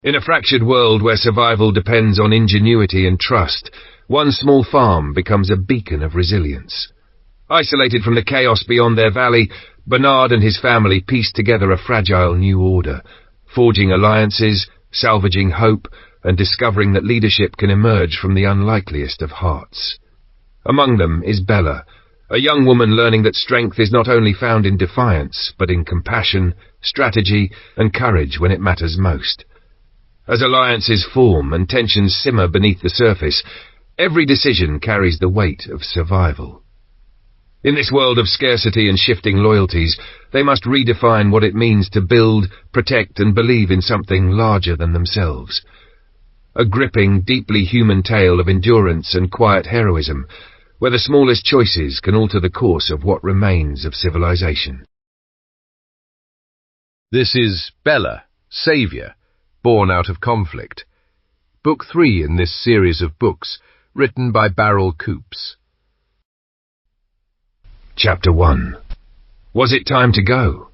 In a fractured world where survival depends on ingenuity and trust, one small farm becomes a beacon of resilience. Isolated from the chaos beyond their valley, Bernard and his family pieced together a fragile new order, forging alliances, salvaging hope, and discovering that leadership can emerge from the unlikeliest of hearts. Among them is Bella, a young woman learning that strength is not only found in defiance, but in compassion, strategy, and courage when it matters most. As alliances form and tensions simmer beneath the surface, every decision carries the weight of survival. In this world of scarcity and shifting loyalties, they must redefine what it means to build, protect, and believe in something larger than themselves. A gripping, deeply human tale of endurance and quiet heroism, where the smallest choices can alter the course of what remains of civilization. This is Bella, Saviour, Born out of conflict. Book 3 in this series of books, written by Barrel Coops. Chapter 1. Was it time to go?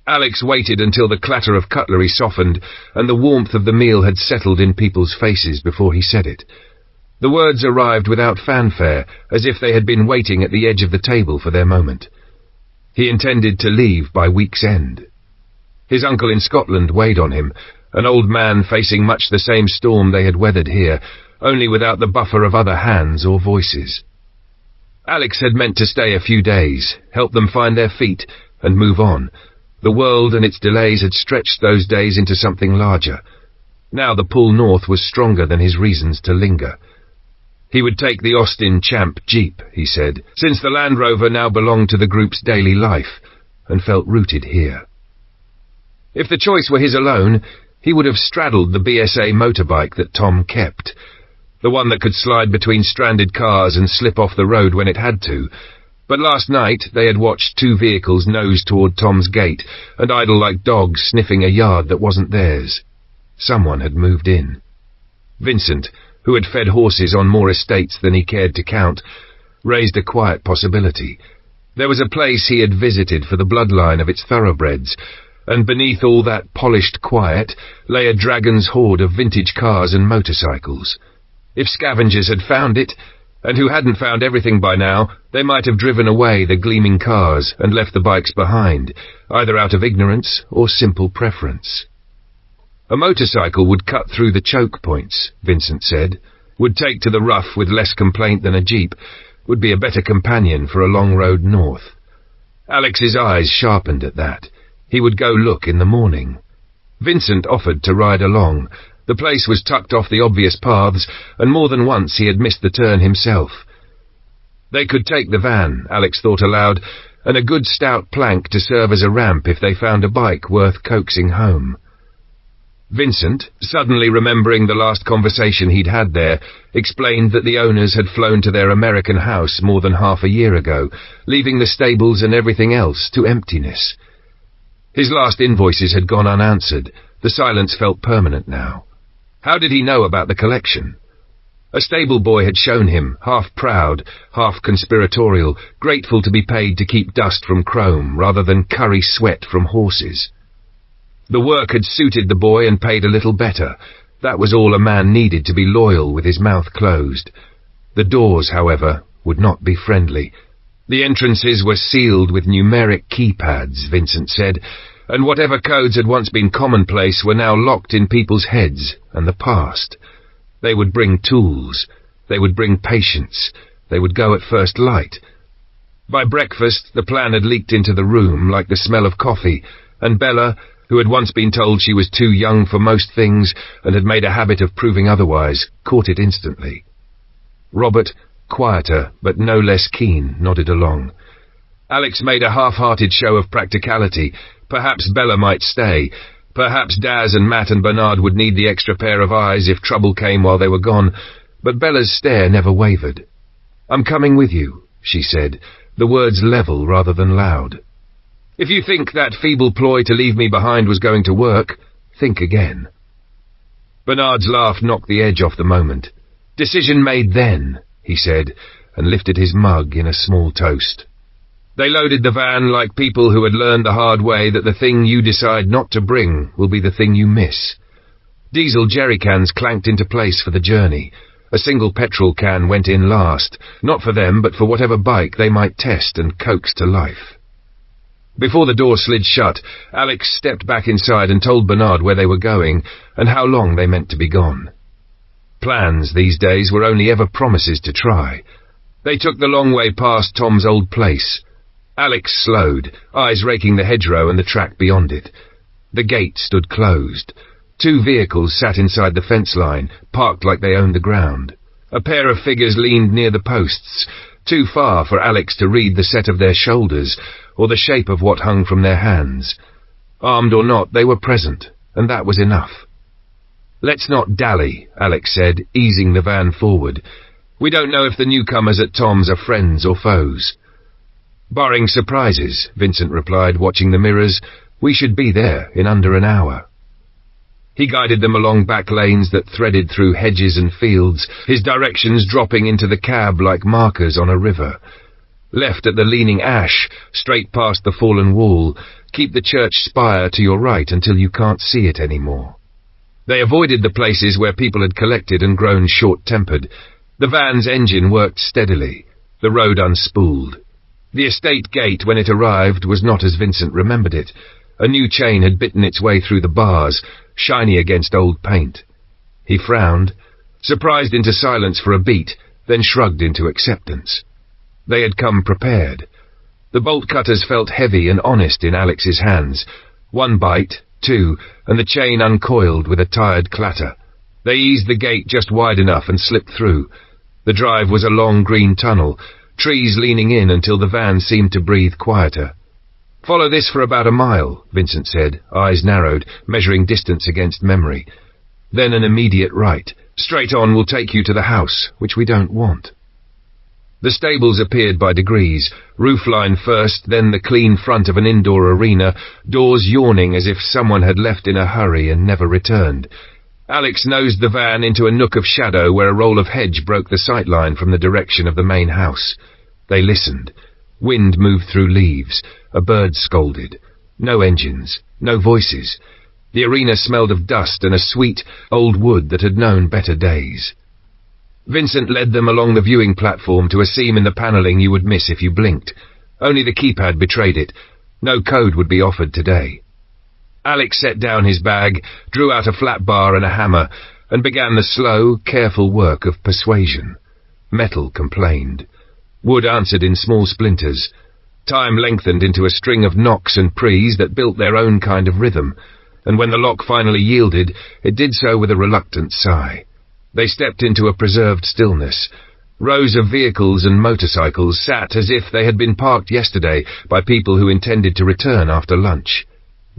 Alex waited until the clatter of cutlery softened and the warmth of the meal had settled in people's faces before he said it. The words arrived without fanfare, as if they had been waiting at the edge of the table for their moment. He intended to leave by week's end. His uncle in Scotland weighed on him, an old man facing much the same storm they had weathered here, only without the buffer of other hands or voices. Alex had meant to stay a few days, help them find their feet, and move on. The world and its delays had stretched those days into something larger. Now the pull north was stronger than his reasons to linger. He would take the Austin Champ Jeep, he said, since the Land Rover now belonged to the group's daily life, and felt rooted here. If the choice were his alone, he would have straddled the BSA motorbike that Tom kept, the one that could slide between stranded cars and slip off the road when it had to. But last night they had watched two vehicles nose toward Tom's gate and idle like dogs sniffing a yard that wasn't theirs. Someone had moved in. Vincent, who had fed horses on more estates than he cared to count, raised a quiet possibility. There was a place he had visited for the bloodline of its thoroughbreds, and beneath all that polished quiet lay a dragon's hoard of vintage cars and motorcycles. If scavengers had found it, and who hadn't found everything by now, they might have driven away the gleaming cars and left the bikes behind, either out of ignorance or simple preference. A motorcycle would cut through the choke points, Vincent said, would take to the rough with less complaint than a jeep, would be a better companion for a long road north. Alex's eyes sharpened at that. He would go look in the morning. Vincent offered to ride along. The place was tucked off the obvious paths, and more than once he had missed the turn himself. They could take the van, Alex thought aloud, and a good stout plank to serve as a ramp if they found a bike worth coaxing home. Vincent, suddenly remembering the last conversation he'd had there, explained that the owners had flown to their American house more than half a year ago, leaving the stables and everything else to emptiness. His last invoices had gone unanswered. The silence felt permanent now. How did he know about the collection? A stable boy had shown him, half proud, half conspiratorial, grateful to be paid to keep dust from chrome rather than curry sweat from horses. The work had suited the boy and paid a little better. That was all a man needed to be loyal with his mouth closed. The doors, however, would not be friendly. The entrances were sealed with numeric keypads, Vincent said, and whatever codes had once been commonplace were now locked in people's heads and the past. They would bring tools. They would bring patience. They would go at first light. By breakfast, the plan had leaked into the room like the smell of coffee, and Bella, who had once been told she was too young for most things and had made a habit of proving otherwise, caught it instantly. Robert, quieter but no less keen, nodded along. Alex made a half-hearted show of practicality. Perhaps Bella might stay. Perhaps Daz and Matt and Bernard would need the extra pair of eyes if trouble came while they were gone, but Bella's stare never wavered. "I'm coming with you," she said, the words level rather than loud. "If you think that feeble ploy to leave me behind was going to work, think again." Bernard's laugh knocked the edge off the moment. "Decision made then," he said, and lifted his mug in a small toast. They loaded the van like people who had learned the hard way that the thing you decide not to bring will be the thing you miss. Diesel jerrycans clanked into place for the journey. A single petrol can went in last, not for them but for whatever bike they might test and coax to life. Before the door slid shut, Alex stepped back inside and told Bernard where they were going and how long they meant to be gone. Plans these days were only ever promises to try. They took the long way past Tom's old place. Alex slowed, eyes raking the hedgerow and the track beyond it. The gate stood closed. 2 vehicles sat inside the fence line, parked like they owned the ground. A pair of figures leaned near the posts, too far for Alex to read the set of their shoulders or the shape of what hung from their hands. Armed or not, they were present, and that was enough. "Let's not dally," Alex said, easing the van forward. "We don't know if the newcomers at Tom's are friends or foes." "Barring surprises," Vincent replied, watching the mirrors. "We should be there in under an hour." He guided them along back lanes that threaded through hedges and fields, his directions dropping into the cab like markers on a river. "Left at the leaning ash, straight past the fallen wall. Keep the church spire to your right until you can't see it anymore." They avoided the places where people had collected and grown short-tempered. The van's engine worked steadily, the road unspooled. The estate gate, when it arrived, was not as Vincent remembered it. A new chain had bitten its way through the bars, shiny against old paint. He frowned, surprised into silence for a beat, then shrugged into acceptance. They had come prepared. The bolt cutters felt heavy and honest in Alex's hands. 1 bite, 2, and the chain uncoiled with a tired clatter. They eased the gate just wide enough and slipped through. The drive was a long green tunnel, trees leaning in until the van seemed to breathe quieter. "Follow this for about a mile," Vincent said, eyes narrowed, measuring distance against memory. "Then an immediate right. Straight on will take you to the house, which we don't want." The stables appeared by degrees, roofline first, then the clean front of an indoor arena, doors yawning as if someone had left in a hurry and never returned. Alex nosed the van into a nook of shadow where a roll of hedge broke the sightline from the direction of the main house. They listened. Wind moved through leaves. A bird scolded. No engines. No voices. The arena smelled of dust and a sweet, old wood that had known better days. Vincent led them along the viewing platform to a seam in the panelling you would miss if you blinked. Only the keypad betrayed it. No code would be offered today. Alex set down his bag, drew out a flat bar and a hammer, and began the slow, careful work of persuasion. Metal complained. Wood answered in small splinters. Time lengthened into a string of knocks and prees that built their own kind of rhythm, and when the lock finally yielded, it did so with a reluctant sigh. They stepped into a preserved stillness. Rows of vehicles and motorcycles sat as if they had been parked yesterday by people who intended to return after lunch.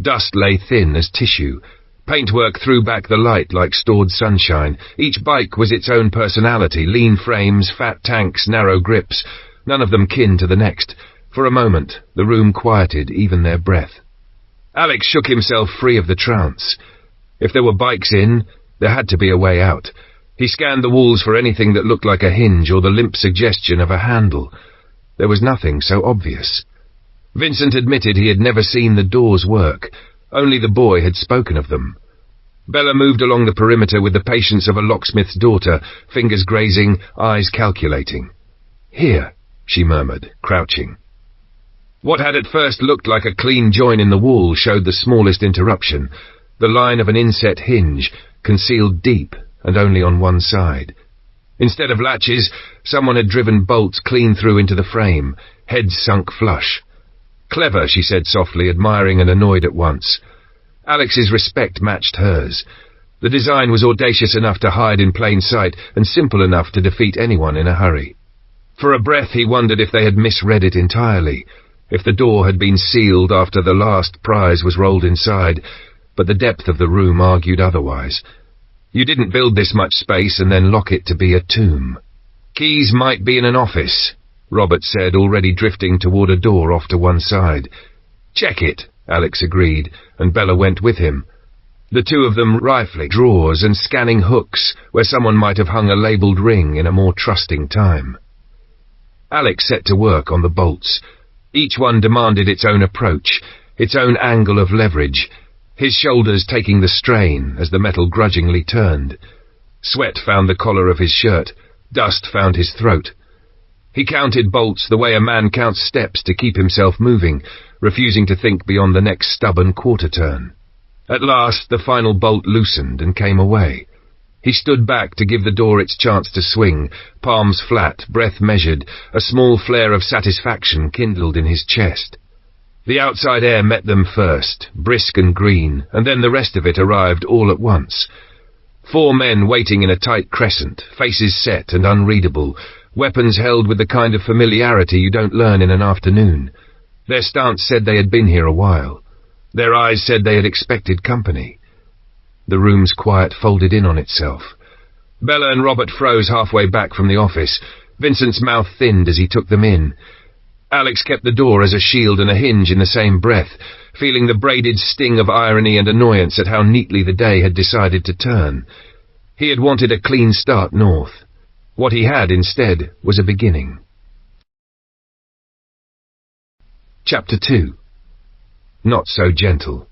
Dust lay thin as tissue. Paintwork threw back the light like stored sunshine. Each bike was its own personality, lean frames, fat tanks, narrow grips, none of them kin to the next. For a moment, the room quieted even their breath. Alex shook himself free of the trance. If there were bikes in, there had to be a way out. He scanned the walls for anything that looked like a hinge or the limp suggestion of a handle. There was nothing so obvious. Vincent admitted he had never seen the doors work. Only the boy had spoken of them. Bella moved along the perimeter with the patience of a locksmith's daughter, fingers grazing, eyes calculating. "Here," she murmured, crouching. What had at first looked like a clean join in the wall showed the smallest interruption, the line of an inset hinge, concealed deep and only on one side. Instead of latches, someone had driven bolts clean through into the frame, heads sunk flush. "Clever," she said softly, admiring and annoyed at once. Alex's respect matched hers. The design was audacious enough to hide in plain sight and simple enough to defeat anyone in a hurry. For a breath he wondered if they had misread it entirely, if the door had been sealed after the last prize was rolled inside, but the depth of the room argued otherwise. You didn't build this much space and then lock it to be a tomb. "Keys might be in an office," Robert said, already drifting toward a door off to one side. "Check it," Alex agreed, and Bella went with him. The two of them rifling drawers and scanning hooks where someone might have hung a labelled ring in a more trusting time. Alex set to work on the bolts. Each one demanded its own approach, its own angle of leverage. his shoulders taking the strain as the metal grudgingly turned. Sweat found the collar of his shirt, dust found his throat. He counted bolts the way a man counts steps to keep himself moving, refusing to think beyond the next stubborn quarter-turn. At last the final bolt loosened and came away. He stood back to give the door its chance to swing, palms flat, breath measured, a small flare of satisfaction kindled in his chest. The outside air met them first, brisk and green, and then the rest of it arrived all at once. 4 men waiting in a tight crescent, faces set and unreadable, weapons held with the kind of familiarity you don't learn in an afternoon. Their stance said they had been here a while. Their eyes said they had expected company. The room's quiet folded in on itself. Bella and Robert froze halfway back from the office. Vincent's mouth thinned as he took them in. Alex kept the door as a shield and a hinge in the same breath, feeling the braided sting of irony and annoyance at how neatly the day had decided to turn. He had wanted a clean start north. What he had, instead, was a beginning. Chapter 2. Not so gentle.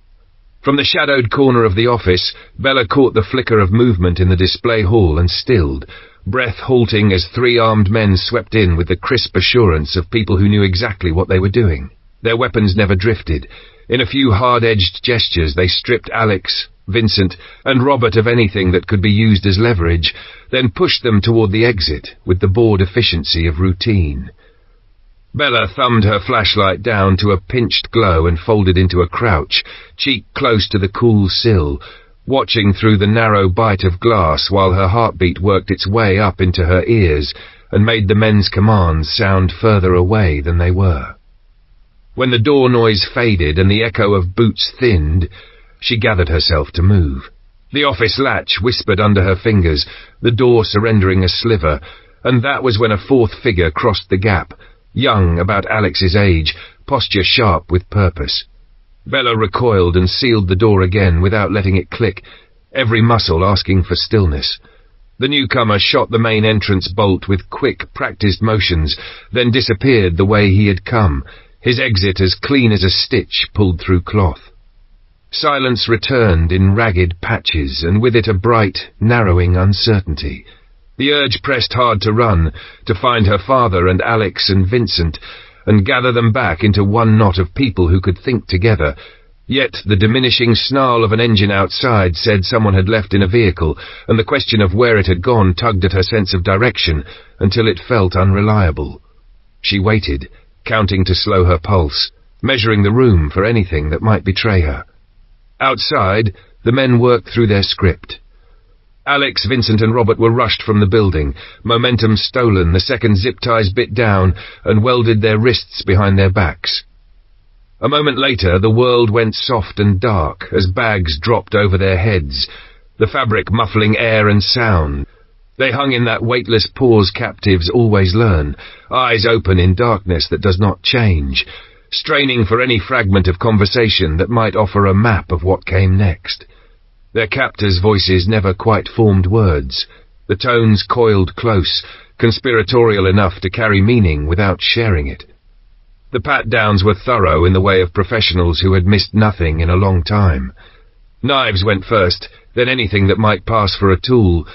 From the shadowed corner of the office, Bella caught the flicker of movement in the display hall and stilled, breath halting as 3 armed men swept in with the crisp assurance of people who knew exactly what they were doing. Their weapons never drifted. In a few hard-edged gestures they stripped Alex, Vincent, and Robert of anything that could be used as leverage, then pushed them toward the exit with the bored efficiency of routine. Bella thumbed her flashlight down to a pinched glow and folded into a crouch, cheek close to the cool sill, watching through the narrow bite of glass while her heartbeat worked its way up into her ears and made the men's commands sound further away than they were. When the door noise faded and the echo of boots thinned, she gathered herself to move. The office latch whispered under her fingers, the door surrendering a sliver, and that was when a 4th figure crossed the gap, young, about Alex's age, posture sharp with purpose. Bella recoiled and sealed the door again without letting it click, every muscle asking for stillness. The newcomer shot the main entrance bolt with quick, practiced motions, then disappeared the way he had come, his exit as clean as a stitch pulled through cloth. Silence returned in ragged patches, and with it a bright, narrowing uncertainty. The urge pressed hard to run, to find her father and Alex and Vincent, and gather them back into one knot of people who could think together. Yet the diminishing snarl of an engine outside said someone had left in a vehicle, and the question of where it had gone tugged at her sense of direction until it felt unreliable. She waited, counting to slow her pulse, measuring the room for anything that might betray her. Outside, the men worked through their script. Alex, Vincent and Robert were rushed from the building, momentum stolen, the second zip ties bit down, and welded their wrists behind their backs. A moment later, the world went soft and dark as bags dropped over their heads, the fabric muffling air and sound. They hung in that weightless pause captives always learn, eyes open in darkness that does not change, straining for any fragment of conversation that might offer a map of what came next. Their captors' voices never quite formed words. The tones coiled close, conspiratorial enough to carry meaning without sharing it. The pat-downs were thorough in the way of professionals who had missed nothing in a long time. Knives went first, then anything that might pass for a tool,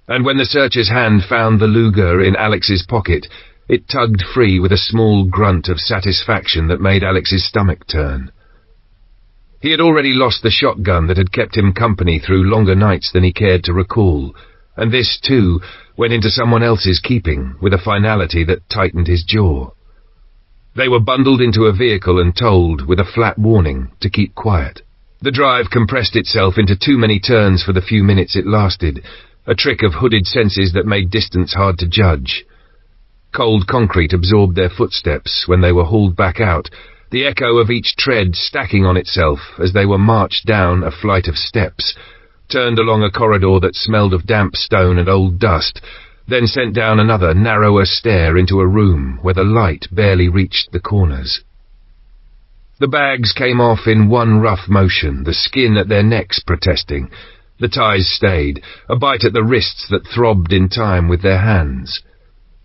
and when the searcher's hand found the Luger in Alex's pocket, it tugged free with a small grunt of satisfaction that made Alex's stomach turn. He had already lost the shotgun that had kept him company through longer nights than he cared to recall, and this, too, went into someone else's keeping with a finality that tightened his jaw. They were bundled into a vehicle and told, with a flat warning, to keep quiet. The drive compressed itself into too many turns for the few minutes it lasted, a trick of hooded senses that made distance hard to judge. Cold concrete absorbed their footsteps when they were hauled back out, the echo of each tread stacking on itself as they were marched down a flight of steps, turned along a corridor that smelled of damp stone and old dust, then sent down another narrower stair into a room where the light barely reached the corners. The bags came off in one rough motion, the skin at their necks protesting. The ties stayed, a bite at the wrists that throbbed in time with their hands.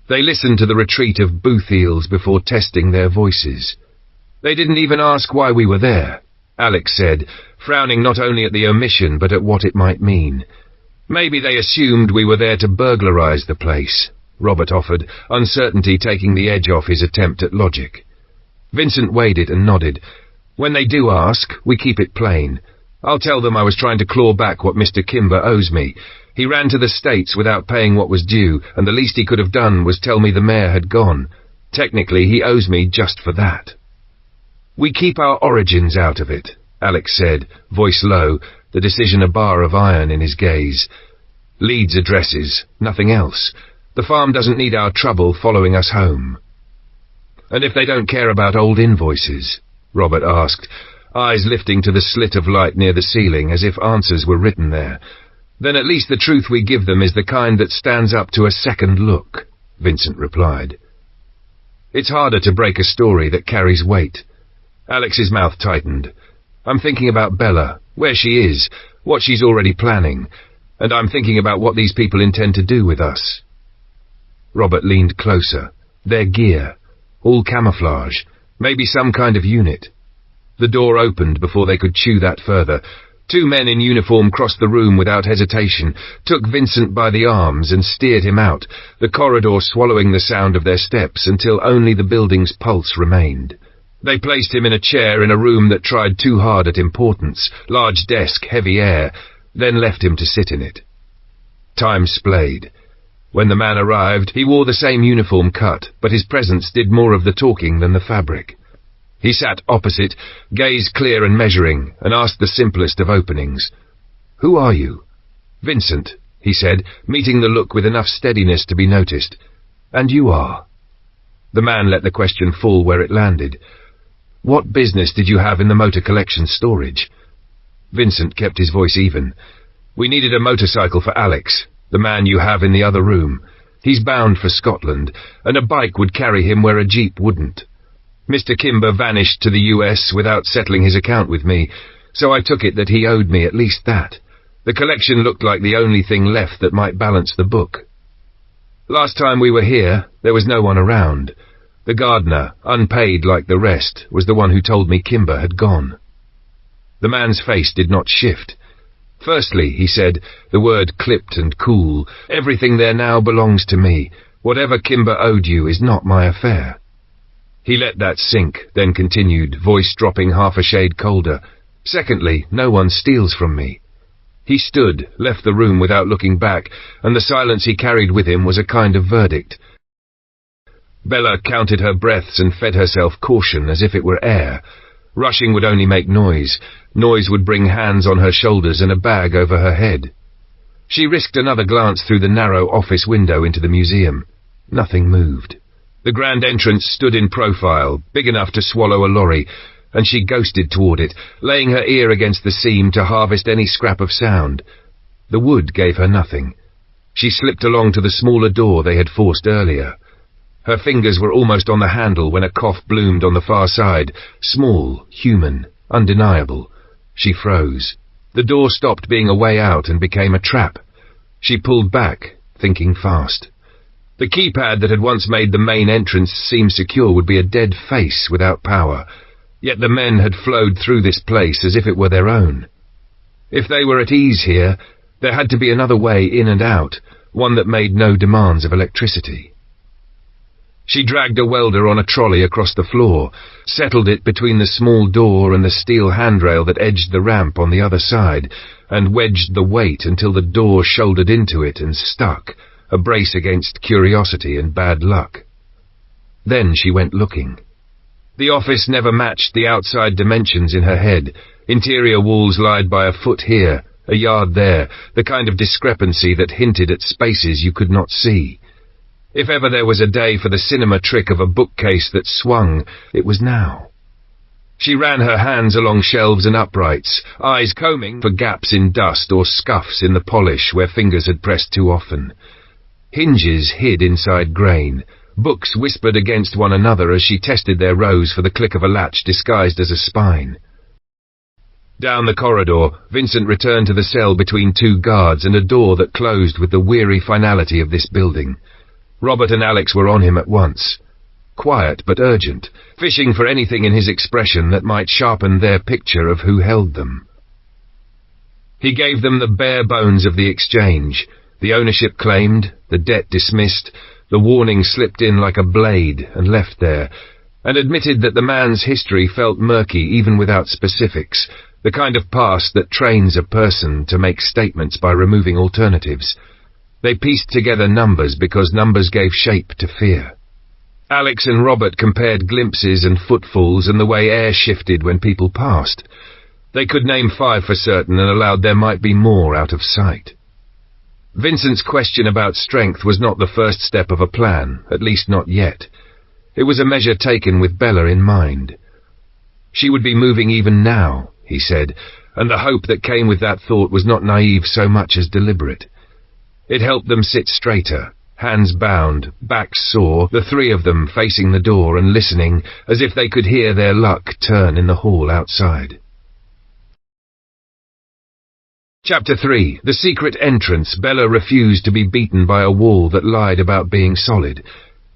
They listened to the retreat of booth eels before testing their voices. They didn't even ask why we were there, Alex said, frowning not only at the omission but at what it might mean. Maybe they assumed we were there to burglarize the place, Robert offered, uncertainty taking the edge off his attempt at logic. Vincent weighed it and nodded. When they do ask, we keep it plain. I'll tell them I was trying to claw back what Mr. Kimber owes me. He ran to the States without paying what was due, and the least he could have done was tell me the mayor had gone. Technically, he owes me just for that. We keep our origins out of it, Alex said, voice low, the decision a bar of iron in his gaze. Leeds addresses, nothing else. The farm doesn't need our trouble following us home. And if they don't care about old invoices? Robert asked, eyes lifting to the slit of light near the ceiling as if answers were written there. Then at least the truth we give them is the kind that stands up to a second look, Vincent replied. It's harder to break a story that carries weight. Alex's mouth tightened. I'm thinking about Bella, where she is, what she's already planning, and I'm thinking about what these people intend to do with us. Robert leaned closer. Their gear, all camouflage, maybe some kind of unit. The door opened before they could chew that further. Two men in uniform crossed the room without hesitation, took Vincent by the arms and steered him out, the corridor swallowing the sound of their steps until only the building's pulse remained. They placed him in a chair in a room that tried too hard at importance, large desk, heavy air, then left him to sit in it. Time splayed. When the man arrived, he wore the same uniform cut, but his presence did more of the talking than the fabric. He sat opposite, gaze clear and measuring, and asked the simplest of openings. "Who are you?" "Vincent," he said, meeting the look with enough steadiness to be noticed. "And you are?" The man let the question fall where it landed. "What business did you have in the motor collection storage?" Vincent kept his voice even. "We needed a motorcycle for Alex, the man you have in the other room. He's bound for Scotland, and a bike would carry him where a jeep wouldn't. Mr. Kimber vanished to the US without settling his account with me, so I took it that he owed me at least that. The collection looked like the only thing left that might balance the book. Last time we were here, there was no one around. The gardener, unpaid like the rest, was the one who told me Kimber had gone." The man's face did not shift. "Firstly," he said, the word clipped and cool, "everything there now belongs to me. Whatever Kimber owed you is not my affair." He let that sink, then continued, voice dropping half a shade colder. "Secondly, no one steals from me." He stood, left the room without looking back, and the silence he carried with him was a kind of verdict. Bella counted her breaths and fed herself caution as if it were air. Rushing would only make noise. Noise would bring hands on her shoulders and a bag over her head. She risked another glance through the narrow office window into the museum. Nothing moved. The grand entrance stood in profile, big enough to swallow a lorry, and she ghosted toward it, laying her ear against the seam to harvest any scrap of sound. The wood gave her nothing. She slipped along to the smaller door they had forced earlier. Her fingers were almost on the handle when a cough bloomed on the far side, small, human, undeniable. She froze. The door stopped being a way out and became a trap. She pulled back, thinking fast. The keypad that had once made the main entrance seem secure would be a dead face without power, yet the men had flowed through this place as if it were their own. If they were at ease here, there had to be another way in and out, one that made no demands of electricity. She dragged a welder on a trolley across the floor, settled it between the small door and the steel handrail that edged the ramp on the other side, and wedged the weight until the door shouldered into it and stuck, a brace against curiosity and bad luck. Then she went looking. The office never matched the outside dimensions in her head. Interior walls lied by a foot here, a yard there, the kind of discrepancy that hinted at spaces you could not see. If ever there was a day for the cinema trick of a bookcase that swung, it was now. She ran her hands along shelves and uprights, eyes combing for gaps in dust or scuffs in the polish where fingers had pressed too often. Hinges hid inside grain. Books whispered against one another as she tested their rows for the click of a latch disguised as a spine. Down the corridor, Vincent returned to the cell between two guards and a door that closed with the weary finality of this building. Robert and Alex were on him at once. Quiet but urgent, fishing for anything in his expression that might sharpen their picture of who held them. He gave them the bare bones of the exchange, the ownership claimed, the debt dismissed, the warning slipped in like a blade and left there, and admitted that the man's history felt murky even without specifics, the kind of past that trains a person to make statements by removing alternatives. They pieced together numbers because numbers gave shape to fear. Alex and Robert compared glimpses and footfalls and the way air shifted when people passed. They could name 5 for certain and allowed there might be more out of sight. Vincent's question about strength was not the first step of a plan, at least not yet. It was a measure taken with Bella in mind. She would be moving even now, he said, and the hope that came with that thought was not naive so much as deliberate. It helped them sit straighter, hands bound, backs sore, the 3 of them facing the door and listening as if they could hear their luck turn in the hall outside. Chapter 3. The secret entrance. Bella refused to be beaten by a wall that lied about being solid.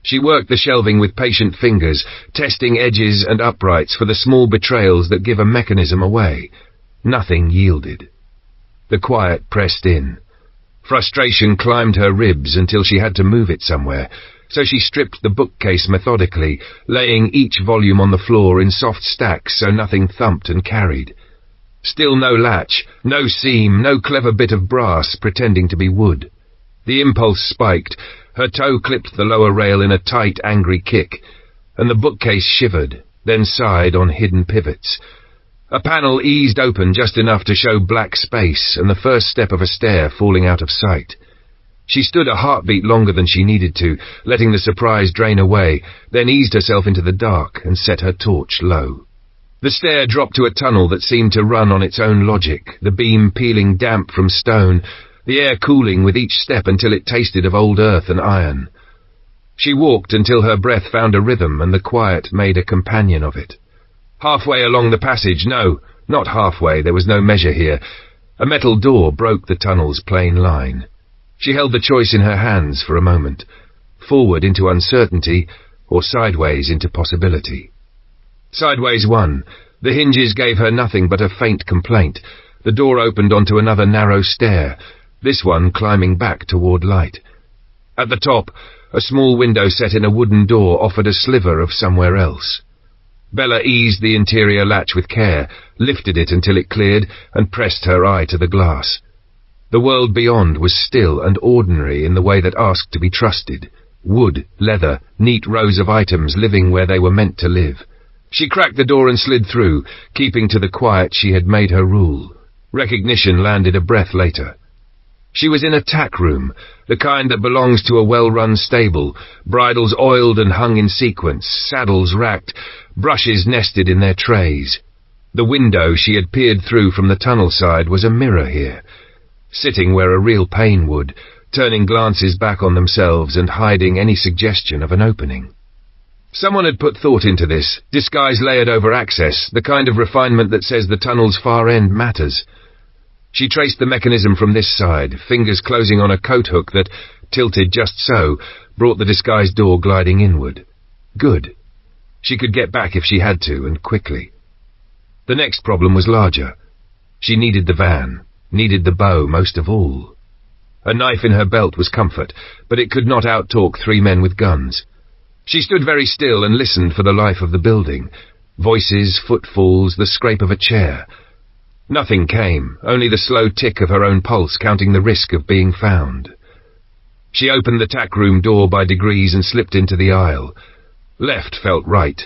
She worked the shelving with patient fingers, testing edges and uprights for the small betrayals that give a mechanism away. Nothing yielded. The quiet pressed in. Frustration climbed her ribs until she had to move it somewhere, so she stripped the bookcase methodically, laying each volume on the floor in soft stacks so nothing thumped and carried. Still no latch, no seam, no clever bit of brass pretending to be wood. The impulse spiked. Her toe clipped the lower rail in a tight, angry kick, and the bookcase shivered, then sighed on hidden pivots. A panel eased open just enough to show black space and the first step of a stair falling out of sight. She stood a heartbeat longer than she needed to, letting the surprise drain away, then eased herself into the dark and set her torch low. The stair dropped to a tunnel that seemed to run on its own logic, the beam peeling damp from stone, the air cooling with each step until it tasted of old earth and iron. She walked until her breath found a rhythm and the quiet made a companion of it. Halfway along the passage, no, not halfway, there was no measure here, a metal door broke the tunnel's plain line. She held the choice in her hands for a moment, forward into uncertainty or sideways into possibility. Sideways won. The hinges gave her nothing but a faint complaint. The door opened onto another narrow stair, this one climbing back toward light. At the top, a small window set in a wooden door offered a sliver of somewhere else. Bella eased the interior latch with care, lifted it until it cleared, and pressed her eye to the glass. The world beyond was still and ordinary in the way that asked to be trusted. Wood, leather, neat rows of items living where they were meant to live. She cracked the door and slid through, keeping to the quiet she had made her rule. Recognition landed a breath later. She was in a tack room, the kind that belongs to a well-run stable, bridles oiled and hung in sequence, saddles racked, brushes nested in their trays. The window she had peered through from the tunnel side was a mirror here, sitting where a real pain would, turning glances back on themselves and hiding any suggestion of an opening. Someone had put thought into this, disguise layered over access, the kind of refinement that says the tunnel's far end matters. She traced the mechanism from this side, fingers closing on a coat hook that, tilted just so, brought the disguised door gliding inward. Good. She could get back if she had to, and quickly. The next problem was larger. She needed the van, needed the bow most of all. A knife in her belt was comfort, but it could not out-talk 3 men with guns. She stood very still and listened for the life of the building. Voices, footfalls, the scrape of a chair. Nothing came, only the slow tick of her own pulse counting the risk of being found. She opened the tack room door by degrees and slipped into the aisle. Left felt right.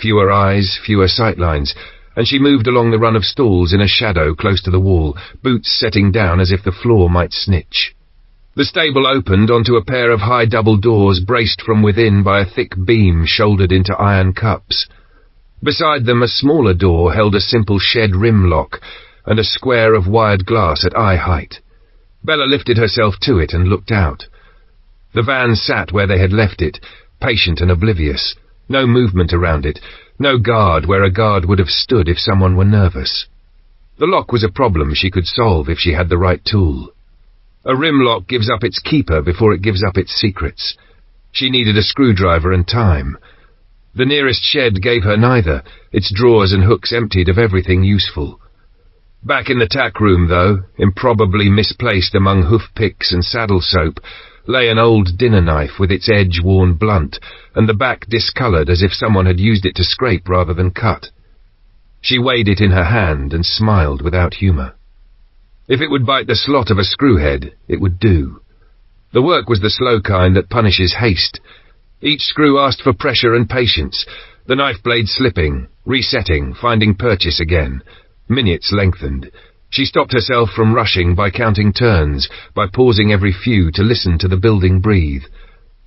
Fewer eyes, fewer sightlines, and she moved along the run of stalls in a shadow close to the wall, boots setting down as if the floor might snitch. The stable opened onto a pair of high double doors braced from within by a thick beam shouldered into iron cups. Beside them a smaller door held a simple shed rim lock and a square of wired glass at eye height. Bella lifted herself to it and looked out. The van sat where they had left it, patient and oblivious. No movement around it, no guard where a guard would have stood if someone were nervous. The lock was a problem she could solve if she had the right tool. A rim lock gives up its keeper before it gives up its secrets. She needed a screwdriver and time. The nearest shed gave her neither, its drawers and hooks emptied of everything useful. Back in the tack room, though, improbably misplaced among hoof-picks and saddle soap, lay an old dinner knife with its edge worn blunt, and the back discoloured as if someone had used it to scrape rather than cut. She weighed it in her hand and smiled without humour. If it would bite the slot of a screwhead, it would do. The work was the slow kind that punishes haste. Each screw asked for pressure and patience, the knife blade slipping, resetting, finding purchase again. Minutes lengthened. She stopped herself from rushing by counting turns, by pausing every few to listen to the building breathe.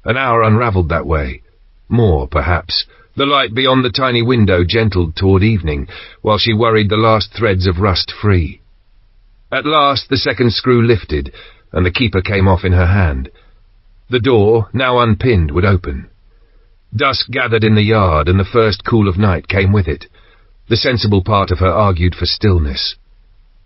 An hour unravelled that way. More, perhaps. The light beyond the tiny window gentled toward evening, while she worried the last threads of rust free. At last the second screw lifted, and the keeper came off in her hand. The door, now unpinned, would open. Dusk gathered in the yard, and the first cool of night came with it. The sensible part of her argued for stillness.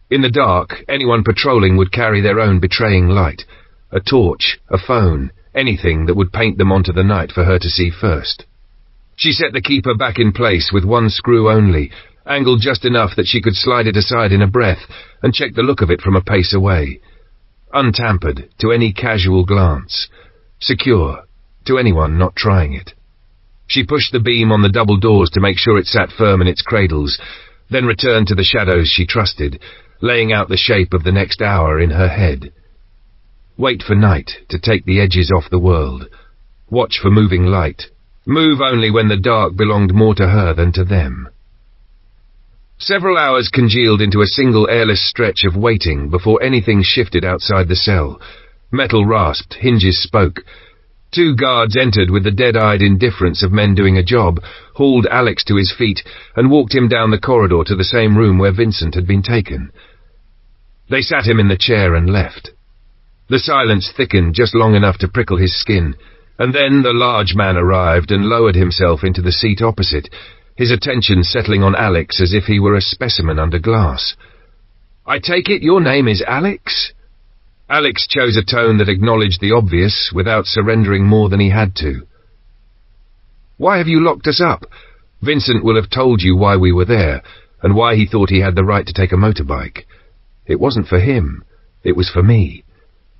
In the dark, anyone patrolling would carry their own betraying light, a torch, a phone, anything that would paint them onto the night for her to see first. She set the keeper back in place with one screw only, angled just enough that she could slide it aside in a breath, and check the look of it from a pace away. Untampered, to any casual glance. Secure, to anyone not trying it. She pushed the beam on the double doors to make sure it sat firm in its cradles, then returned to the shadows she trusted, laying out the shape of the next hour in her head. Wait for night to take the edges off the world. Watch for moving light. Move only when the dark belonged more to her than to them. Several hours congealed into a single airless stretch of waiting before anything shifted outside the cell. Metal rasped, hinges spoke. 2 guards entered with the dead-eyed indifference of men doing a job, hauled Alex to his feet, and walked him down the corridor to the same room where Vincent had been taken. They sat him in the chair and left. The silence thickened just long enough to prickle his skin, and then the large man arrived and lowered himself into the seat opposite, his attention settling on Alex as if he were a specimen under glass. "I take it your name is Alex?" Alex chose a tone that acknowledged the obvious without surrendering more than he had to. "Why have you locked us up? Vincent will have told you why we were there, and why he thought he had the right to take a motorbike. It wasn't for him. It was for me.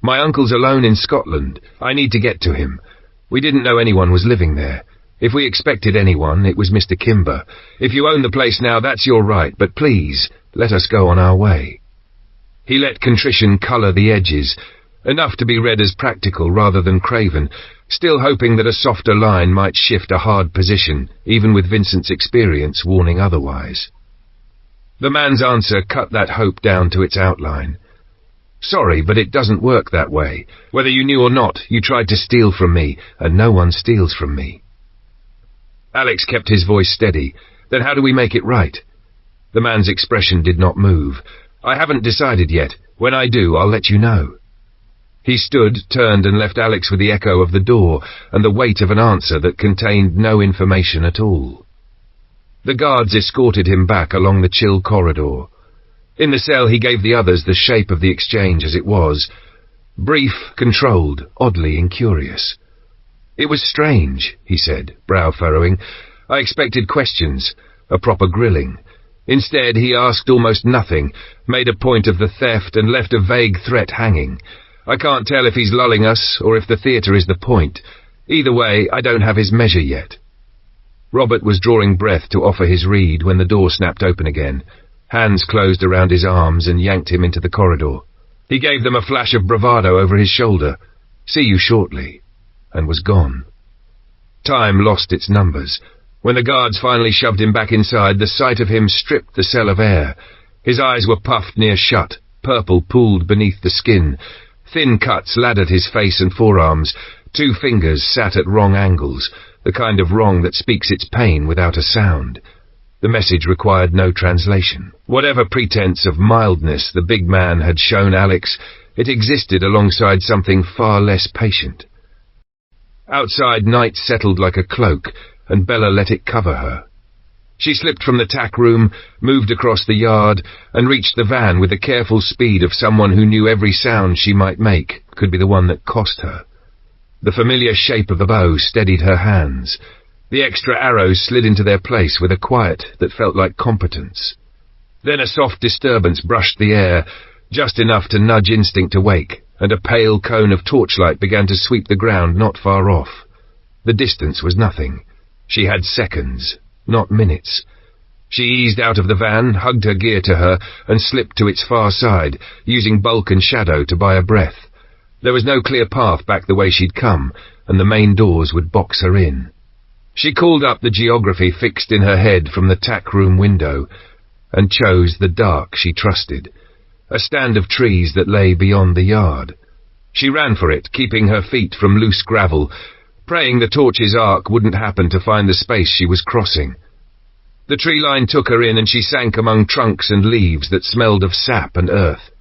My uncle's alone in Scotland. I need to get to him. We didn't know anyone was living there. If we expected anyone, it was Mr. Kimber. If you own the place now, that's your right, but please, let us go on our way." He let contrition colour the edges, enough to be read as practical rather than craven, still hoping that a softer line might shift a hard position, even with Vincent's experience warning otherwise. The man's answer cut that hope down to its outline. "Sorry, but it doesn't work that way. Whether you knew or not, you tried to steal from me, and no one steals from me." Alex kept his voice steady. "Then how do we make it right?" The man's expression did not move. "I haven't decided yet. When I do, I'll let you know." He stood, turned, and left Alex with the echo of the door and the weight of an answer that contained no information at all. The guards escorted him back along the chill corridor. In the cell he gave the others the shape of the exchange as it was. Brief, controlled, oddly incurious. "It was strange," he said, brow furrowing. "I expected questions, a proper grilling. Instead, he asked almost nothing, made a point of the theft, and left a vague threat hanging. I can't tell if he's lulling us, or if the theatre is the point. Either way, I don't have his measure yet." Robert was drawing breath to offer his read when the door snapped open again. Hands closed around his arms and yanked him into the corridor. He gave them a flash of bravado over his shoulder. "See you shortly," and was gone. Time lost its numbers. When the guards finally shoved him back inside, the sight of him stripped the cell of air. His eyes were puffed near shut, purple pooled beneath the skin. Thin cuts laddered his face and forearms. 2 fingers sat at wrong angles, the kind of wrong that speaks its pain without a sound. The message required no translation. Whatever pretense of mildness the big man had shown Alex, it existed alongside something far less patient. Outside, night settled like a cloak, and Bella let it cover her. She slipped from the tack room, moved across the yard, and reached the van with the careful speed of someone who knew every sound she might make could be the one that cost her. The familiar shape of the bow steadied her hands. The extra arrows slid into their place with a quiet that felt like competence. Then a soft disturbance brushed the air, just enough to nudge instinct awake, and a pale cone of torchlight began to sweep the ground not far off. The distance was nothing. She had seconds, not minutes. She eased out of the van, hugged her gear to her, and slipped to its far side, using bulk and shadow to buy a breath. There was no clear path back the way she'd come, and the main doors would box her in. She called up the geography fixed in her head from the tack room window, and chose the dark she trusted, a stand of trees that lay beyond the yard. She ran for it, keeping her feet from loose gravel, praying the torch's arc wouldn't happen to find the space she was crossing. The tree line took her in, and she sank among trunks and leaves that smelled of sap and earth.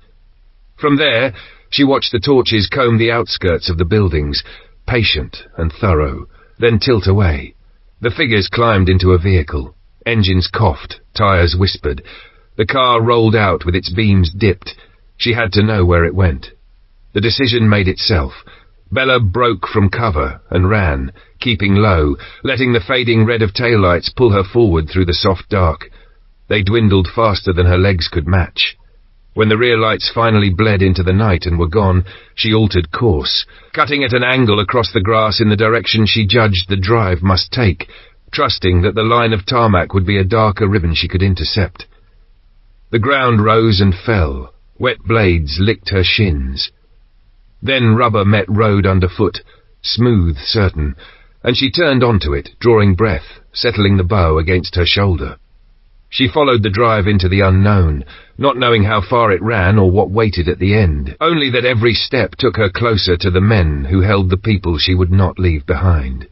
From there, she watched the torches comb the outskirts of the buildings, patient and thorough, then tilt away. The figures climbed into a vehicle. Engines coughed, tires whispered. The car rolled out with its beams dipped. She had to know where it went. The decision made itself. Bella broke from cover and ran, keeping low, letting the fading red of taillights pull her forward through the soft dark. They dwindled faster than her legs could match. When the rear lights finally bled into the night and were gone, she altered course, cutting at an angle across the grass in the direction she judged the drive must take, trusting that the line of tarmac would be a darker ribbon she could intercept. The ground rose and fell. Wet blades licked her shins. Then rubber met road underfoot, smooth, certain, and she turned onto it, drawing breath, settling the bow against her shoulder. She followed the drive into the unknown, not knowing how far it ran or what waited at the end, only that every step took her closer to the men who held the people she would not leave behind.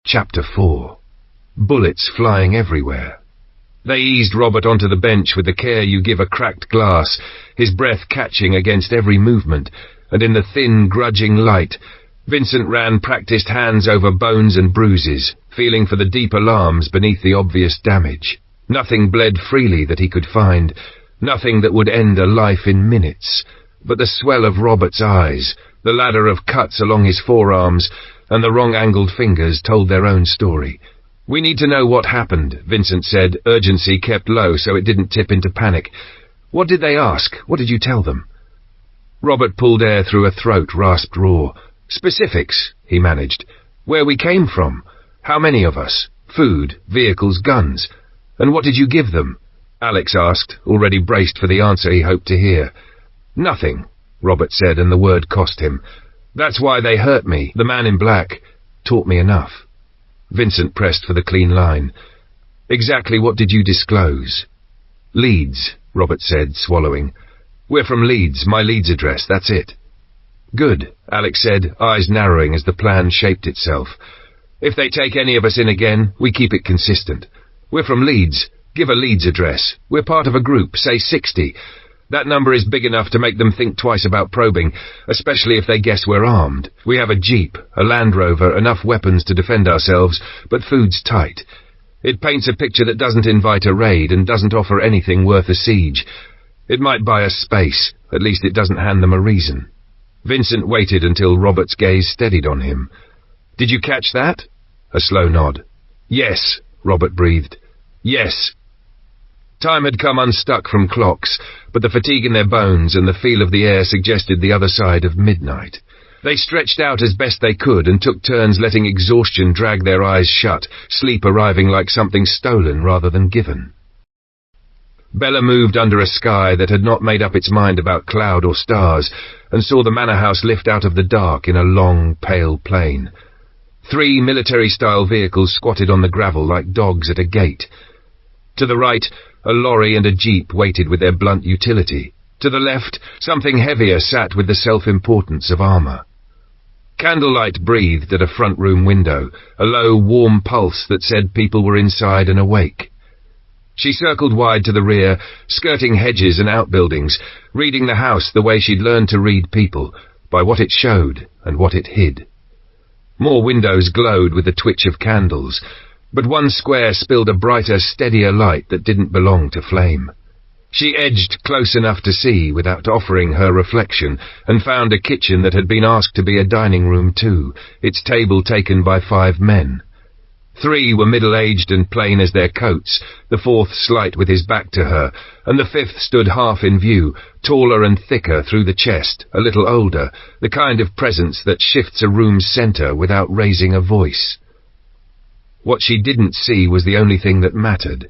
Chapter 4. Bullets flying everywhere. They eased Robert onto the bench with the care you give a cracked glass, his breath catching against every movement, and in the thin, grudging light, Vincent ran practiced hands over bones and bruises, feeling for the deep alarms beneath the obvious damage. Nothing bled freely that he could find, nothing that would end a life in minutes, but the swell of Robert's eyes, the ladder of cuts along his forearms, and the wrong-angled fingers told their own story. "We need to know what happened," Vincent said, urgency kept low so it didn't tip into panic. "What did they ask? What did you tell them?" Robert pulled air through a throat rasped raw. "Specifics," he managed. "Where we came from. How many of us? Food, vehicles, guns. And what did you give them?" Alex asked, already braced for the answer he hoped to hear. "Nothing," Robert said, and the word cost him. "That's why they hurt me. The man in black taught me enough." Vincent pressed for the clean line. "Exactly what did you disclose?" "Leeds," Robert said, swallowing. "We're from Leeds, my Leeds address, that's it." "Good," Alex said, eyes narrowing as the plan shaped itself. "If they take any of us in again, we keep it consistent. We're from Leeds. Give a Leeds address. We're part of a group, say 60. That number is big enough to make them think twice about probing, especially if they guess we're armed. We have a Jeep, a Land Rover, enough weapons to defend ourselves, but food's tight. It paints a picture that doesn't invite a raid and doesn't offer anything worth a siege. It might buy us space, at least it doesn't hand them a reason." Vincent waited until Robert's gaze steadied on him. "Did you catch that?" A slow nod. "Yes," Robert breathed. "Yes." Time had come unstuck from clocks, but the fatigue in their bones and the feel of the air suggested the other side of midnight. They stretched out as best they could and took turns letting exhaustion drag their eyes shut, sleep arriving like something stolen rather than given. Bella moved under a sky that had not made up its mind about cloud or stars, and saw the manor house lift out of the dark in a long, pale plain. 3 military-style vehicles squatted on the gravel like dogs at a gate. To the right, a lorry and a jeep waited with their blunt utility. To the left, something heavier sat with the self-importance of armour. Candlelight breathed at a front-room window, a low, warm pulse that said people were inside and awake. She circled wide to the rear, skirting hedges and outbuildings, reading the house the way she'd learned to read people, by what it showed and what it hid. More windows glowed with the twitch of candles, but one square spilled a brighter, steadier light that didn't belong to flame. She edged close enough to see without offering her reflection, and found a kitchen that had been asked to be a dining room too, its table taken by 5 men. 3 were middle-aged and plain as their coats, the 4th slight with his back to her, and the 5th stood half in view, taller and thicker through the chest, a little older, the kind of presence that shifts a room's centre without raising a voice. What she didn't see was the only thing that mattered.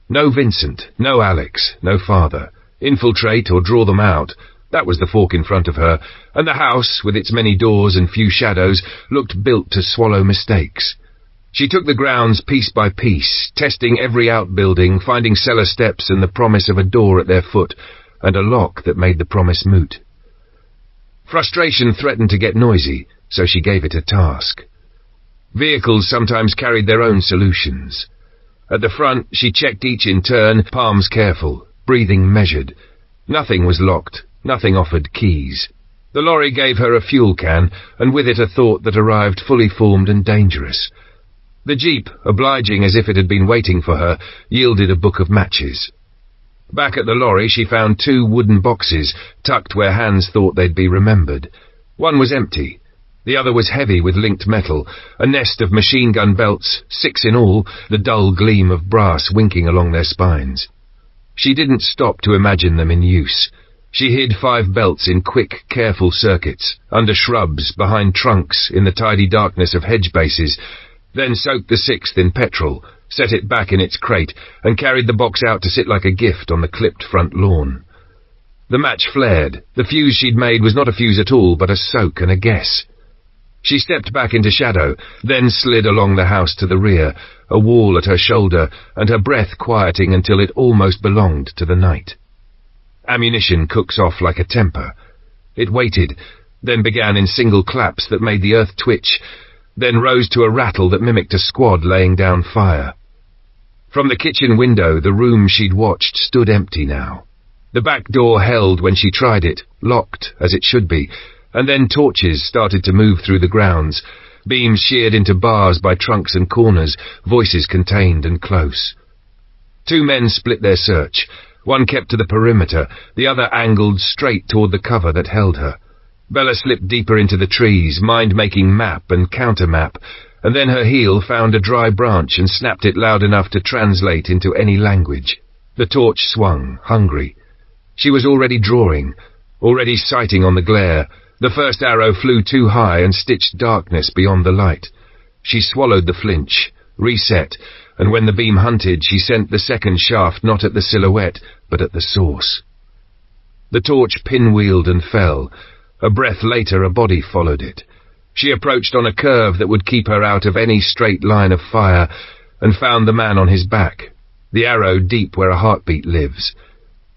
No Vincent, no Alex, no father. Infiltrate or draw them out. That was the fork in front of her, and the house, with its many doors and few shadows, looked built to swallow mistakes. She took the grounds piece by piece, testing every outbuilding, finding cellar steps and the promise of a door at their foot, and a lock that made the promise moot. Frustration threatened to get noisy, so she gave it a task. Vehicles sometimes carried their own solutions. At the front, she checked each in turn, palms careful, breathing measured. Nothing was locked, nothing offered keys. The lorry gave her a fuel can, and with it a thought that arrived fully formed and dangerous. The jeep, obliging as if it had been waiting for her, yielded a book of matches. Back at the lorry she found 2 wooden boxes, tucked where hands thought they'd be remembered. One was empty. The other was heavy with linked metal, a nest of machine-gun belts, 6 in all, the dull gleam of brass winking along their spines. She didn't stop to imagine them in use. She hid 5 belts in quick, careful circuits, under shrubs, behind trunks, in the tidy darkness of hedge bases, then soaked the 6th in petrol, set it back in its crate, and carried the box out to sit like a gift on the clipped front lawn. The match flared. The fuse she'd made was not a fuse at all, but a soak and a guess. She stepped back into shadow, then slid along the house to the rear, a wall at her shoulder, and her breath quieting until it almost belonged to the night. Ammunition cooks off like a temper. It waited, then began in single claps that made the earth twitch, then rose to a rattle that mimicked a squad laying down fire. From the kitchen window, the room she'd watched stood empty now. The back door held when she tried it, locked, as it should be, and then torches started to move through the grounds, beams sheared into bars by trunks and corners, voices contained and close. 2 men split their search. One kept to the perimeter, the other angled straight toward the cover that held her. Bella slipped deeper into the trees, mind-making map and counter-map, and then her heel found a dry branch and snapped it loud enough to translate into any language. The torch swung, hungry. She was already drawing, already sighting on the glare. The first arrow flew too high and stitched darkness beyond the light. She swallowed the flinch, reset, and when the beam hunted, she sent the second shaft not at the silhouette, but at the source. The torch pinwheeled and fell. A breath later, a body followed it. She approached on a curve that would keep her out of any straight line of fire, and found the man on his back, the arrow deep where a heartbeat lives.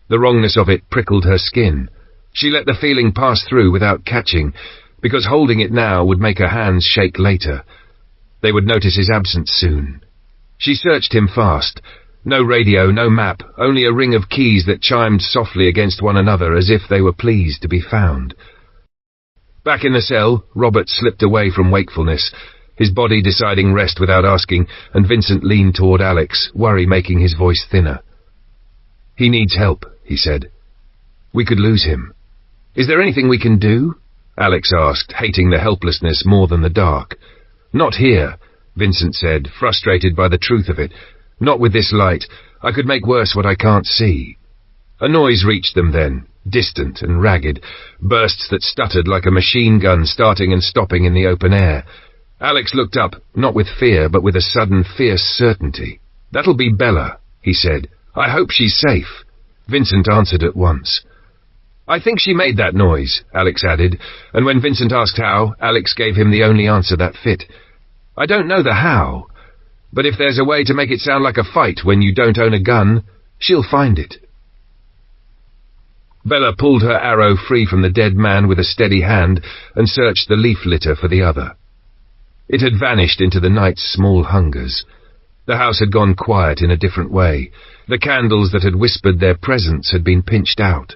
The wrongness of it prickled her skin. She let the feeling pass through without catching, because holding it now would make her hands shake later. They would notice his absence soon. She searched him fast. No radio, no map, only a ring of keys that chimed softly against one another as if they were pleased to be found. Back in the cell, Robert slipped away from wakefulness, his body deciding rest without asking, and Vincent leaned toward Alex, worry making his voice thinner. "He needs help," he said. "We could lose him." "Is there anything we can do?" Alex asked, hating the helplessness more than the dark. "Not here," Vincent said, frustrated by the truth of it. "Not with this light. I could make worse what I can't see." A noise reached them then, distant and ragged, bursts that stuttered like a machine gun starting and stopping in the open air. Alex looked up, not with fear, but with a sudden fierce certainty. "That'll be Bella," he said. "I hope she's safe." Vincent answered at once. "I think she made that noise," Alex added, and when Vincent asked how, Alex gave him the only answer that fit. "I don't know the how, but if there's a way to make it sound like a fight when you don't own a gun, she'll find it." Bella pulled her arrow free from the dead man with a steady hand and searched the leaf litter for the other. It had vanished into the night's small hungers. The house had gone quiet in a different way. The candles that had whispered their presence had been pinched out.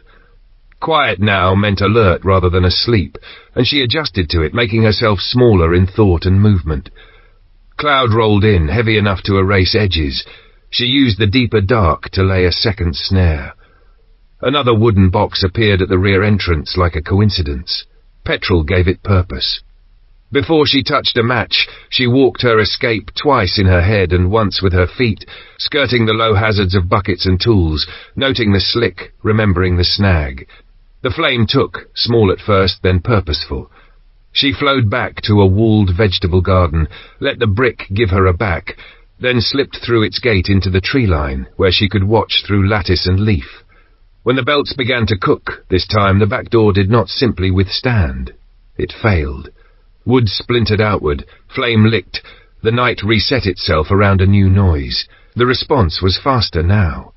Quiet now meant alert rather than asleep, and she adjusted to it, making herself smaller in thought and movement. Cloud rolled in, heavy enough to erase edges. She used the deeper dark to lay a second snare. Another wooden box appeared at the rear entrance like a coincidence. Petrol gave it purpose. Before she touched a match, she walked her escape twice in her head and once with her feet, skirting the low hazards of buckets and tools, noting the slick, remembering the snag. The flame took, small at first, then purposeful. She flowed back to a walled vegetable garden, let the brick give her a back, then slipped through its gate into the tree line, where she could watch through lattice and leaf. When the belts began to cook, this time the back door did not simply withstand. It failed. Wood splintered outward, flame licked, the night reset itself around a new noise. The response was faster now.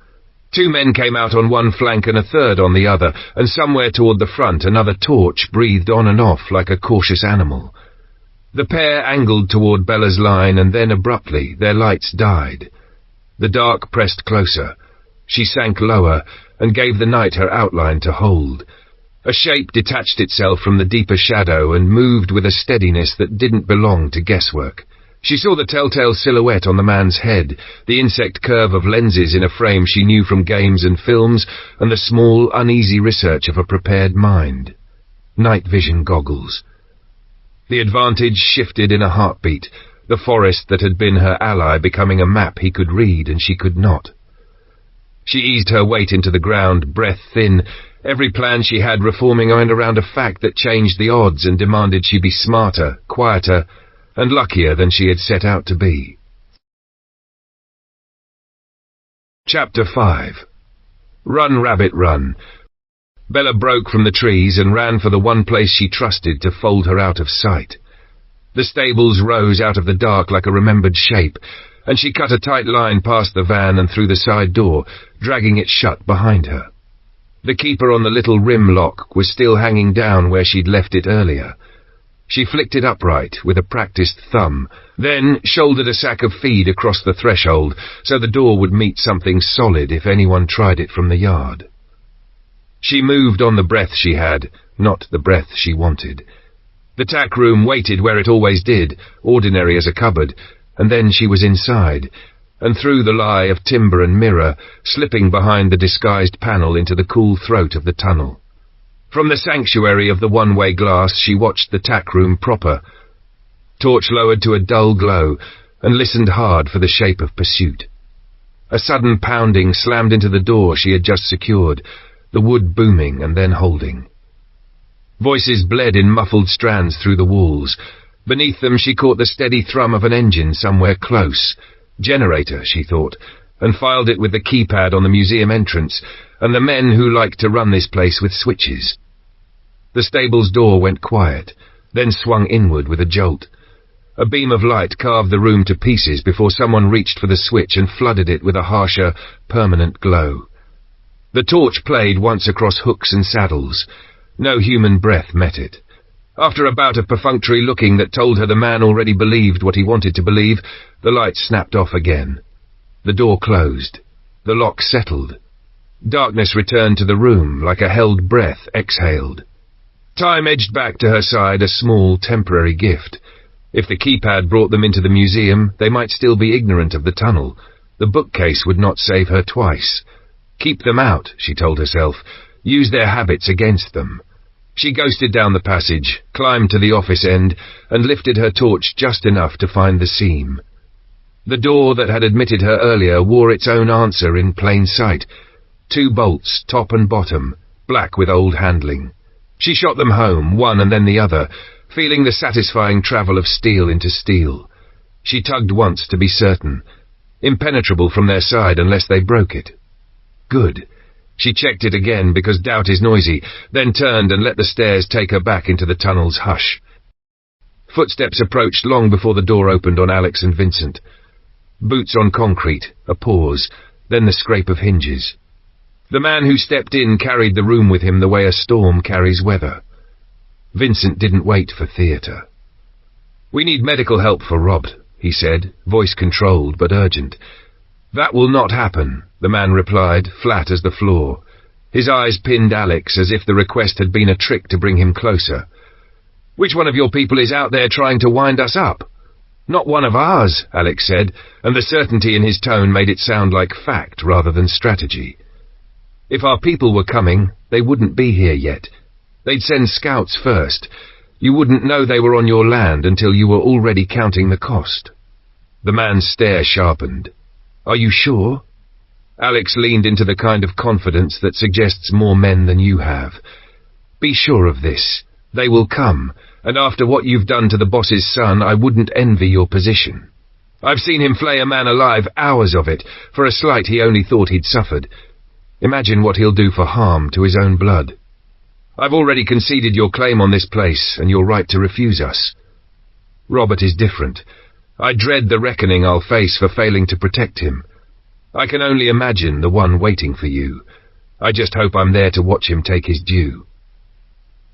2 men came out on one flank and a third on the other, and somewhere toward the front another torch breathed on and off like a cautious animal. The pair angled toward Bella's line, and then abruptly their lights died. The dark pressed closer. She sank lower, and gave the night her outline to hold. A shape detached itself from the deeper shadow and moved with a steadiness that didn't belong to guesswork. She saw the telltale silhouette on the man's head, the insect curve of lenses in a frame she knew from games and films, and the small, uneasy research of a prepared mind. Night vision goggles. The advantage shifted in a heartbeat, the forest that had been her ally becoming a map he could read and she could not. She eased her weight into the ground, breath thin, every plan she had reforming around a fact that changed the odds and demanded she be smarter, quieter, and luckier than she had set out to be. Chapter 5. Run, rabbit, run. Bella broke from the trees and ran for the one place she trusted to fold her out of sight. The stables rose out of the dark like a remembered shape, and she cut a tight line past the van and through the side door, dragging it shut behind her. The keeper on the little rim lock was still hanging down where she'd left it earlier. She flicked it upright with a practiced thumb, then shouldered a sack of feed across the threshold so the door would meet something solid if anyone tried it from the yard. She moved on the breath she had, not the breath she wanted. The tack room waited where it always did, ordinary as a cupboard, and then she was inside, and through the lie of timber and mirror, slipping behind the disguised panel into the cool throat of the tunnel. From the sanctuary of the one-way glass she watched the tack room proper, torch lowered to a dull glow, and listened hard for the shape of pursuit. A sudden pounding slammed into the door she had just secured, the wood booming and then holding. Voices bled in muffled strands through the walls. Beneath them she caught the steady thrum of an engine somewhere close. Generator, she thought, and filed it with the keypad on the museum entrance, and the men who liked to run this place with switches. The stable's door went quiet, then swung inward with a jolt. A beam of light carved the room to pieces before someone reached for the switch and flooded it with a harsher, permanent glow. The torch played once across hooks and saddles. No human breath met it. After a bout of perfunctory looking that told her the man already believed what he wanted to believe, the light snapped off again. The door closed. The lock settled. Darkness returned to the room like a held breath exhaled. Time edged back to her side, a small, temporary gift. If the keypad brought them into the museum, they might still be ignorant of the tunnel. The bookcase would not save her twice. Keep them out, she told herself. Use their habits against them. She ghosted down the passage, climbed to the office end, and lifted her torch just enough to find the seam. The door that had admitted her earlier wore its own answer in plain sight. 2 bolts, top and bottom, black with old handling. She shot them home, one and then the other, feeling the satisfying travel of steel into steel. She tugged once to be certain. Impenetrable from their side unless they broke it. Good. She checked it again because doubt is noisy, then turned and let the stairs take her back into the tunnel's hush. Footsteps approached long before the door opened on Alex and Vincent. Boots on concrete, a pause, then the scrape of hinges. The man who stepped in carried the room with him the way a storm carries weather. Vincent didn't wait for theatre. "We need medical help for Rob," he said, voice controlled but urgent. "That will not happen," the man replied, flat as the floor. His eyes pinned Alex as if the request had been a trick to bring him closer. "Which one of your people is out there trying to wind us up?" "Not one of ours," Alex said, and the certainty in his tone made it sound like fact rather than strategy. "If our people were coming, they wouldn't be here yet. They'd send scouts first. You wouldn't know they were on your land until you were already counting the cost." The man's stare sharpened. "Are you sure?" Alex leaned into the kind of confidence that suggests more men than you have. "Be sure of this. They will come, and after what you've done to the boss's son, I wouldn't envy your position. I've seen him flay a man alive, hours of it, for a slight he only thought he'd suffered. Imagine what he'll do for harm to his own blood. I've already conceded your claim on this place, and your right to refuse us. Robert is different. I dread the reckoning I'll face for failing to protect him. I can only imagine the one waiting for you. I just hope I'm there to watch him take his due."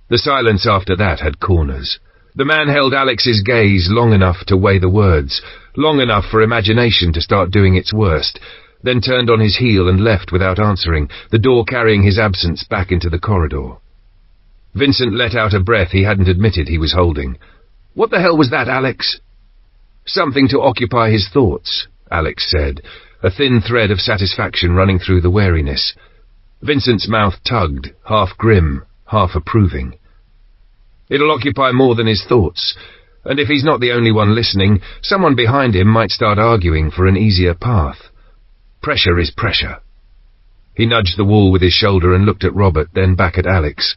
The silence after that had corners. The man held Alex's gaze long enough to weigh the words, long enough for imagination to start doing its worst, then turned on his heel and left without answering, the door carrying his absence back into the corridor. Vincent let out a breath he hadn't admitted he was holding. "What the hell was that, Alex?" "Something to occupy his thoughts," Alex said, a thin thread of satisfaction running through the wariness. Vincent's mouth tugged, half grim, half approving. "It'll occupy more than his thoughts, and if he's not the only one listening, someone behind him might start arguing for an easier path. Pressure is pressure." He nudged the wall with his shoulder and looked at Robert, then back at Alex.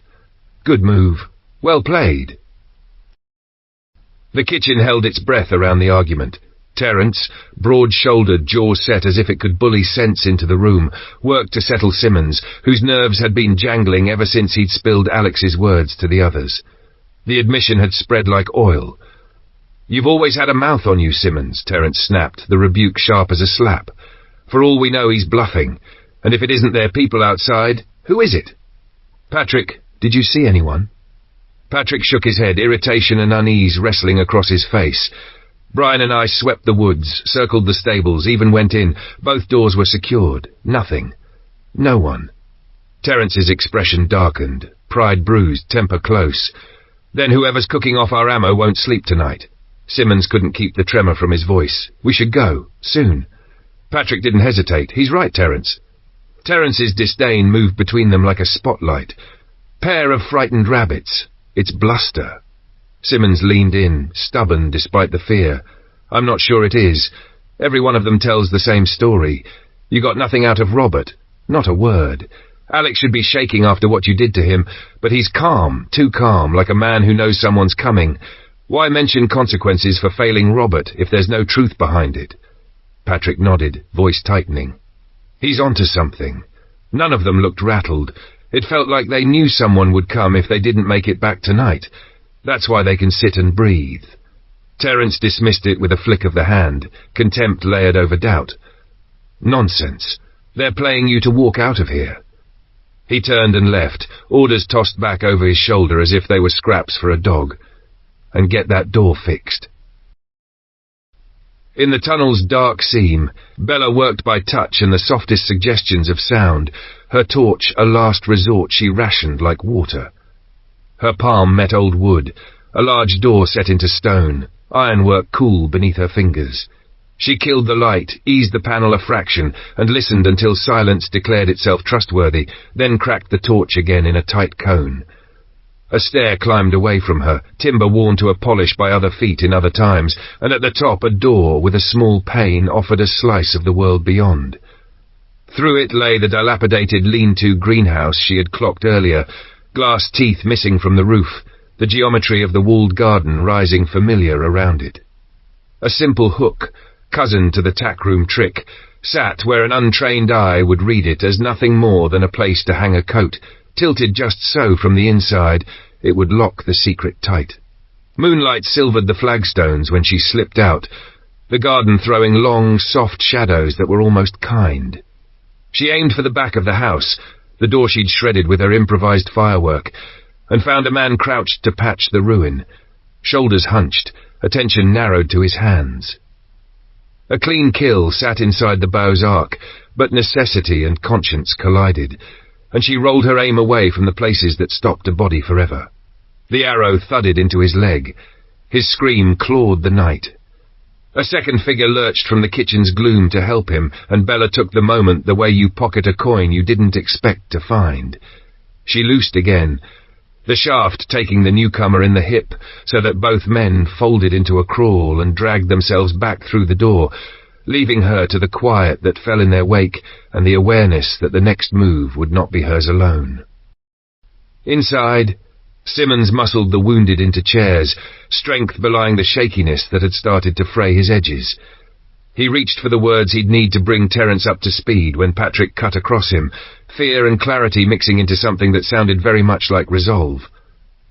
"Good move. Well played." The kitchen held its breath around the argument. Terence, broad-shouldered, jaw set as if it could bully sense into the room, worked to settle Simmons, whose nerves had been jangling ever since he'd spilled Alex's words to the others. The admission had spread like oil. "You've always had a mouth on you, Simmons," Terence snapped, the rebuke sharp as a slap. "For all we know, he's bluffing, and if it isn't their people outside, who is it?" "Patrick, did you see anyone?" Patrick shook his head, irritation and unease wrestling across his face. "Brian and I swept the woods, circled the stables, even went in. Both doors were secured. Nothing. No one." Terence's expression darkened, pride bruised, temper close. "Then whoever's cooking off our ammo won't sleep tonight." Simmons couldn't keep the tremor from his voice. "We should go. Soon." Patrick didn't hesitate. "He's right, Terence." Terence's disdain moved between them like a spotlight. "Pair of frightened rabbits. It's bluster." Simmons leaned in, stubborn despite the fear. "I'm not sure it is. Every one of them tells the same story. You got nothing out of Robert. Not a word. Alex should be shaking after what you did to him, but he's calm, too calm, like a man who knows someone's coming. Why mention consequences for failing Robert if there's no truth behind it?" Patrick nodded, voice tightening. "He's onto something." None of them looked rattled. It felt like they knew someone would come if they didn't make it back tonight. That's why they can sit and breathe. Terence dismissed it with a flick of the hand, contempt layered over doubt. "Nonsense. They're playing you to walk out of here." He turned and left, orders tossed back over his shoulder as if they were scraps for a dog. "And get that door fixed." In the tunnel's dark seam, Bella worked by touch and the softest suggestions of sound, her torch a last resort she rationed like water. Her palm met old wood, a large door set into stone, ironwork cool beneath her fingers. She killed the light, eased the panel a fraction, and listened until silence declared itself trustworthy, then cracked the torch again in a tight cone. A stair climbed away from her, timber worn to a polish by other feet in other times, and at the top a door with a small pane offered a slice of the world beyond. Through it lay the dilapidated lean-to greenhouse she had clocked earlier, glass teeth missing from the roof, the geometry of the walled garden rising familiar around it. A simple hook, cousin to the tackroom trick, sat where an untrained eye would read it as nothing more than a place to hang a coat, tilted just so from the inside it would lock the secret tight. Moonlight silvered the flagstones when she slipped out, the garden throwing long, soft shadows that were almost kind. She aimed for the back of the house, the door she'd shredded with her improvised firework, and found a man crouched to patch the ruin, shoulders hunched, attention narrowed to his hands. A clean kill sat inside the bow's arc, but necessity and conscience collided, and she rolled her aim away from the places that stopped a body forever. The arrow thudded into his leg. His scream clawed the night. A second figure lurched from the kitchen's gloom to help him, and Bella took the moment the way you pocket a coin you didn't expect to find. She loosed again. the shaft taking the newcomer in the hip so that both men folded into a crawl and dragged themselves back through the door, leaving her to the quiet that fell in their wake and the awareness that the next move would not be hers alone. Inside, Simmons muscled the wounded into chairs, strength belying the shakiness that had started to fray his edges. He reached for the words he'd need to bring Terence up to speed when Patrick cut across him, fear and clarity mixing into something that sounded very much like resolve.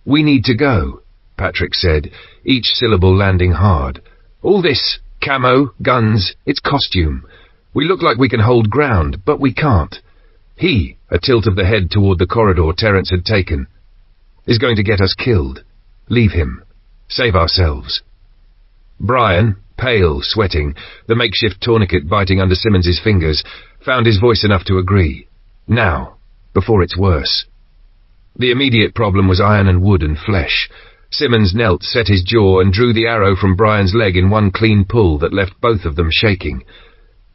"We need to go," Patrick said, each syllable landing hard. "All this, camo, guns, it's costume. We look like we can hold ground, but we can't. He," a tilt of the head toward the corridor Terence had taken, "is going to get us killed. Leave him. Save ourselves." Brian, pale, sweating, the makeshift tourniquet biting under Simmons's fingers, found his voice enough to agree. Now, before it's worse. The immediate problem was iron and wood and flesh. Simmons knelt, set his jaw, and drew the arrow from Brian's leg in one clean pull that left both of them shaking.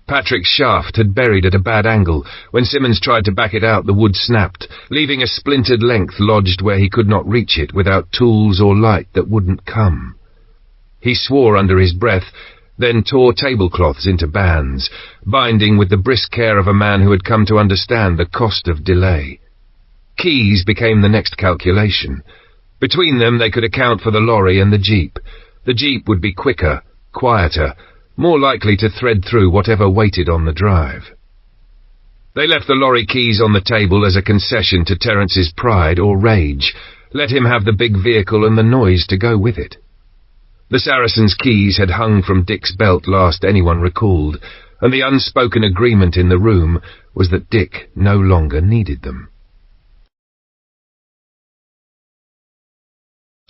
Patrick's shaft had buried at a bad angle. When Simmons tried to back it out, the wood snapped, leaving a splintered length lodged where he could not reach it without tools or light that wouldn't come. He swore under his breath, then tore tablecloths into bands, binding with the brisk care of a man who had come to understand the cost of delay. Keys became the next calculation. Between them they could account for the lorry and the jeep. The jeep would be quicker, quieter, more likely to thread through whatever waited on the drive. They left the lorry keys on the table as a concession to Terence's pride or rage. Let him have the big vehicle and the noise to go with it. The Saracen's keys had hung from Dick's belt last anyone recalled, and the unspoken agreement in the room was that Dick no longer needed them.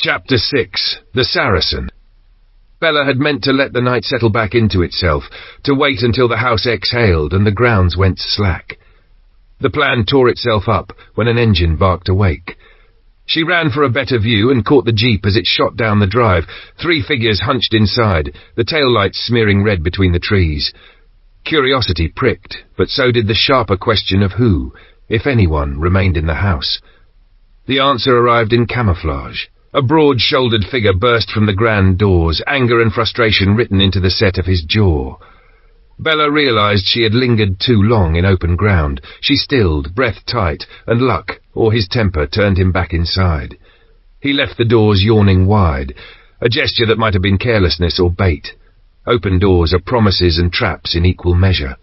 Chapter 6. The Saracen. Bella had meant to let the night settle back into itself, to wait until the house exhaled and the grounds went slack. The plan tore itself up when an engine barked awake. She ran for a better view and caught the jeep as it shot down the drive, 3 figures hunched inside, the taillights smearing red between the trees. Curiosity pricked, but so did the sharper question of who, if anyone, remained in the house. The answer arrived in camouflage. A broad-shouldered figure burst from the grand doors, anger and frustration written into the set of his jaw. Bella realized she had lingered too long in open ground. She stilled, breath tight, and luck, or his temper, turned him back inside. He left the doors yawning wide, a gesture that might have been carelessness or bait. Open doors are promises and traps in equal measure.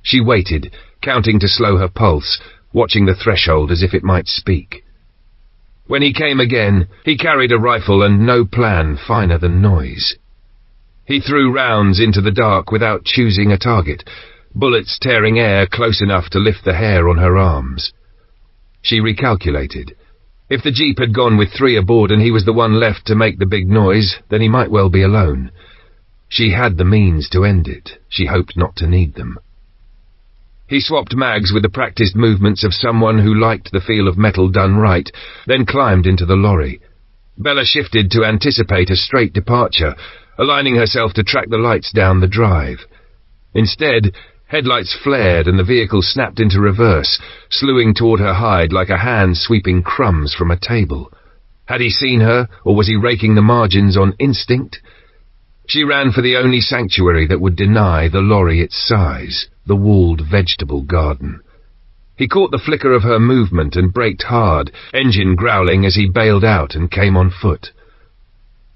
She waited, counting to slow her pulse, watching the threshold as if it might speak. When he came again, he carried a rifle and no plan finer than noise. He threw rounds into the dark without choosing a target, bullets tearing air close enough to lift the hair on her arms. She recalculated. If the jeep had gone with 3 aboard and he was the one left to make the big noise, then he might well be alone. She had the means to end it. She hoped not to need them. He swapped mags with the practiced movements of someone who liked the feel of metal done right, then climbed into the lorry. Bella shifted to anticipate a straight departure, aligning herself to track the lights down the drive. Instead, headlights flared and the vehicle snapped into reverse, slewing toward her hide like a hand sweeping crumbs from a table. Had he seen her, or was he raking the margins on instinct? She ran for the only sanctuary that would deny the lorry its size, the walled vegetable garden. He caught the flicker of her movement and braked hard, engine growling as he bailed out and came on foot.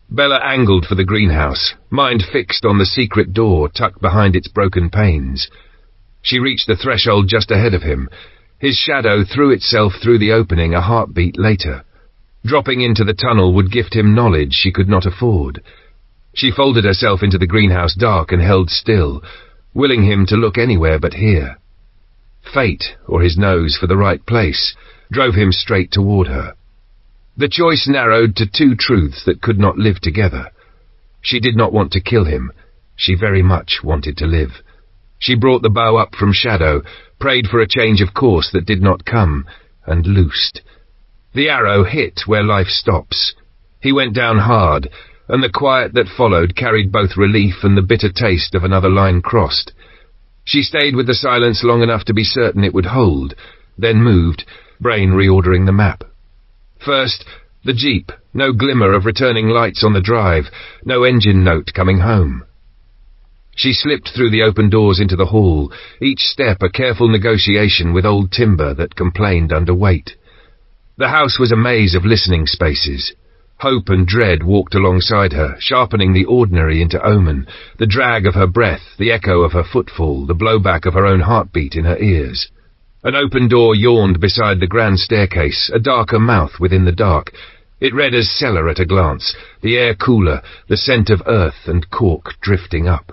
Bella angled for the greenhouse, mind fixed on the secret door tucked behind its broken panes. She reached the threshold just ahead of him. His shadow threw itself through the opening a heartbeat later. Dropping into the tunnel would gift him knowledge she could not afford. She folded herself into the greenhouse dark and held still, willing him to look anywhere but here. Fate, or his nose for the right place, drove him straight toward her. The choice narrowed to 2 truths that could not live together. She did not want to kill him. She very much wanted to live. She brought the bow up from shadow, prayed for a change of course that did not come, and loosed. The arrow hit where life stops. He went down hard, and the quiet that followed carried both relief and the bitter taste of another line crossed. She stayed with the silence long enough to be certain it would hold, then moved, brain reordering the map. First, the jeep, no glimmer of returning lights on the drive, no engine note coming home. She slipped through the open doors into the hall, each step a careful negotiation with old timber that complained under weight. The house was a maze of listening spaces. Hope and dread walked alongside her, sharpening the ordinary into omen, the drag of her breath, the echo of her footfall, the blowback of her own heartbeat in her ears. An open door yawned beside the grand staircase, a darker mouth within the dark. It read as cellar at a glance, the air cooler, the scent of earth and cork drifting up.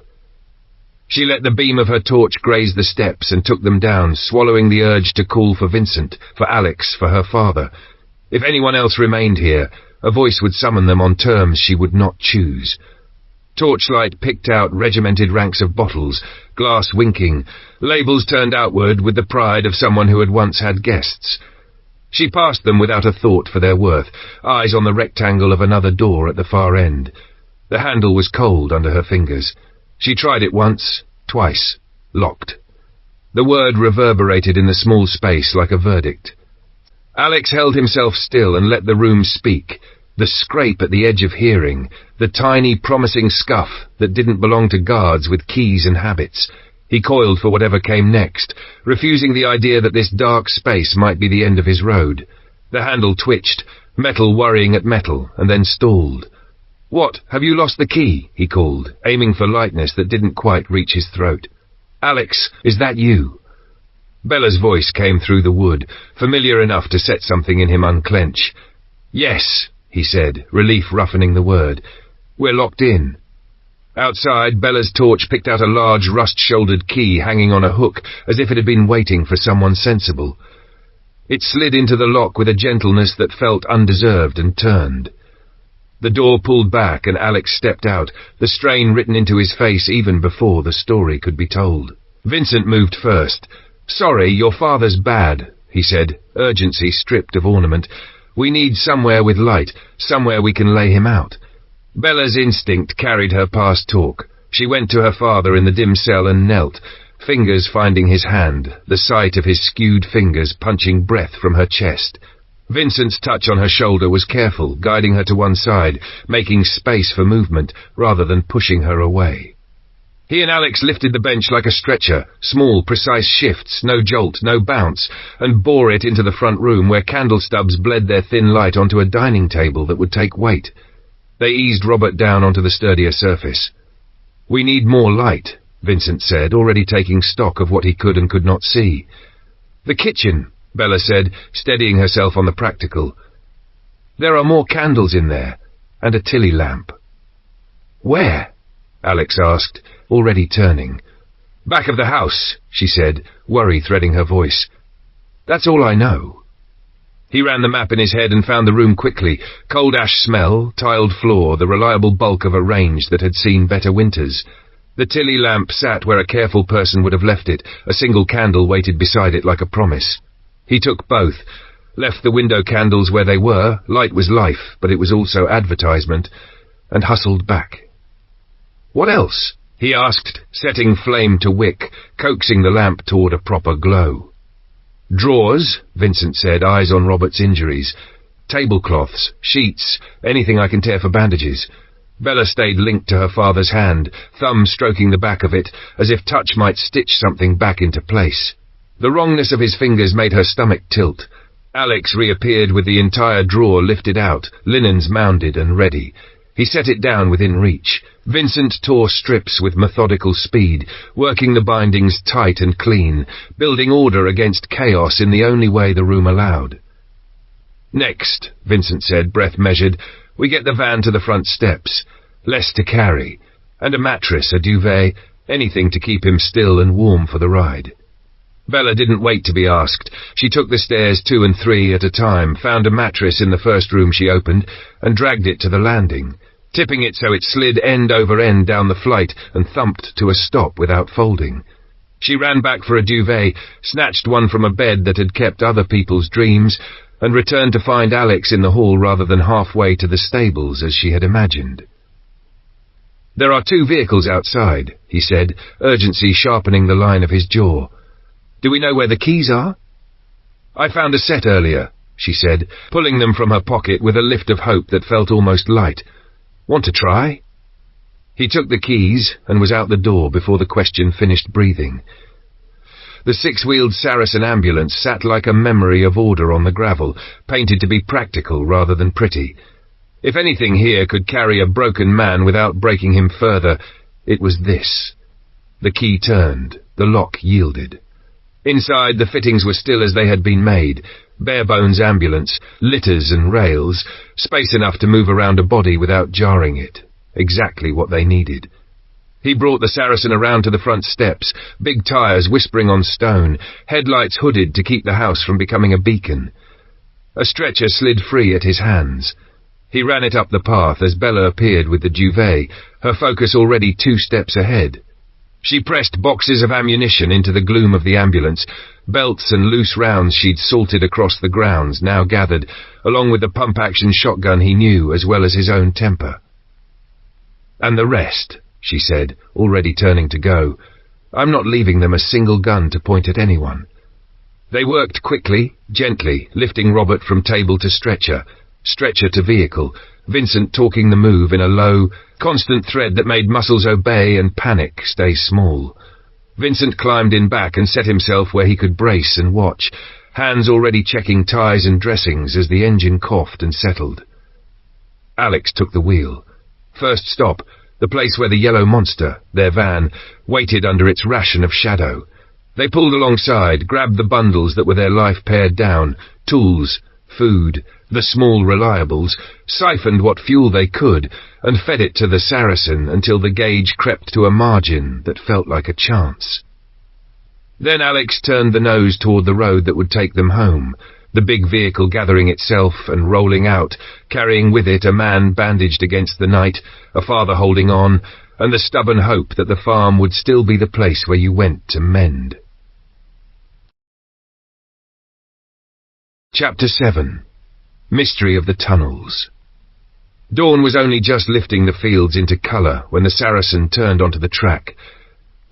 She let the beam of her torch graze the steps and took them down, swallowing the urge to call for Vincent, for Alex, for her father. If anyone else remained here, a voice would summon them on terms she would not choose. Torchlight picked out regimented ranks of bottles, glass winking, labels turned outward with the pride of someone who had once had guests. She passed them without a thought for their worth, eyes on the rectangle of another door at the far end. The handle was cold under her fingers. She tried it once, twice, locked. The word reverberated in the small space like a verdict. Alex held himself still and let the room speak. The scrape at the edge of hearing, the tiny promising scuff that didn't belong to guards with keys and habits. He coiled for whatever came next, refusing the idea that this dark space might be the end of his road. The handle twitched, metal worrying at metal, and then stalled. "What, have you lost the key?" he called, aiming for lightness that didn't quite reach his throat. "Alex, is that you?" Bella's voice came through the wood, familiar enough to set something in him unclench. "Yes," he said, relief roughening the word. "We're locked in." Outside, Bella's torch picked out a large rust-shouldered key hanging on a hook, as if it had been waiting for someone sensible. It slid into the lock with a gentleness that felt undeserved and turned. The door pulled back and Alex stepped out, the strain written into his face even before the story could be told. Vincent moved first. "Sorry, your father's bad," he said, urgency stripped of ornament. "We need somewhere with light, somewhere we can lay him out." Bella's instinct carried her past talk. She went to her father in the dim cell and knelt, fingers finding his hand, the sight of his skewed fingers punching breath from her chest. Vincent's touch on her shoulder was careful, guiding her to one side, making space for movement, rather than pushing her away. He and Alex lifted the bench like a stretcher, small, precise shifts, no jolt, no bounce, and bore it into the front room where candle stubs bled their thin light onto a dining table that would take weight. They eased Robert down onto the sturdier surface. "We need more light," Vincent said, already taking stock of what he could and could not see. "The kitchen," Bella said, steadying herself on the practical. "There are more candles in there, and a Tilly lamp." "Where?" Alex asked, already turning. "Back of the house," she said, worry threading her voice. "That's all I know." He ran the map in his head and found the room quickly. Cold ash smell, tiled floor, the reliable bulk of a range that had seen better winters. The Tilly lamp sat where a careful person would have left it, a single candle waited beside it like a promise. He took both, left the window candles where they were, light was life, but it was also advertisement, and hustled back. "What else?" he asked, setting flame to wick, coaxing the lamp toward a proper glow. "Drawers," Vincent said, eyes on Robert's injuries. "Tablecloths, sheets, anything I can tear for bandages." Bella stayed linked to her father's hand, thumb stroking the back of it, as if touch might stitch something back into place. The wrongness of his fingers made her stomach tilt. Alex reappeared with the entire drawer lifted out, linens mounded and ready. He set it down within reach. Vincent tore strips with methodical speed, working the bindings tight and clean, building order against chaos in the only way the room allowed. "Next," Vincent said, breath measured, "we get the van to the front steps. Less to carry. And a mattress, a duvet, anything to keep him still and warm for the ride." Bella didn't wait to be asked. She took the stairs 2 and 3 at a time, found a mattress in the first room she opened, and dragged it to the landing, tipping it so it slid end over end down the flight and thumped to a stop without folding. She ran back for a duvet, snatched one from a bed that had kept other people's dreams, and returned to find Alex in the hall rather than halfway to the stables as she had imagined. "There are 2 vehicles outside," he said, urgency sharpening the line of his jaw. "Do we know where the keys are?" "I found a set earlier," she said, pulling them from her pocket with a lift of hope that felt almost light. "Want to try?" He took the keys and was out the door before the question finished breathing. The six-wheeled Saracen ambulance sat like a memory of order on the gravel, painted to be practical rather than pretty. If anything here could carry a broken man without breaking him further, it was this. The key turned, the lock yielded. Inside, the fittings were still as they had been made, bare-bones ambulance, litters and rails, space enough to move around a body without jarring it. Exactly what they needed. He brought the Saracen around to the front steps, big tyres whispering on stone, headlights hooded to keep the house from becoming a beacon. A stretcher slid free at his hands. He ran it up the path as Bella appeared with the duvet, her focus already 2 steps ahead. She pressed boxes of ammunition into the gloom of the ambulance, belts and loose rounds she'd salted across the grounds, now gathered, along with the pump-action shotgun he knew as well as his own temper. "And the rest," she said, already turning to go. "I'm not leaving them a single gun to point at anyone." They worked quickly, gently, lifting Robert from table to stretcher, stretcher to vehicle, Vincent talking the move in a low, constant thread that made muscles obey and panic stay small. Vincent climbed in back and set himself where he could brace and watch, hands already checking ties and dressings as the engine coughed and settled. Alex took the wheel. First stop, the place where the yellow monster, their van, waited under its ration of shadow. They pulled alongside, grabbed the bundles that were their life pared down, tools, food, the small reliables, siphoned what fuel they could, and fed it to the Saracen until the gauge crept to a margin that felt like a chance. Then Alex turned the nose toward the road that would take them home, the big vehicle gathering itself and rolling out, carrying with it a man bandaged against the night, a father holding on, and the stubborn hope that the farm would still be the place where you went to mend. Chapter 7. Mystery of the Tunnels. Dawn was only just lifting the fields into colour when the Saracen turned onto the track.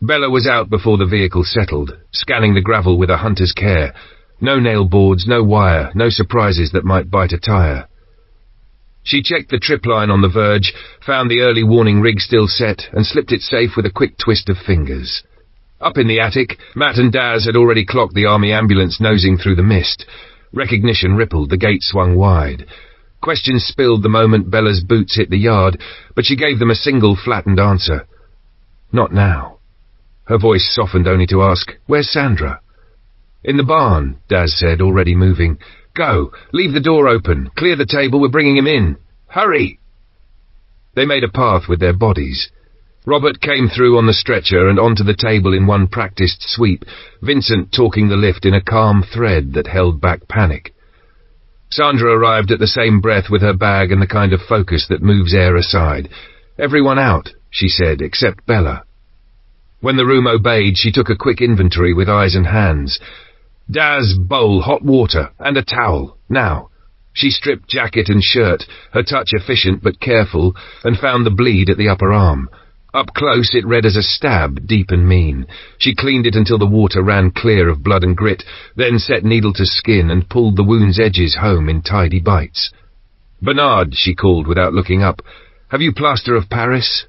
Bella was out before the vehicle settled, scanning the gravel with a hunter's care. No nail boards, no wire, no surprises that might bite a tyre. She checked the trip line on the verge, found the early warning rig still set, and slipped it safe with a quick twist of fingers. Up in the attic, Matt and Daz had already clocked the army ambulance nosing through the mist. Recognition rippled, the gate swung wide. Questions spilled the moment Bella's boots hit the yard, but she gave them a single flattened answer. "Not now." Her voice softened only to ask, "Where's Sandra?" "In the barn," Daz said, already moving. "Go, leave the door open, clear the table, we're bringing him in. Hurry!" They made a path with their bodies. Robert came through on the stretcher and onto the table in one practiced sweep, Vincent talking the lift in a calm thread that held back panic. Sandra arrived at the same breath with her bag and the kind of focus that moves air aside. "Everyone out," she said, except Bella. When the room obeyed, she took a quick inventory with eyes and hands. "Daz, bowl, hot water, and a towel, now." She stripped jacket and shirt, her touch efficient but careful, and found the bleed at the upper arm. Up close it read as a stab, deep and mean. She cleaned it until the water ran clear of blood and grit, then set needle to skin and pulled the wound's edges home in tidy bites. "Bernard," she called without looking up. "Have you plaster of Paris?"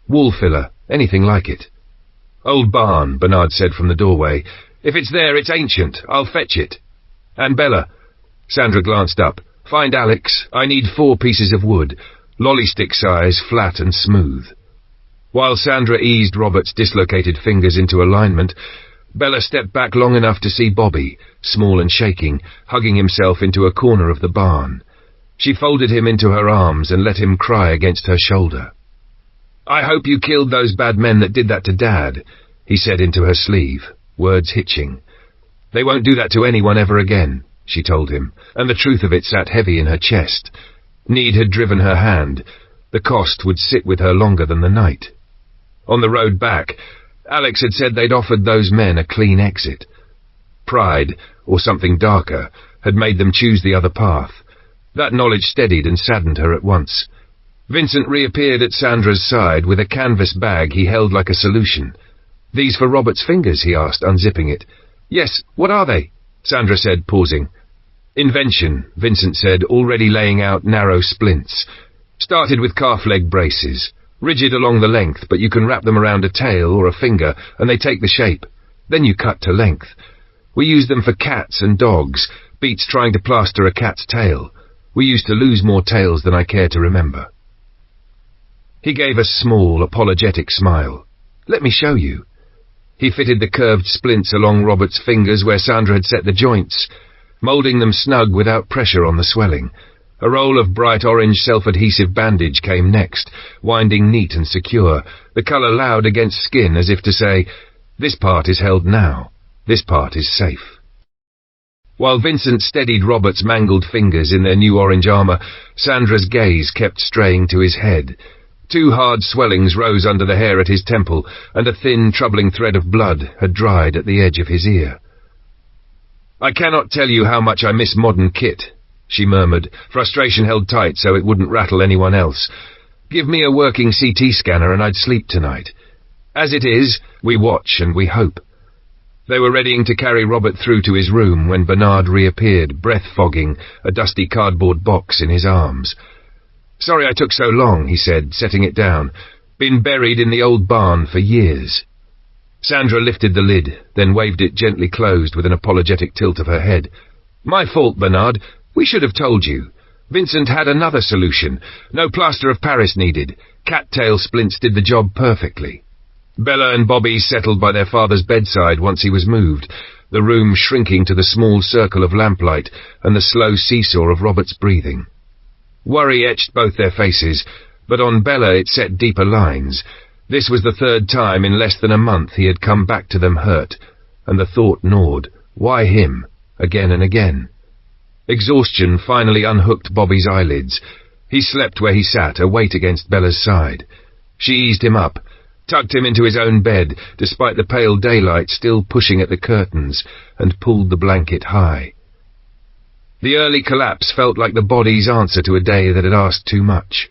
"Wall filler, anything like it." "Old barn," Bernard said from the doorway. "If it's there, it's ancient. I'll fetch it." "And Bella." Sandra glanced up. "Find Alex. I need 4 pieces of wood, lolly-stick size, flat and smooth." While Sandra eased Robert's dislocated fingers into alignment, Bella stepped back long enough to see Bobby, small and shaking, hugging himself into a corner of the barn. She folded him into her arms and let him cry against her shoulder. "I hope you killed those bad men that did that to Dad," he said into her sleeve, words hitching. "They won't do that to anyone ever again," she told him, and the truth of it sat heavy in her chest. Need had driven her hand. The cost would sit with her longer than the night. On the road back, Alex had said they'd offered those men a clean exit. Pride, or something darker, had made them choose the other path. That knowledge steadied and saddened her at once. Vincent reappeared at Sandra's side with a canvas bag he held like a solution. "These for Robert's fingers?" he asked, unzipping it. "Yes, what are they?" Sandra said, pausing. Invention, Vincent said, already laying out narrow splints. Started with calf leg braces. Rigid along the length, but you can wrap them around a tail or a finger, and they take the shape. Then you cut to length. We use them for cats and dogs. Beats trying to plaster a cat's tail. We used to lose more tails than I care to remember. He gave a small, apologetic smile. Let me show you. He fitted the curved splints along Robert's fingers where Sandra had set the joints, moulding them snug without pressure on the swelling. A roll of bright orange self-adhesive bandage came next, winding neat and secure, the colour loud against skin as if to say, this part is held now, this part is safe. While Vincent steadied Robert's mangled fingers in their new orange armour, Sandra's gaze kept straying to his head. 2 hard swellings rose under the hair at his temple, and a thin, troubling thread of blood had dried at the edge of his ear. I cannot tell you how much I miss modern kit, she murmured, frustration held tight so it wouldn't rattle anyone else. Give me a working CT scanner and I'd sleep tonight. As it is, we watch and we hope. They were readying to carry Robert through to his room when Bernard reappeared, breath-fogging, a dusty cardboard box in his arms. Sorry I took so long, he said, setting it down. Been buried in the old barn for years. Sandra lifted the lid, then waved it gently closed with an apologetic tilt of her head. My fault, Bernard. We should have told you. Vincent had another solution. No plaster of Paris needed. Cattail splints did the job perfectly. Bella and Bobby settled by their father's bedside once he was moved, the room shrinking to the small circle of lamplight and the slow seesaw of Robert's breathing. Worry etched both their faces, but on Bella it set deeper lines. This was the 3rd time in less than a month he had come back to them hurt, and the thought gnawed, why him, again and again? Exhaustion finally unhooked Bobby's eyelids. He slept where he sat, a weight against Bella's side. She eased him up, tucked him into his own bed, despite the pale daylight still pushing at the curtains, and pulled the blanket high. The early collapse felt like the body's answer to a day that had asked too much.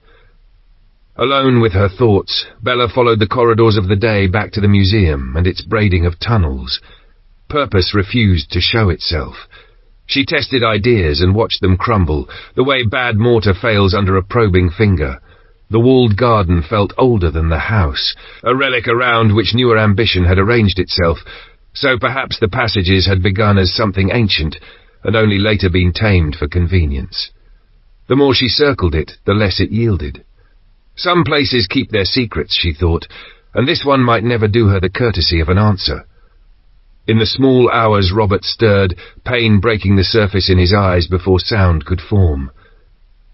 Alone with her thoughts, Bella followed the corridors of the day back to the museum and its braiding of tunnels. Purpose refused to show itself. She tested ideas and watched them crumble, the way bad mortar fails under a probing finger. The walled garden felt older than the house, a relic around which newer ambition had arranged itself, so perhaps the passages had begun as something ancient, and only later been tamed for convenience. The more she circled it, the less it yielded. Some places keep their secrets, she thought, and this one might never do her the courtesy of an answer. In the small hours Robert stirred, pain breaking the surface in his eyes before sound could form.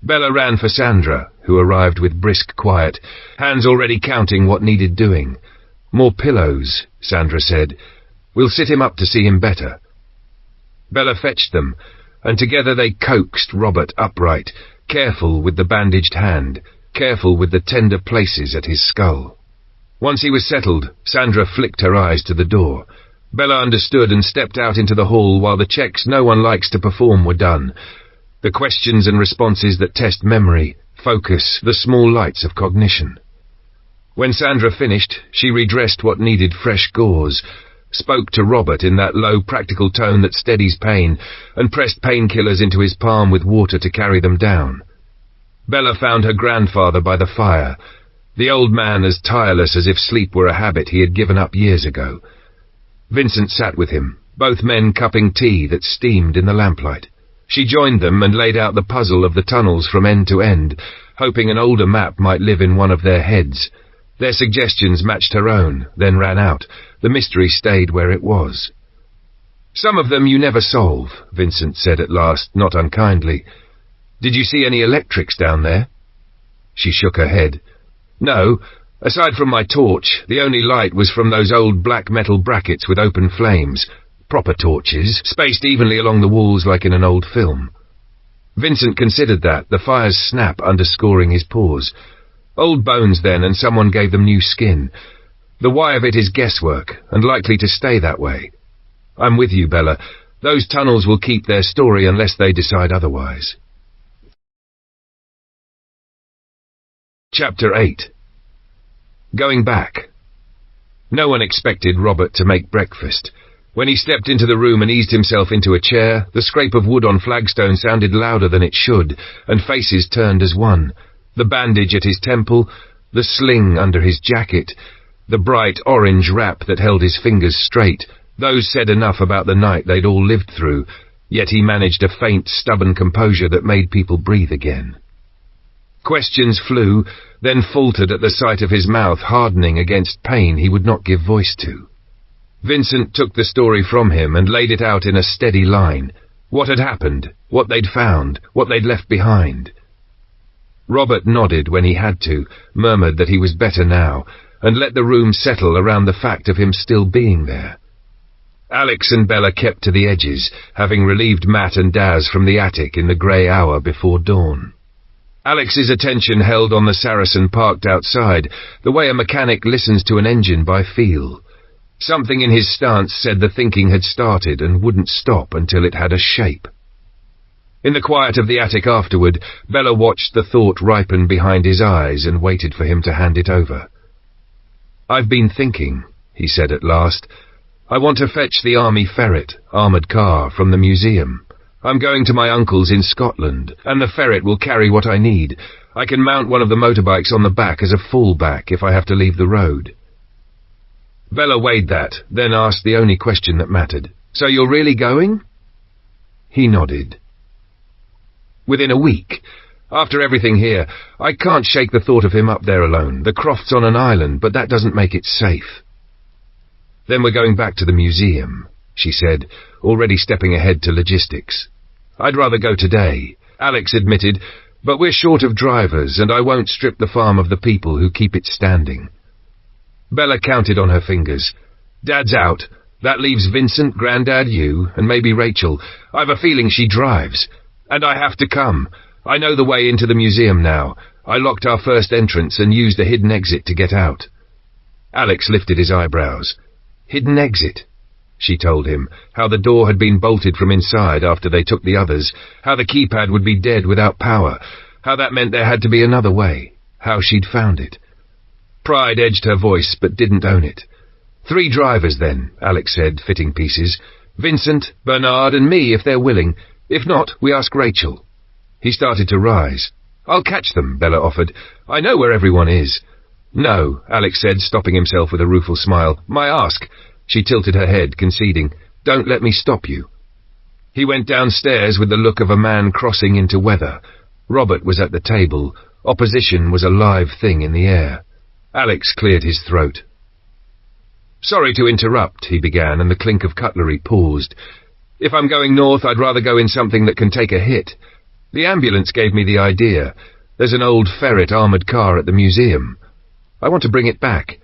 Bella ran for Sandra, who arrived with brisk quiet, hands already counting what needed doing. More pillows, Sandra said. We'll sit him up to see him better. Bella fetched them, and together they coaxed Robert upright, careful with the bandaged hand, careful with the tender places at his skull. Once he was settled, Sandra flicked her eyes to the door. Bella understood and stepped out into the hall while the checks no one likes to perform were done. The questions and responses that test memory, focus, the small lights of cognition. When Sandra finished, she redressed what needed fresh gauze, spoke to Robert in that low, practical tone that steadies pain, and pressed painkillers into his palm with water to carry them down. Bella found her grandfather by the fire, the old man as tireless as if sleep were a habit he had given up years ago. Vincent sat with him, both men cupping tea that steamed in the lamplight. She joined them and laid out the puzzle of the tunnels from end to end, hoping an older map might live in one of their heads. Their suggestions matched her own, then ran out. The mystery stayed where it was. Some of them you never solve, Vincent said at last, not unkindly. Did you see any electrics down there? She shook her head. No. Aside from my torch, the only light was from those old black metal brackets with open flames. Proper torches, spaced evenly along the walls like in an old film. Vincent considered that, the fire's snap underscoring his pause. Old bones then, and someone gave them new skin. The why of it is guesswork, and likely to stay that way. I'm with you, Bella. Those tunnels will keep their story unless they decide otherwise. Chapter 8. Going back. No one expected Robert to make breakfast. When he stepped into the room and eased himself into a chair, the scrape of wood on flagstone sounded louder than it should, and faces turned as one. The bandage at his temple, the sling under his jacket, the bright orange wrap that held his fingers straight, those said enough about the night they'd all lived through, yet he managed a faint, stubborn composure that made people breathe again. Questions flew, then faltered at the sight of his mouth hardening against pain he would not give voice to. Vincent took the story from him and laid it out in a steady line. What had happened, what they'd found, what they'd left behind. Robert nodded when he had to, murmured that he was better now, and let the room settle around the fact of him still being there. Alex and Bella kept to the edges, having relieved Matt and Daz from the attic in the grey hour before dawn. Alex's attention held on the Saracen parked outside, the way a mechanic listens to an engine by feel. Something in his stance said the thinking had started and wouldn't stop until it had a shape. In the quiet of the attic afterward, Bella watched the thought ripen behind his eyes and waited for him to hand it over. "I've been thinking," he said at last. "I want to fetch the army ferret, armoured car, from the museum. I'm going to my uncle's in Scotland, and the ferret will carry what I need. I can mount one of the motorbikes on the back as a fallback if I have to leave the road." Bella weighed that, then asked the only question that mattered. "So you're really going?" He nodded. "Within a week. After everything here, I can't shake the thought of him up there alone. The Croft's on an island, but that doesn't make it safe." "Then we're going back to the museum," she said, already stepping ahead to logistics. "I'd rather go today," Alex admitted, "but we're short of drivers, and I won't strip the farm of the people who keep it standing." Bella counted on her fingers. "Dad's out. That leaves Vincent, Grandad, you, and maybe Rachel. I've a feeling she drives. And I have to come. I know the way into the museum now. I locked our first entrance and used a hidden exit to get out." Alex lifted his eyebrows. "Hidden exit?" She told him, how the door had been bolted from inside after they took the others, how the keypad would be dead without power, how that meant there had to be another way, how she'd found it. Pride edged her voice, but didn't own it. "3 drivers, then," Alex said, fitting pieces. "Vincent, Bernard, and me, if they're willing. If not, we ask Rachel." He started to rise. "I'll catch them," Bella offered. "I know where everyone is." "No," Alex said, stopping himself with a rueful smile. "My ask." She tilted her head, conceding. "Don't let me stop you." He went downstairs with the look of a man crossing into weather. Robert was at the table. Opposition was a live thing in the air. Alex cleared his throat. "Sorry to interrupt," he began, and the clink of cutlery paused. "If I'm going north, I'd rather go in something that can take a hit. The ambulance gave me the idea. There's an old ferret armoured car at the museum. I want to bring it back.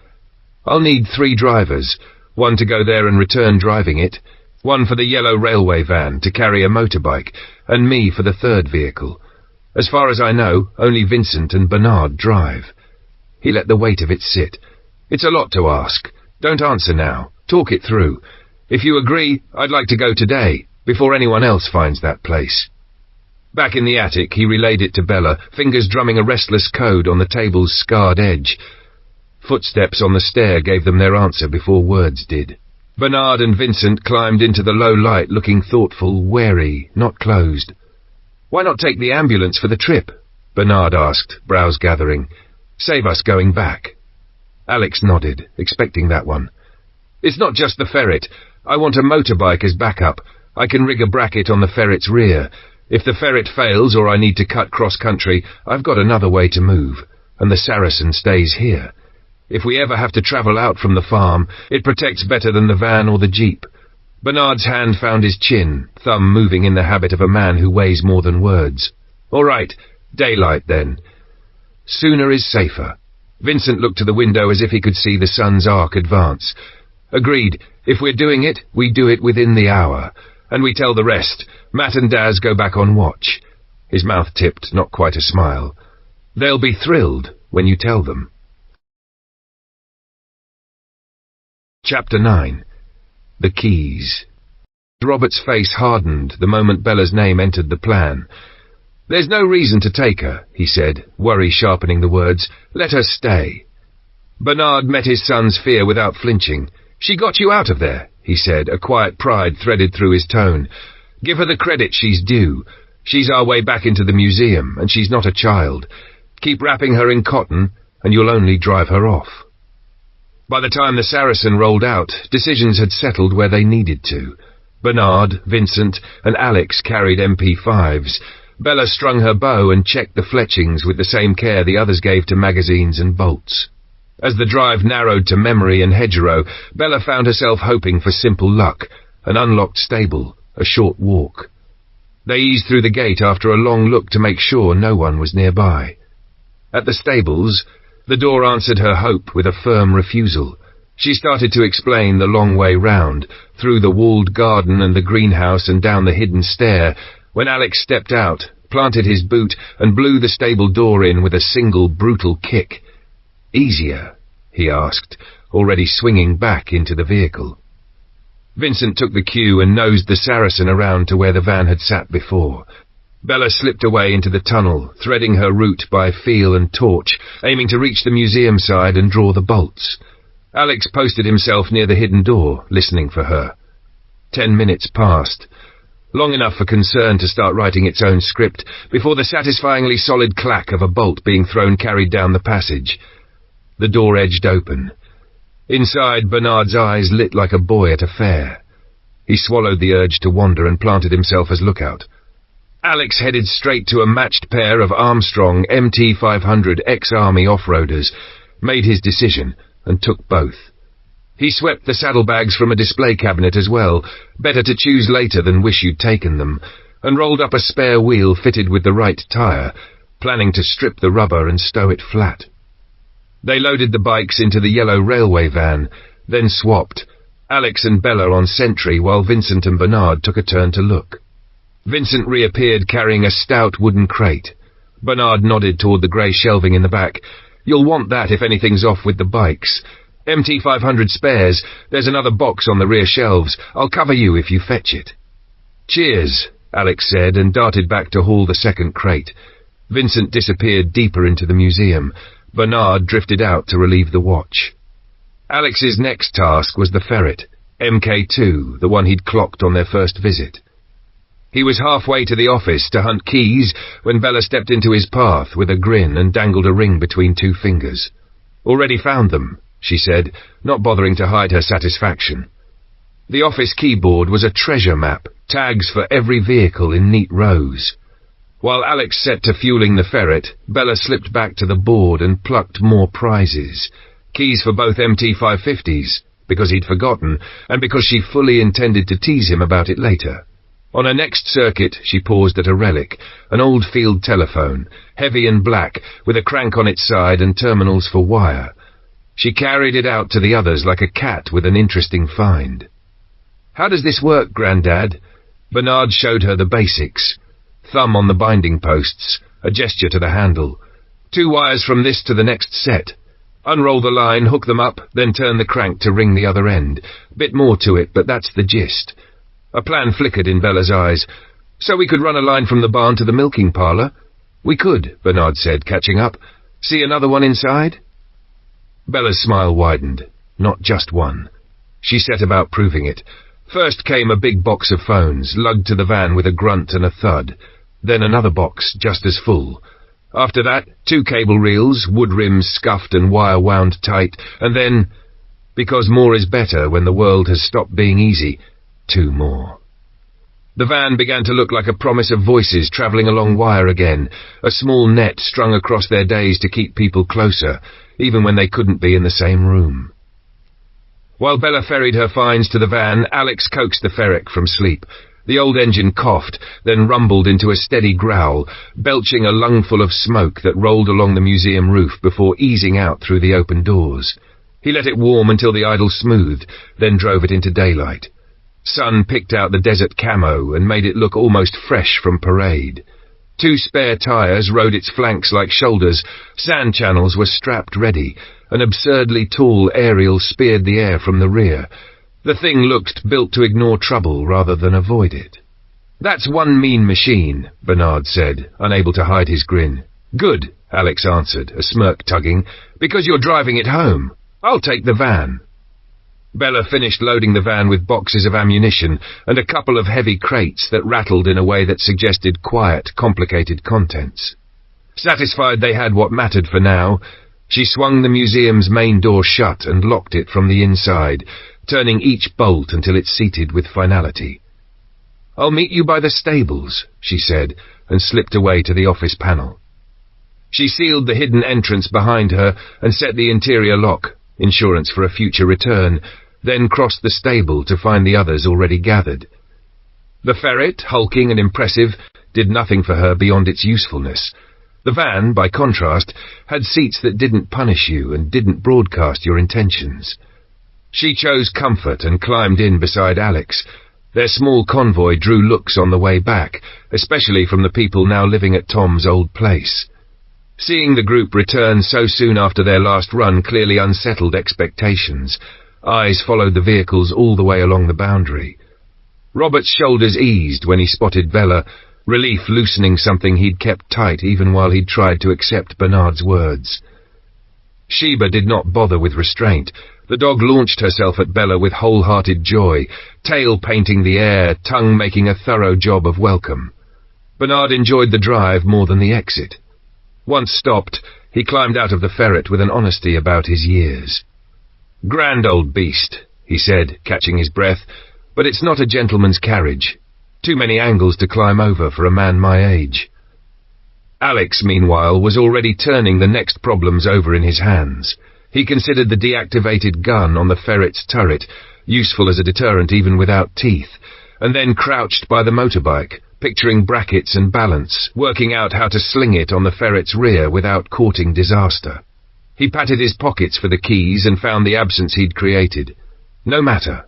I'll need 3 drivers, one to go there and return driving it, one for the yellow railway van to carry a motorbike, and me for the 3rd vehicle. As far as I know, only Vincent and Bernard drive." He let the weight of it sit. "It's a lot to ask. Don't answer now. Talk it through. If you agree, I'd like to go today, before anyone else finds that place." Back in the attic, he relayed it to Bella, fingers drumming a restless code on the table's scarred edge. Footsteps on the stair gave them their answer before words did. Bernard and Vincent climbed into the low light, looking thoughtful, wary, not closed. "Why not take the ambulance for the trip?" Bernard asked, brows gathering. "Save us going back." Alex nodded, expecting that one. "It's not just the ferret. I want a motorbike as backup. I can rig a bracket on the ferret's rear. If the ferret fails or I need to cut cross-country, I've got another way to move, and the Saracen stays here. If we ever have to travel out from the farm, it protects better than the van or the jeep." Bernard's hand found his chin, thumb moving in the habit of a man who weighs more than words. "All right, daylight then. Sooner is safer." Vincent looked to the window as if he could see the sun's arc advance. "Agreed. If we're doing it, we do it within the hour. And we tell the rest. Matt and Daz go back on watch." His mouth tipped, not quite a smile. "They'll be thrilled when you tell them." Chapter 9. The Keys. Robert's face hardened the moment Bella's name entered the plan. "There's no reason to take her," he said, worry sharpening the words. "Let her stay." Bernard met his son's fear without flinching. "She got you out of there. he said, a quiet pride threaded through his tone. "Give her the credit she's due. She's our way back into the museum, and she's not a child. Keep wrapping her in cotton, and you'll only drive her off." By the time the Saracen rolled out, decisions had settled where they needed to. Bernard, Vincent, and Alex carried MP5s. Bella strung her bow and checked the fletchings with the same care the others gave to magazines and bolts. As the drive narrowed to Memory and Hedgerow, Bella found herself hoping for simple luck, an unlocked stable, a short walk. They eased through the gate after a long look to make sure no one was nearby. At the stables, the door answered her hope with a firm refusal. She started to explain the long way round, through the walled garden and the greenhouse and down the hidden stair, when Alex stepped out, planted his boot, and blew the stable door in with a single brutal kick. "Easier?" he asked, already swinging back into the vehicle. Vincent took the cue and nosed the Saracen around to where the van had sat before. Bella slipped away into the tunnel, threading her route by feel and torch, aiming to reach the museum side and draw the bolts. Alex posted himself near the hidden door, listening for her. 10 minutes passed, long enough for concern to start writing its own script, before the satisfyingly solid clack of a bolt being thrown carried down the passage. The door edged open. Inside, Bernard's eyes lit like a boy at a fair. He swallowed the urge to wander and planted himself as lookout. Alex headed straight to a matched pair of Armstrong MT500 ex-army off-roaders, made his decision, and took both. He swept the saddlebags from a display cabinet as well, better to choose later than wish you'd taken them, and rolled up a spare wheel fitted with the right tyre, planning to strip the rubber and stow it flat. They loaded the bikes into the yellow railway van, then swapped, Alex and Bella on sentry while Vincent and Bernard took a turn to look. Vincent reappeared carrying a stout wooden crate. Bernard nodded toward the grey shelving in the back. "You'll want that if anything's off with the bikes. MT500 spares, there's another box on the rear shelves. I'll cover you if you fetch it." "Cheers," Alex said, and darted back to haul the second crate. Vincent disappeared deeper into the museum. Bernard drifted out to relieve the watch. Alex's next task was the ferret, MK2, the one he'd clocked on their first visit. He was halfway to the office to hunt keys when Bella stepped into his path with a grin and dangled a ring between two fingers. "Already found them," she said, not bothering to hide her satisfaction. The office keyboard was a treasure map, tags for every vehicle in neat rows. While Alex set to fueling the ferret, Bella slipped back to the board and plucked more prizes. Keys for both MT550s, because he'd forgotten, and because she fully intended to tease him about it later. On her next circuit, she paused at a relic, an old field telephone, heavy and black, with a crank on its side and terminals for wire. She carried it out to the others like a cat with an interesting find. "How does this work, Grandad?" Bernard showed her the basics. Thumb on the binding posts, a gesture to the handle. 2 wires from this to the next set. Unroll the line, hook them up, then turn the crank to ring the other end. Bit more to it, but that's the gist. A plan flickered in Bella's eyes. "So we could run a line from the barn to the milking parlour?" "We could," Bernard said, catching up. "See another one inside?" Bella's smile widened. Not just one. She set about proving it. First came a big box of phones, lugged to the van with a grunt and a thud. Then another box, just as full. After that, 2 cable reels, wood rims scuffed and wire wound tight, and then, because more is better when the world has stopped being easy, 2 more. The van began to look like a promise of voices travelling along wire again, a small net strung across their days to keep people closer, even when they couldn't be in the same room. While Bella ferried her finds to the van, Alex coaxed the ferret from sleep. The old engine coughed, then rumbled into a steady growl, belching a lungful of smoke that rolled along the museum roof before easing out through the open doors. He let it warm until the idle smoothed, then drove it into daylight. Sun picked out the desert camo and made it look almost fresh from parade. 2 spare tyres rode its flanks like shoulders, sand channels were strapped ready, an absurdly tall aerial speared the air from the rear. The thing looked built to ignore trouble rather than avoid it. "That's one mean machine," Bernard said, unable to hide his grin. "Good," Alex answered, a smirk tugging, "because you're driving it home. I'll take the van." Bella finished loading the van with boxes of ammunition and a couple of heavy crates that rattled in a way that suggested quiet, complicated contents. Satisfied they had what mattered for now, she swung the museum's main door shut and locked it from the inside, turning each bolt until it seated with finality. "I'll meet you by the stables," she said, and slipped away to the office panel. She sealed the hidden entrance behind her and set the interior lock, insurance for a future return, then crossed the stable to find the others already gathered. The ferret, hulking and impressive, did nothing for her beyond its usefulness. The van, by contrast, had seats that didn't punish you and didn't broadcast your intentions. She chose comfort and climbed in beside Alex. Their small convoy drew looks on the way back, especially from the people now living at Tom's old place. Seeing the group return so soon after their last run clearly unsettled expectations. Eyes followed the vehicles all the way along the boundary. Robert's shoulders eased when he spotted Bella, relief loosening something he'd kept tight even while he'd tried to accept Bernard's words. Sheba did not bother with restraint. The dog launched herself at Bella with wholehearted joy, tail painting the air, tongue making a thorough job of welcome. Bernard enjoyed the drive more than the exit. Once stopped, he climbed out of the ferret with an honesty about his years. "Grand old beast," he said, catching his breath, "but it's not a gentleman's carriage. Too many angles to climb over for a man my age." Alex, meanwhile, was already turning the next problems over in his hands. He considered the deactivated gun on the ferret's turret, useful as a deterrent even without teeth, and then crouched by the motorbike, picturing brackets and balance, working out how to sling it on the ferret's rear without courting disaster. He patted his pockets for the keys and found the absence he'd created. No matter.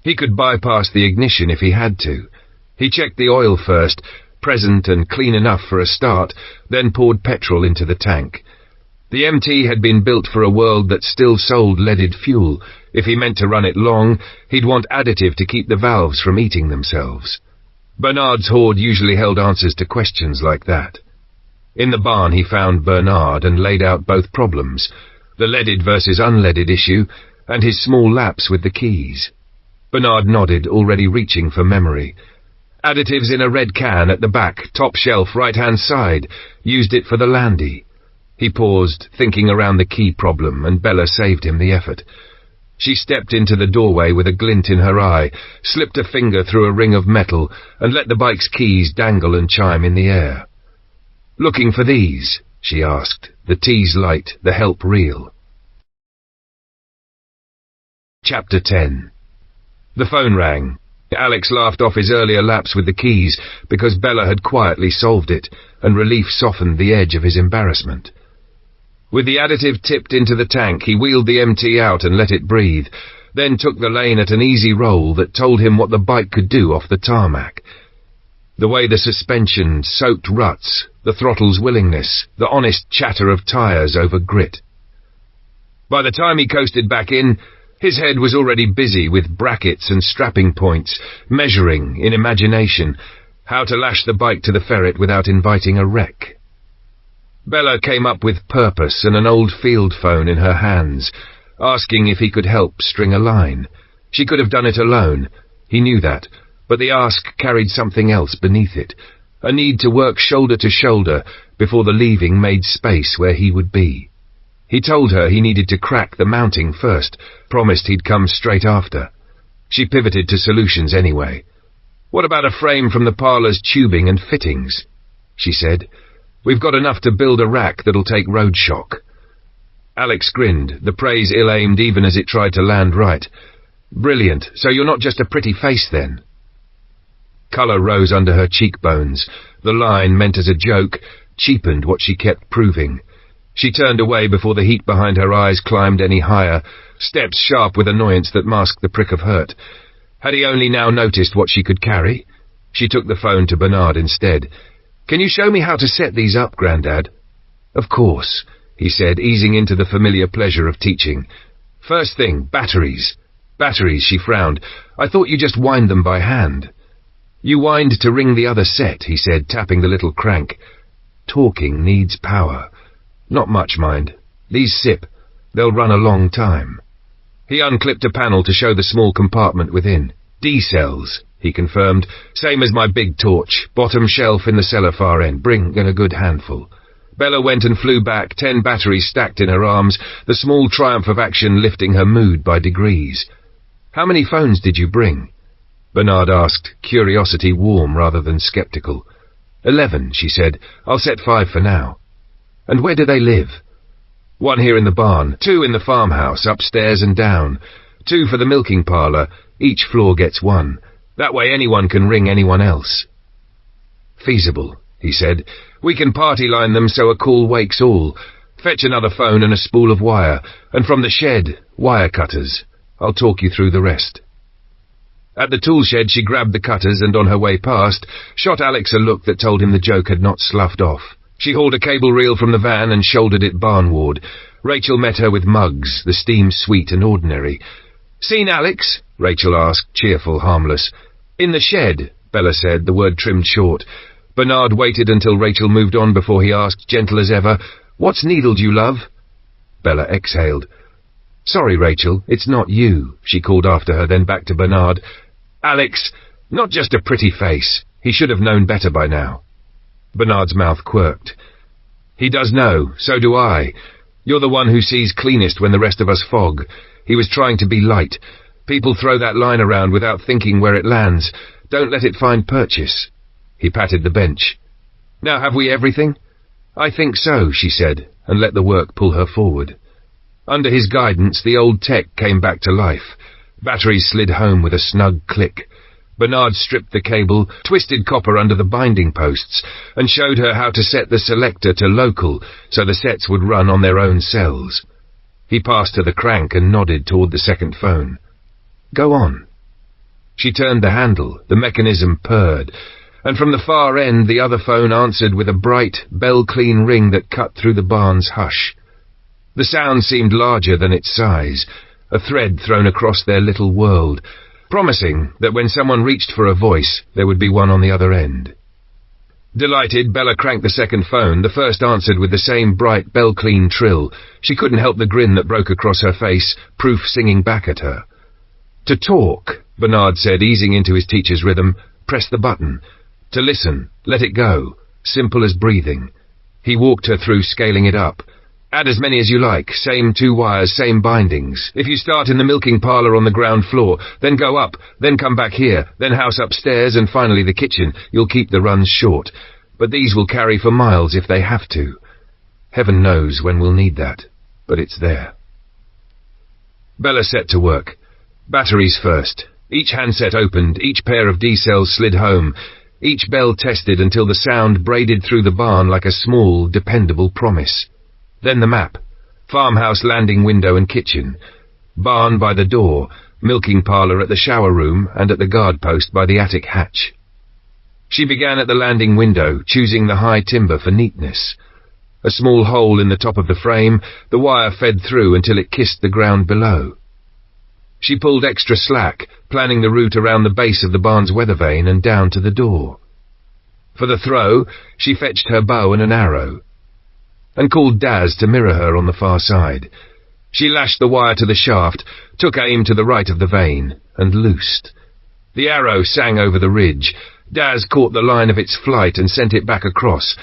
He could bypass the ignition if he had to. He checked the oil first, present and clean enough for a start, then poured petrol into the tank. The MT had been built for a world that still sold leaded fuel. If he meant to run it long, he'd want additive to keep the valves from eating themselves. Bernard's horde usually held answers to questions like that. In the barn he found Bernard and laid out both problems, the leaded versus unleaded issue, and his small lapse with the keys. Bernard nodded, already reaching for memory. Additives in a red can at the back, top shelf, right-hand side. Used it for the landy. He paused, thinking around the key problem, and Bella saved him the effort. She stepped into the doorway with a glint in her eye, slipped a finger through a ring of metal, and let the bike's keys dangle and chime in the air. "Looking for these?" she asked, the T's light, the help real. Chapter 10. The phone rang. Alex laughed off his earlier lapse with the keys because Bella had quietly solved it, and relief softened the edge of his embarrassment. With the additive tipped into the tank, he wheeled the MT out and let it breathe, then took the lane at an easy roll that told him what the bike could do off the tarmac. The way the suspension soaked ruts, the throttle's willingness, the honest chatter of tyres over grit. By the time he coasted back in, his head was already busy with brackets and strapping points, measuring, in imagination, how to lash the bike to the ferret without inviting a wreck. Bella came up with purpose and an old field phone in her hands, asking if he could help string a line. She could have done it alone, he knew that, but the ask carried something else beneath it, a need to work shoulder to shoulder before the leaving made space where he would be. He told her he needed to crack the mounting first, promised he'd come straight after. She pivoted to solutions anyway. "What about a frame from the parlour's tubing and fittings?" she said. "We've got enough to build a rack that'll take road shock." Alex grinned, the praise ill-aimed even as it tried to land right. "Brilliant, so you're not just a pretty face then?" Colour rose under her cheekbones. The line, meant as a joke, cheapened what she kept proving. She turned away before the heat behind her eyes climbed any higher, steps sharp with annoyance that masked the prick of hurt. Had he only now noticed what she could carry? She took the phone to Bernard instead. "Can you show me how to set these up, Grandad?" "Of course," he said, easing into the familiar pleasure of teaching. "First thing, batteries." "Batteries," she frowned. "I thought you just wind them by hand." "You wind to ring the other set," he said, tapping the little crank. "Talking needs power." "Not much, mind. These sip. They'll run a long time." He unclipped a panel to show the small compartment within. D-cells, he confirmed. Same as my big torch. Bottom shelf in the cellar far end. Bring in a good handful. Bella went and flew back, 10 batteries stacked in her arms, the small triumph of action lifting her mood by degrees. How many phones did you bring? Bernard asked, curiosity warm rather than sceptical. 11, she said. I'll set 5 for now. And where do they live? 1 here in the barn, 2 in the farmhouse, upstairs and down, 2 for the milking parlour, each floor gets 1. That way anyone can ring anyone else. Feasible, he said. We can party line them so a call wakes all. Fetch another phone and a spool of wire, and from the shed, wire cutters. I'll talk you through the rest. At the tool shed she grabbed the cutters and on her way past, shot Alex a look that told him the joke had not sloughed off. She hauled a cable reel from the van and shouldered it barnward. Rachel met her with mugs, the steam sweet and ordinary. Seen Alex? Rachel asked, cheerful, harmless. In the shed, Bella said, the word trimmed short. Bernard waited until Rachel moved on before he asked, gentle as ever, What's needled you, love? Bella exhaled. Sorry, Rachel, it's not you, she called after her, then back to Bernard. Alex, not just a pretty face. He should have known better by now. Bernard's mouth quirked. He does know, so do I. You're the one who sees cleanest when the rest of us fog. He was trying to be light. People throw that line around without thinking where it lands. Don't let it find purchase. He patted the bench. Now have we everything? I think so, she said, and let the work pull her forward. Under his guidance, the old tech came back to life. Batteries slid home with a snug click. Bernard stripped the cable, twisted copper under the binding posts, and showed her how to set the selector to local so the sets would run on their own cells. He passed her the crank and nodded toward the second phone. Go on. She turned the handle, the mechanism purred, and from the far end the other phone answered with a bright, bell-clean ring that cut through the barn's hush. The sound seemed larger than its size, a thread thrown across their little world, promising that when someone reached for a voice, there would be one on the other end. Delighted, Bella cranked the second phone. The first answered with the same bright, bell-clean trill. She couldn't help the grin that broke across her face, proof singing back at her. To talk, Bernard said, easing into his teacher's rhythm, press the button. To listen, let it go, simple as breathing. He walked her through scaling it up. Add as many as you like, same 2 wires, same bindings. If you start in the milking parlour on the ground floor, then go up, then come back here, then house upstairs, and finally the kitchen, you'll keep the runs short. But these will carry for miles if they have to. Heaven knows when we'll need that, but it's there. Bella set to work. Batteries first. Each handset opened, each pair of D-cells slid home, each bell tested until the sound braided through the barn like a small, dependable promise. Then the map. Farmhouse landing window and kitchen. Barn by the door, milking parlour at the shower room and at the guard post by the attic hatch. She began at the landing window, choosing the high timber for neatness. A small hole in the top of the frame, the wire fed through until it kissed the ground below. She pulled extra slack, planning the route around the base of the barn's weather vane and down to the door. For the throw, she fetched her bow and an arrow, and called Daz to mirror her on the far side. She lashed the wire to the shaft, took aim to the right of the vane, and loosed. The arrow sang over the ridge. Daz caught the line of its flight and sent it back across,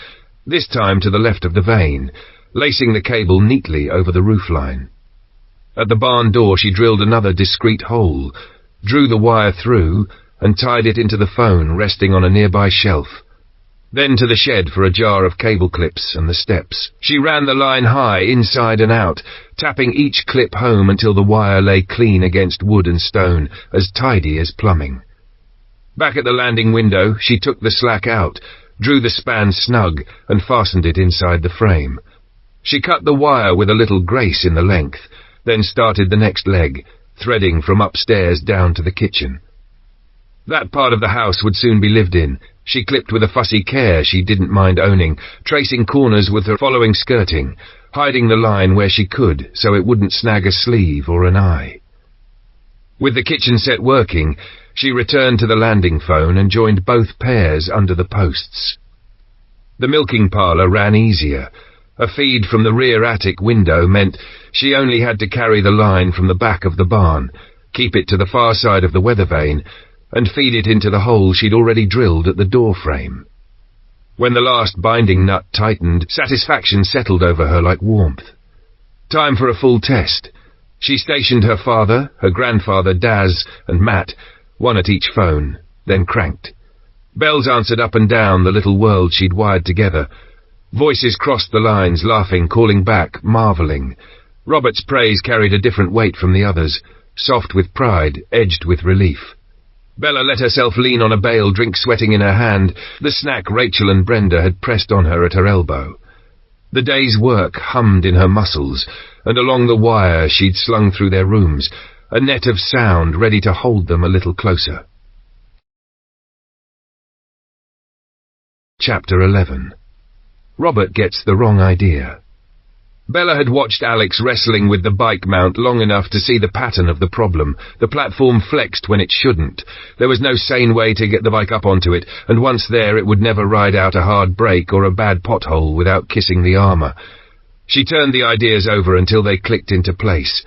this time to the left of the vane, lacing the cable neatly over the roofline. At the barn door she drilled another discreet hole, drew the wire through, and tied it into the phone resting on a nearby shelf. Then to the shed for a jar of cable clips and the steps. She ran the line high, inside and out, tapping each clip home until the wire lay clean against wood and stone, as tidy as plumbing. Back at the landing window, she took the slack out, drew the span snug, and fastened it inside the frame. She cut the wire with a little grace in the length, then started the next leg, threading from upstairs down to the kitchen. That part of the house would soon be lived in. She clipped with a fussy care she didn't mind owning, tracing corners with her following skirting, hiding the line where she could so it wouldn't snag a sleeve or an eye. With the kitchen set working, she returned to the landing phone and joined both pairs under the posts. The milking parlour ran easier. A feed from the rear attic window meant she only had to carry the line from the back of the barn, keep it to the far side of the weather vane, and feed it into the hole she'd already drilled at the door frame. When the last binding nut tightened, satisfaction settled over her like warmth. Time for a full test. She stationed her father, her grandfather Daz, and Matt, one at each phone, then cranked. Bells answered up and down the little world she'd wired together. Voices crossed the lines, laughing, calling back, marvelling. Robert's praise carried a different weight from the others, soft with pride, edged with relief. Bella let herself lean on a bale, drink sweating in her hand, the snack Rachel and Brenda had pressed on her at her elbow. The day's work hummed in her muscles, and along the wire she'd slung through their rooms, a net of sound ready to hold them a little closer. Chapter 11. Robert gets the wrong idea. Bella had watched Alex wrestling with the bike mount long enough to see the pattern of the problem. The platform flexed when it shouldn't. There was no sane way to get the bike up onto it, and once there it would never ride out a hard break or a bad pothole without kissing the armour. She turned the ideas over until they clicked into place.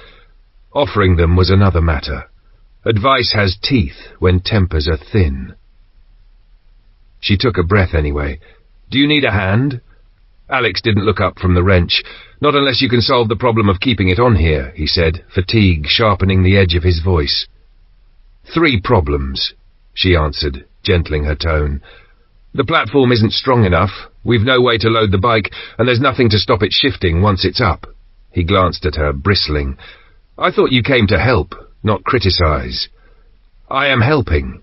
Offering them was another matter. Advice has teeth when tempers are thin. She took a breath anyway. "Do you need a hand?" Alex didn't look up from the wrench. "Not unless you can solve the problem of keeping it on here," he said, fatigue sharpening the edge of his voice. "3 problems," she answered, gentling her tone. "The platform isn't strong enough, we've no way to load the bike, and there's nothing to stop it shifting once it's up." He glanced at her, bristling. "I thought you came to help, not criticize." "I am helping."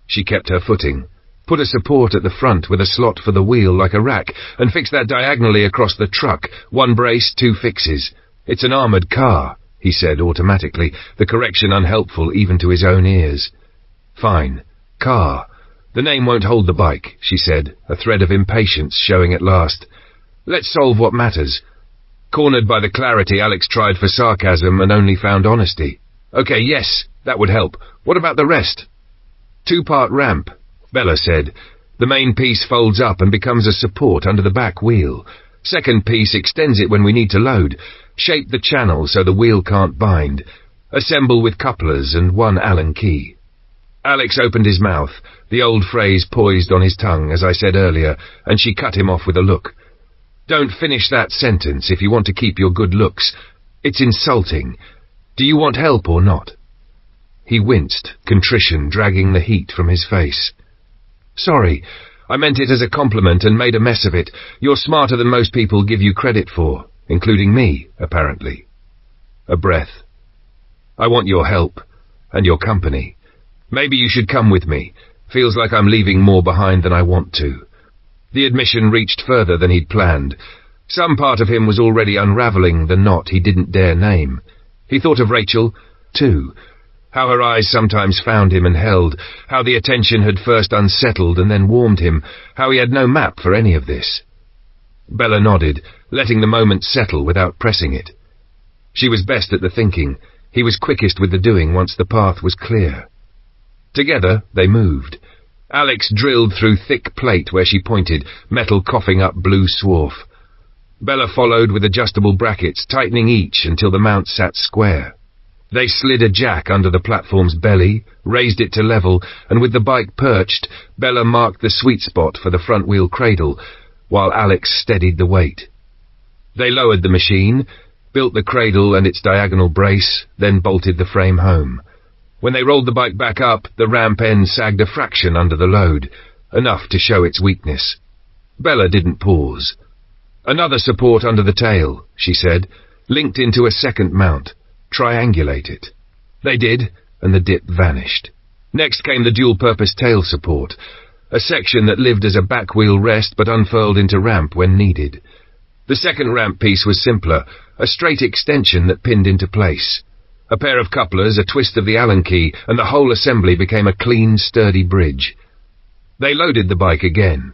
She kept her footing. "Put a support at the front with a slot for the wheel like a rack, and fix that diagonally across the truck. 1 brace, 2 fixes. It's an armoured car," he said automatically, the correction unhelpful even to his own ears. "Fine. Car. The name won't hold the bike," she said, a thread of impatience showing at last. "Let's solve what matters." Cornered by the clarity, Alex tried for sarcasm and only found honesty. "Okay, yes, that would help. What about the rest?" 2-part ramp, Bella said. "The main piece folds up and becomes a support under the back wheel. Second piece extends it when we need to load. Shape the channel so the wheel can't bind. Assemble with couplers and 1 Allen key." Alex opened his mouth, the old phrase poised on his tongue, as I said earlier, and she cut him off with a look. "Don't finish that sentence if you want to keep your good looks. It's insulting. Do you want help or not?" He winced, contrition dragging the heat from his face. "Sorry, I meant it as a compliment and made a mess of it. You're smarter than most people give you credit for, including me, apparently." A breath. "I want your help, and your company. Maybe you should come with me. Feels like I'm leaving more behind than I want to." The admission reached further than he'd planned. Some part of him was already unravelling the knot he didn't dare name. He thought of Rachel, too. How her eyes sometimes found him and held, how the attention had first unsettled and then warmed him, how he had no map for any of this. Bella nodded, letting the moment settle without pressing it. She was best at the thinking. He was quickest with the doing once the path was clear. Together they moved. Alex drilled through thick plate where she pointed, metal coughing up blue swarf. Bella followed with adjustable brackets, tightening each until the mount sat square. They slid a jack under the platform's belly, raised it to level, and with the bike perched, Bella marked the sweet spot for the front-wheel cradle, while Alex steadied the weight. They lowered the machine, built the cradle and its diagonal brace, then bolted the frame home. When they rolled the bike back up, the ramp end sagged a fraction under the load, enough to show its weakness. Bella didn't pause. "Another support under the tail," she said, linked into a second mount. "Triangulate it." They did, and the dip vanished. Next came the dual-purpose tail support, a section that lived as a back wheel rest but unfurled into ramp when needed. The second ramp piece was simpler, a straight extension that pinned into place. A pair of couplers, a twist of the Allen key, and the whole assembly became a clean, sturdy bridge. They loaded the bike again.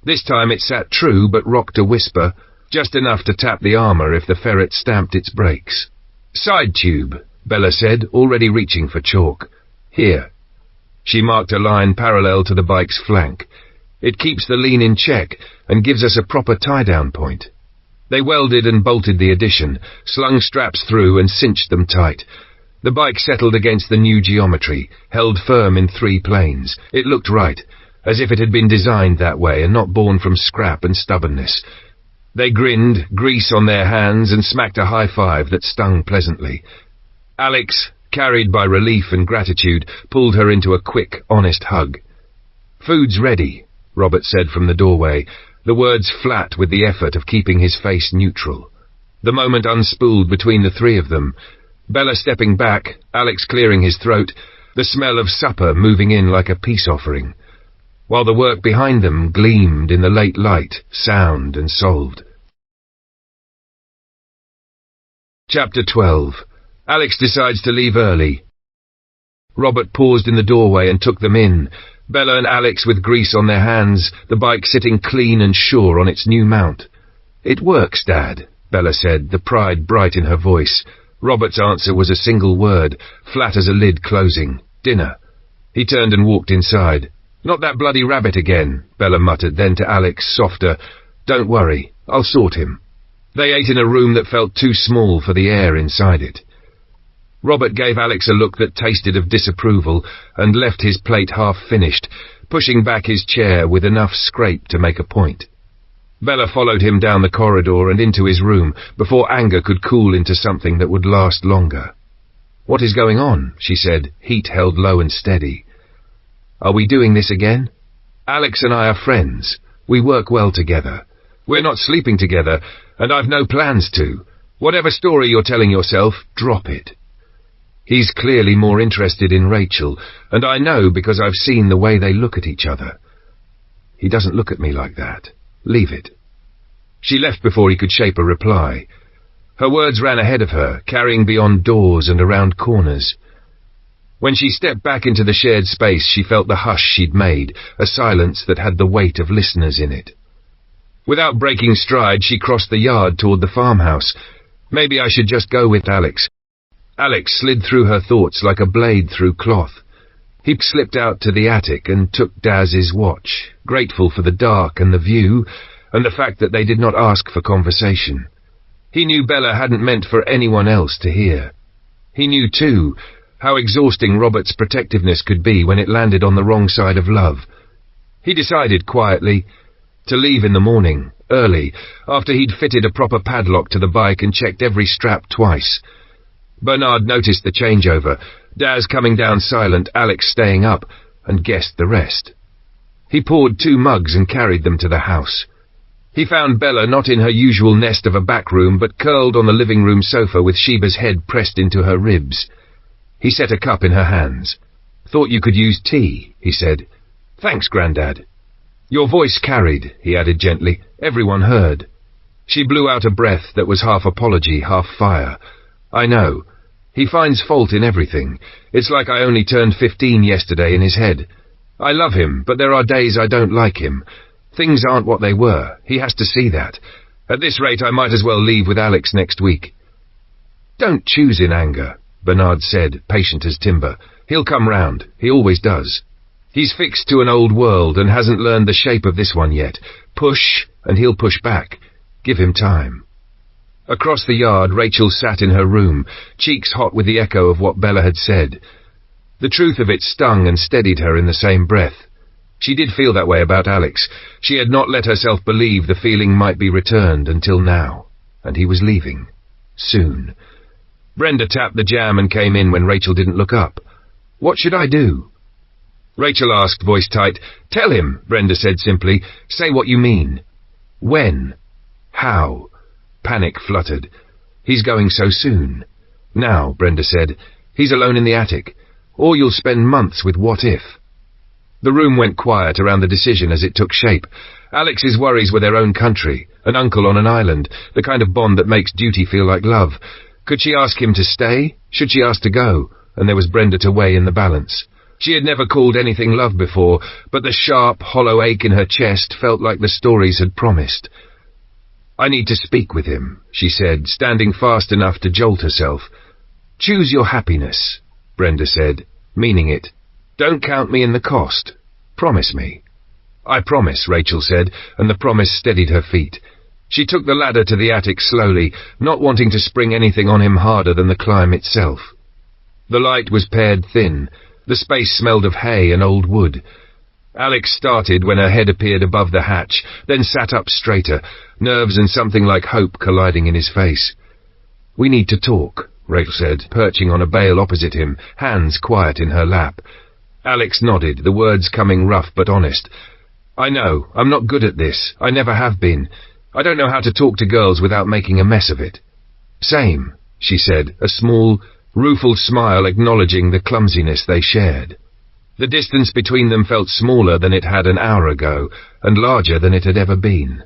This time it sat true but rocked a whisper, just enough to tap the armour if the ferret stamped its brakes. "Side tube," Bella said, already reaching for chalk. "Here." She marked a line parallel to the bike's flank. "It keeps the lean in check and gives us a proper tie-down point." They welded and bolted the addition, slung straps through and cinched them tight. The bike settled against the new geometry, held firm in 3 planes. It looked right, as if it had been designed that way and not born from scrap and stubbornness. They grinned, grease on their hands, and smacked a high five that stung pleasantly. Alex, carried by relief and gratitude, pulled her into a quick, honest hug. "Food's ready," Robert said from the doorway, the words flat with the effort of keeping his face neutral. The moment unspooled between the 3 of them. Bella stepping back, Alex clearing his throat, the smell of supper moving in like a peace offering, while the work behind them gleamed in the late light, sound and solved. Chapter 12. Alex decides to leave early. Robert paused in the doorway and took them in, Bella and Alex with grease on their hands, the bike sitting clean and sure on its new mount. "It works, Dad," Bella said, the pride bright in her voice. Robert's answer was a single word, flat as a lid closing. "Dinner." He turned and walked inside. "Not that bloody rabbit again," Bella muttered, then to Alex, softer, "Don't worry, I'll sort him." They ate in a room that felt too small for the air inside it. Robert gave Alex a look that tasted of disapproval and left his plate half-finished, pushing back his chair with enough scrape to make a point. Bella followed him down the corridor and into his room before anger could cool into something that would last longer. "What is going on?" she said, heat held low and steady. "Are we doing this again? Alex and I are friends. We work well together. We're not sleeping together, and I've no plans to. Whatever story you're telling yourself, drop it." He's clearly more interested in Rachel, and I know because I've seen the way they look at each other. He doesn't look at me like that. Leave it. She left before he could shape a reply. Her words ran ahead of her, carrying beyond doors and around corners. When she stepped back into the shared space, she felt the hush she'd made, a silence that had the weight of listeners in it. Without breaking stride, she crossed the yard toward the farmhouse. Maybe I should just go with Alex. Alex slid through her thoughts like a blade through cloth. He slipped out to the attic and took Daz's watch, grateful for the dark and the view, and the fact that they did not ask for conversation. He knew Bella hadn't meant for anyone else to hear. He knew, too, how exhausting Robert's protectiveness could be when it landed on the wrong side of love. He decided quietly to leave in the morning, early, after he'd fitted a proper padlock to the bike and checked every strap twice. Bernard noticed the changeover, Daz coming down silent, Alex staying up, and guessed the rest. He poured 2 mugs and carried them to the house. He found Bella not in her usual nest of a back room, but curled on the living room sofa with Sheba's head pressed into her ribs. He set a cup in her hands. "Thought you could use tea," he said. "Thanks, Grandad." "Your voice carried," he added gently. "Everyone heard." She blew out a breath that was half apology, half fire. "I know. He finds fault in everything. It's like I only turned 15 yesterday in his head. I love him, but there are days I don't like him. Things aren't what they were. He has to see that. At this rate, I might as well leave with Alex next week." "Don't choose in anger," Bernard said, patient as timber. "He'll come round. He always does. He's fixed to an old world and hasn't learned the shape of this one yet. Push, and he'll push back. Give him time." Across the yard, Rachel sat in her room, cheeks hot with the echo of what Bella had said. The truth of it stung and steadied her in the same breath. She did feel that way about Alex. She had not let herself believe the feeling might be returned until now, and he was leaving. Soon. Brenda tapped the jam and came in when Rachel didn't look up. "What should I do?" Rachel asked, voice tight. "Tell him," Brenda said simply. "Say what you mean." "When? How?" Panic fluttered. "He's going so soon." "Now," Brenda said. "He's alone in the attic. Or you'll spend months with what if." The room went quiet around the decision as it took shape. Alex's worries were their own country, an uncle on an island, the kind of bond that makes duty feel like love. Could she ask him to stay? Should she ask to go? And there was Brenda to weigh in the balance. She had never called anything love before, but the sharp, hollow ache in her chest felt like the stories had promised. "I need to speak with him," she said, standing fast enough to jolt herself. "Choose your happiness," Brenda said, meaning it. "Don't count me in the cost. Promise me." "I promise," Rachel said, and the promise steadied her feet. She took the ladder to the attic slowly, not wanting to spring anything on him harder than the climb itself. The light was pared thin. The space smelled of hay and old wood. Alex started when her head appeared above the hatch, then sat up straighter, nerves and something like hope colliding in his face. "We need to talk," Rachel said, perching on a bale opposite him, hands quiet in her lap. Alex nodded, the words coming rough but honest. "I know, I'm not good at this. I never have been. I don't know how to talk to girls without making a mess of it." "Same," she said, a small, rueful smile acknowledging the clumsiness they shared. The distance between them felt smaller than it had an hour ago, and larger than it had ever been.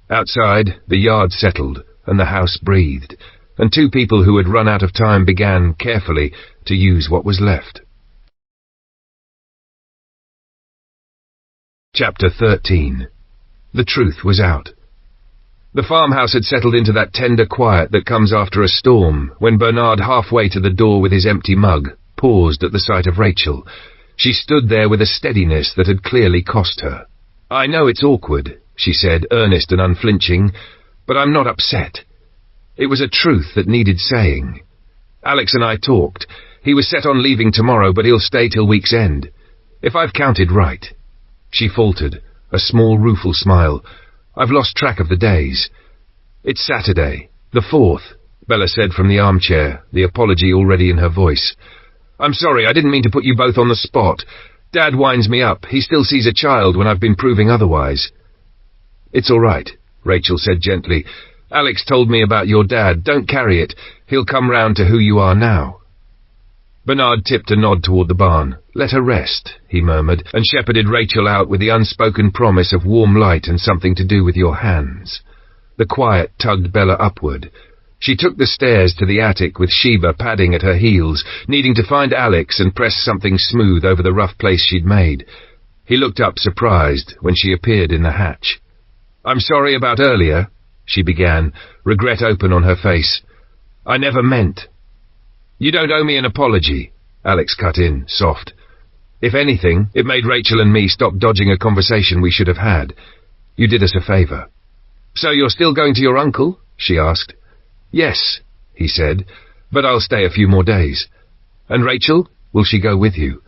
Outside, the yard settled, and the house breathed, and two people who had run out of time began, carefully, to use what was left. Chapter 13. The truth was out. The farmhouse had settled into that tender quiet that comes after a storm, when Bernard, halfway to the door with his empty mug, paused at the sight of Rachel. She stood there with a steadiness that had clearly cost her. "I know it's awkward," she said, earnest and unflinching, "but I'm not upset." It was a truth that needed saying. "Alex and I talked. He was set on leaving tomorrow, but he'll stay till week's end. If I've counted right." She faltered, a small rueful smile. "I've lost track of the days." "It's Saturday, the 4th, Bella said from the armchair, the apology already in her voice. "I'm sorry, I didn't mean to put you both on the spot. Dad winds me up. He still sees a child when I've been proving otherwise." "It's all right," Rachel said gently. "Alex told me about your dad. Don't carry it. He'll come round to who you are now." Bernard tipped a nod toward the barn. "Let her rest," he murmured, and shepherded Rachel out with the unspoken promise of warm light and something to do with your hands. The quiet tugged Bella upward. She took the stairs to the attic with Sheba padding at her heels, needing to find Alex and press something smooth over the rough place she'd made. He looked up surprised when she appeared in the hatch. "I'm sorry about earlier," she began, regret open on her face. "I never meant—" "You don't owe me an apology," Alex cut in, soft. "If anything, it made Rachel and me stop dodging a conversation we should have had. You did us a favour." "So you're still going to your uncle?" she asked. "Yes," he said, "but I'll stay a few more days." "And Rachel? Will she go with you?"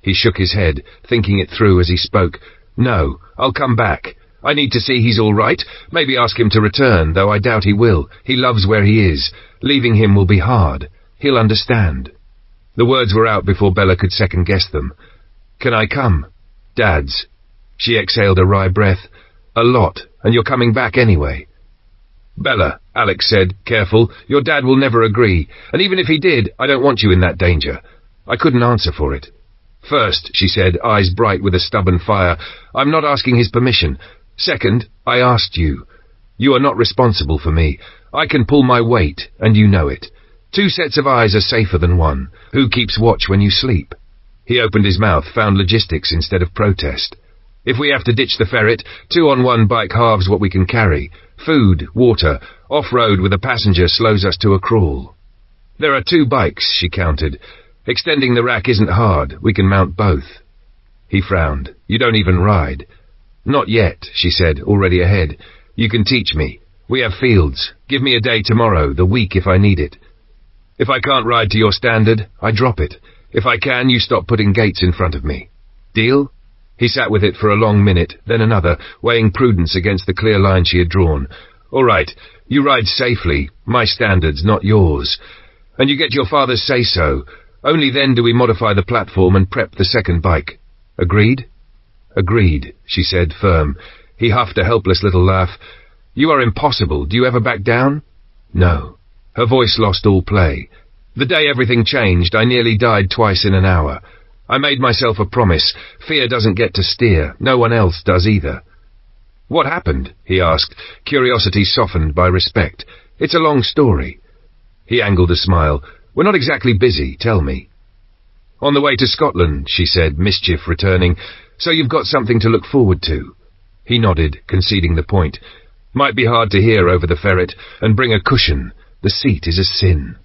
He shook his head, thinking it through as he spoke. "No, I'll come back. I need to see he's all right. Maybe ask him to return, though I doubt he will. He loves where he is. Leaving him will be hard. He'll understand." The words were out before Bella could second-guess them. "Can I come? Dad's." She exhaled a wry breath. "A lot, and you're coming back anyway." "Bella," Alex said, careful, "your dad will never agree, and even if he did, I don't want you in that danger." I couldn't answer for it. "First," she said, eyes bright with a stubborn fire, "I'm not asking his permission. Second, I asked you. You are not responsible for me. I can pull my weight, and you know it. 2 sets of eyes are safer than one. Who keeps watch when you sleep?" He opened his mouth, found logistics instead of protest. "If we have to ditch the ferret, 2 on 1 bike halves what we can carry. Food, water, off-road with a passenger slows us to a crawl." "There are 2 bikes," she countered. "Extending the rack isn't hard. We can mount both." He frowned. "You don't even ride." "Not yet," she said, already ahead. "You can teach me. We have fields. Give me a day tomorrow, the week if I need it. If I can't ride to your standard, I drop it. If I can, you stop putting gates in front of me. Deal?" He sat with it for a long minute, then another, weighing prudence against the clear line she had drawn. "All right, you ride safely, my standards, not yours. And you get your father's say-so. Only then do we modify the platform and prep the second bike. Agreed?" "Agreed," she said, firm. He huffed a helpless little laugh. "You are impossible. Do you ever back down?" "No." Her voice lost all play. "The day everything changed, I nearly died twice in an hour. I made myself a promise. Fear doesn't get to steer. No one else does either." "What happened?" he asked, curiosity softened by respect. "It's a long story." He angled a smile. "We're not exactly busy, tell me." "On the way to Scotland," she said, mischief returning. "So you've got something to look forward to." He nodded, conceding the point. "Might be hard to hear over the ferret, and bring a cushion. The seat is a sin."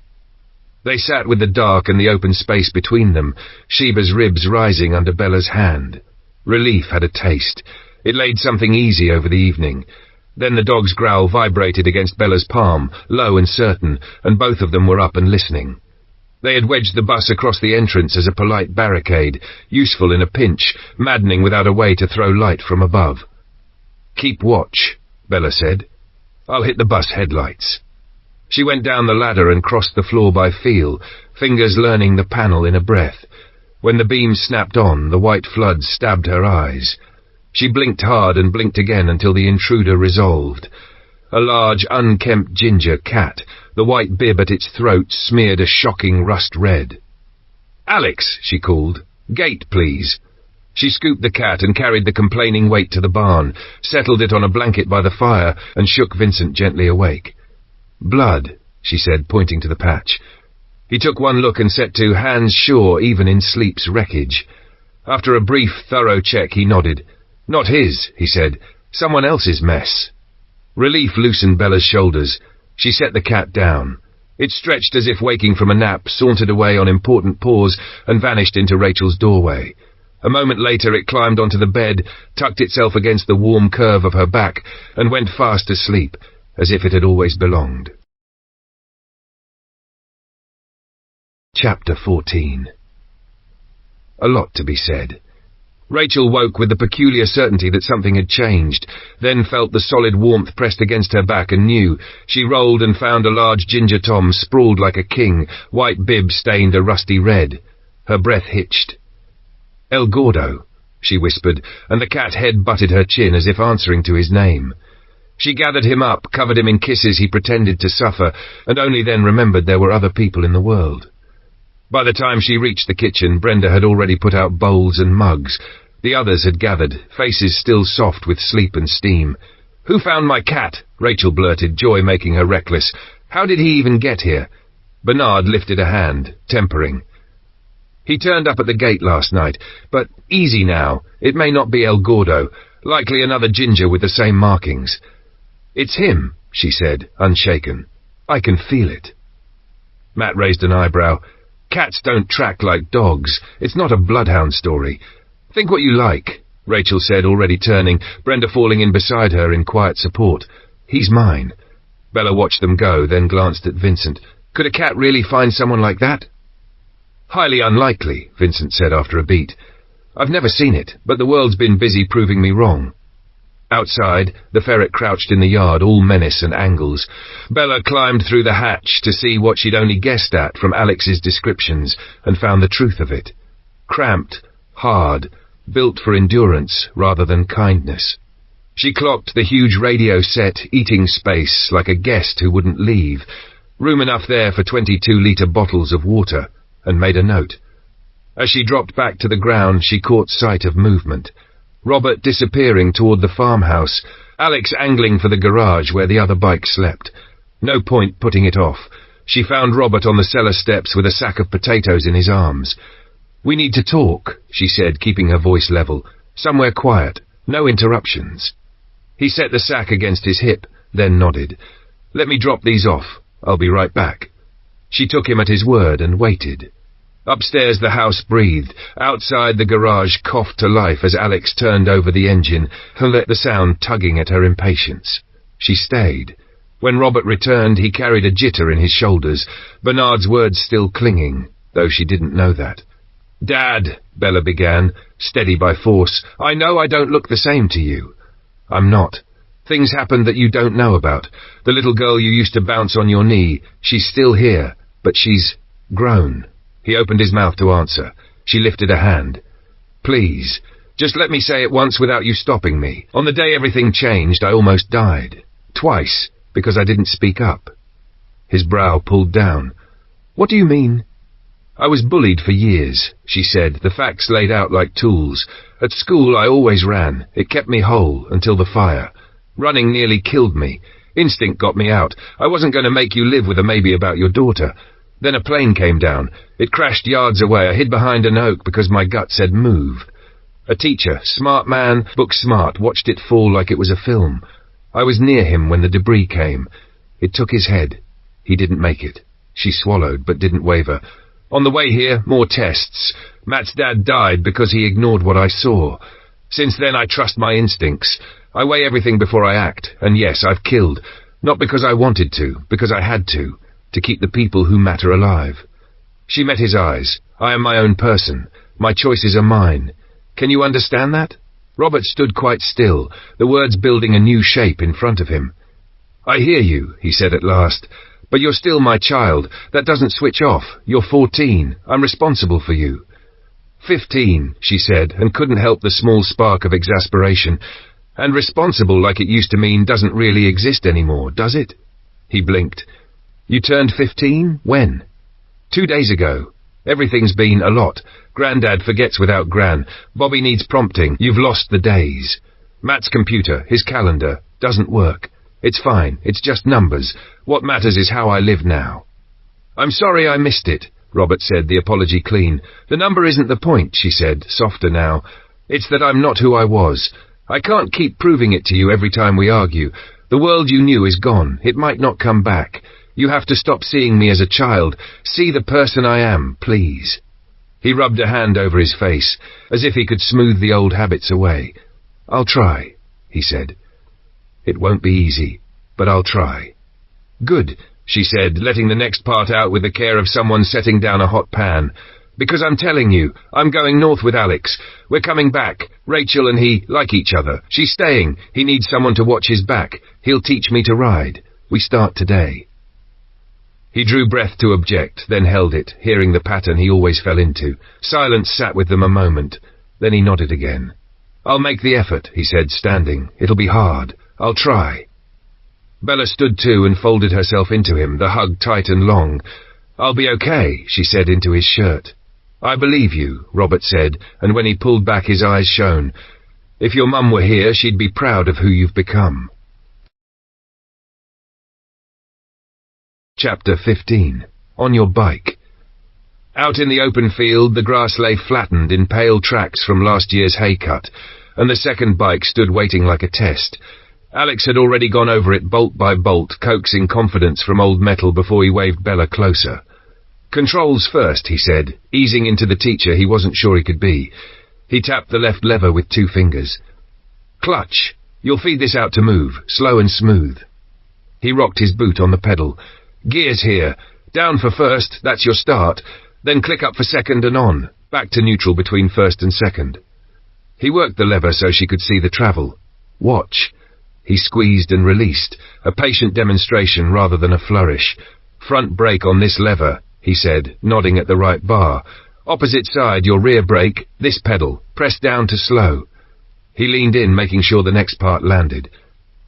They sat with the dark and the open space between them, Sheba's ribs rising under Bella's hand. Relief had a taste. It laid something easy over the evening. Then the dog's growl vibrated against Bella's palm, low and certain, and both of them were up and listening. They had wedged the bus across the entrance as a polite barricade, useful in a pinch, maddening without a way to throw light from above. "Keep watch," Bella said. "I'll hit the bus headlights." She went down the ladder and crossed the floor by feel, fingers learning the panel in a breath. When the beam snapped on, the white flood stabbed her eyes. She blinked hard and blinked again until the intruder resolved. A large, unkempt ginger cat, the white bib at its throat smeared a shocking rust red. "Alex," she called. "Gate, please." She scooped the cat and carried the complaining weight to the barn, settled it on a blanket by the fire, and shook Vincent gently awake. "Blood," she said, pointing to the patch. He took one look and set to hands sure even in sleep's wreckage. After a brief, thorough check, he nodded. "Not his," he said. "Someone else's mess." Relief loosened Bella's shoulders. She set the cat down. It stretched as if waking from a nap, sauntered away on important paws, and vanished into Rachel's doorway. A moment later it climbed onto the bed, tucked itself against the warm curve of her back, and went fast asleep, as if it had always belonged. Chapter 14. A lot to be said. Rachel woke with the peculiar certainty that something had changed, then felt the solid warmth pressed against her back and knew. She rolled and found a large ginger tom sprawled like a king, white bib stained a rusty red. Her breath hitched. "El Gordo," she whispered, and the cat head butted her chin as if answering to his name. She gathered him up, covered him in kisses he pretended to suffer, and only then remembered there were other people in the world. By the time she reached the kitchen, Brenda had already put out bowls and mugs. The others had gathered, faces still soft with sleep and steam. "Who found my cat?" Rachel blurted, joy making her reckless. "How did he even get here?" Bernard lifted a hand, tempering. "He turned up at the gate last night, but easy now. It may not be El Gordo, likely another ginger with the same markings." "It's him," she said, unshaken. "I can feel it." Matt raised an eyebrow. "Cats don't track like dogs. It's not a bloodhound story." "Think what you like," Rachel said, already turning, Brenda falling in beside her in quiet support. "He's mine." Bella watched them go, then glanced at Vincent. "Could a cat really find someone like that?" "Highly unlikely," Vincent said after a beat. "I've never seen it, but the world's been busy proving me wrong." Outside, the ferret crouched in the yard, all menace and angles. Bella climbed through the hatch to see what she'd only guessed at from Alex's descriptions, and found the truth of it. Cramped, hard, built for endurance rather than kindness. She clocked the huge radio set, eating space like a guest who wouldn't leave, room enough there for 22-litre bottles of water, and made a note. As she dropped back to the ground, she caught sight of movement. Robert disappearing toward the farmhouse, Alex angling for the garage where the other bike slept. No point putting it off. She found Robert on the cellar steps with a sack of potatoes in his arms. "We need to talk," she said, keeping her voice level. "Somewhere quiet. No interruptions." He set the sack against his hip, then nodded. "Let me drop these off. I'll be right back." She took him at his word and waited. Upstairs the house breathed. Outside the garage coughed to life as Alex turned over the engine and let the sound tugging at her impatience. She stayed. When Robert returned, he carried a jitter in his shoulders, Bernard's words still clinging, though she didn't know that. "Dad," Bella began, steady by force, "I know I don't look the same to you." "I'm not. Things happened that you don't know about. The little girl you used to bounce on your knee, she's still here, but she's grown." He opened his mouth to answer. She lifted a hand. "Please, just let me say it once without you stopping me. On the day everything changed, I almost died. Twice, because I didn't speak up." His brow pulled down. "What do you mean?" "I was bullied for years," she said, the facts laid out like tools. "At school I always ran. It kept me whole until the fire. Running nearly killed me. Instinct got me out. I wasn't going to make you live with a maybe about your daughter. Then a plane came down. It crashed yards away. I hid behind an oak because my gut said move. A teacher, smart man, book smart, watched it fall like it was a film. I was near him when the debris came. It took his head. He didn't make it." She swallowed, but didn't waver. "On the way here, more tests. Matt's dad died because he ignored what I saw. Since then I trust my instincts. I weigh everything before I act, and yes, I've killed. Not because I wanted to, because I had to keep the people who matter alive. She met his eyes. I am my own person. My choices are mine. Can you understand that? Robert stood quite still, the words building a new shape in front of him. I hear you, he said at last, but you're still my child. That doesn't switch off. You're 14. I'm responsible for you. 15, she said, and couldn't help the small spark of exasperation. And responsible like it used to mean doesn't really exist anymore, does it? He blinked. You turned 15? When? 2 days ago. Everything's been a lot. Grandad forgets without Gran. Bobby needs prompting. You've lost the days. Matt's computer, his calendar, doesn't work. It's fine. It's just numbers. What matters is how I live now. I'm sorry I missed it, Robert said, the apology clean. The number isn't the point, she said, softer now. It's that I'm not who I was. I can't keep proving it to you every time we argue. The world you knew is gone. It might not come back. You have to stop seeing me as a child. See the person I am, please. He rubbed a hand over his face, as if he could smooth the old habits away. I'll try, he said. It won't be easy, but I'll try. Good, she said, letting the next part out with the care of someone setting down a hot pan. Because I'm telling you, I'm going north with Alex. We're coming back. Rachel and he like each other. She's staying. He needs someone to watch his back. He'll teach me to ride. We start today. He drew breath to object, then held it, hearing the pattern he always fell into. Silence sat with them a moment. Then he nodded again. I'll make the effort, he said, standing. It'll be hard. I'll try. Bella stood too and folded herself into him, the hug tight and long. I'll be okay, she said into his shirt. I believe you, Robert said, and when he pulled back his eyes shone. If your mum were here, she'd be proud of who you've become. Chapter 15. On your bike. Out in the open field, the grass lay flattened in pale tracks from last year's hay cut, and the second bike stood waiting like a test. Alex had already gone over it bolt by bolt, coaxing confidence from old metal before he waved Bella closer. Controls first, he said, easing into the teacher he wasn't sure he could be. He tapped the left lever with 2 fingers. Clutch. You'll feed this out to move, slow and smooth. He rocked his boot on the pedal. Gears here. Down for first, that's your start. Then click up for second and on. Back to neutral between first and second. He worked the lever so she could see the travel. Watch. He squeezed and released, a patient demonstration rather than a flourish. Front brake on this lever, he said, nodding at the right bar. Opposite side, your rear brake, this pedal. Press down to slow. He leaned in, making sure the next part landed.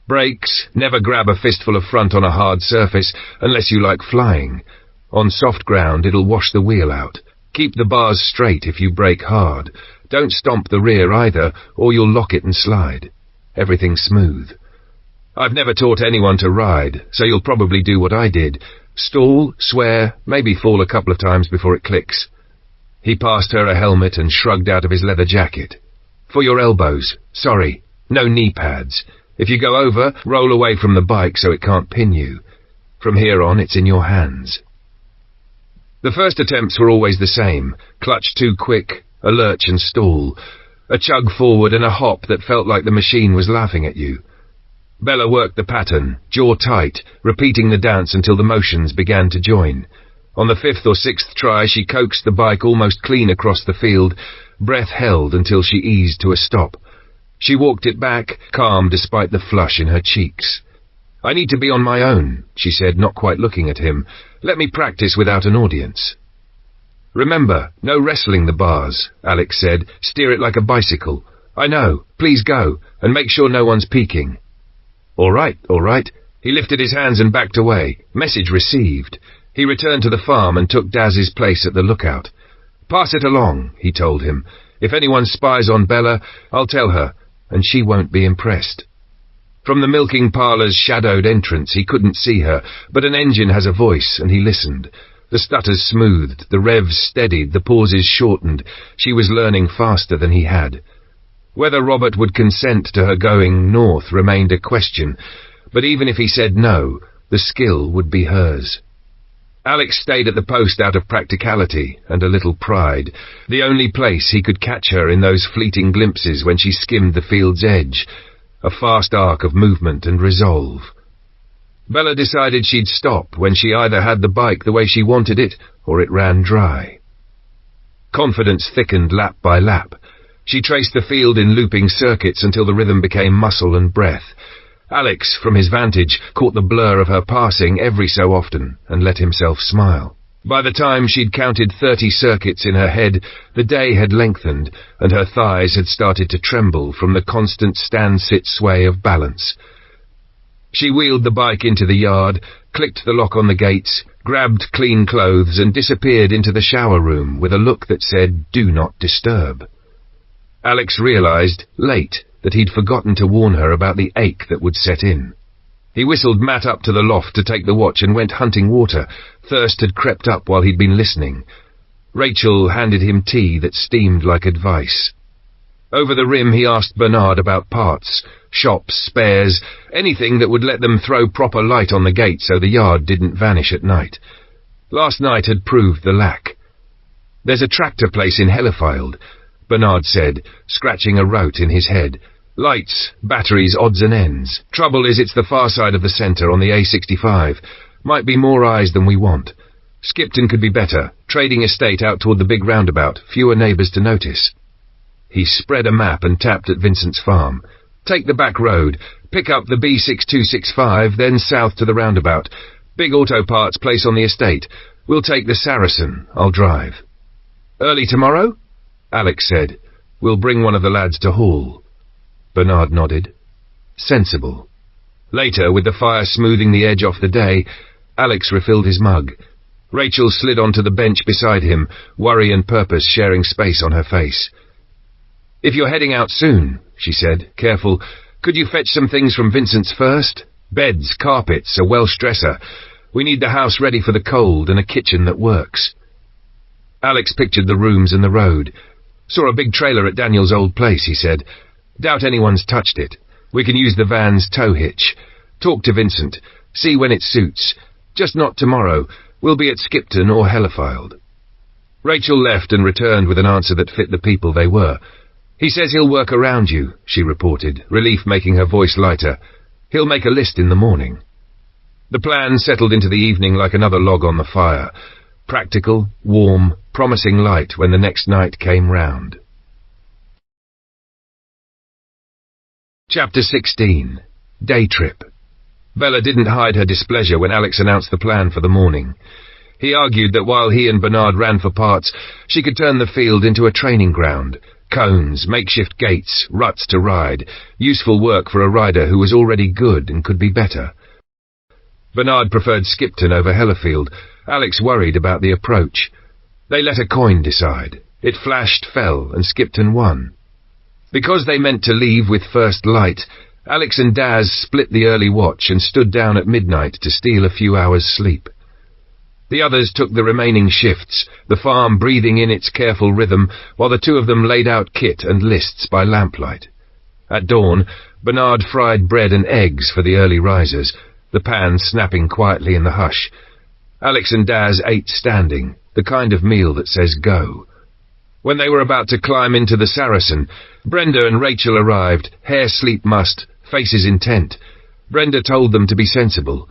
Brakes, never grab a fistful of front on a hard surface, unless you like flying. On soft ground, it'll wash the wheel out. Keep the bars straight if you brake hard. Don't stomp the rear either, or you'll lock it and slide. Everything's smooth. I've never taught anyone to ride, so you'll probably do what I did. Stall, swear, maybe fall a couple of times before it clicks. He passed her a helmet and shrugged out of his leather jacket. For your elbows. Sorry. No knee pads. If you go over, roll away from the bike so it can't pin you. From here on, it's in your hands. The first attempts were always the same. Clutch too quick, a lurch and stall. A chug forward and a hop that felt like the machine was laughing at you. Bella worked the pattern, jaw tight, repeating the dance until the motions began to join. On the 5th or 6th try, she coaxed the bike almost clean across the field, breath held until she eased to a stop. She walked it back, calm despite the flush in her cheeks. I need to be on my own, she said, not quite looking at him. Let me practice without an audience. Remember, no wrestling the bars, Alex said. Steer it like a bicycle. I know. Please go, and make sure no one's peeking. All right. He lifted his hands and backed away. Message received. He returned to the farm and took Daz's place at the lookout. Pass it along, he told him. If anyone spies on Bella, I'll tell her, and she won't be impressed. From the milking parlour's shadowed entrance he couldn't see her, but an engine has a voice, and he listened. The stutters smoothed, the revs steadied, the pauses shortened. She was learning faster than he had. Whether Robert would consent to her going north remained a question, but even if he said no, the skill would be hers. Alex stayed at the post out of practicality and a little pride, the only place he could catch her in those fleeting glimpses when she skimmed the field's edge. a fast arc of movement and resolve. Bella decided she'd stop when she either had the bike the way she wanted it, or it ran dry. Confidence thickened lap by lap. She traced the field in looping circuits until the rhythm became muscle and breath. Alex, from his vantage, caught the blur of her passing every so often and let himself smile. By the time she'd counted 30 circuits in her head, the day had lengthened, and her thighs had started to tremble from the constant stand-sit sway of balance. She wheeled the bike into the yard, clicked the lock on the gates, grabbed clean clothes and disappeared into the shower room with a look that said, "Do not disturb." Alex realized, late, that he'd forgotten to warn her about the ache that would set in. He whistled Matt up to the loft to take the watch and went hunting water. Thirst had crept up while he'd been listening. Rachel handed him tea that steamed like advice. Over the rim he asked Bernard about parts, shops, spares, anything that would let them throw proper light on the gate so the yard didn't vanish at night. Last night had proved the lack. "There's a tractor place in Hellifield," Bernard said, scratching a rote in his head. "Lights, batteries, odds and ends. Trouble is it's the far side of the centre on the A65. Might be more eyes than we want. Skipton could be better. Trading estate out toward the big roundabout. Fewer neighbours to notice." He spread a map and tapped at Vincent's farm. "Take the back road. Pick up the B6265, then south to the roundabout. Big auto parts place on the estate. We'll take the Saracen. I'll drive." "Early tomorrow?" Alex said. "We'll bring one of the lads to haul." Bernard nodded. Sensible. Later, with the fire smoothing the edge off the day, Alex refilled his mug. Rachel slid onto the bench beside him, worry and purpose sharing space on her face. "If you're heading out soon," she said, careful, "could you fetch some things from Vincent's first? Beds, carpets, a Welsh dresser. We need the house ready for the cold and a kitchen that works." Alex pictured the rooms and the road. "Saw a big trailer at Daniel's old place," he said. "Doubt anyone's touched it. We can use the van's tow hitch. Talk to Vincent. See when it suits. Just not tomorrow. We'll be at Skipton or Hellifield." Rachel left and returned with an answer that fit the people they were. "He says he'll work around you," she reported, relief making her voice lighter. "He'll make a list in the morning." The plan settled into the evening like another log on the fire. Practical, warm, promising light when the next night came round. Chapter 16. Day Trip. Bella didn't hide her displeasure when Alex announced the plan for the morning. He argued that while he and Bernard ran for parts, she could turn the field into a training ground. Cones, makeshift gates, ruts to ride, useful work for a rider who was already good and could be better. Bernard preferred Skipton over Hellifield. Alex worried about the approach. They let a coin decide. It flashed, fell, and Skipton won. Because they meant to leave with first light, Alex and Daz split the early watch and stood down at midnight to steal a few hours' sleep. The others took the remaining shifts, the farm breathing in its careful rhythm, while the two of them laid out kit and lists by lamplight. At dawn, Bernard fried bread and eggs for the early risers, the pan snapping quietly in the hush. Alex and Daz ate standing, the kind of meal that says go. When they were about to climb into the Saracen, Brenda and Rachel arrived, hair sleep mussed, faces intent. Brenda told them to be sensible.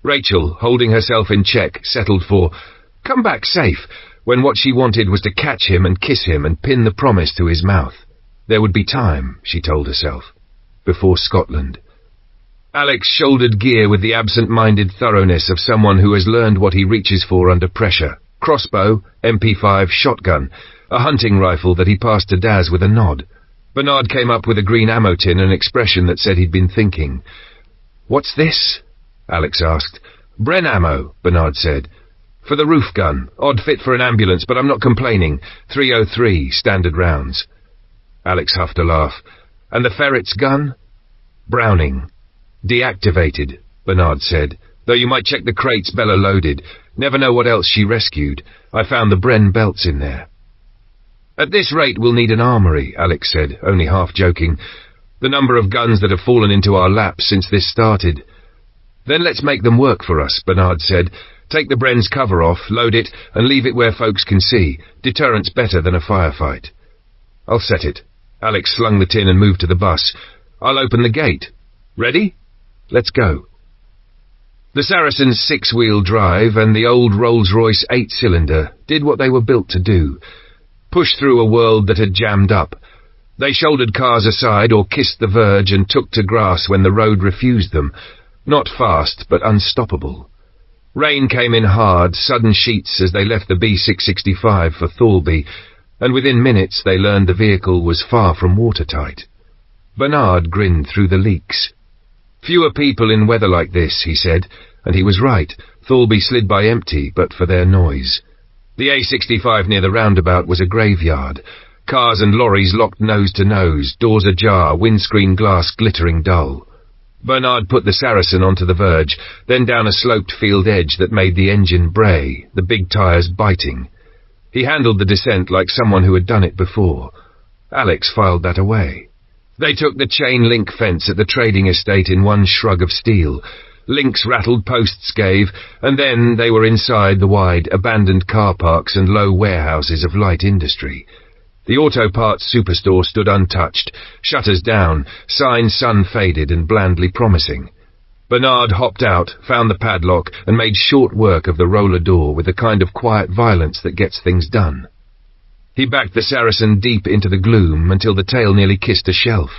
Rachel, holding herself in check, settled for, "Come back safe," when what she wanted was to catch him and kiss him and pin the promise to his mouth. There would be time, she told herself, before Scotland. Alex shouldered gear with the absent-minded thoroughness of someone who has learned what he reaches for under pressure. Crossbow, MP5, shotgun, a hunting rifle that he passed to Daz with a nod. Bernard came up with a green ammo tin and an expression that said he'd been thinking. "What's this?" Alex asked. "Bren ammo," Bernard said. "For the roof gun. Odd fit for an ambulance, but I'm not complaining. 303, standard rounds." Alex huffed a laugh. "And the ferret's gun?" "Browning." "Deactivated," Bernard said, "though you might check the crates Bella loaded. Never know what else she rescued. I found the Bren belts in there." "At this rate we'll need an armory," Alex said, only half joking. "The number of guns that have fallen into our laps since this started." "Then let's make them work for us," Bernard said. "Take the Bren's cover off, load it, and leave it where folks can see. Deterrent's better than a firefight." "I'll set it." Alex slung the tin and moved to the bus. I'll open the gate. Ready? Let's go. The Saracen's six-wheel drive and the old Rolls-Royce eight-cylinder did what they were built to do. Push through a world that had jammed up. They shouldered cars aside or kissed the verge and took to grass when the road refused them. Not fast, but unstoppable. Rain came in hard, sudden sheets as they left the B665 for Thorlby, and within minutes they learned the vehicle was far from watertight. Bernard grinned through the leaks. Fewer people in weather like this, he said, and he was right. Thorlby slid by empty, but for their noise. The A65 near the roundabout was a graveyard. Cars and lorries locked nose to nose, doors ajar, windscreen glass glittering dull. Bernard put the Saracen onto the verge, then down a sloped field edge that made the engine bray, the big tyres biting. He handled the descent like someone who had done it before. Alex filed that away. They took the chain-link fence at the trading estate in one shrug of steel. Links rattled, posts gave, and then they were inside the wide, abandoned car parks and low warehouses of light industry. The auto parts superstore stood untouched, shutters down, sign sun-faded and blandly promising. Bernard hopped out, found the padlock, and made short work of the roller door with the kind of quiet violence that gets things done. He backed the Saracen deep into the gloom until the tail nearly kissed a shelf.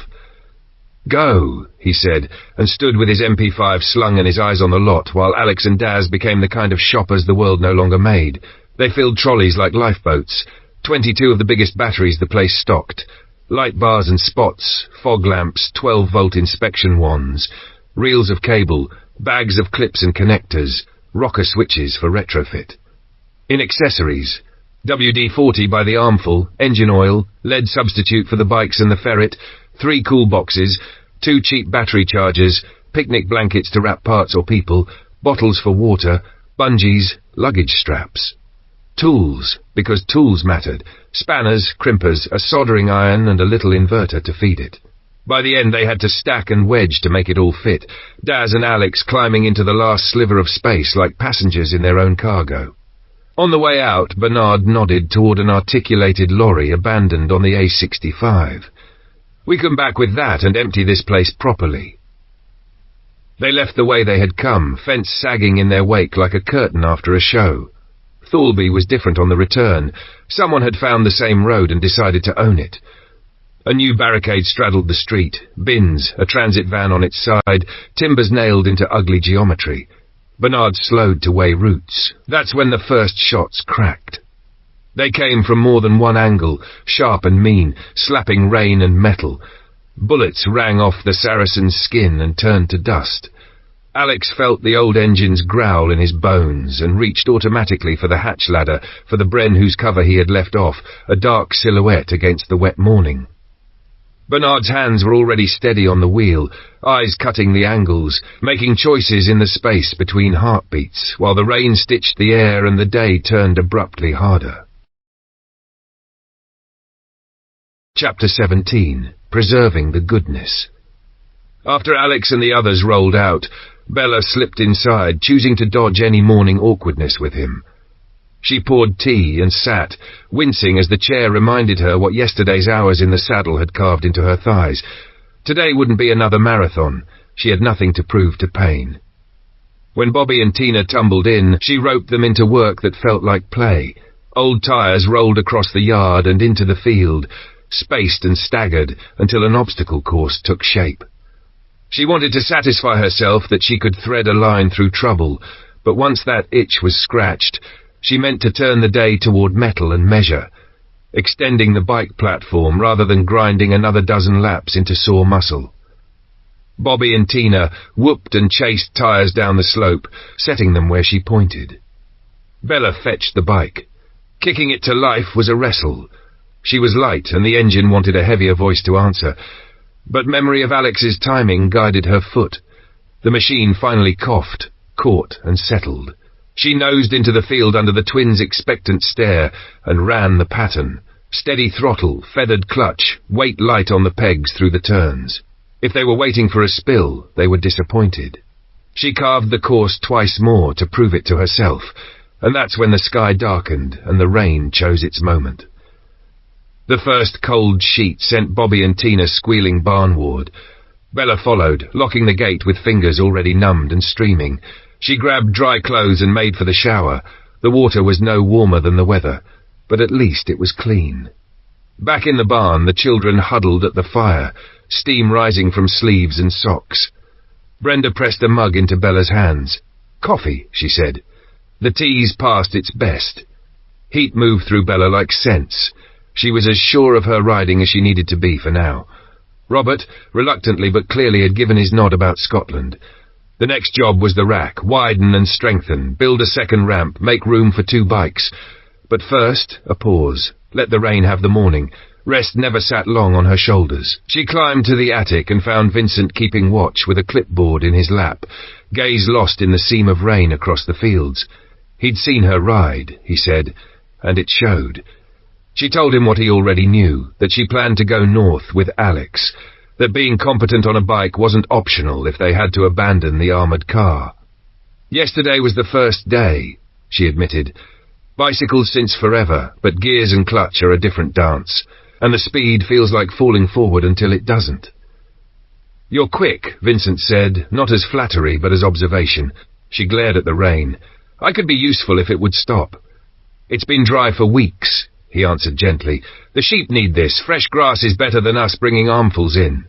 "Go," he said, and stood with his MP5 slung and his eyes on the lot, while Alex and Daz became the kind of shoppers the world no longer made. They filled trolleys like lifeboats. 22 of the biggest batteries the place stocked. Light bars and spots, fog lamps, 12-volt inspection wands, reels of cable, bags of clips and connectors, rocker switches for retrofit. In accessories, WD-40 by the armful, engine oil, lead substitute for the bikes and the ferret, 3 cool boxes, 2 cheap battery chargers, picnic blankets to wrap parts or people, bottles for water, bungees, luggage straps. Tools, because tools mattered, spanners, crimpers, a soldering iron and a little inverter to feed it. By the end they had to stack and wedge to make it all fit, Daz and Alex climbing into the last sliver of space like passengers in their own cargo. On the way out, Bernard nodded toward an articulated lorry abandoned on the A65. "We come back with that and empty this place properly." They left the way they had come, fence sagging in their wake like a curtain after a show. Thorlby was different on the return. Someone had found the same road and decided to own it. A new barricade straddled the street, bins, a transit van on its side, timbers nailed into ugly geometry. Bernard slowed to weigh routes. That's when the first shots cracked. They came from more than one angle, sharp and mean, slapping rain and metal. Bullets rang off the Saracen's skin and turned to dust. Alex felt the old engines growl in his bones and reached automatically for the hatch ladder for the Bren whose cover he had left off, a dark silhouette against the wet morning. Bernard's hands were already steady on the wheel, eyes cutting the angles, making choices in the space between heartbeats, while the rain stitched the air and the day turned abruptly harder. Chapter 17. Preserving the Goodness. After Alex and the others rolled out, Bella slipped inside, choosing to dodge any morning awkwardness with him. She poured tea and sat, wincing as the chair reminded her what yesterday's hours in the saddle had carved into her thighs. Today wouldn't be another marathon. She had nothing to prove to Pain. When Bobby and Tina tumbled in, she roped them into work that felt like play. Old tyres rolled across the yard and into the field, spaced and staggered until an obstacle course took shape. She wanted to satisfy herself that she could thread a line through trouble, but once that itch was scratched, she meant to turn the day toward metal and measure, extending the bike platform rather than grinding another dozen laps into sore muscle. Bobby and Tina whooped and chased tyres down the slope, setting them where she pointed. Bella fetched the bike. Kicking it to life was a wrestle. She was light, and the engine wanted a heavier voice to answer, but memory of Alex's timing guided her foot. The machine finally coughed, caught, and settled. She nosed into the field under the twins' expectant stare and ran the pattern. Steady throttle, feathered clutch, weight light on the pegs through the turns. If they were waiting for a spill, they were disappointed. She carved the course twice more to prove it to herself, and that's when the sky darkened and the rain chose its moment. The first cold sheet sent Bobby and Tina squealing barnward. Bella followed, locking the gate with fingers already numbed and streaming. She grabbed dry clothes and made for the shower. The water was no warmer than the weather, but at least it was clean. Back in the barn, the children huddled at the fire, steam rising from sleeves and socks. Brenda pressed a mug into Bella's hands. "Coffee," she said. The tea's past its best. Heat moved through Bella like scents. She was as sure of her riding as she needed to be for now. Robert, reluctantly but clearly, had given his nod about Scotland. The next job was the rack, widen and strengthen, build a second ramp, make room for 2 bikes. But first, a pause. Let the rain have the morning. Rest never sat long on her shoulders. She climbed to the attic and found Vincent keeping watch with a clipboard in his lap, gaze lost in the seam of rain across the fields. He'd seen her ride, he said, and it showed. She told him what he already knew, that she planned to go north with Alex, that being competent on a bike wasn't optional if they had to abandon the armoured car. "Yesterday was the first day," she admitted. "Bicycles since forever, but gears and clutch are a different dance, and the speed feels like falling forward until it doesn't." "You're quick," Vincent said, not as flattery but as observation. She glared at the rain. "I could be useful if it would stop." "It's been dry for weeks," he answered gently. "The sheep need this. Fresh grass is better than us bringing armfuls in."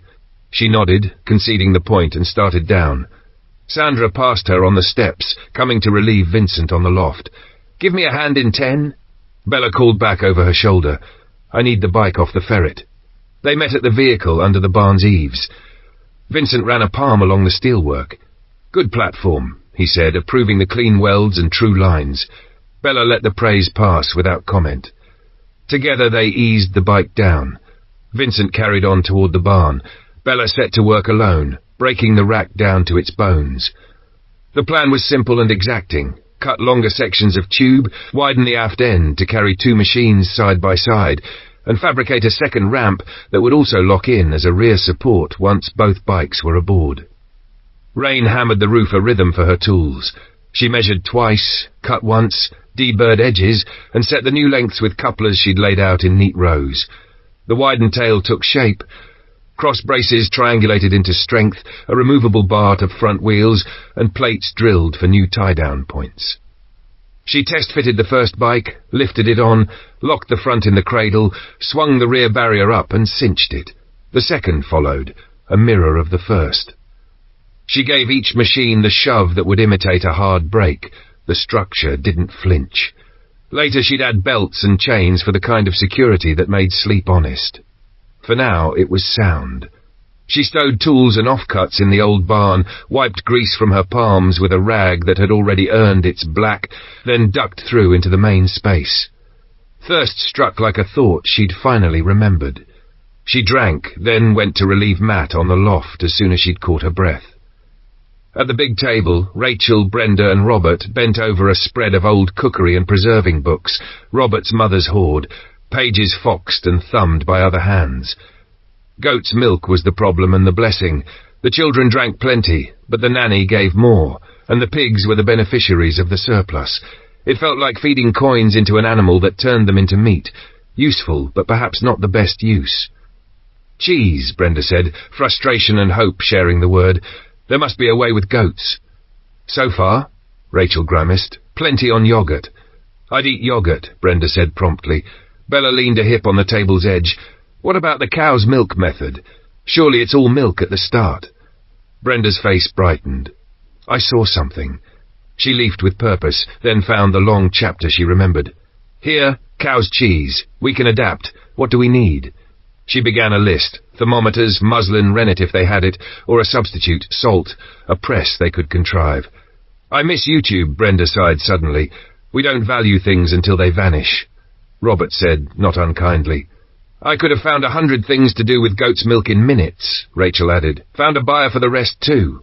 She nodded, conceding the point, and started down. Sandra passed her on the steps, coming to relieve Vincent on the loft. "Give me a hand in 10? Bella called back over her shoulder. "I need the bike off the ferret." They met at the vehicle under the barn's eaves. Vincent ran a palm along the steelwork. "Good platform," he said, approving the clean welds and true lines. Bella let the praise pass without comment. Together they eased the bike down. Vincent carried on toward the barn. Bella set to work alone, breaking the rack down to its bones. The plan was simple and exacting. Cut longer sections of tube, widen the aft end to carry 2 machines side by side, and fabricate a second ramp that would also lock in as a rear support once both bikes were aboard. Rain hammered the roof a rhythm for her tools. She measured twice, cut once, deburred edges, and set the new lengths with couplers she'd laid out in neat rows. The widened tail took shape. Cross braces triangulated into strength, a removable bar to front wheels, and plates drilled for new tie-down points. She test-fitted the first bike, lifted it on, locked the front in the cradle, swung the rear barrier up and cinched it. The second followed, a mirror of the first. She gave each machine the shove that would imitate a hard brake. The structure didn't flinch. Later she'd add belts and chains for the kind of security that made sleep honest. For now it was sound. She stowed tools and offcuts in the old barn, wiped grease from her palms with a rag that had already earned its black, then ducked through into the main space. Thirst struck like a thought she'd finally remembered. She drank, then went to relieve Matt on the loft as soon as she'd caught her breath. At the big table, Rachel, Brenda and Robert bent over a spread of old cookery and preserving books, Robert's mother's hoard, pages foxed and thumbed by other hands. Goat's milk was the problem and the blessing. The children drank plenty, but the nanny gave more, and the pigs were the beneficiaries of the surplus. It felt like feeding coins into an animal that turned them into meat, useful, but perhaps not the best use. "Cheese," Brenda said, frustration and hope sharing the word. "There must be a way with goats." "So far," Rachel grimaced, "plenty on yoghurt." "I'd eat yoghurt," Brenda said promptly. Bella leaned a hip on the table's edge. "What about the cow's milk method? Surely it's all milk at the start." Brenda's face brightened. "I saw something." She leafed with purpose, then found the long chapter she remembered. "Here, cow's cheese. We can adapt. What do we need?" She began a list. Thermometers, muslin, rennet if they had it, or a substitute, salt, a press they could contrive. "I miss YouTube," Brenda sighed suddenly. "We don't value things until they vanish." Robert said, not unkindly. "I could have found 100 things to do with goat's milk in minutes," Rachel added. "Found a buyer for the rest too."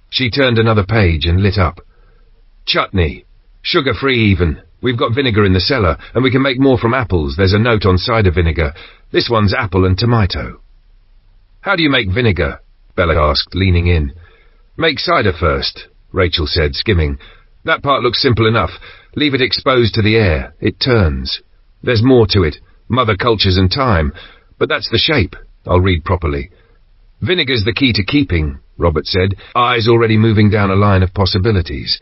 She turned another page and lit up. "Chutney. Sugar-free even. We've got vinegar in the cellar, and we can make more from apples. There's a note on cider vinegar. This one's apple and tomato." "How do you make vinegar?" Bella asked, leaning in. "Make cider first," Rachel said, skimming. "That part looks simple enough. Leave it exposed to the air. It turns. There's more to it. Mother cultures and time. But that's the shape. I'll read properly. Vinegar's the key to keeping, Robert said, eyes already moving down a line of possibilities.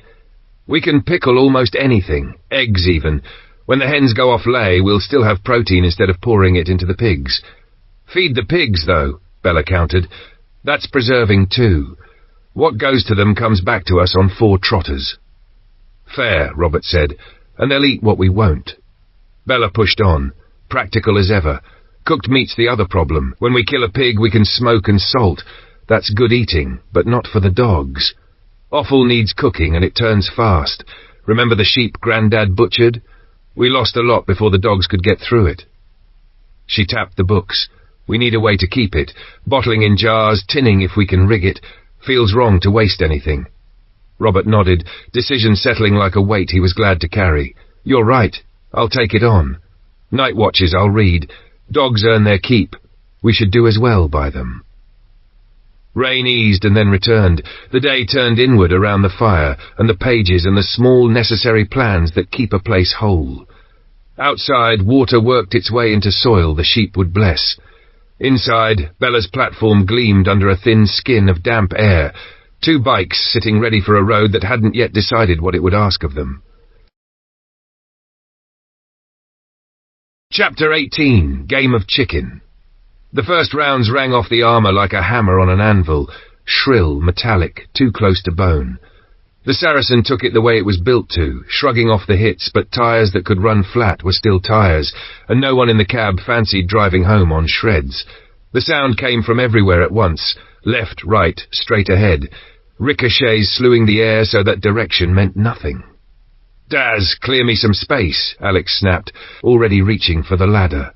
We can pickle almost anything, eggs even. When the hens go off lay, we'll still have protein instead of pouring it into the pigs. Feed the pigs, though, Bella countered. That's preserving too. What goes to them comes back to us on 4 trotters. Fair, Robert said, and they'll eat what we won't. Bella pushed on, practical as ever. Cooked meat's the other problem. When we kill a pig, we can smoke and salt. That's good eating, but not for the dogs. Offal needs cooking, and it turns fast. Remember the sheep Grandad butchered? We lost a lot before the dogs could get through it. She tapped the books. We need a way to keep it. Bottling in jars, tinning if we can rig it. Feels wrong to waste anything. Robert nodded, decision settling like a weight he was glad to carry. You're right. I'll take it on. Night watches I'll read. Dogs earn their keep. We should do as well by them. Rain eased and then returned. The day turned inward around the fire, and the pages and the small necessary plans that keep a place whole. Outside, water worked its way into soil the sheep would bless. Inside, Bella's platform gleamed under a thin skin of damp air, 2 bikes sitting ready for a road that hadn't yet decided what it would ask of them. Chapter 18, Game of Chicken. The first rounds rang off the armour like a hammer on an anvil, shrill, metallic, too close to bone. The Saracen took it the way it was built to, shrugging off the hits, but tyres that could run flat were still tyres, and no one in the cab fancied driving home on shreds. The sound came from everywhere at once, left, right, straight ahead, ricochets slewing the air so that direction meant nothing. Daz, clear me some space, Alex snapped, already reaching for the ladder.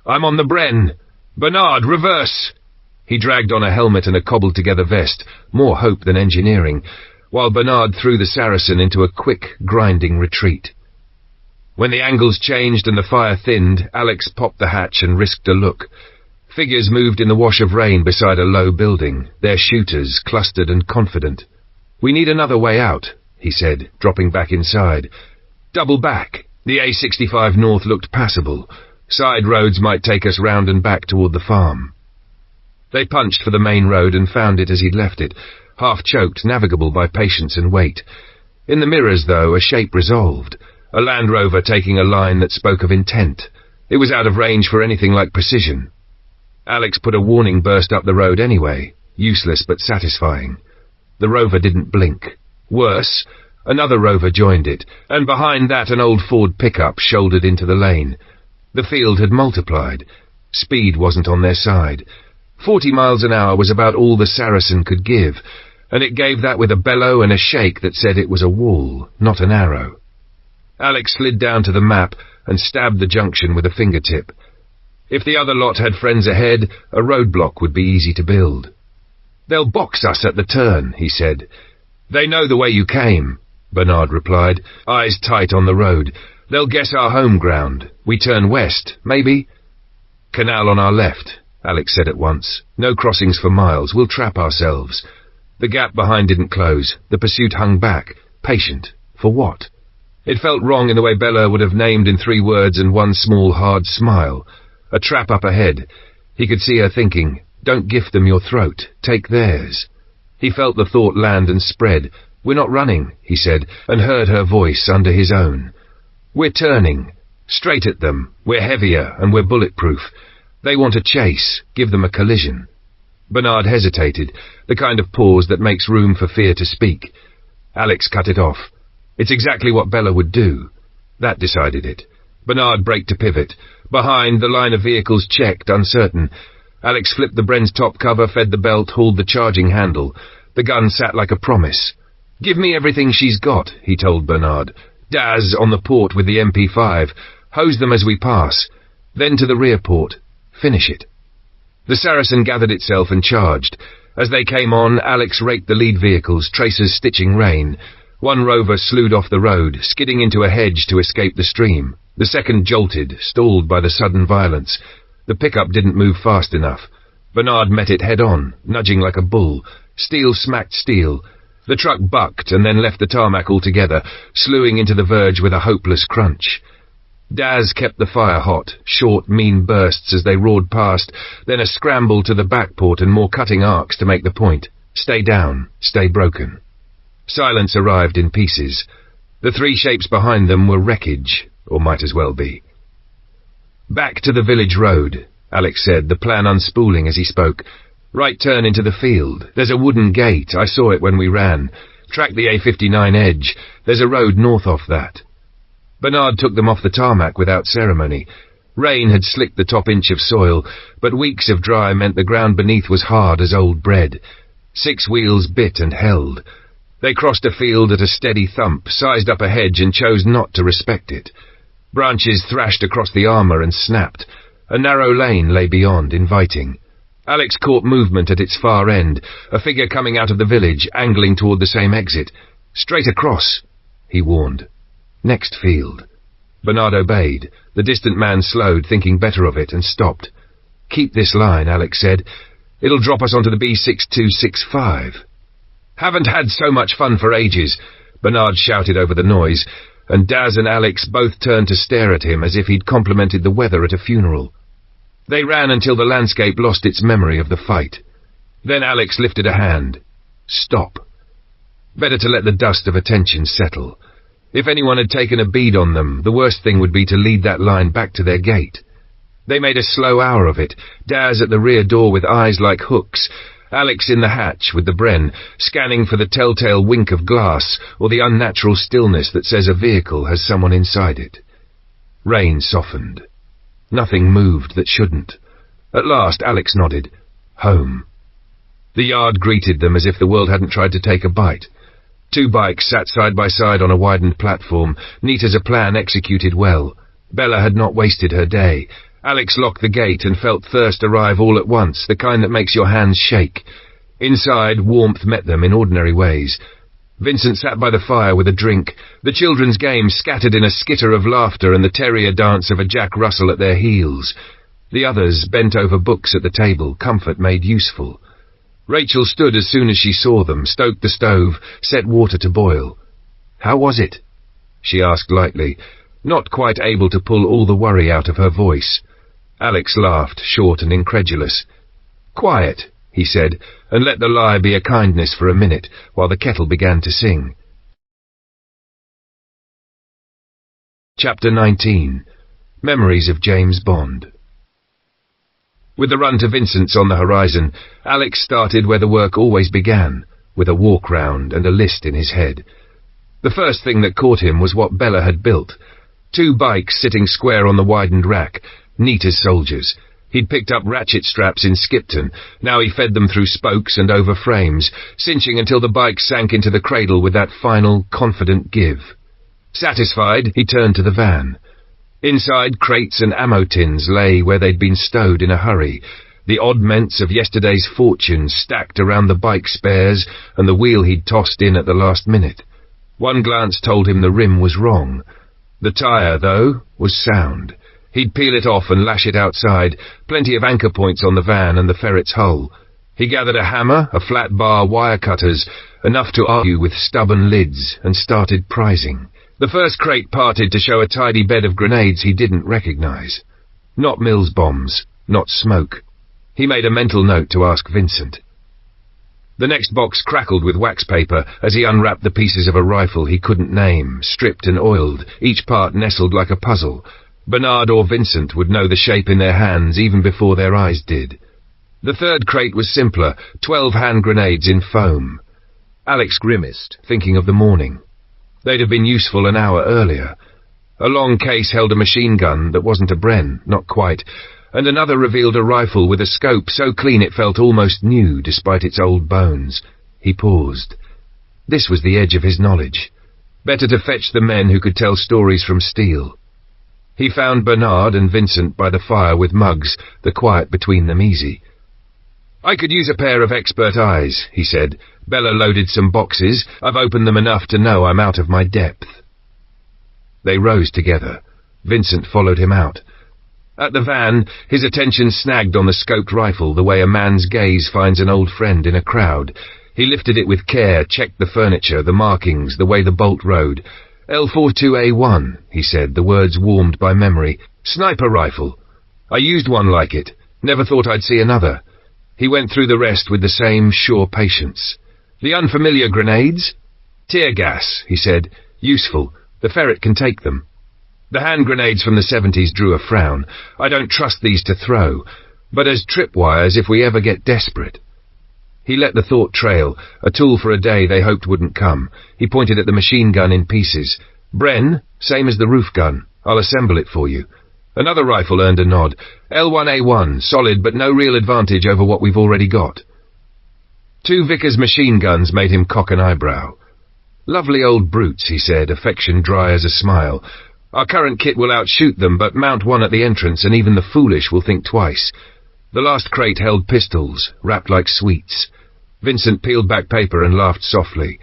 I'm on the Bren. Bernard, reverse! He dragged on a helmet and a cobbled-together vest, more hope than engineering, while Bernard threw the Saracen into a quick, grinding retreat. When the angles changed and the fire thinned, Alex popped the hatch and risked a look. Figures moved in the wash of rain beside a low building, their shooters clustered and confident. We need another way out, he said, dropping back inside. Double back. The A65 north looked passable. Side roads might take us round and back toward the farm. They punched for the main road and found it as he'd left it, half-choked, navigable by patience and weight. In the mirrors, though, a shape resolved, a Land Rover taking a line that spoke of intent. It was out of range for anything like precision. Alex put a warning burst up the road anyway, useless but satisfying. The Rover didn't blink. Worse, another Rover joined it, and behind that an old Ford pickup shouldered into the lane. The field had multiplied. Speed wasn't on their side. 40 miles an hour was about all the Saracen could give, and it gave that with a bellow and a shake that said it was a wall, not an arrow. Alex slid down to the map and stabbed the junction with a fingertip. If the other lot had friends ahead, a roadblock would be easy to build. They'll box us at the turn, he said. They know the way you came, Bernard replied, eyes tight on the road. They'll guess our home ground. We turn west, maybe? Canal on our left, Alex said at once. No crossings for miles. We'll trap ourselves. The gap behind didn't close. The pursuit hung back. Patient. For what? It felt wrong in the way Bella would have named in 3 words and one small, hard smile. A trap up ahead. He could see her thinking, don't gift them your throat. Take theirs. He felt the thought land and spread. We're not running, he said, and heard her voice under his own. We're turning. Straight at them. We're heavier, and we're bulletproof. They want a chase. Give them a collision. Bernard hesitated, the kind of pause that makes room for fear to speak. Alex cut it off. It's exactly what Bella would do. That decided it. Bernard braked to pivot. Behind, the line of vehicles checked, uncertain. Alex flipped the Bren's top cover, fed the belt, hauled the charging handle. The gun sat like a promise. Give me everything she's got, he told Bernard. Daz on the port with the MP5. Hose them as we pass. Then to the rear port. Finish it. The Saracen gathered itself and charged. As they came on, Alex raked the lead vehicles, tracers stitching rain. One Rover slewed off the road, skidding into a hedge to escape the stream. The second jolted, stalled by the sudden violence. The pickup didn't move fast enough. Bernard met it head-on, nudging like a bull. Steel smacked steel. The truck bucked and then left the tarmac altogether, slewing into the verge with a hopeless crunch. Daz kept the fire hot, short, mean bursts as they roared past, then a scramble to the backport and more cutting arcs to make the point. Stay down, stay broken. Silence arrived in pieces. The three shapes behind them were wreckage, or might as well be. Back to the village road, Alex said, the plan unspooling as he spoke. Right turn into the field. There's a wooden gate. I saw it when we ran. Track the A59 edge. There's a road north off that. Bernard took them off the tarmac without ceremony. Rain had slicked the top inch of soil, but weeks of dry meant the ground beneath was hard as old bread. 6 wheels bit and held. They crossed a field at a steady thump, sized up a hedge and chose not to respect it. Branches thrashed across the armour and snapped. A narrow lane lay beyond, inviting. Alex caught movement at its far end, a figure coming out of the village, angling toward the same exit. Straight across, he warned. Next field. Bernard obeyed. The distant man slowed, thinking better of it, and stopped. Keep this line, Alex said. It'll drop us onto the B6265. Haven't had so much fun for ages, Bernard shouted over the noise, and Daz and Alex both turned to stare at him as if he'd complimented the weather at a funeral. They ran until the landscape lost its memory of the fight. Then Alex lifted a hand. Stop. Better to let the dust of attention settle. If anyone had taken a bead on them, the worst thing would be to lead that line back to their gate. They made a slow hour of it, Daz at the rear door with eyes like hooks, Alex in the hatch with the Bren, scanning for the telltale wink of glass or the unnatural stillness that says a vehicle has someone inside it. Rain softened. Nothing moved that shouldn't. At last Alex nodded. Home. The yard greeted them as if the world hadn't tried to take a bite. 2 bikes sat side by side on a widened platform, neat as a plan executed well. Bella had not wasted her day. Alex locked the gate and felt thirst arrive all at once, the kind that makes your hands shake. Inside, warmth met them in ordinary ways. Vincent sat by the fire with a drink, the children's game scattered in a skitter of laughter and the terrier dance of a Jack Russell at their heels. The others bent over books at the table, comfort made useful. Rachel stood as soon as she saw them, stoked the stove, set water to boil. How was it? She asked lightly, not quite able to pull all the worry out of her voice. Alex laughed, short and incredulous. Quiet, he said, and let the lie be a kindness for a minute, while the kettle began to sing. Chapter 19. Memories of James Bond. With the run to Vincent's on the horizon, Alex started where the work always began, with a walk round and a list in his head. The first thing that caught him was what Bella had built. 2 bikes sitting square on the widened rack, neat as soldiers. He'd picked up ratchet straps in Skipton. Now he fed them through spokes and over frames, cinching until the bike sank into the cradle with that final, confident give. Satisfied, he turned to the van. Inside, crates and ammo tins lay where they'd been stowed in a hurry, the oddments of yesterday's fortune stacked around the bike spares and the wheel he'd tossed in at the last minute. One glance told him the rim was wrong. The tyre, though, was sound. He'd peel it off and lash it outside, plenty of anchor points on the van and the ferret's hull. He gathered a hammer, a flat bar, wire cutters, enough to argue with stubborn lids, and started prizing. The first crate parted to show a tidy bed of grenades he didn't recognize. Not Mills bombs, not smoke. He made a mental note to ask Vincent. The next box crackled with wax paper as he unwrapped the pieces of a rifle he couldn't name, stripped and oiled, each part nestled like a puzzle. Bernard or Vincent would know the shape in their hands even before their eyes did. The third crate was simpler, 12 hand grenades in foam. Alex grimaced, thinking of the morning. They'd have been useful an hour earlier. A long case held a machine gun that wasn't a Bren, not quite, and another revealed a rifle with a scope so clean it felt almost new despite its old bones. He paused. This was the edge of his knowledge. Better to fetch the men who could tell stories from steel. He found Bernard and Vincent by the fire with mugs, the quiet between them easy. I could use a pair of expert eyes, he said. Bella loaded some boxes. I've opened them enough to know I'm out of my depth. They rose together. Vincent followed him out. At the van, his attention snagged on the scoped rifle the way a man's gaze finds an old friend in a crowd. He lifted it with care, checked the furniture, the markings, the way the bolt rode. L42A1, he said, the words warmed by memory. Sniper rifle. I used one like it. Never thought I'd see another. He went through the rest with the same sure patience. The unfamiliar grenades? Tear gas, he said. Useful. The ferret can take them. The hand grenades from the 70s drew a frown. I don't trust these to throw, but as tripwires if we ever get desperate. He let the thought trail, a tool for a day they hoped wouldn't come. He pointed at the machine gun in pieces. Bren, same as the roof gun. I'll assemble it for you. Another rifle earned a nod. L1A1, solid but no real advantage over what we've already got. 2 Vickers machine guns made him cock an eyebrow. Lovely old brutes, he said, affection dry as a smile. Our current kit will outshoot them, but mount one at the entrance and even the foolish will think twice. The last crate held pistols, wrapped like sweets. Vincent peeled back paper and laughed softly.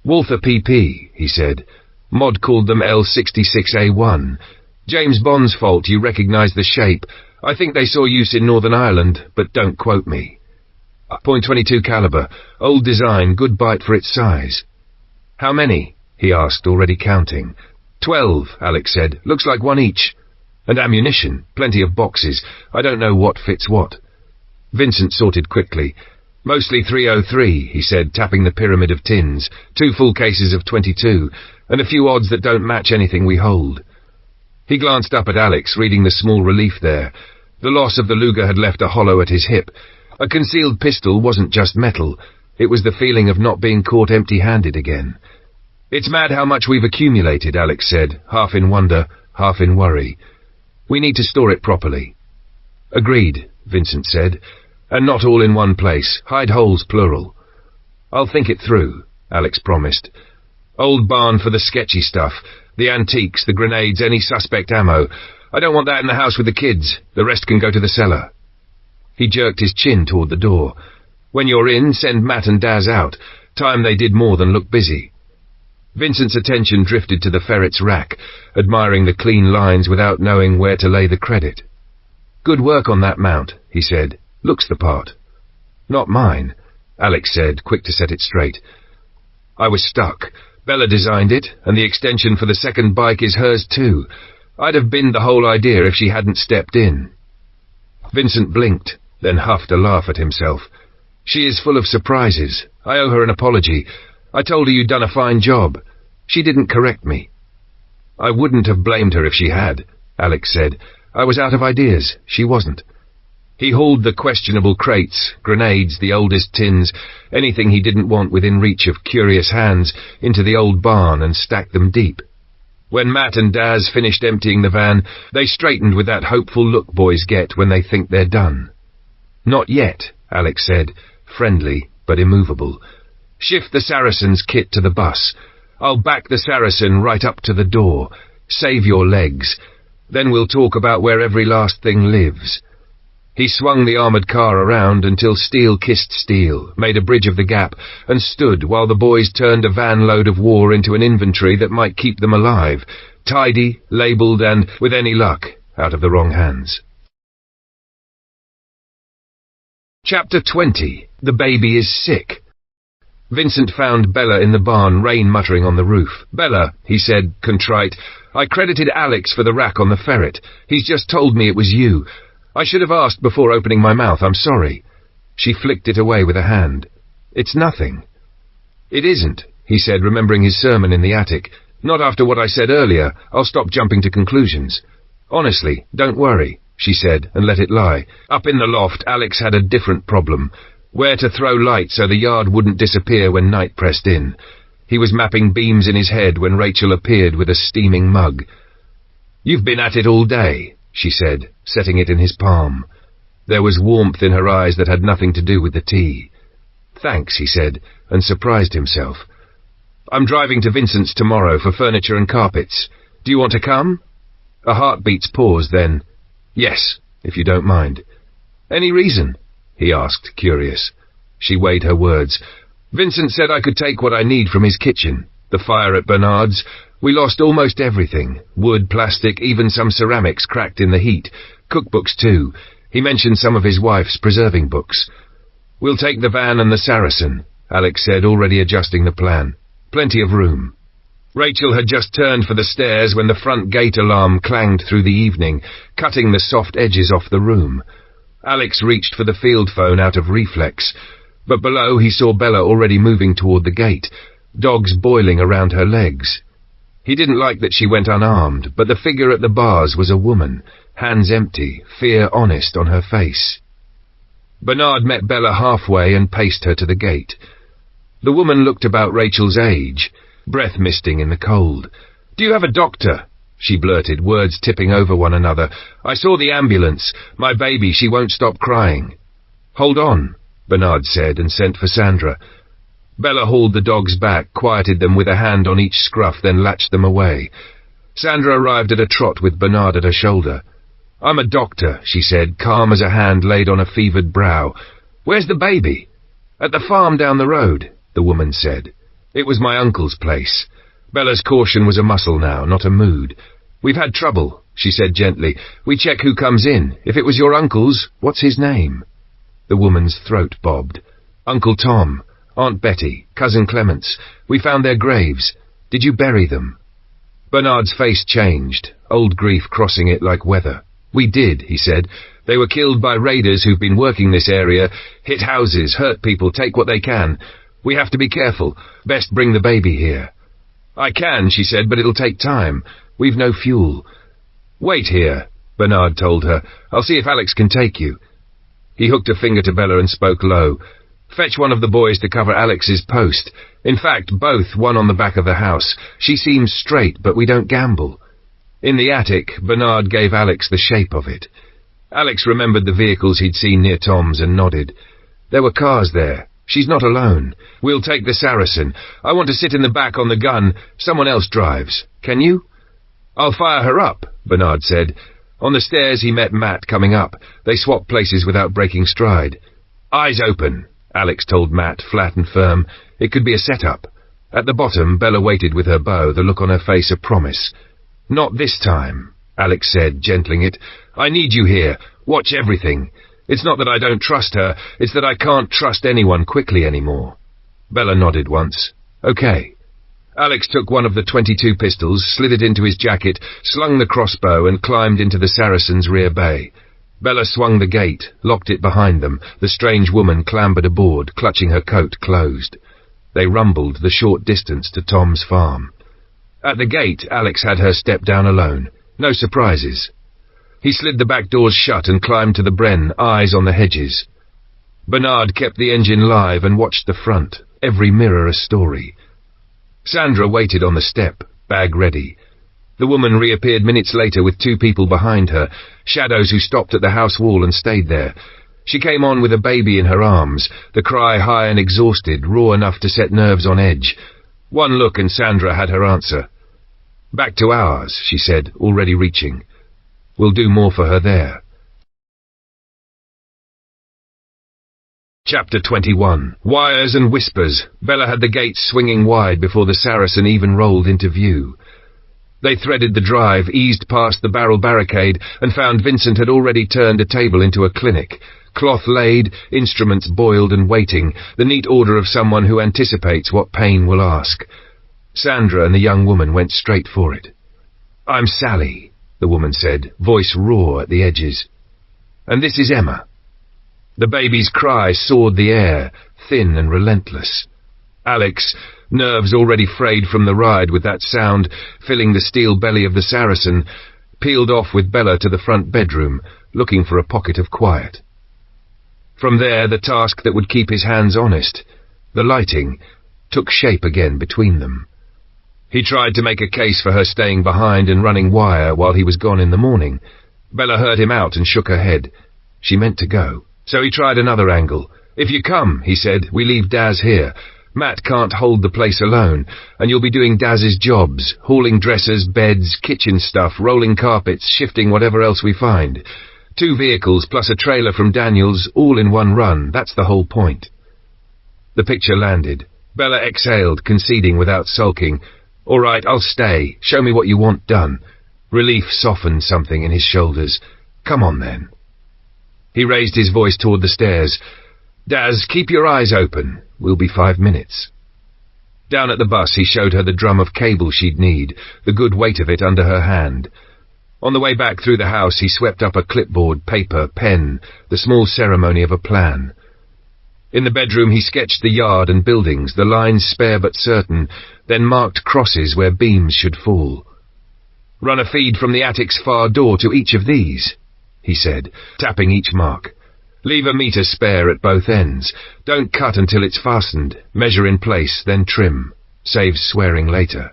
Walther PP, he said. Mod called them L66A1. James Bond's fault you recognise the shape. I think they saw use in Northern Ireland, but don't quote me. .22 caliber, old design, good bite for its size. How many? He asked, already counting. 12, Alex said. Looks like one each. And ammunition, plenty of boxes. I don't know what fits what. Vincent sorted quickly. Mostly 303, he said, tapping the pyramid of tins. 2 full cases of 22, and a few odds that don't match anything we hold. He glanced up at Alex, reading the small relief there. The loss of the Luger had left a hollow at his hip. A concealed pistol wasn't just metal. It was the feeling of not being caught empty-handed again. It's mad how much we've accumulated, Alex said, half in wonder, half in worry. We need to store it properly. Agreed, Vincent said. And not all in one place. Hide holes, plural. I'll think it through, Alex promised. Old barn for the sketchy stuff. The antiques, the grenades, any suspect ammo. I don't want that in the house with the kids. The rest can go to the cellar. He jerked his chin toward the door. When you're in, send Matt and Daz out. Time they did more than look busy. Vincent's attention drifted to the ferret's rack, admiring the clean lines without knowing where to lay the credit. Good work on that mount, he said. Looks the part. Not mine, Alex said, quick to set it straight. I was stuck. Bella designed it, and the extension for the second bike is hers too. I'd have binned the whole idea if she hadn't stepped in. Vincent blinked, then huffed a laugh at himself. She is full of surprises. I owe her an apology. I told her you'd done a fine job. She didn't correct me. I wouldn't have blamed her if she had, Alex said. I was out of ideas. She wasn't. He hauled the questionable crates, grenades, the oldest tins, anything he didn't want within reach of curious hands, into the old barn and stacked them deep. When Matt and Daz finished emptying the van, they straightened with that hopeful look boys get when they think they're done. Not yet, Alex said, friendly but immovable. Shift the Saracen's kit to the bus. I'll back the Saracen right up to the door. Save your legs. Then we'll talk about where every last thing lives. He swung the armoured car around until steel kissed steel, made a bridge of the gap, and stood while the boys turned a van load of war into an inventory that might keep them alive, tidy, labelled, and, with any luck, out of the wrong hands. Chapter 20. The Baby is Sick. Vincent found Bella in the barn, Rain muttering on the roof. Bella, he said, contrite, I credited Alex for the rack on the ferret. He's just told me it was you. I should have asked before opening my mouth. I'm sorry. She flicked it away with a hand. It's nothing. It isn't, he said, remembering his sermon in the attic. Not after what I said earlier. I'll stop jumping to conclusions. Honestly, don't worry, she said, and let it lie. Up in the loft, Alex had a different problem. Where to throw light so the yard wouldn't disappear when night pressed in. He was mapping beams in his head when Rachel appeared with a steaming mug. You've been at it all day, she said, setting it in his palm. There was warmth in her eyes that had nothing to do with the tea. Thanks, he said, and surprised himself. I'm driving to Vincent's tomorrow for furniture and carpets. Do you want to come? A heartbeat's pause, then. Yes, if you don't mind. Any reason? He asked, curious. She weighed her words. Vincent said I could take what I need from his kitchen. The fire at Bernard's. We lost almost everything. Wood, plastic, even some ceramics cracked in the heat. Cookbooks, too. He mentioned some of his wife's preserving books. We'll take the van and the Saracen, Alex said, already adjusting the plan. Plenty of room. Rachel had just turned for the stairs when the front gate alarm clanged through the evening, cutting the soft edges off the room. Alex reached for the field phone out of reflex, but below he saw Bella already moving toward the gate, dogs boiling around her legs. He didn't like that she went unarmed, but the figure at the bars was a woman, hands empty, fear honest on her face. Bernard met Bella halfway and paced her to the gate. The woman looked about Rachel's age, breath misting in the cold. "Do you have a doctor?" she blurted, words tipping over one another. "I saw the ambulance. My baby, she won't stop crying." "Hold on," Bernard said, and sent for Sandra. Bella hauled the dogs back, quieted them with a hand on each scruff, then latched them away. Sandra arrived at a trot with Bernard at her shoulder. "I'm a doctor," she said, calm as a hand laid on a fevered brow. "Where's the baby?" "At the farm down the road," the woman said. It was my uncle's place. Bella's caution was a muscle now, not a mood. "We've had trouble," she said gently. "We check who comes in. If it was your uncle's, what's his name?" The woman's throat bobbed. "Uncle Tom, Aunt Betty, Cousin Clements. We found their graves. Did you bury them?" Bernard's face changed, old grief crossing it like weather. "We did," he said. "They were killed by raiders who've been working this area, hit houses, hurt people, take what they can. We have to be careful. Best bring the baby here." "I can," she said, "but it'll take time. We've no fuel." "Wait here," Bernard told her. "I'll see if Alex can take you." He hooked a finger to Bella and spoke low. "Fetch one of the boys to cover Alex's post. In fact, both, one on the back of the house. She seems straight, but we don't gamble." In the attic, Bernard gave Alex the shape of it. Alex remembered the vehicles he'd seen near Tom's and nodded. "There were cars there. She's not alone. We'll take the Saracen. I want to sit in the back on the gun. Someone else drives. Can you?" "I'll fire her up," Bernard said. On the stairs he met Matt coming up. They swapped places without breaking stride. "Eyes open," Alex told Matt, flat and firm. It could be a setup. At the bottom, Bella waited with her bow, the look on her face a promise. "Not this time," Alex said, gentling it. "I need you here. Watch everything. It's not that I don't trust her, it's that I can't trust anyone quickly anymore." Bella nodded once. "Okay." Alex took one of the 22 pistols, slid it into his jacket, slung the crossbow, and climbed into the Saracen's rear bay. Bella swung the gate, locked it behind them. The strange woman clambered aboard, clutching her coat closed. They rumbled the short distance to Tom's farm. At the gate, Alex had her step down alone. No surprises. He slid the back doors shut and climbed to the bren, eyes on the hedges. Bernard kept the engine live and watched the front, every mirror a story. Sandra waited on the step, bag ready. The woman reappeared minutes later with 2 people behind her, shadows who stopped at the house wall and stayed there. She came on with a baby in her arms, the cry high and exhausted, raw enough to set nerves on edge. One look and Sandra had her answer. "Back to ours," she said, already reaching. "We'll do more for her there." Chapter 21. Wires and whispers. Bella had the gates swinging wide before the Saracen even rolled into view. They threaded the drive, eased past the barrel barricade, and found Vincent had already turned a table into a clinic. Cloth laid, instruments boiled and waiting, the neat order of someone who anticipates what pain will ask. Sandra and the young woman went straight for it. "I'm Sally," the woman said, voice raw at the edges. "And this is Emma." The baby's cry soared the air, thin and relentless. Alex, nerves already frayed from the ride with that sound filling the steel belly of the Saracen, peeled off with Bella to the front bedroom, looking for a pocket of quiet. From there, the task that would keep his hands honest, the lighting, took shape again between them. He tried to make a case for her staying behind and running wire while he was gone in the morning. Bella heard him out and shook her head. She meant to go. So he tried another angle. "If you come," he said, "we leave Daz here. Matt can't hold the place alone, and you'll be doing Daz's jobs, hauling dressers, beds, kitchen stuff, rolling carpets, shifting whatever else we find. 2 vehicles plus a trailer from Daniel's, all in one run. That's the whole point." The picture landed. Bella exhaled, conceding without sulking. "All right, I'll stay. Show me what you want done." Relief softened something in his shoulders. "Come on, then." He raised his voice toward the stairs. "Daz, keep your eyes open. We'll be 5 minutes." Down at the bus, he showed her the drum of cable she'd need, the good weight of it under her hand. On the way back through the house, he swept up a clipboard, paper, pen, the small ceremony of a plan. In the bedroom, he sketched the yard and buildings, the lines spare but certain, then marked crosses where beams should fall. "Run a feed from the attic's far door to each of these," he said, tapping each mark. "Leave a metre spare at both ends. Don't cut until it's fastened. Measure in place, then trim. Saves swearing later."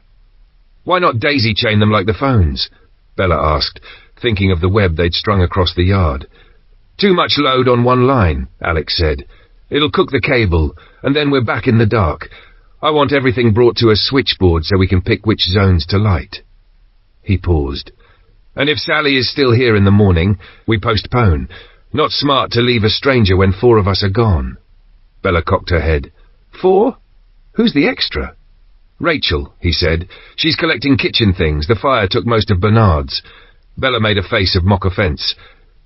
"Why not daisy-chain them like the phones?" Bella asked, thinking of the web they'd strung across the yard. "Too much load on one line," Alex said. "It'll cook the cable, and then we're back in the dark. I want everything brought to a switchboard so we can pick which zones to light." He paused. "And if Sally is still here in the morning, we postpone. Not smart to leave a stranger when 4 of us are gone." Bella cocked her head. "4? Who's the extra?" "Rachel," he said. "She's collecting kitchen things. The fire took most of Bernard's." Bella made a face of mock offence.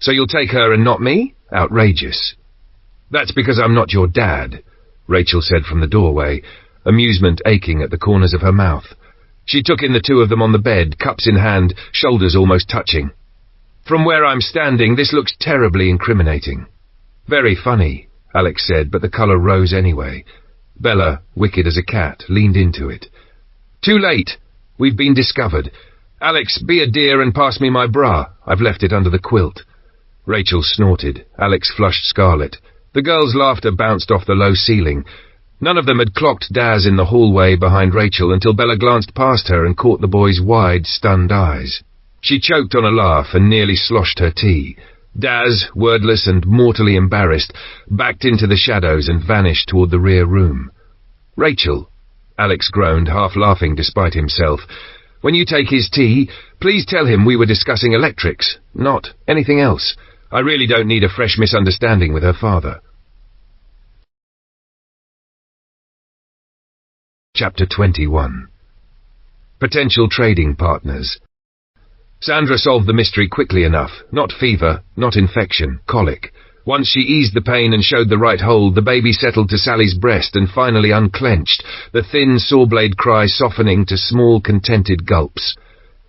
"So you'll take her and not me? Outrageous." "That's because I'm not your dad," Rachel said from the doorway, amusement aching at the corners of her mouth. She took in the 2 of them on the bed, cups in hand, shoulders almost touching. "From where I'm standing, this looks terribly incriminating." "Very funny," Alex said, but the colour rose anyway. Bella, wicked as a cat, leaned into it. "Too late. We've been discovered. Alex, be a dear and pass me my bra. I've left it under the quilt." Rachel snorted. Alex flushed scarlet. The girls' laughter bounced off the low ceiling. None of them had clocked Daz in the hallway behind Rachel until Bella glanced past her and caught the boy's wide, stunned eyes. She choked on a laugh and nearly sloshed her tea. Daz, wordless and mortally embarrassed, backed into the shadows and vanished toward the rear room. "Rachel," Alex groaned, half laughing despite himself, "when you take his tea, please tell him we were discussing electrics, not anything else. I really don't need a fresh misunderstanding with her father." Chapter 21. Potential trading partners. Sandra solved the mystery quickly enough. Not fever, not infection, colic. Once she eased the pain and showed the right hold, the baby settled to Sally's breast and finally unclenched, the thin saw-blade cry softening to small, contented gulps.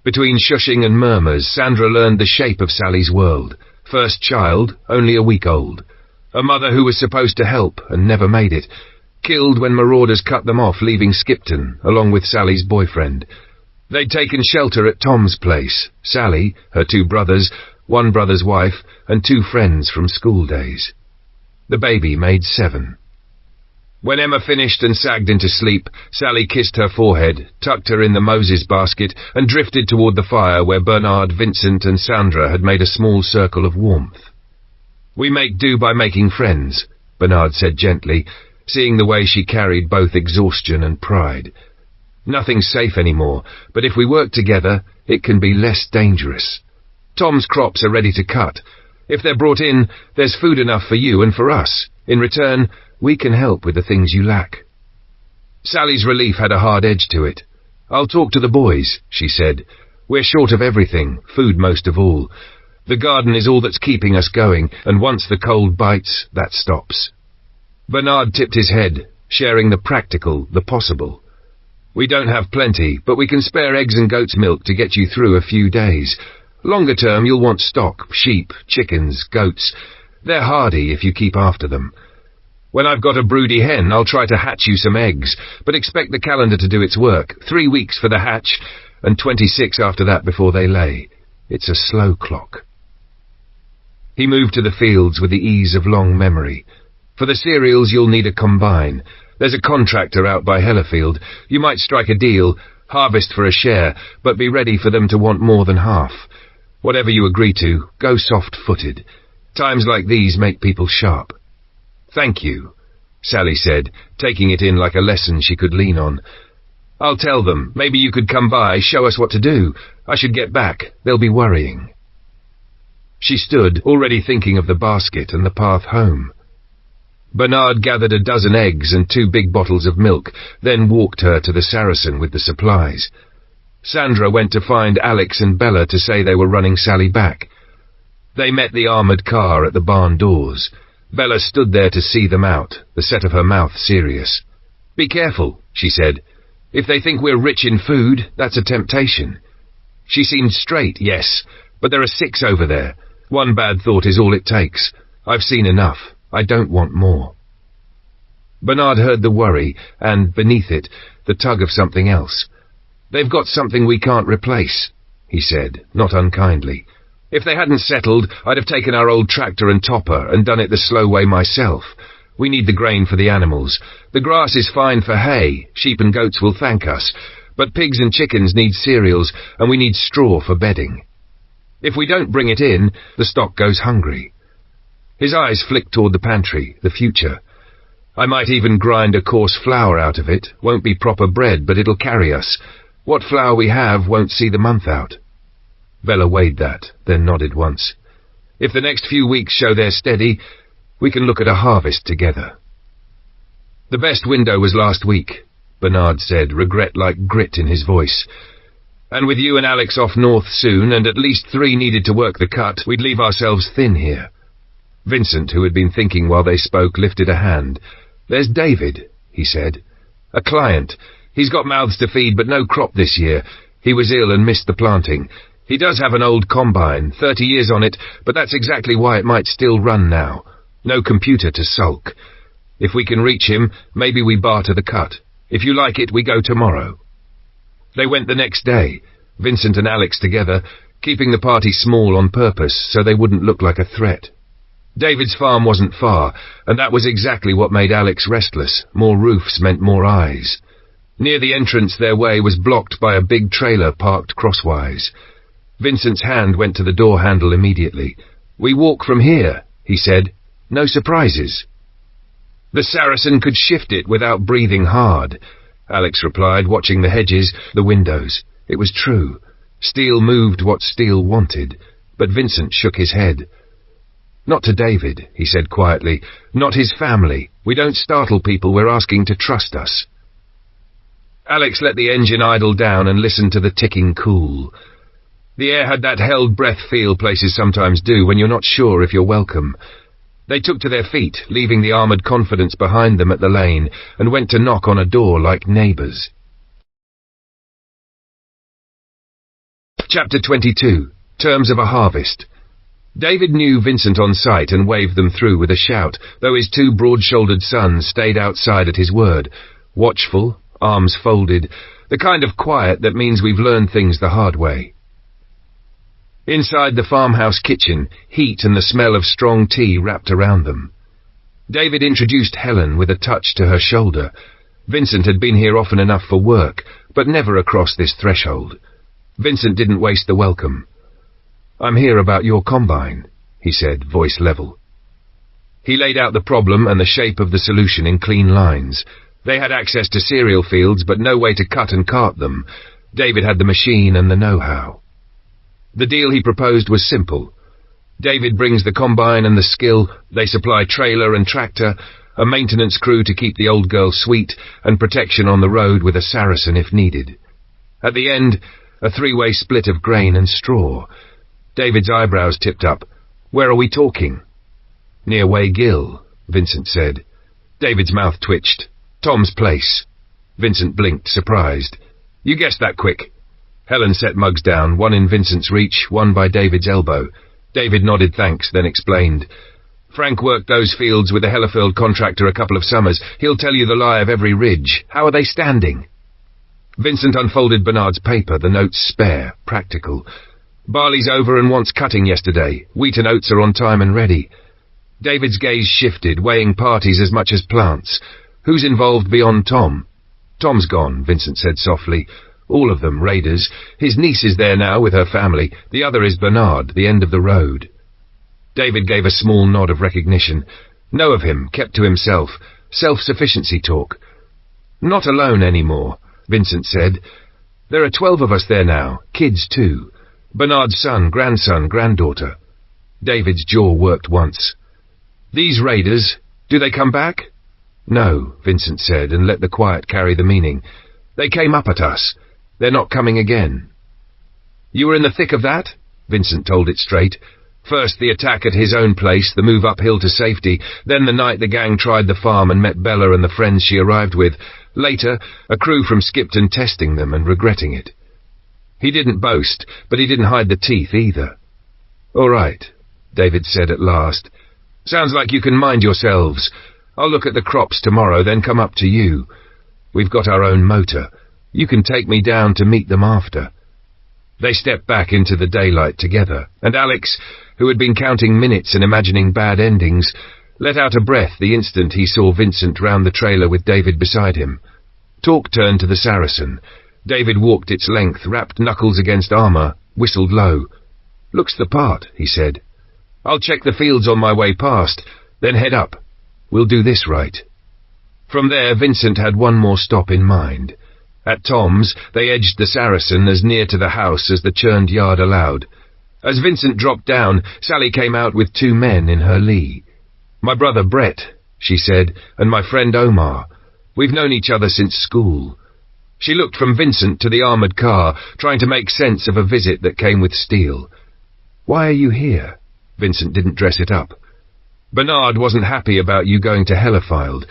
Between shushing and murmurs, Sandra learned the shape of Sally's world. First child, only a week old. A mother who was supposed to help and never made it. Killed when marauders cut them off, leaving Skipton, along with Sally's boyfriend. They'd taken shelter at Tom's place. Sally, her 2 brothers, 1 brother's wife, and 2 friends from school days. The baby made 7. When Emma finished and sagged into sleep, Sally kissed her forehead, tucked her in the Moses basket, and drifted toward the fire where Bernard, Vincent, and Sandra had made a small circle of warmth. "We make do by making friends," Bernard said gently, seeing the way she carried both exhaustion and pride. "Nothing's safe anymore, but if we work together, it can be less dangerous. Tom's crops are ready to cut. If they're brought in, there's food enough for you and for us. In return, we can help with the things you lack." Sally's relief had a hard edge to it. "I'll talk to the boys," she said. "We're short of everything, food most of all. The garden is all that's keeping us going, and once the cold bites, that stops." Bernard tipped his head, sharing the practical, the possible. "We don't have plenty, but we can spare eggs and goat's milk to get you through a few days. Longer term, you'll want stock, sheep, chickens, goats. They're hardy if you keep after them. When I've got a broody hen, I'll try to hatch you some eggs, but expect the calendar to do its work. 3 weeks for the hatch, and 26 after that before they lay. It's a slow clock." He moved to the fields with the ease of long memory. "For the cereals, you'll need a combine. There's a contractor out by Hellerfield. You might strike a deal, harvest for a share, but be ready for them to want more than half. Whatever you agree to, go soft-footed. Times like these make people sharp." "Thank you," Sally said, taking it in like a lesson she could lean on. "I'll tell them. Maybe you could come by, show us what to do. I should get back. They'll be worrying." She stood, already thinking of the basket and the path home. Bernard gathered a dozen eggs and 2 big bottles of milk, then walked her to the Saracen with the supplies. Sandra went to find Alex and Bella to say they were running Sally back. They met the armoured car at the barn doors. Bella stood there to see them out, the set of her mouth serious. "Be careful," she said. "If they think we're rich in food, that's a temptation." She seemed straight, yes, but there are 6 over there. One bad thought is all it takes. I've seen enough. I don't want more. Bernard heard the worry, and, beneath it, the tug of something else. "They've got something we can't replace," he said, not unkindly. "If they hadn't settled, I'd have taken our old tractor and topper and done it the slow way myself. We need the grain for the animals. The grass is fine for hay. Sheep and goats will thank us. But pigs and chickens need cereals, and we need straw for bedding. If we don't bring it in, the stock goes hungry." His eyes flicked toward the pantry, the future. "I might even grind a coarse flour out of it. Won't be proper bread, but it'll carry us. What flour we have won't see the month out." Bella weighed that, then nodded once. "If the next few weeks show they're steady, we can look at a harvest together." "The best window was last week," Bernard said, regret like grit in his voice. "And with you and Alex off north soon, and at least 3 needed to work the cut, we'd leave ourselves thin here." Vincent, who had been thinking while they spoke, lifted a hand. "There's David," he said. "A client. He's got mouths to feed, but no crop this year. He was ill and missed the planting. He does have an old combine, 30 years on it, but that's exactly why it might still run now. No computer to sulk. If we can reach him, maybe we barter the cut. If you like it, we go tomorrow." They went the next day, Vincent and Alex together, keeping the party small on purpose so they wouldn't look like a threat. David's farm wasn't far, and that was exactly what made Alex restless. More roofs meant more eyes. Near the entrance their way was blocked by a big trailer parked crosswise. Vincent's hand went to the door handle immediately. "We walk from here," he said. "No surprises." "The Saracen could shift it without breathing hard," Alex replied, watching the hedges, the windows. It was true. Steel moved what steel wanted, but Vincent shook his head. "Not to David," he said quietly. "Not his family. We don't startle people we're asking to trust us." Alex let the engine idle down and listened to the ticking cool. The air had that held breath feel places sometimes do when you're not sure if you're welcome. They took to their feet, leaving the armoured confidence behind them at the lane, and went to knock on a door like neighbours. Chapter 22. Terms of a Harvest. David knew Vincent on sight and waved them through with a shout, though his 2 broad-shouldered sons stayed outside at his word, watchful, arms folded, the kind of quiet that means we've learned things the hard way. Inside the farmhouse kitchen, heat and the smell of strong tea wrapped around them. David introduced Helen with a touch to her shoulder. Vincent had been here often enough for work, but never across this threshold. Vincent didn't waste the welcome. "I'm here about your combine," he said, voice level. He laid out the problem and the shape of the solution in clean lines. They had access to cereal fields, but no way to cut and cart them. David had the machine and the know-how. The deal he proposed was simple. David brings the combine and the skill, they supply trailer and tractor, a maintenance crew to keep the old girl sweet, and protection on the road with a Saracen if needed. At the end, a 3-way split of grain and straw. David's eyebrows tipped up. "Where are we talking?" "Near Waygill," Vincent said. David's mouth twitched. "Tom's place." Vincent blinked, surprised. "You guessed that quick." Helen set mugs down, one in Vincent's reach, one by David's elbow. David nodded thanks, then explained. "Frank worked those fields with a Hellerfield contractor a couple of summers. He'll tell you the lie of every ridge. How are they standing?" Vincent unfolded Bernard's paper, the notes spare, practical. "Barley's over and wants cutting yesterday. Wheat and oats are on time and ready." David's gaze shifted, weighing parties as much as plants. "Who's involved beyond Tom?" "Tom's gone," Vincent said softly. "All of them, raiders. His niece is there now with her family. The other is Bernard, the end of the road." David gave a small nod of recognition. "Know of him, kept to himself. Self-sufficiency talk." "Not alone anymore," Vincent said. "There are 12 of us there now, kids too. Bernard's son, grandson, granddaughter." David's jaw worked once. "These raiders, do they come back?" "No," Vincent said, and let the quiet carry the meaning. "They came up at us. They're not coming again." "You were in the thick of that?" Vincent told it straight. First the attack at his own place, the move uphill to safety, then the night the gang tried the farm and met Bella and the friends she arrived with. Later, a crew from Skipton testing them and regretting it. He didn't boast, but he didn't hide the teeth either. "All right," David said at last. "Sounds like you can mind yourselves. I'll look at the crops tomorrow, then come up to you. We've got our own motor. You can take me down to meet them after." They stepped back into the daylight together, and Alex, who had been counting minutes and imagining bad endings, let out a breath the instant he saw Vincent round the trailer with David beside him. Talk turned to the Saracen. David walked its length, rapped knuckles against armour, whistled low. "Looks the part," he said. "I'll check the fields on my way past, then head up. We'll do this right." From there, Vincent had one more stop in mind. At Tom's, they edged the Saracen as near to the house as the churned yard allowed. As Vincent dropped down, Sally came out with 2 men in her lee. "My brother Brett," she said, "and my friend Omar. We've known each other since school." She looked from Vincent to the armoured car, trying to make sense of a visit that came with steel. "Why are you here?" Vincent didn't dress it up. "Bernard wasn't happy about you going to Hellerfield,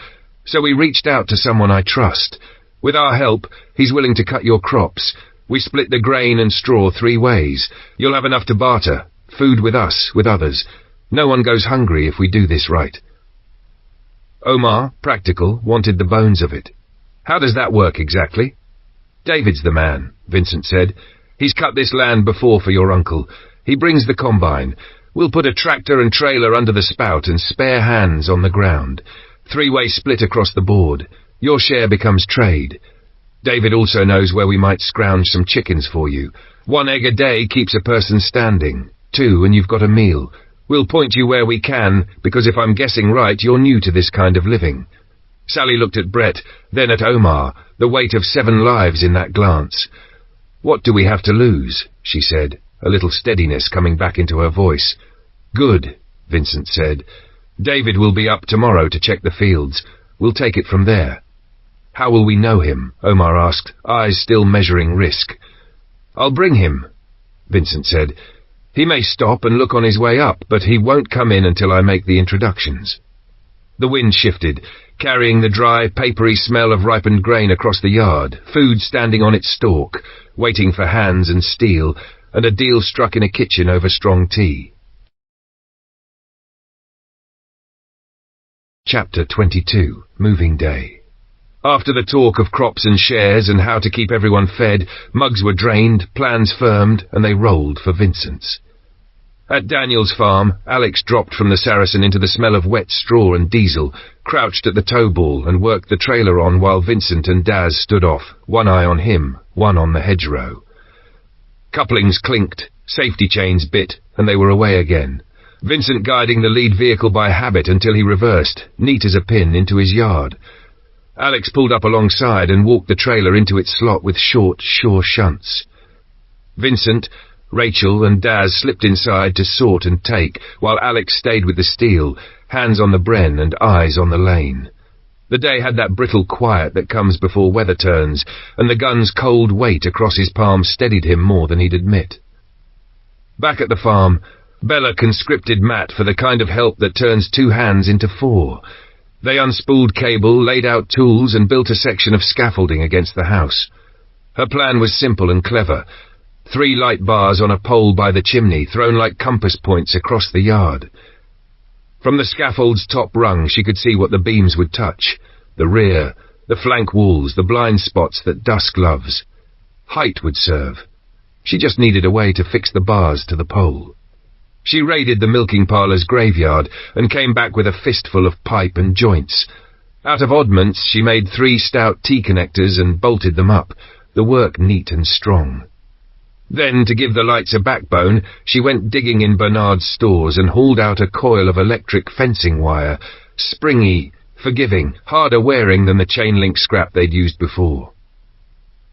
so we reached out to someone I trust. With our help, he's willing to cut your crops. We split the grain and straw 3 ways. You'll have enough to barter. Food with us, with others. No one goes hungry if we do this right." Omar, practical, wanted the bones of it. "How does that work exactly?" "David's the man," Vincent said. "He's cut this land before for your uncle. He brings the combine. We'll put a tractor and trailer under the spout and spare hands on the ground. 3-way split across the board. Your share becomes trade. David also knows where we might scrounge some chickens for you. 1 egg a day keeps a person standing. 2 and you've got a meal. We'll point you where we can, because if I'm guessing right, you're new to this kind of living." Sally looked at Brett, then at Omar, the weight of 7 lives in that glance. "What do we have to lose?" she said, a little steadiness coming back into her voice. "Good," Vincent said. "David will be up tomorrow to check the fields. We'll take it from there." "How will we know him?" Omar asked, eyes still measuring risk. "I'll bring him," Vincent said. "He may stop and look on his way up, but he won't come in until I make the introductions." The wind shifted, carrying the dry, papery smell of ripened grain across the yard, food standing on its stalk, waiting for hands and steel, and a deal struck in a kitchen over strong tea. Chapter 22. Moving Day. After the talk of crops and shares and how to keep everyone fed, mugs were drained, plans firmed, and they rolled for Vincent's. At Daniel's farm, Alex dropped from the Saracen into the smell of wet straw and diesel, crouched at the tow ball and worked the trailer on while Vincent and Daz stood off, one eye on him, one on the hedgerow. Couplings clinked, safety chains bit, and they were away again. Vincent guiding the lead vehicle by habit until he reversed, neat as a pin, into his yard. Alex pulled up alongside and walked the trailer into its slot with short, sure shunts. Vincent, Rachel and Daz slipped inside to sort and take, while Alex stayed with the steel, hands on the bren and eyes on the lane. The day had that brittle quiet that comes before weather turns, and the gun's cold weight across his palm steadied him more than he'd admit. Back at the farm, Bella conscripted Matt for the kind of help that turns 2 hands into 4. They unspooled cable, laid out tools, and built a section of scaffolding against the house. Her plan was simple and clever. 3 light bars on a pole by the chimney, thrown like compass points across the yard. From the scaffold's top rung, she could see what the beams would touch. The rear, the flank walls, the blind spots that dusk loves. Height would serve. She just needed a way to fix the bars to the pole. She raided the milking parlour's graveyard and came back with a fistful of pipe and joints. Out of oddments, she made 3 stout T-connectors and bolted them up, the work neat and strong. Then, to give the lights a backbone, she went digging in Bernard's stores and hauled out a coil of electric fencing wire, springy, forgiving, harder wearing than the chain-link scrap they'd used before.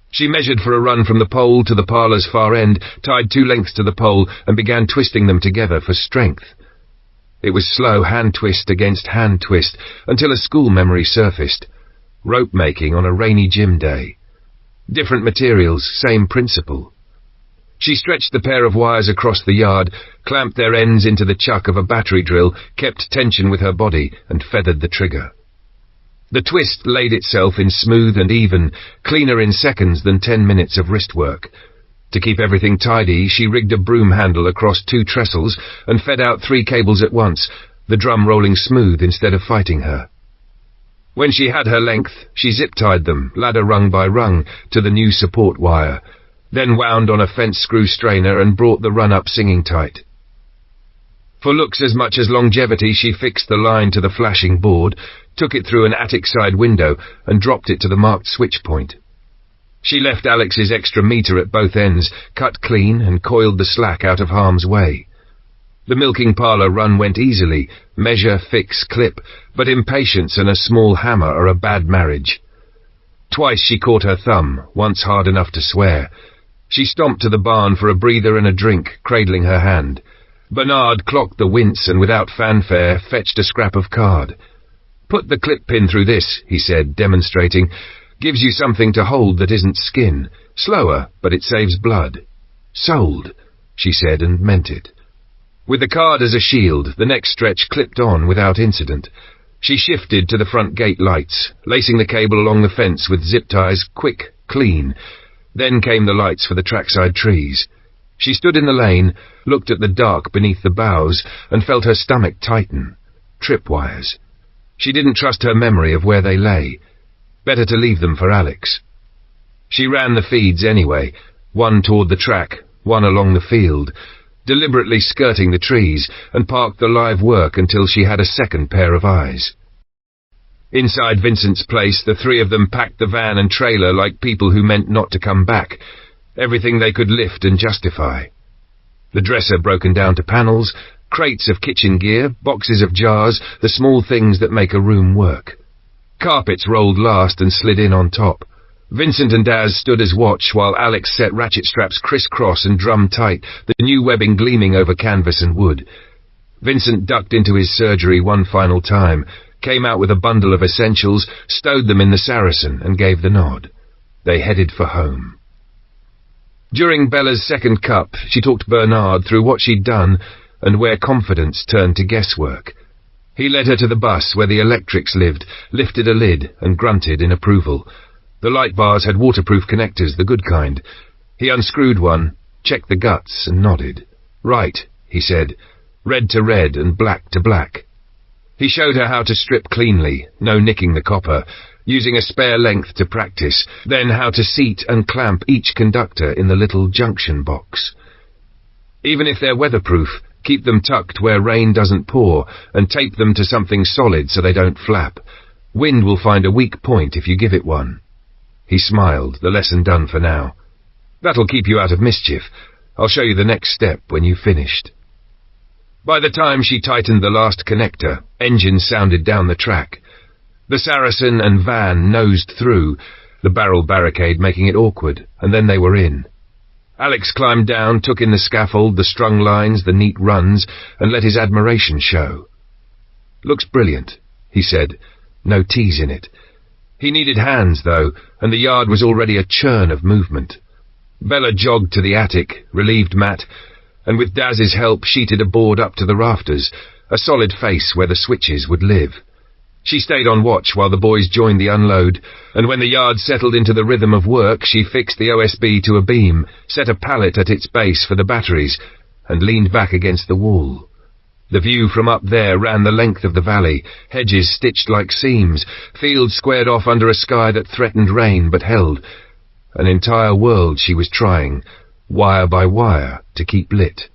She measured for a run from the pole to the parlour's far end, tied 2 lengths to the pole, and began twisting them together for strength. It was slow hand twist against hand twist, until a school memory surfaced. Rope making on a rainy gym day. Different materials, same principle. She stretched the pair of wires across the yard, clamped their ends into the chuck of a battery drill, kept tension with her body, and feathered the trigger. The twist laid itself in smooth and even, cleaner in seconds than 10 minutes of wrist work. To keep everything tidy, she rigged a broom handle across 2 trestles and fed out 3 cables at once, the drum rolling smooth instead of fighting her. When she had her length, she zip-tied them, ladder rung by rung, to the new support wire, then wound on a fence screw strainer and brought the run-up singing tight. For looks as much as longevity, she fixed the line to the flashing board, took it through an attic side window, and dropped it to the marked switch point. She left Alex's extra meter at both ends, cut clean, and coiled the slack out of harm's way. The milking parlour run went easily, measure, fix, clip, but impatience and a small hammer are a bad marriage. Twice she caught her thumb, once hard enough to swear. She stomped to the barn for a breather and a drink, cradling her hand. Bernard clocked the wince and without fanfare fetched a scrap of card. "Put the clip pin through this," he said, demonstrating. "Gives you something to hold that isn't skin. Slower, but it saves blood." "Sold," she said, and meant it. With the card as a shield, the next stretch clipped on without incident. She shifted to the front gate lights, lacing the cable along the fence with zip ties, quick, clean. Then came the lights for the trackside trees. She stood in the lane, looked at the dark beneath the boughs, and felt her stomach tighten. Tripwires. She didn't trust her memory of where they lay. Better to leave them for Alex. She ran the feeds anyway, one toward the track, one along the field, deliberately skirting the trees, and parked the live work until she had a second pair of eyes. Inside Vincent's place, the 3 of them packed the van and trailer like people who meant not to come back, everything they could lift and justify. The dresser broken down to panels, crates of kitchen gear, boxes of jars, the small things that make a room work. Carpets rolled last and slid in on top. Vincent and Daz stood as watch while Alex set ratchet straps criss-cross and drummed tight, the new webbing gleaming over canvas and wood. Vincent ducked into his surgery one final time, came out with a bundle of essentials, stowed them in the Saracen, and gave the nod. They headed for home. During Bella's second cup, she talked Bernard through what she'd done and where confidence turned to guesswork. He led her to the bus where the electrics lived, lifted a lid, and grunted in approval. The light bars had waterproof connectors, the good kind. He unscrewed one, checked the guts, and nodded. "Right," he said, "red to red and black to black." He showed her how to strip cleanly, no nicking the copper, using a spare length to practice, then how to seat and clamp each conductor in the little junction box. Even if they're weatherproof, keep them tucked where rain doesn't pour, and tape them to something solid so they don't flap. Wind will find a weak point if you give it one. He smiled, the lesson done for now. "That'll keep you out of mischief. I'll show you the next step when you've finished." By the time she tightened the last connector, engines sounded down the track. The Saracen and van nosed through, the barrel barricade making it awkward, and then they were in. Alex climbed down, took in the scaffold, the strung lines, the neat runs, and let his admiration show. "Looks brilliant," he said. "No T's in it." He needed hands, though, and the yard was already a churn of movement. Bella jogged to the attic, relieved Matt, and with Daz's help sheeted a board up to the rafters, a solid face where the switches would live. She stayed on watch while the boys joined the unload, and when the yard settled into the rhythm of work, she fixed the OSB to a beam, set a pallet at its base for the batteries, and leaned back against the wall. The view from up there ran the length of the valley, hedges stitched like seams, fields squared off under a sky that threatened rain but held. An entire world she was trying, wire by wire, to keep lit.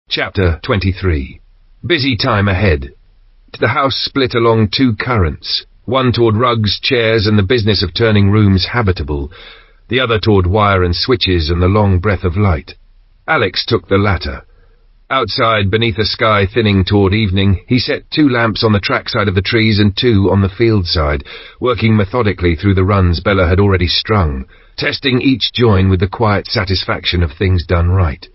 Chapter 23. Busy time ahead. The house split along 2 currents, one toward rugs, chairs, and the business of turning rooms habitable, the other toward wire and switches and the long breath of light. Alex took the latter. Outside, beneath a sky thinning toward evening, he set 2 lamps on the track side of the trees and 2 on the field side, working methodically through the runs Bella had already strung, testing each join with the quiet satisfaction of things done right.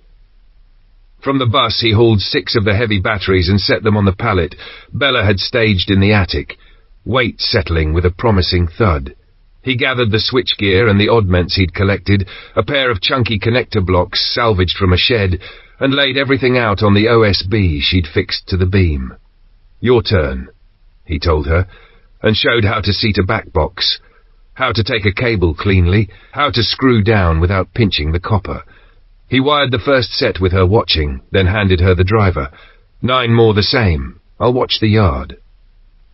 From the bus he hauled 6 of the heavy batteries and set them on the pallet Bella had staged in the attic, weight settling with a promising thud. He gathered the switchgear and the oddments he'd collected, a pair of chunky connector blocks salvaged from a shed, and laid everything out on the OSB she'd fixed to the beam. "Your turn," he told her, and showed how to seat a back box, how to take a cable cleanly, how to screw down without pinching the copper. He wired the first set with her watching, then handed her the driver. 9 more the same. I'll watch the yard.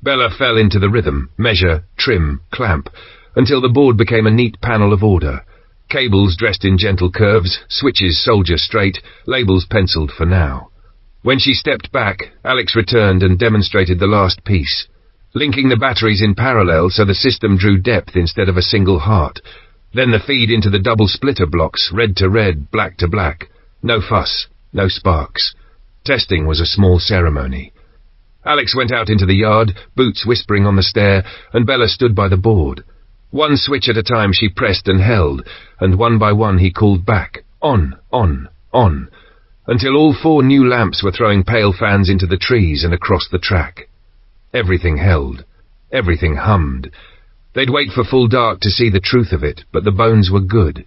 Bella fell into the rhythm, measure, trim, clamp, until the board became a neat panel of order. Cables dressed in gentle curves, switches soldier straight, labels penciled for now. When she stepped back, Alex returned and demonstrated the last piece, linking the batteries in parallel so the system drew depth instead of a single heart. Then the feed into the double splitter blocks, red to red, black to black. No fuss, no sparks. Testing was a small ceremony. Alex went out into the yard, Boots whispering on the stair, and Bella stood by the board. One switch at a time she pressed and held, and one by one he called back, on, until all 4 new lamps were throwing pale fans into the trees and across the track. Everything held. Everything hummed. They'd wait for full dark to see the truth of it, but the bones were good.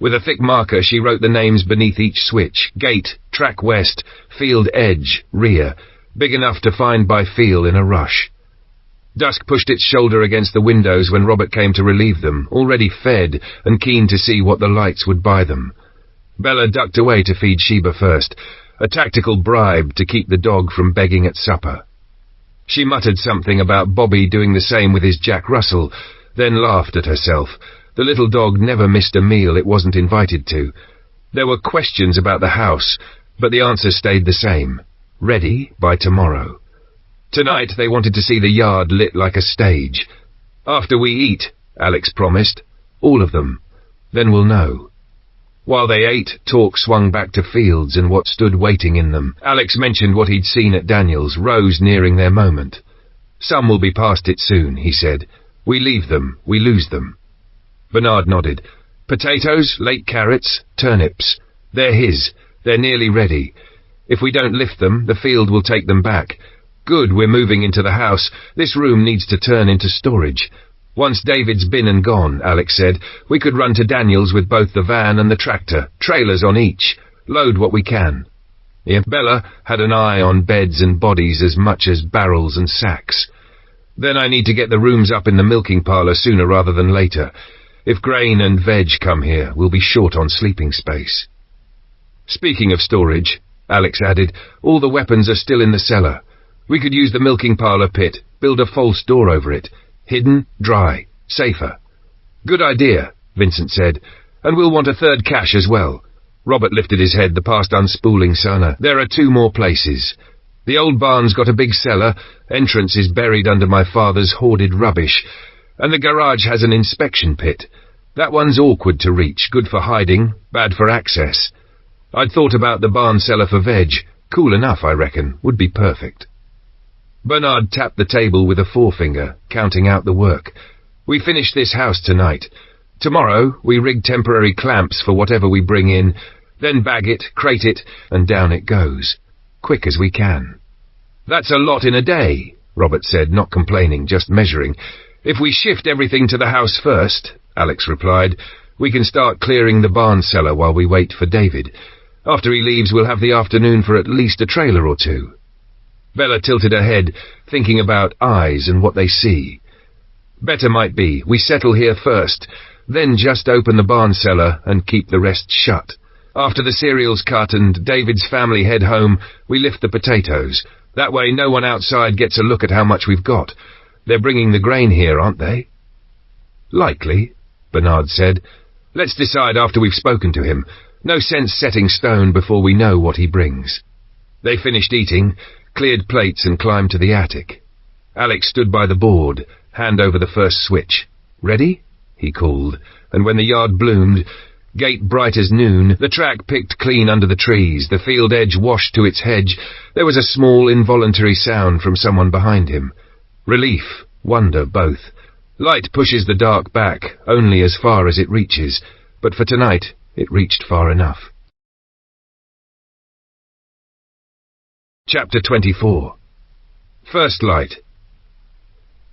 With a thick marker she wrote the names beneath each switch: gate, track west, field edge, rear, big enough to find by feel in a rush. Dusk pushed its shoulder against the windows when Robert came to relieve them, already fed and keen to see what the lights would buy them. Bella ducked away to feed Sheba first, a tactical bribe to keep the dog from begging at supper. She muttered something about Bobby doing the same with his Jack Russell, then laughed at herself. The little dog never missed a meal it wasn't invited to. There were questions about the house, but the answer stayed the same. Ready by tomorrow. Tonight they wanted to see the yard lit like a stage. After we eat, Alex promised. All of them. Then we'll know. While they ate, talk swung back to fields and what stood waiting in them. Alex mentioned what he'd seen at Daniel's, rows nearing their moment. Some will be past it soon, he said. We leave them, we lose them. Bernard nodded. Potatoes, late carrots, turnips. They're his. They're nearly ready. If we don't lift them, the field will take them back. Good, we're moving into the house. This room needs to turn into storage. Once David's been and gone, Alex said, we could run to Daniel's with both the van and the tractor, trailers on each. Load what we can. Bella had an eye on beds and bodies as much as barrels and sacks. Then I need to get the rooms up in the milking parlour sooner rather than later. If grain and veg come here, we'll be short on sleeping space. Speaking of storage, Alex added, all the weapons are still in the cellar. We could use the milking parlour pit, build a false door over it. Hidden, dry, safer. Good idea, Vincent said, and we'll want a third cache as well. Robert lifted his head, the past unspooling Sana. There are 2 more places. The old barn's got a big cellar, entrance is buried under my father's hoarded rubbish, and the garage has an inspection pit. That one's awkward to reach, good for hiding, bad for access. I'd thought about the barn cellar for veg. Cool enough, I reckon, would be perfect. Bernard tapped the table with a forefinger, counting out the work. We finish this house tonight. Tomorrow, we rig temporary clamps for whatever we bring in, then bag it, crate it, and down it goes. Quick as we can. That's a lot in a day, Robert said, not complaining, just measuring. If we shift everything to the house first, Alex replied, we can start clearing the barn cellar while we wait for David. After he leaves, we'll have the afternoon for at least a trailer or 2. Bella tilted her head, thinking about eyes and what they see. Better might be, we settle here first, then just open the barn cellar and keep the rest shut. After the cereal's cut and David's family head home, we lift the potatoes. That way no one outside gets a look at how much we've got. They're bringing the grain here, aren't they? Likely, Bernard said. Let's decide after we've spoken to him. No sense setting stone before we know what he brings. They finished eating, cleared plates and climbed to the attic. Alex stood by the board, hand over the first switch. Ready? He called, and when the yard bloomed, gate bright as noon, the track picked clean under the trees, the field edge washed to its hedge, there was a small involuntary sound from someone behind him. Relief, wonder, both. Light pushes the dark back, only as far as it reaches, but for tonight it reached far enough. Chapter 24. First light.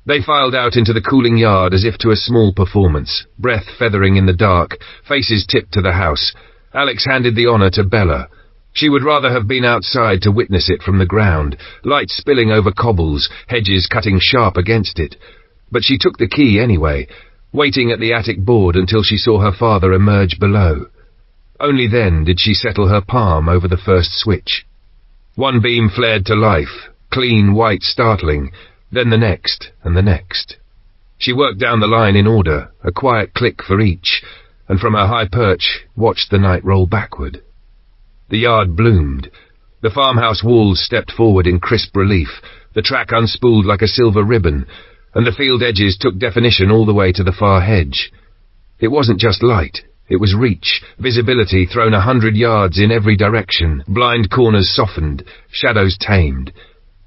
They filed out into the cooling yard as if to a small performance, breath feathering in the dark, faces tipped to the house. Alex handed the honour to Bella. She would rather have been outside to witness it from the ground, light spilling over cobbles, hedges cutting sharp against it. But she took the key anyway, waiting at the attic board until she saw her father emerge below. Only then did she settle her palm over the first switch. One beam flared to life, clean, white, startling, then the next and the next. She worked down the line in order, a quiet click for each, and from her high perch watched the night roll backward. The yard bloomed. The farmhouse walls stepped forward in crisp relief, the track unspooled like a silver ribbon, and the field edges took definition all the way to the far hedge. It wasn't just light, it was reach, visibility thrown 100 yards in every direction, blind corners softened, shadows tamed.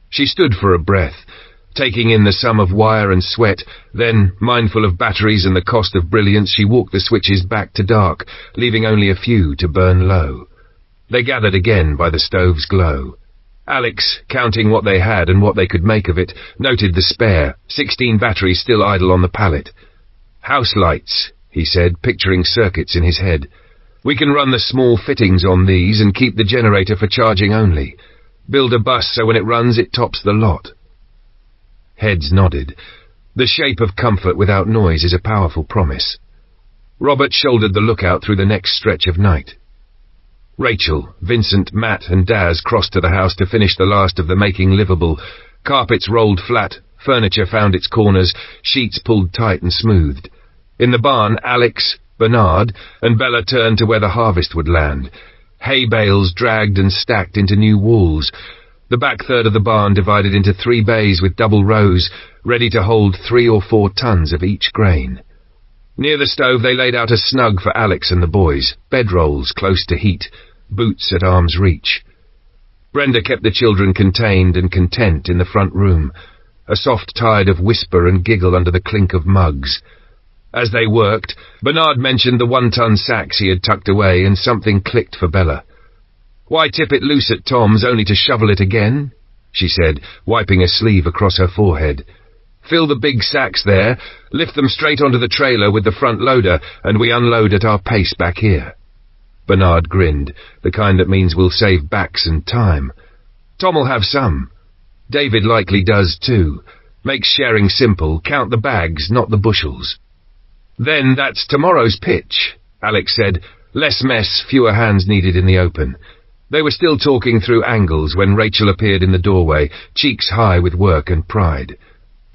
She stood for a breath, taking in the sum of wire and sweat, then, mindful of batteries and the cost of brilliance, she walked the switches back to dark, leaving only a few to burn low. They gathered again by the stove's glow. Alex, counting what they had and what they could make of it, noted the spare, 16 batteries still idle on the pallet. "House lights," he said, picturing circuits in his head. "We can run the small fittings on these and keep the generator for charging only. Build a bus so when it runs it tops the lot." Heads nodded. The shape of comfort without noise is a powerful promise. Robert shouldered the lookout through the next stretch of night. Rachel, Vincent, Matt and Daz crossed to the house to finish the last of the making livable. Carpets rolled flat, furniture found its corners, sheets pulled tight and smoothed. In the barn, Alex, Bernard and Bella turned to where the harvest would land. Hay bales dragged and stacked into new walls. The back third of the barn divided into 3 bays with double rows, ready to hold 3 or 4 tons of each grain. Near the stove they laid out a snug for Alex and the boys, bedrolls close to heat, boots at arm's reach. Brenda kept the children contained and content in the front room, a soft tide of whisper and giggle under the clink of mugs. As they worked, Bernard mentioned the 1-ton sacks he had tucked away, and something clicked for Bella. "Why tip it loose at Tom's only to shovel it again?" she said, wiping a sleeve across her forehead. "Fill the big sacks there, lift them straight onto the trailer with the front loader, and we unload at our pace back here." Bernard grinned, the kind that means we'll save backs and time. "Tom'll have some. David likely does too. Makes sharing simple, count the bags, not the bushels." "Then that's tomorrow's pitch," Alex said. Less mess, fewer hands needed in the open. They were still talking through angles when Rachel appeared in the doorway, cheeks high with work and pride.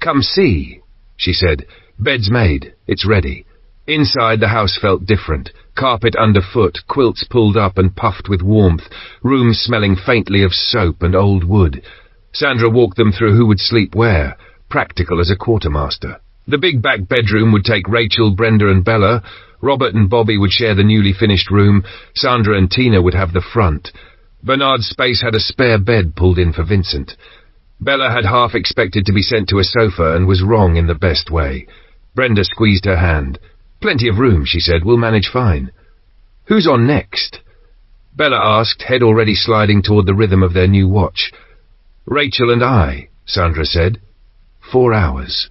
"Come see," she said. "Bed's made. It's ready." Inside, the house felt different. Carpet underfoot, quilts pulled up and puffed with warmth, rooms smelling faintly of soap and old wood. Sandra walked them through who would sleep where, practical as a quartermaster. The big back bedroom would take Rachel, Brenda and Bella. Robert and Bobby would share the newly finished room. Sandra and Tina would have the front. Bernard's space had a spare bed pulled in for Vincent. Bella had half expected to be sent to a sofa and was wrong in the best way. Brenda squeezed her hand. "Plenty of room," she said. "We'll manage fine." "Who's on next?" Bella asked, head already sliding toward the rhythm of their new watch. "Rachel and I," Sandra said. 4 hours.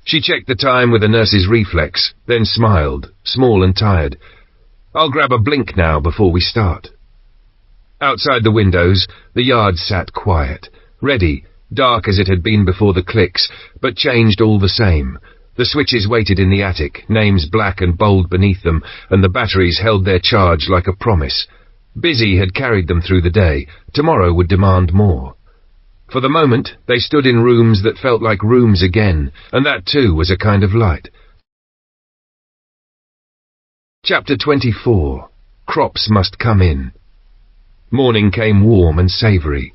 She checked the time with a nurse's reflex, then smiled, small and tired. "I'll grab a blink now before we start." Outside the windows, the yard sat quiet, ready, dark as it had been before the clicks, but changed all the same. The switches waited in the attic, names black and bold beneath them, and the batteries held their charge like a promise. Busy had carried them through the day. Tomorrow would demand more. For the moment, they stood in rooms that felt like rooms again, and that too was a kind of light. Chapter 24. Crops must come in. Morning came warm and savoury.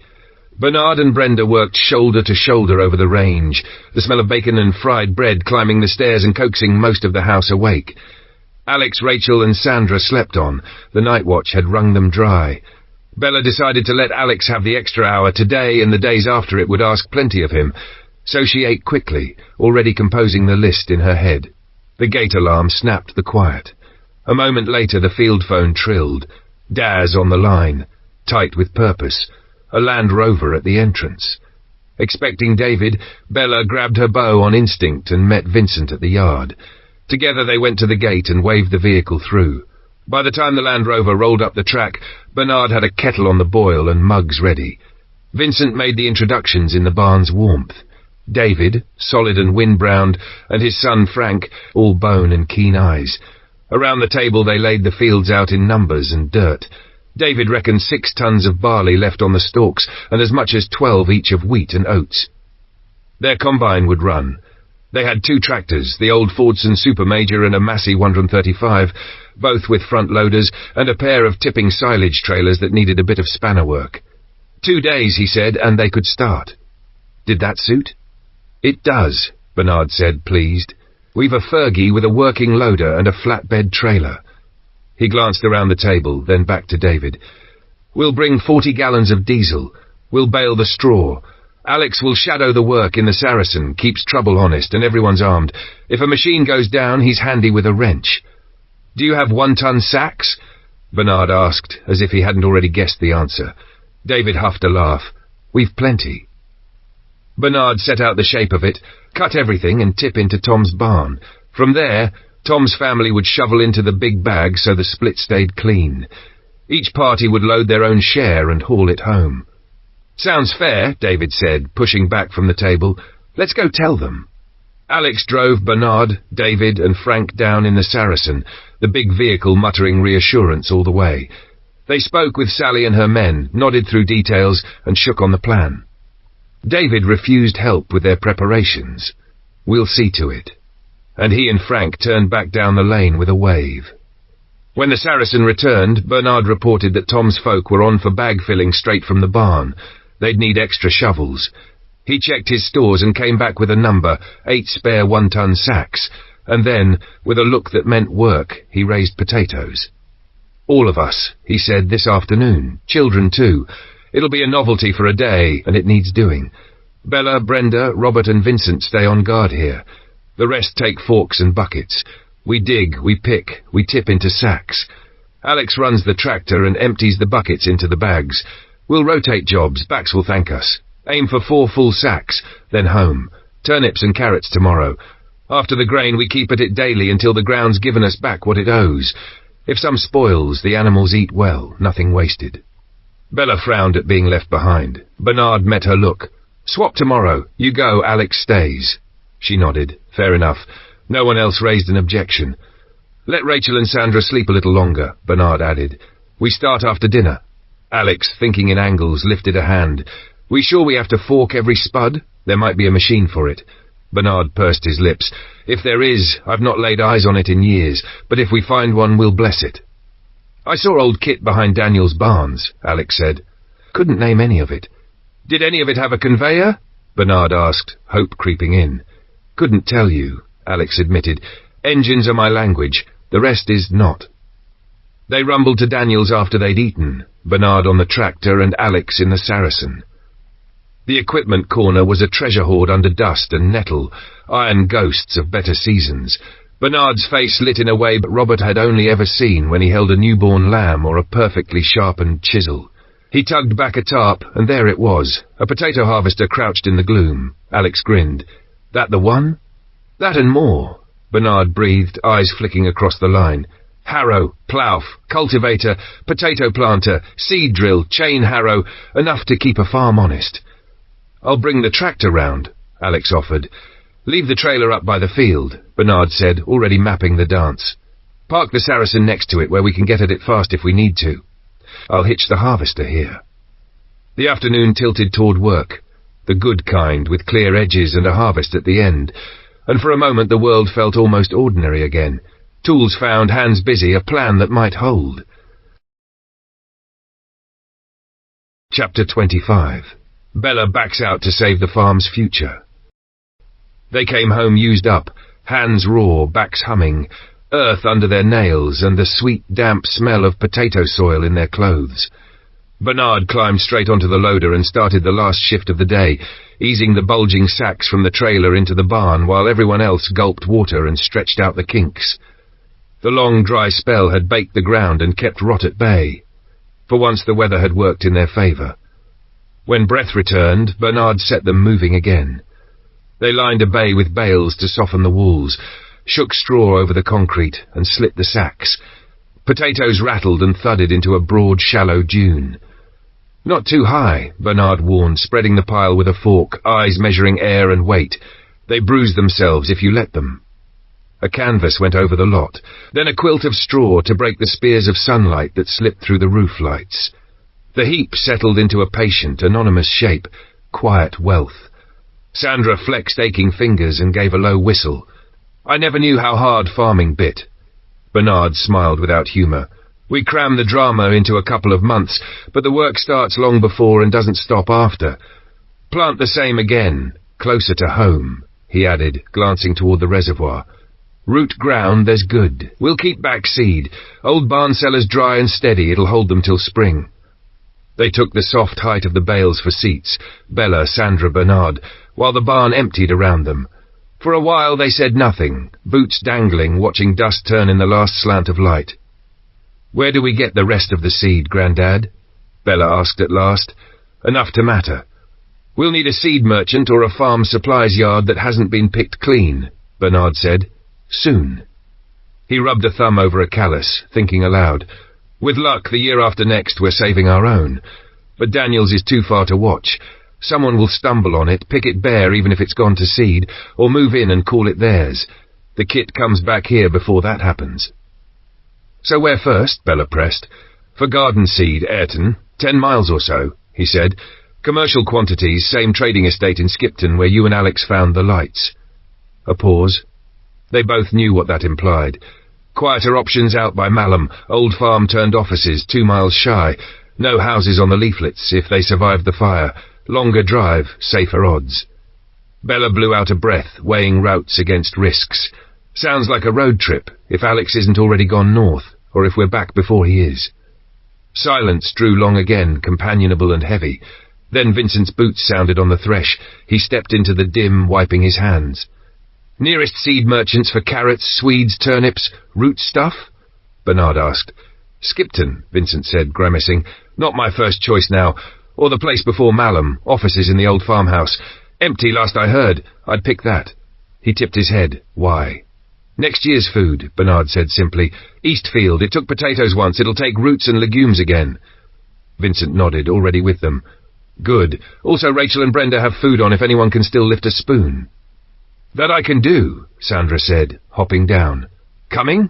Bernard and Brenda worked shoulder to shoulder over the range, the smell of bacon and fried bread climbing the stairs and coaxing most of the house awake. Alex, Rachel and Sandra slept on. The night watch had wrung them dry. Bella decided to let Alex have the extra hour today, and the days after it would ask plenty of him. So she ate quickly, already composing the list in her head. The gate alarm snapped the quiet. A moment later the field phone trilled. Daz on the line, tight with purpose. A Land Rover at the entrance. Expecting David, Bella grabbed her bow on instinct and met Vincent at the yard. Together they went to the gate and waved the vehicle through. By the time the Land Rover rolled up the track, Bernard had a kettle on the boil and mugs ready. Vincent made the introductions in the barn's warmth. David, solid and wind-browned, and his son Frank, all bone and keen eyes. Around the table they laid the fields out in numbers and dirt. David reckoned 6 tons of barley left on the stalks, and as much as 12 each of wheat and oats. Their combine would run. They had 2 tractors, the old Fordson Supermajor and a Massey 135, both with front loaders, and a pair of tipping silage trailers that needed a bit of spanner work. 2 days, he said, and they could start. Did that suit? It does, Bernard said, pleased. We've a Fergie with a working loader and a flatbed trailer. He glanced around the table, then back to David. We'll bring 40 gallons of diesel. We'll bale the straw. Alex will shadow the work in the Saracen, keeps trouble honest, and everyone's armed. If a machine goes down, he's handy with a wrench. Do you have 1-ton sacks? Bernard asked, as if he hadn't already guessed the answer. David huffed a laugh. We've plenty. Bernard set out the shape of it, cut everything and tip into Tom's barn. From there, Tom's family would shovel into the big bag so the split stayed clean. Each party would load their own share and haul it home. Sounds fair, David said, pushing back from the table. Let's go tell them. Alex drove Bernard, David and Frank down in the Saracen, the big vehicle muttering reassurance all the way. They spoke with Sally and her men, nodded through details and shook on the plan. David refused help with their preparations. We'll see to it. And he and Frank turned back down the lane with a wave. When the Saracen returned, Bernard reported that Tom's folk were on for bag filling straight from the barn. They'd need extra shovels. He checked his stores and came back with a number, 8 spare 1-ton sacks, and then, with a look that meant work, he raised potatoes. All of us, he said, this afternoon. Children too. It'll be a novelty for a day, and it needs doing. Bella, Brenda, Robert and Vincent stay on guard here. The rest take forks and buckets. We dig, we pick, we tip into sacks. Alex runs the tractor and empties the buckets into the bags. We'll rotate jobs, backs will thank us. Aim for 4 full sacks, then home. Turnips and carrots tomorrow. After the grain we keep at it daily until the ground's given us back what it owes. If some spoils, the animals eat well, nothing wasted. Bella frowned at being left behind. Bernard met her look. Swap tomorrow. You go, Alex stays. She nodded. Fair enough. No one else raised an objection. Let Rachel and Sandra sleep a little longer, Bernard added. We start after dinner. Alex, thinking in angles, lifted a hand. We sure we have to fork every spud? There might be a machine for it. Bernard pursed his lips. If there is, I've not laid eyes on it in years, but if we find one, we'll bless it. I saw old Kit behind Daniel's barns, Alex said. Couldn't name any of it. Did any of it have a conveyor? Bernard asked, hope creeping in. Couldn't tell you, Alex admitted. Engines are my language. The rest is not. They rumbled to Daniel's after they'd eaten, Bernard on the tractor and Alex in the Saracen. The equipment corner was a treasure hoard under dust and nettle, iron ghosts of better seasons. Bernard's face lit in a way but Robert had only ever seen when he held a newborn lamb or a perfectly sharpened chisel. He tugged back a tarp, and there it was, a potato harvester crouched in the gloom. Alex grinned. That the one? That and more, Bernard breathed, eyes flicking across the line. Harrow, plough, cultivator, potato planter, seed drill, chain harrow, enough to keep a farm honest. I'll bring the tractor round, Alex offered. Leave the trailer up by the field, Bernard said, already mapping the dance. Park the Saracen next to it where we can get at it fast if we need to. I'll hitch the harvester here. The afternoon tilted toward work, the good kind with clear edges and a harvest at the end, and for a moment the world felt almost ordinary again. Tools found, hands busy, a plan that might hold. Chapter 25. Bella backs out to save the farm's future. They came home used up, hands raw, backs humming, earth under their nails and the sweet damp smell of potato soil in their clothes. Bernard climbed straight onto the loader and started the last shift of the day, easing the bulging sacks from the trailer into the barn while everyone else gulped water and stretched out the kinks. The long dry spell had baked the ground and kept rot at bay. For once the weather had worked in their favour. When breath returned, Bernard set them moving again. They lined a bay with bales to soften the walls, shook straw over the concrete and slit the sacks. Potatoes rattled and thudded into a broad, shallow dune. Not too high, Bernard warned, spreading the pile with a fork, eyes measuring air and weight. They bruise themselves if you let them. A canvas went over the lot, then a quilt of straw to break the spears of sunlight that slipped through the roof lights. The heap settled into a patient, anonymous shape, quiet wealth. Sandra flexed aching fingers and gave a low whistle. I never knew how hard farming bit. Bernard smiled without humour. We cram the drama into a couple of months, but the work starts long before and doesn't stop after. Plant the same again, closer to home, he added, glancing toward the reservoir. Root ground, there's good. We'll keep back seed. Old barn cellars dry and steady, it'll hold them till spring. They took the soft height of the bales for seats, Bella, Sandra, Bernard, while the barn emptied around them. For a while they said nothing, boots dangling, watching dust turn in the last slant of light. Where do we get the rest of the seed, Grandad? Bella asked at last. Enough to matter. We'll need a seed merchant or a farm supplies yard that hasn't been picked clean, Bernard said. Soon. He rubbed a thumb over a callus, thinking aloud. With luck, the year after next we're saving our own. But Daniel's is too far to watch. Someone will stumble on it, pick it bare even if it's gone to seed, or move in and call it theirs. The kit comes back here before that happens. So where first? Bella pressed. For garden seed, Ayrton. 10 miles or so, he said. Commercial quantities, same trading estate in Skipton where you and Alex found the lights. A pause. They both knew what that implied. Quieter options out by Malham, old farm turned offices 2 miles shy, no houses on the leaflets if they survived the fire, longer drive, safer odds. Bella blew out a breath, weighing routes against risks. Sounds like a road trip, if Alex isn't already gone north, or if we're back before he is. Silence drew long again, companionable and heavy. Then Vincent's boots sounded on the thresh. He stepped into the dim, wiping his hands. Nearest seed merchants for carrots, swedes, turnips, root stuff? Bernard asked. Skipton, Vincent said, grimacing. Not my first choice now. Or the place before Malham, offices in the old farmhouse. Empty last I heard. I'd pick that. He tipped his head. Why? Next year's food, Bernard said simply. Eastfield, it took potatoes once, it'll take roots and legumes again. Vincent nodded, already with them. Good. Also Rachel and Brenda have food on if anyone can still lift a spoon. That I can do, Sandra said, hopping down. Coming?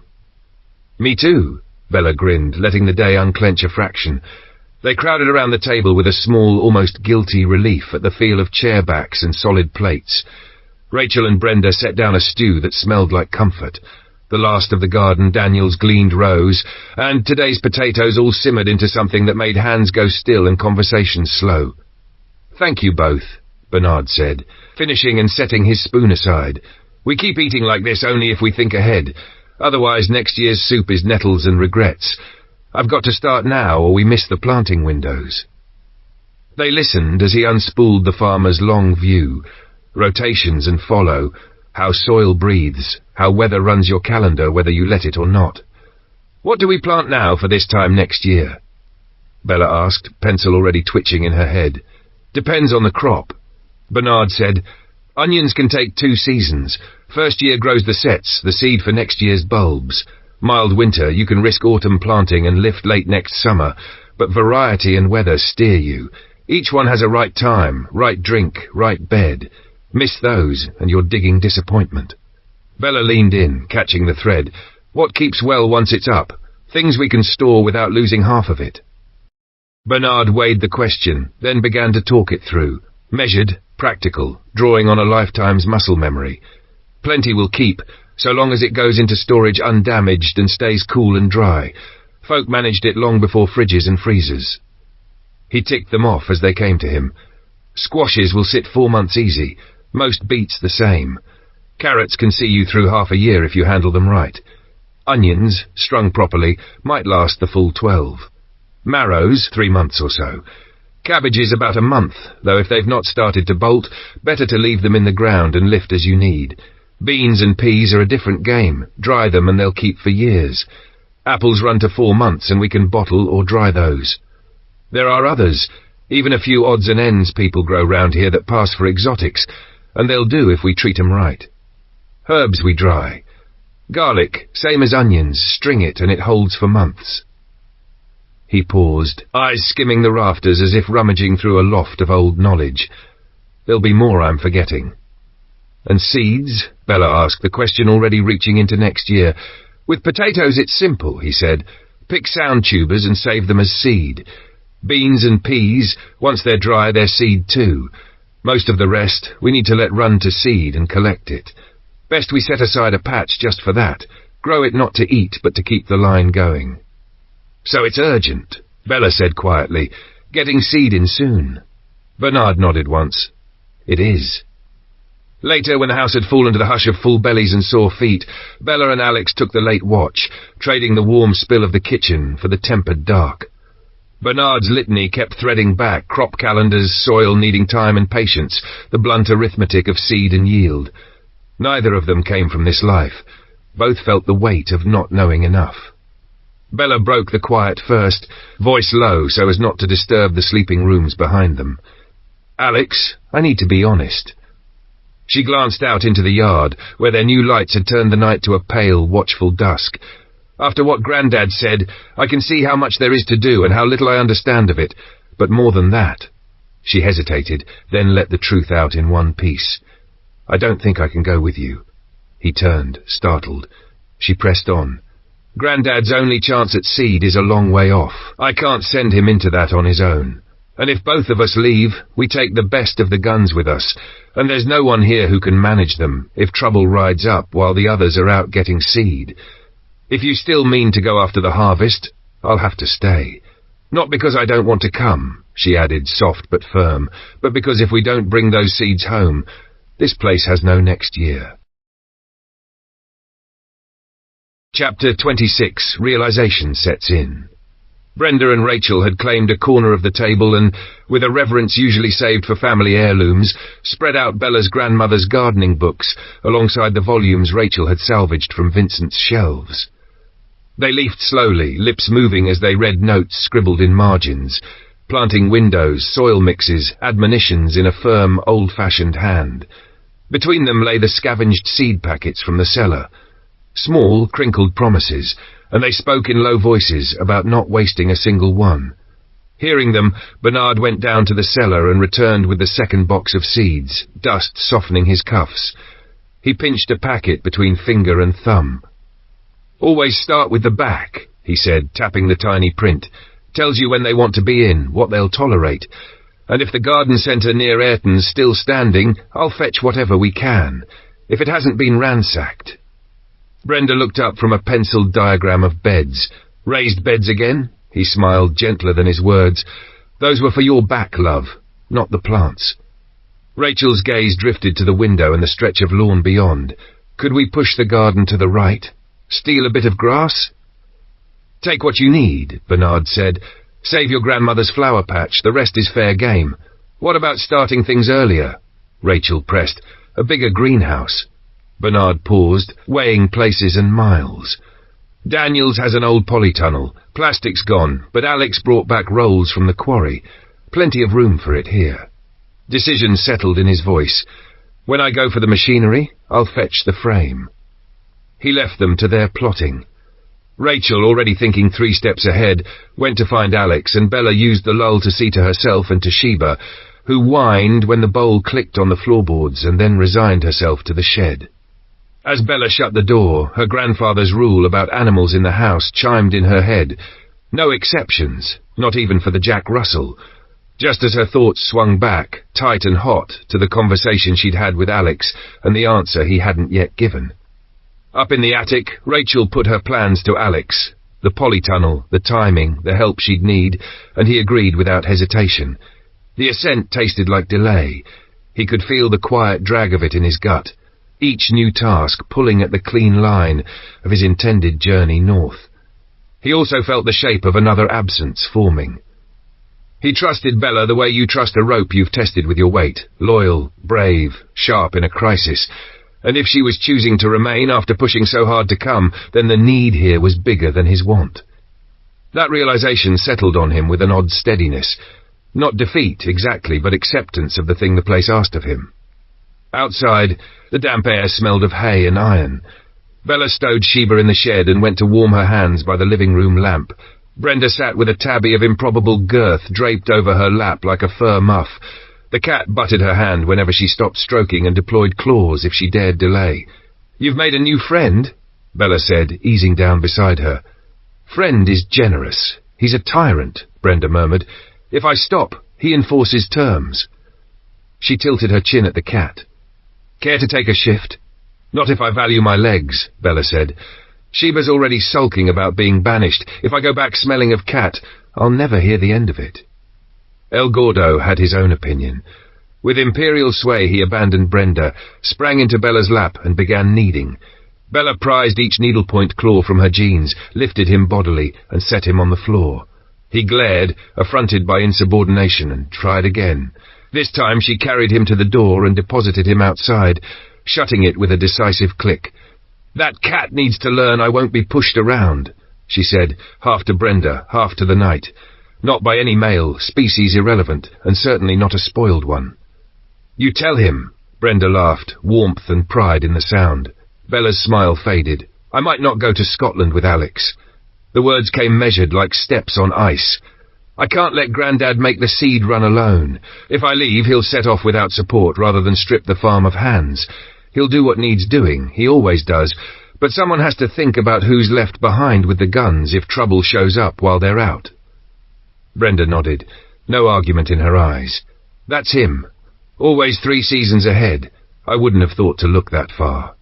Me too, Bella grinned, letting the day unclench a fraction. They crowded around the table with a small, almost guilty relief at the feel of chair backs and solid plates. Rachel and Brenda set down a stew that smelled like comfort. The last of the garden Daniel's gleaned rose, and today's potatoes all simmered into something that made hands go still and conversation slow. Thank you both, Bernard said, finishing and setting his spoon aside. We keep eating like this only if we think ahead. Otherwise next year's soup is nettles and regrets. I've got to start now or we miss the planting windows. They listened as he unspooled the farmer's long view. Rotations and follow, how soil breathes, how weather runs your calendar whether you let it or not. What do we plant now for this time next year? Bella asked, pencil already twitching in her head. Depends on the crop. Bernard said, onions can take 2 seasons. First year grows the sets, the seed for next year's bulbs. Mild winter, you can risk autumn planting and lift late next summer, but variety and weather steer you. Each one has a right time, right drink, right bed. Miss those, and you're digging disappointment. Bella leaned in, catching the thread. What keeps well once it's up? Things we can store without losing half of it. Bernard weighed the question, then began to talk it through. Measured, practical, drawing on a lifetime's muscle memory. Plenty will keep, so long as it goes into storage undamaged and stays cool and dry. Folk managed it long before fridges and freezers. He ticked them off as they came to him. Squashes will sit 4 months easy. Most beets the same. Carrots can see you through half a year if you handle them right. Onions, strung properly, might last the full 12. Marrows, 3 months or so. Cabbages about a month, though if they've not started to bolt, better to leave them in the ground and lift as you need. Beans and peas are a different game. Dry them and they'll keep for years. Apples run to 4 months and we can bottle or dry those. There are others, even a few odds and ends people grow round here that pass for exotics, and they'll do if we treat 'em right. Herbs we dry. Garlic, same as onions, string it and it holds for months. He paused, eyes skimming the rafters as if rummaging through a loft of old knowledge. There'll be more I'm forgetting. And seeds? Bella asked, the question already reaching into next year. With potatoes it's simple, he said. Pick sound tubers and save them as seed. Beans and peas, once they're dry, they're seed too. Most of the rest, we need to let run to seed and collect it. Best we set aside a patch just for that. Grow it not to eat, but to keep the line going. So it's urgent, Bella said quietly. Getting seed in soon. Bernard nodded once. It is. Later, when the house had fallen to the hush of full bellies and sore feet, Bella and Alex took the late watch, trading the warm spill of the kitchen for the tempered dark. Bernard's litany kept threading back, crop calendars, soil needing time and patience, the blunt arithmetic of seed and yield. Neither of them came from this life. Both felt the weight of not knowing enough. Bella broke the quiet first, voice low so as not to disturb the sleeping rooms behind them. Alex, I need to be honest. She glanced out into the yard, where their new lights had turned the night to a pale, watchful dusk. After what Grandad said, I can see how much there is to do and how little I understand of it, but more than that. She hesitated, then let the truth out in one piece. I don't think I can go with you. He turned, startled. She pressed on. Grandad's only chance at seed is a long way off. I can't send him into that on his own. And if both of us leave, we take the best of the guns with us, and there's no one here who can manage them if trouble rides up while the others are out getting seed. If you still mean to go after the harvest, I'll have to stay. Not because I don't want to come, she added, soft but firm, but because if we don't bring those seeds home, this place has no next year. Chapter 26. Realization sets in. Brenda and Rachel had claimed a corner of the table and, with a reverence usually saved for family heirlooms, spread out Bella's grandmother's gardening books alongside the volumes Rachel had salvaged from Vincent's shelves. They leafed slowly, lips moving as they read notes scribbled in margins, planting windows, soil mixes, admonitions in a firm, old-fashioned hand. Between them lay the scavenged seed packets from the cellar. Small, crinkled promises, and they spoke in low voices about not wasting a single one. Hearing them, Bernard went down to the cellar and returned with the second box of seeds, dust softening his cuffs. He pinched a packet between finger and thumb. Always start with the back, he said, tapping the tiny print. Tells you when they want to be in, what they'll tolerate. And if the garden centre near Ayrton's still standing, I'll fetch whatever we can, if it hasn't been ransacked. Brenda looked up from a penciled diagram of beds. Raised beds again? He smiled, gentler than his words. Those were for your back, love, not the plants. Rachel's gaze drifted to the window and the stretch of lawn beyond. Could we push the garden to the right? Steal a bit of grass? Take what you need, Bernard said. Save your grandmother's flower patch, the rest is fair game. What about starting things earlier? Rachel pressed. A bigger greenhouse. Bernard paused, weighing places and miles. Daniels has an old polytunnel. Plastic's gone, but Alex brought back rolls from the quarry. Plenty of room for it here. Decision settled in his voice. When I go for the machinery, I'll fetch the frame. He left them to their plotting. Rachel, already thinking 3 steps ahead, went to find Alex, and Bella used the lull to see to herself and to Sheba, who whined when the bowl clicked on the floorboards and then resigned herself to the shed. As Bella shut the door, her grandfather's rule about animals in the house chimed in her head. No exceptions, not even for the Jack Russell. Just as her thoughts swung back, tight and hot, to the conversation she'd had with Alex and the answer he hadn't yet given. Up in the attic, Rachel put her plans to Alex. The polytunnel, the timing, the help she'd need, and he agreed without hesitation. The ascent tasted like delay. He could feel the quiet drag of it in his gut. Each new task pulling at the clean line of his intended journey north. He also felt the shape of another absence forming. He trusted Bella the way you trust a rope you've tested with your weight, loyal, brave, sharp in a crisis, and if she was choosing to remain after pushing so hard to come, then the need here was bigger than his want. That realization settled on him with an odd steadiness. Not defeat, exactly, but acceptance of the thing the place asked of him. Outside, the damp air smelled of hay and iron. Bella stowed Sheba in the shed and went to warm her hands by the living room lamp. Brenda sat with a tabby of improbable girth draped over her lap like a fur muff. The cat butted her hand whenever she stopped stroking and deployed claws if she dared delay. "You've made a new friend," Bella said, easing down beside her. "Friend is generous. He's a tyrant," Brenda murmured. "If I stop, he enforces terms." She tilted her chin at the cat. "Care to take a shift?" "Not if I value my legs," Bella said. "Sheba's already sulking about being banished. If I go back smelling of cat, I'll never hear the end of it." El Gordo had his own opinion. With imperial sway he abandoned Brenda, sprang into Bella's lap and began kneading. Bella prized each needlepoint claw from her jeans, lifted him bodily, and set him on the floor. He glared, affronted by insubordination, and tried again. This time she carried him to the door and deposited him outside, shutting it with a decisive click. "That cat needs to learn I won't be pushed around," she said, half to Brenda, half to the night. "Not by any male, species irrelevant, and certainly not a spoiled one." "You tell him," Brenda laughed, warmth and pride in the sound. Bella's smile faded. "I might not go to Scotland with Alex." The words came measured like steps on ice. "I can't let Grandad make the seed run alone. If I leave, he'll set off without support rather than strip the farm of hands. He'll do what needs doing, he always does, but someone has to think about who's left behind with the guns if trouble shows up while they're out." Brenda nodded, no argument in her eyes. "That's him. Always 3 seasons ahead. I wouldn't have thought to look that far."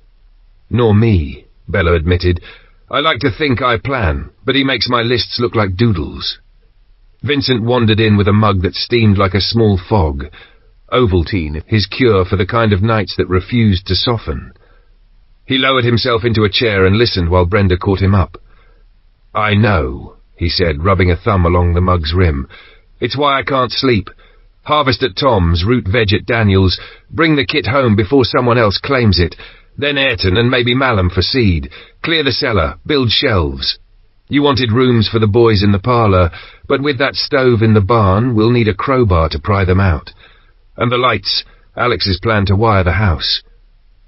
"Nor me," Bella admitted. "I like to think I plan, but he makes my lists look like doodles." Vincent wandered in with a mug that steamed like a small fog. Ovaltine, his cure for the kind of nights that refused to soften. He lowered himself into a chair and listened while Brenda caught him up. "I know," he said, rubbing a thumb along the mug's rim. "It's why I can't sleep. Harvest at Tom's, root veg at Daniel's, bring the kit home before someone else claims it, then Ayrton and maybe Malham for seed, clear the cellar, build shelves. You wanted rooms for the boys in the parlour, but with that stove in the barn, we'll need a crowbar to pry them out. And the lights, Alex's plan to wire the house."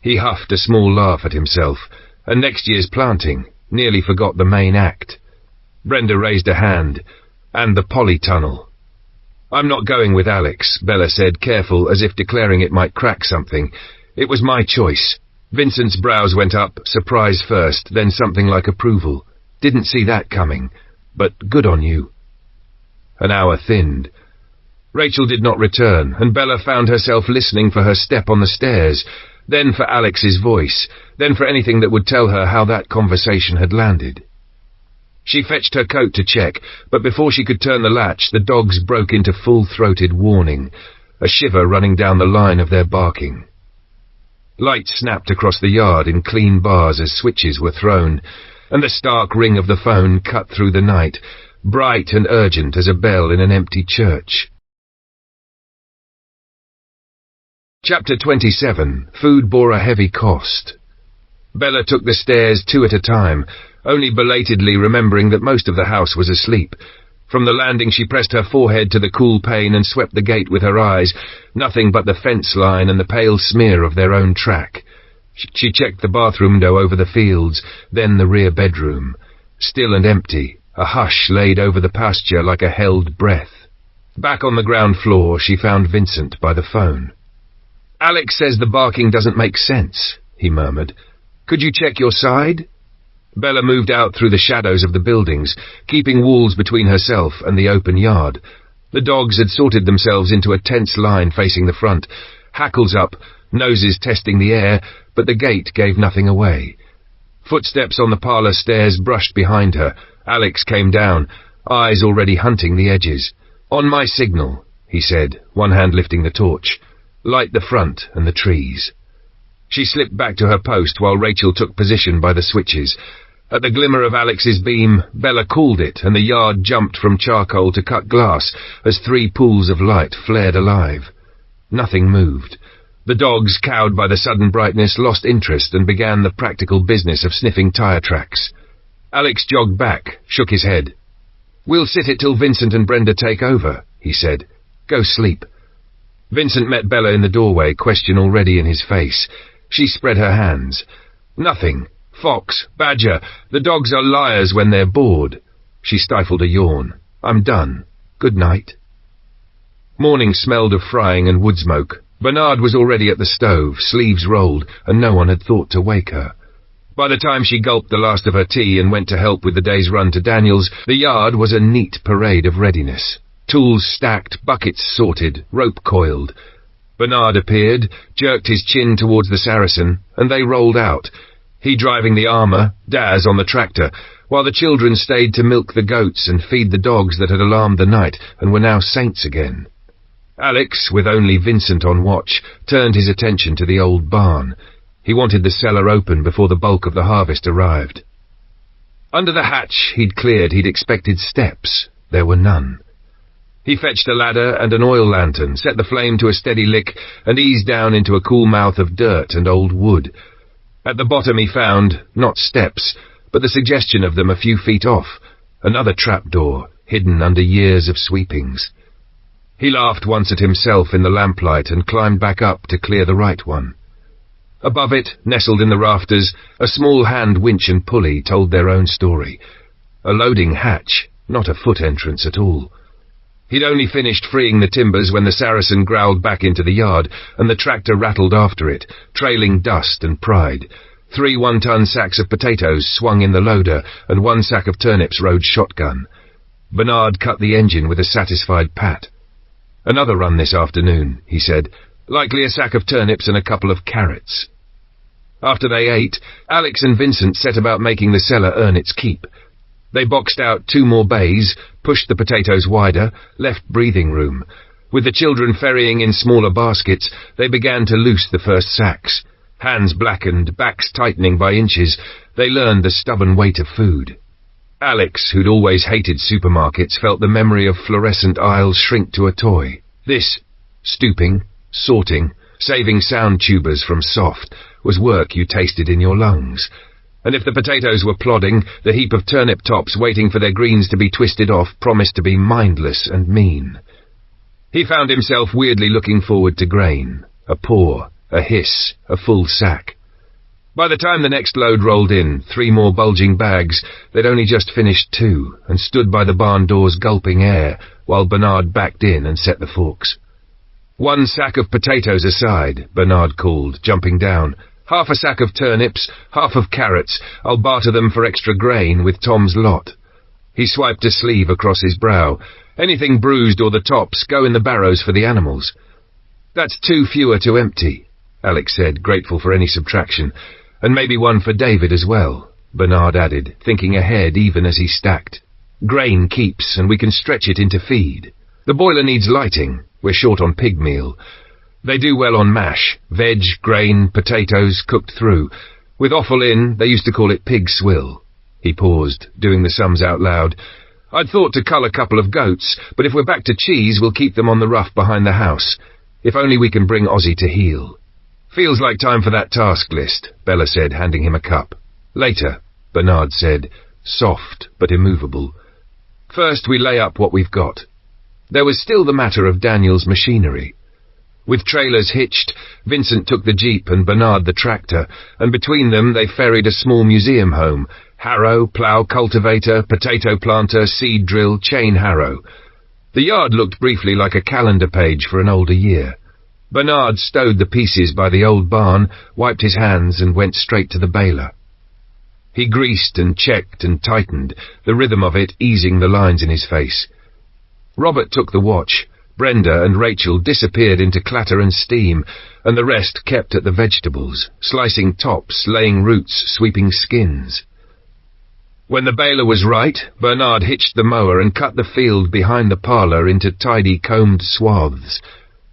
He huffed a small laugh at himself, and next year's planting, nearly forgot the main act. Brenda raised a hand, and the polytunnel. "I'm not going with Alex," Bella said, careful, as if declaring it might crack something. "It was my choice." Vincent's brows went up, surprise first, then something like approval. "Didn't see that coming, but good on you." An hour thinned. Rachel did not return, and Bella found herself listening for her step on the stairs, then for Alex's voice, then for anything that would tell her how that conversation had landed. She fetched her coat to check, but before she could turn the latch, the dogs broke into full-throated warning, a shiver running down the line of their barking. Light snapped across the yard in clean bars as switches were thrown, and the stark ring of the phone cut through the night, bright and urgent as a bell in an empty church. Chapter 27. Food bore a heavy cost. Bella took the stairs 2 at a time, only belatedly remembering that most of the house was asleep. From the landing she pressed her forehead to the cool pane and swept the gate with her eyes, nothing but the fence line and the pale smear of their own track. She checked the bathroom window over the fields, then the rear bedroom. Still and empty, a hush laid over the pasture like a held breath. Back on the ground floor she found Vincent by the phone. "Alex says the barking doesn't make sense," he murmured. "Could you check your side?" Bella moved out through the shadows of the buildings, keeping walls between herself and the open yard. The dogs had sorted themselves into a tense line facing the front, hackles up, noses testing the air, but the gate gave nothing away. Footsteps on the parlour stairs brushed behind her. Alex came down, eyes already hunting the edges. "On my signal," he said, one hand lifting the torch. "Light the front and the trees." She slipped back to her post while Rachel took position by the switches. At the glimmer of Alex's beam, Bella called it, and the yard jumped from charcoal to cut glass as 3 pools of light flared alive. Nothing moved. The dogs, cowed by the sudden brightness, lost interest and began the practical business of sniffing tire tracks. Alex jogged back, shook his head. "We'll sit it till Vincent and Brenda take over," he said. "Go sleep." Vincent met Bella in the doorway, question already in his face. She spread her hands. "Nothing. Fox, badger, the dogs are liars when they're bored. She stifled a yawn. I'm done. Good night. Morning smelled of frying and wood smoke. Bernard was already at the stove, sleeves rolled, and no one had thought to wake her. By the time she gulped the last of her tea and went to help with the day's run to Daniel's, the yard was a neat parade of readiness. Tools stacked, buckets sorted, rope coiled. Bernard appeared, jerked his chin towards the Saracen, and they rolled out, he driving the armour, Daz on the tractor, while the children stayed to milk the goats and feed the dogs that had alarmed the night and were now saints again. Alex, with only Vincent on watch, turned his attention to the old barn. He wanted the cellar open before the bulk of the harvest arrived. Under the hatch he'd cleared, he'd expected steps. There were none. He fetched a ladder and an oil lantern, set the flame to a steady lick, and eased down into a cool mouth of dirt and old wood. At the bottom he found, not steps, but the suggestion of them a few feet off, another trapdoor, hidden under years of sweepings. He laughed once at himself in the lamplight and climbed back up to clear the right one. Above it, nestled in the rafters, a small hand winch and pulley told their own story. A loading hatch, not a foot entrance at all. He'd only finished freeing the timbers when the Saracen growled back into the yard, and the tractor rattled after it, trailing dust and pride. 3 one-ton sacks of potatoes swung in the loader, and 1 sack of turnips rode shotgun. Bernard cut the engine with a satisfied pat. Another run this afternoon, he said. Likely a sack of turnips and a couple of carrots. After they ate, Alex and Vincent set about making the cellar earn its keep. They boxed out 2 more bays, pushed the potatoes wider, left breathing room. With the children ferrying in smaller baskets, they began to loose the first sacks. Hands blackened, backs tightening by inches, they learned the stubborn weight of food. Alex, who'd always hated supermarkets, felt the memory of fluorescent aisles shrink to a toy. This, stooping, sorting, saving sound tubers from soft, was work you tasted in your lungs. And if the potatoes were plodding, the heap of turnip tops waiting for their greens to be twisted off promised to be mindless and mean. He found himself weirdly looking forward to grain, a paw, a hiss, a full sack. By the time the next load rolled in, 3 more bulging bags, they'd only just finished 2, and stood by the barn doors gulping air, while Bernard backed in and set the forks. 1 sack of potatoes aside, Bernard called, jumping down. Half a sack of turnips, half of carrots. I'll barter them for extra grain with Tom's lot. He swiped a sleeve across his brow. Anything bruised or the tops, go in the barrows for the animals. That's 2 fewer to empty, Alex said, grateful for any subtraction. And maybe 1 for David as well, Bernard added, thinking ahead even as he stacked. Grain keeps, and we can stretch it into feed. The boiler needs lighting. We're short on pig meal. They do well on mash, veg, grain, potatoes, cooked through. With offal in, they used to call it pig swill. He paused, doing the sums out loud. I'd thought to cull a couple of goats, but if we're back to cheese, we'll keep them on the rough behind the house. If only we can bring Ozzy to heel. Feels like time for that task list, Bella said, handing him a cup. Later, Bernard said, soft but immovable. First we lay up what we've got. There was still the matter of Daniel's machinery. With trailers hitched, Vincent took the jeep and Bernard the tractor, and between them they ferried a small museum home, harrow, plough, cultivator, potato planter, seed drill, chain harrow. The yard looked briefly like a calendar page for an older year. Bernard stowed the pieces by the old barn, wiped his hands and went straight to the baler. He greased and checked and tightened, the rhythm of it easing the lines in his face. Robert took the watch. Brenda and Rachel disappeared into clatter and steam, and the rest kept at the vegetables, slicing tops, laying roots, sweeping skins. When the baler was right, Bernard hitched the mower and cut the field behind the parlour into tidy combed swaths.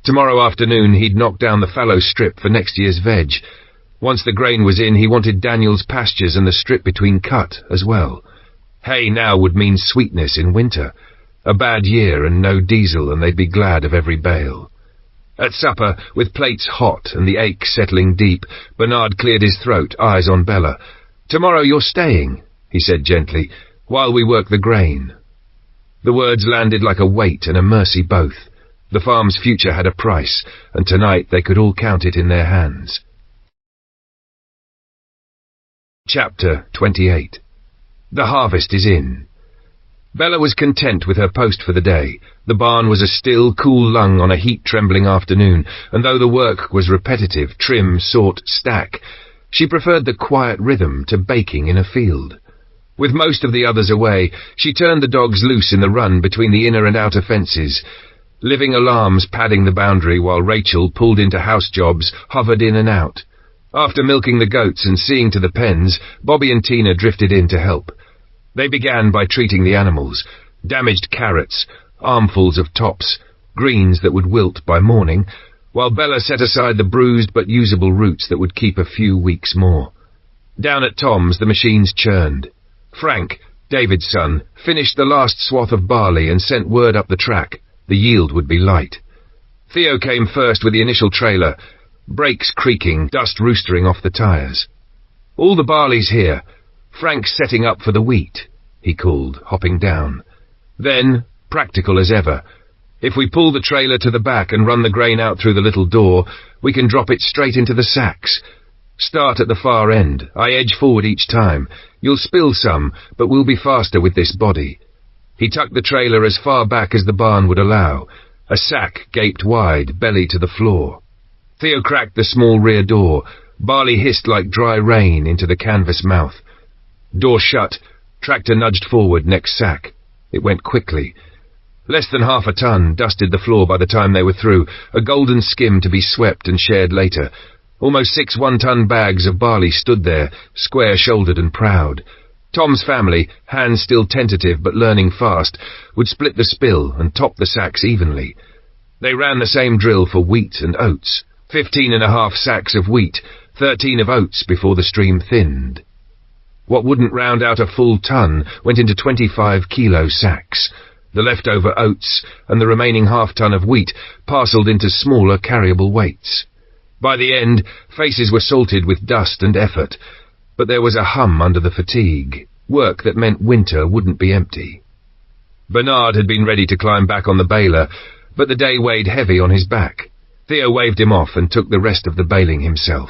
Tomorrow afternoon he'd knock down the fallow strip for next year's veg. Once the grain was in, he wanted Daniel's pastures and the strip between cut as well. Hay now would mean sweetness in winter. A bad year and no diesel, and they'd be glad of every bale. At supper, with plates hot and the ache settling deep, Bernard cleared his throat, eyes on Bella. "Tomorrow you're staying," he said gently, "while we work the grain." The words landed like a weight and a mercy both. The farm's future had a price, and tonight they could all count it in their hands. Chapter 28. The harvest is in. Bella was content with her post for the day. The barn was a still, cool lung on a heat-trembling afternoon, and though the work was repetitive, trim, sort, stack, she preferred the quiet rhythm to baking in a field. With most of the others away, she turned the dogs loose in the run between the inner and outer fences, living alarms padding the boundary while Rachel, pulled into house jobs, hovered in and out. After milking the goats and seeing to the pens, Bobby and Tina drifted in to help. They began by treating the animals, damaged carrots, armfuls of tops, greens that would wilt by morning, while Bella set aside the bruised but usable roots that would keep a few weeks more. Down at Tom's the machines churned. Frank, David's son, finished the last swath of barley and sent word up the track. The yield would be light. Theo came first with the initial trailer, brakes creaking, dust roostering off the tyres. "All the barley's here. Frank's setting up for the wheat," he called, hopping down. Then, practical as ever, "If we pull the trailer to the back and run the grain out through the little door, we can drop it straight into the sacks. Start at the far end. I edge forward each time. You'll spill some, but we'll be faster with this body." He tucked the trailer as far back as the barn would allow. A sack gaped wide, belly to the floor. Theo cracked the small rear door. Barley hissed like dry rain into the canvas mouth. Door shut. Tractor nudged forward, next sack. It went quickly. Less than half a ton dusted the floor by the time they were through, a golden skim to be swept and shared later. Almost 6 one-ton bags of barley stood there, square-shouldered and proud. Tom's family, hands still tentative but learning fast, would split the spill and top the sacks evenly. They ran the same drill for wheat and oats. 15.5 sacks of wheat, 13 of oats before the stream thinned. What wouldn't round out a full ton went into 25-kilo sacks. The leftover oats and the remaining half-ton of wheat parcelled into smaller carryable weights. By the end, faces were salted with dust and effort, but there was a hum under the fatigue, work that meant winter wouldn't be empty. Bernard had been ready to climb back on the baler, but the day weighed heavy on his back. Theo waved him off and took the rest of the baling himself.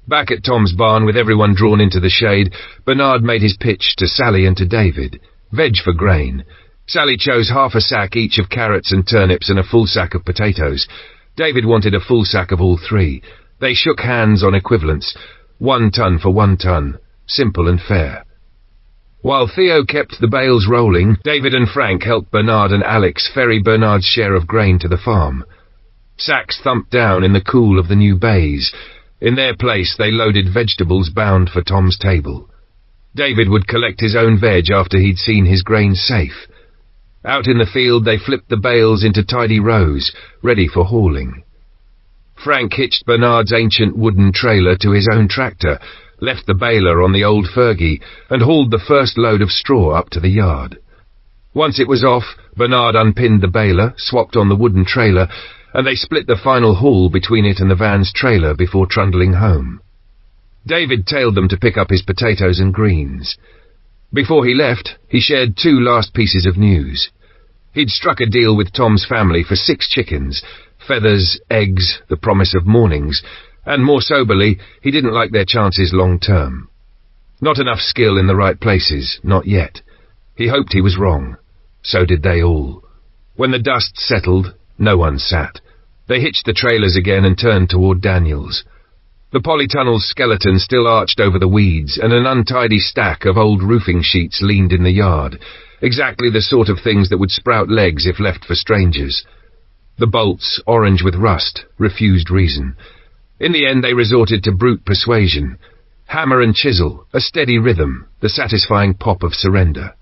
Back at Tom's barn, with everyone drawn into the shade, Bernard made his pitch to Sally and to David. Veg for grain. Sally chose half a sack each of carrots and turnips and a full sack of potatoes. David wanted a full sack of all three. They shook hands on equivalents. 1 ton for 1 ton. Simple and fair. While Theo kept the bales rolling, David and Frank helped Bernard and Alex ferry Bernard's share of grain to the farm. Sacks thumped down in the cool of the new bays. In their place they loaded vegetables bound for Tom's table. David would collect his own veg after he'd seen his grain safe. Out in the field they flipped the bales into tidy rows, ready for hauling. Frank hitched Bernard's ancient wooden trailer to his own tractor, left the baler on the old Fergie, and hauled the first load of straw up to the yard. Once it was off, Bernard unpinned the baler, swapped on the wooden trailer, and they split the final haul between it and the van's trailer before trundling home. David tailed them to pick up his potatoes and greens. Before he left, he shared 2 last pieces of news. He'd struck a deal with Tom's family for 6 chickens, feathers, eggs, the promise of mornings, and more soberly, he didn't like their chances long-term. Not enough skill in the right places, not yet. He hoped he was wrong. So did they all. When the dust settled, no one sat. They hitched the trailers again and turned toward Daniel's. The polytunnel's skeleton still arched over the weeds, and an untidy stack of old roofing sheets leaned in the yard, exactly the sort of things that would sprout legs if left for strangers. The bolts, orange with rust, refused reason. In the end they resorted to brute persuasion. Hammer and chisel, a steady rhythm, the satisfying pop of surrender.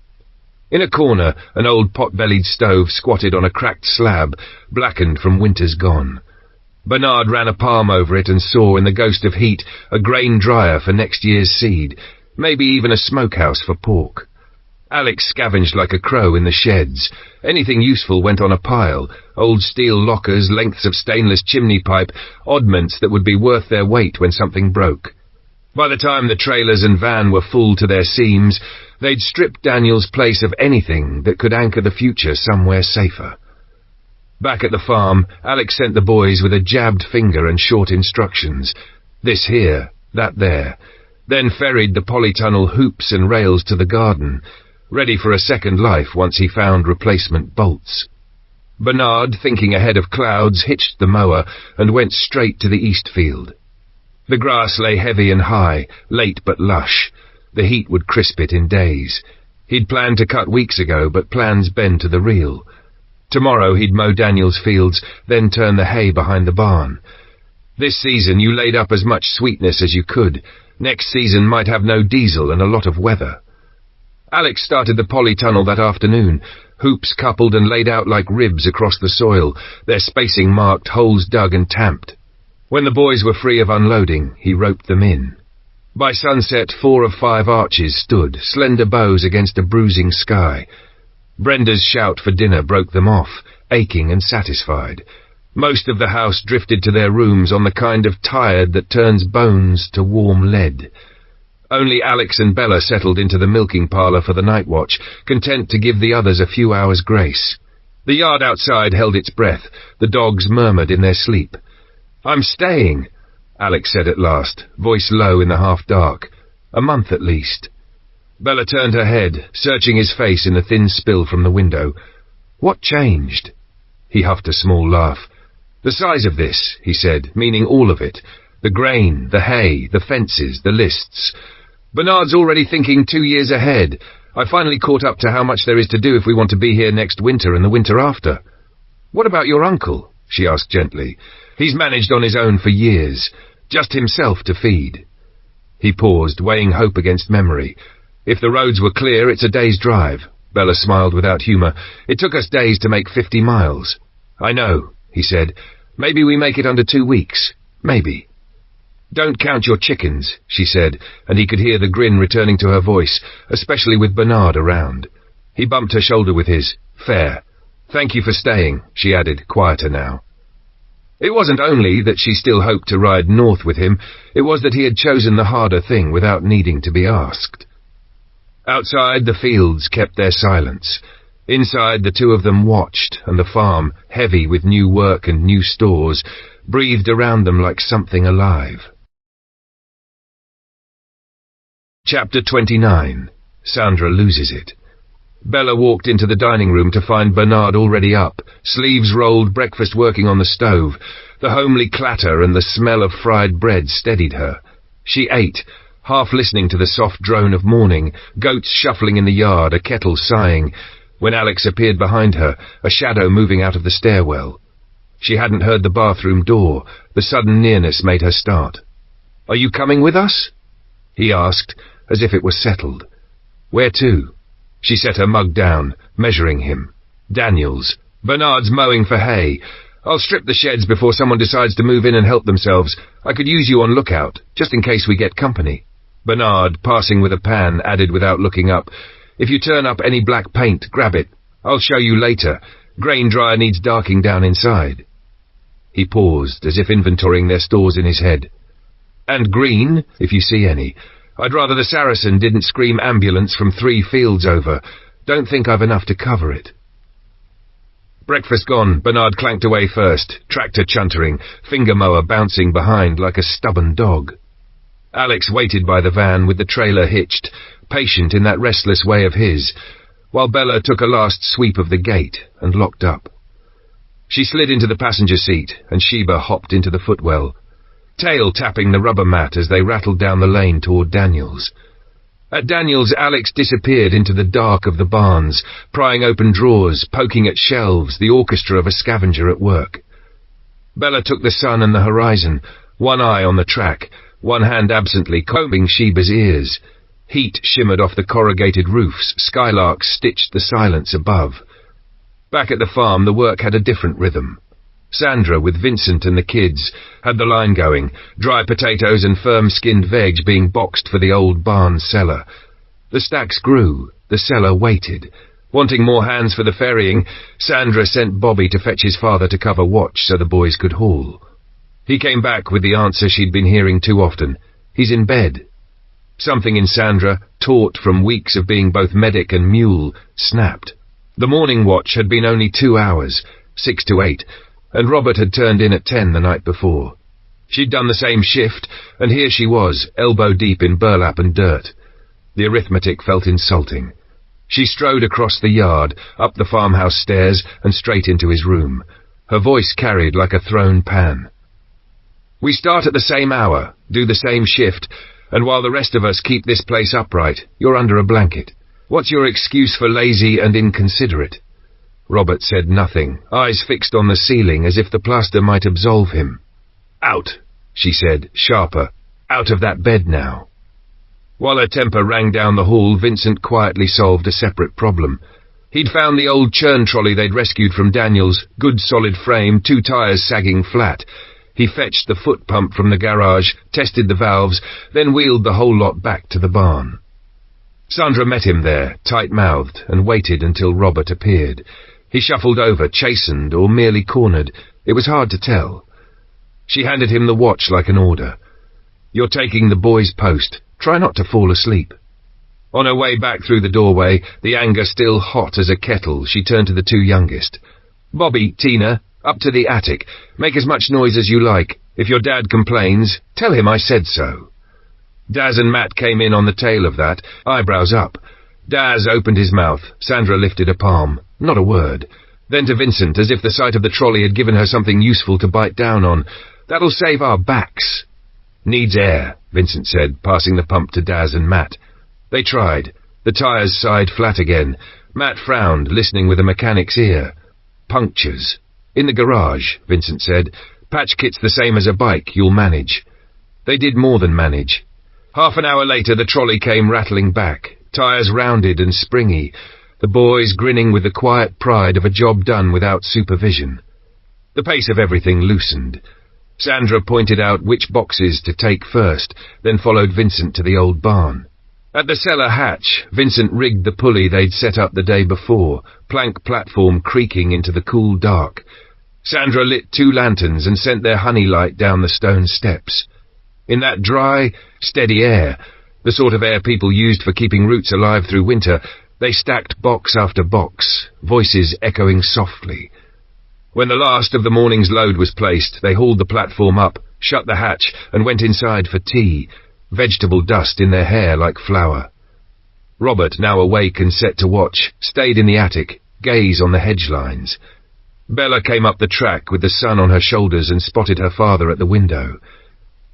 In a corner, an old pot-bellied stove squatted on a cracked slab, blackened from winters gone. Bernard ran a palm over it and saw, in the ghost of heat, a grain dryer for next year's seed, maybe even a smokehouse for pork. Alex scavenged like a crow in the sheds. Anything useful went on a pile, old steel lockers, lengths of stainless chimney pipe, oddments that would be worth their weight when something broke. By the time the trailers and van were full to their seams, they'd stripped Daniel's place of anything that could anchor the future somewhere safer. Back at the farm, Alex sent the boys with a jabbed finger and short instructions. This here, that there. then ferried the polytunnel hoops and rails to the garden, ready for a second life once he found replacement bolts. Bernard, thinking ahead of clouds, hitched the mower and went straight to the east field. The grass lay heavy and high, late but lush. The heat would crisp it in days. He'd planned to cut weeks ago, but plans bend to the real. Tomorrow he'd mow Daniel's fields, then turn the hay behind the barn. This season you laid up as much sweetness as you could. Next season might have no diesel and a lot of weather. Alex started the polytunnel that afternoon, hoops coupled and laid out like ribs across the soil, their spacing marked, holes dug and tamped. When the boys were free of unloading, he roped them in. By sunset, 4 of 5 arches stood, slender bows against a bruising sky. Brenda's shout for dinner broke them off, aching and satisfied. Most of the house drifted to their rooms on the kind of tired that turns bones to warm lead. Only Alex and Bella settled into the milking parlour for the night watch, content to give the others a few hours' grace. The yard outside held its breath. The dogs murmured in their sleep. "I'm staying," Alex said at last, voice low in the half-dark. "A month at least." Bella turned her head, searching his face in the thin spill from the window. "What changed?" He huffed a small laugh. "The size of this," he said, meaning all of it. The grain, the hay, the fences, the lists. "Bernard's already thinking 2 years ahead. I finally caught up to how much there is to do if we want to be here next winter and the winter after." "What about your uncle?" she asked gently. "He's managed on his own for years, just himself to feed." He paused, weighing hope against memory. "If the roads were clear, it's a day's drive." Bella smiled without humour. "It took us days to make 50 miles. "I know," he said. "Maybe we make it under 2 weeks. Maybe." "Don't count your chickens," she said, and he could hear the grin returning to her voice, especially with Bernard around. He bumped her shoulder with his. "Fair. Thank you for staying," she added, quieter now. It wasn't only that she still hoped to ride north with him, it was that he had chosen the harder thing without needing to be asked. Outside, the fields kept their silence. Inside, the two of them watched, and the farm, heavy with new work and new stores, breathed around them like something alive. Chapter 29. Sandra loses it. Bella walked into the dining room to find Bernard already up, sleeves rolled, breakfast working on the stove. The homely clatter and the smell of fried bread steadied her. She ate, half listening to the soft drone of morning, goats shuffling in the yard, a kettle sighing, when Alex appeared behind her, a shadow moving out of the stairwell. She hadn't heard the bathroom door. The sudden nearness made her start. "Are you coming with us?" he asked, as if it were settled. "Where to?" She set her mug down, measuring him. "Daniel's. Bernard's mowing for hay. I'll strip the sheds before someone decides to move in and help themselves. I could use you on lookout, just in case we get company." Bernard, passing with a pan, added without looking up, "If you turn up any black paint, grab it. I'll show you later. Grain dryer needs darking down inside." He paused, as if inventorying their stores in his head. "And green, if you see any. I'd rather the Saracen didn't scream ambulance from 3 fields over. Don't think I've enough to cover it." Breakfast gone, Bernard clanked away first, tractor chuntering, finger mower bouncing behind like a stubborn dog. Alex waited by the van with the trailer hitched, patient in that restless way of his, while Bella took a last sweep of the gate and locked up. She slid into the passenger seat, and Sheba hopped into the footwell, tail tapping the rubber mat as they rattled down the lane toward Daniel's. At Daniel's, Alex disappeared into the dark of the barns, prying open drawers, poking at shelves, the orchestra of a scavenger at work. Bella took the sun and the horizon, one eye on the track, one hand absently combing Sheba's ears. Heat shimmered off the corrugated roofs, skylarks stitched the silence above. Back at the farm, the work had a different rhythm. Sandra, with Vincent and the kids, had the line going, dry potatoes and firm-skinned veg being boxed for the old barn cellar. The stacks grew, the cellar waited. Wanting more hands for the ferrying, Sandra sent Bobby to fetch his father to cover watch so the boys could haul. He came back with the answer she'd been hearing too often. He's in bed. Something in Sandra, taut from weeks of being both medic and mule, snapped. The morning watch had been only 2 hours, 6 to 8, and Robert had turned in at 10 the night before. She'd done the same shift, and here she was, elbow deep in burlap and dirt. The arithmetic felt insulting. She strode across the yard, up the farmhouse stairs, and straight into his room. Her voice carried like a thrown pan. "We start at the same hour, do the same shift, and while the rest of us keep this place upright, you're under a blanket. What's your excuse for lazy and inconsiderate?" Robert said nothing, eyes fixed on the ceiling as if the plaster might absolve him. "Out," she said, sharper. "Out of that bed now." While her temper rang down the hall, Vincent quietly solved a separate problem. He'd found the old churn trolley they'd rescued from Daniel's, good solid frame, 2 tires sagging flat. He fetched the foot pump from the garage, tested the valves, then wheeled the whole lot back to the barn. Sandra met him there, tight-mouthed, and waited until Robert appeared. He shuffled over, chastened or merely cornered. It was hard to tell. She handed him the watch like an order. "You're taking the boy's post. Try not to fall asleep." On her way back through the doorway, the anger still hot as a kettle, she turned to the 2 youngest. "Bobby, Tina, up to the attic. Make as much noise as you like. If your dad complains, tell him I said so." Daz and Matt came in on the tail of that, eyebrows up. Daz opened his mouth. Sandra lifted a palm. Not a word. Then to Vincent, as if the sight of the trolley had given her something useful to bite down on. "That'll save our backs." "Needs air," Vincent said, passing the pump to Daz and Matt. They tried. The tires sighed flat again. Matt frowned, listening with a mechanic's ear. "Punctures." "In the garage," Vincent said. "Patch kit's the same as a bike, you'll manage." They did more than manage. Half an hour later the trolley came rattling back, tires rounded and springy, the boys grinning with the quiet pride of a job done without supervision. The pace of everything loosened. Sandra pointed out which boxes to take first, then followed Vincent to the old barn. At the cellar hatch, Vincent rigged the pulley they'd set up the day before, plank platform creaking into the cool dark. Sandra lit 2 lanterns and sent their honey light down the stone steps. In that dry, steady air, the sort of air people used for keeping roots alive through winter, they stacked box after box, voices echoing softly. When the last of the morning's load was placed, they hauled the platform up, shut the hatch, and went inside for tea, vegetable dust in their hair like flour. Robert, now awake and set to watch, stayed in the attic, gaze on the hedge lines. Bella came up the track with the sun on her shoulders and spotted her father at the window.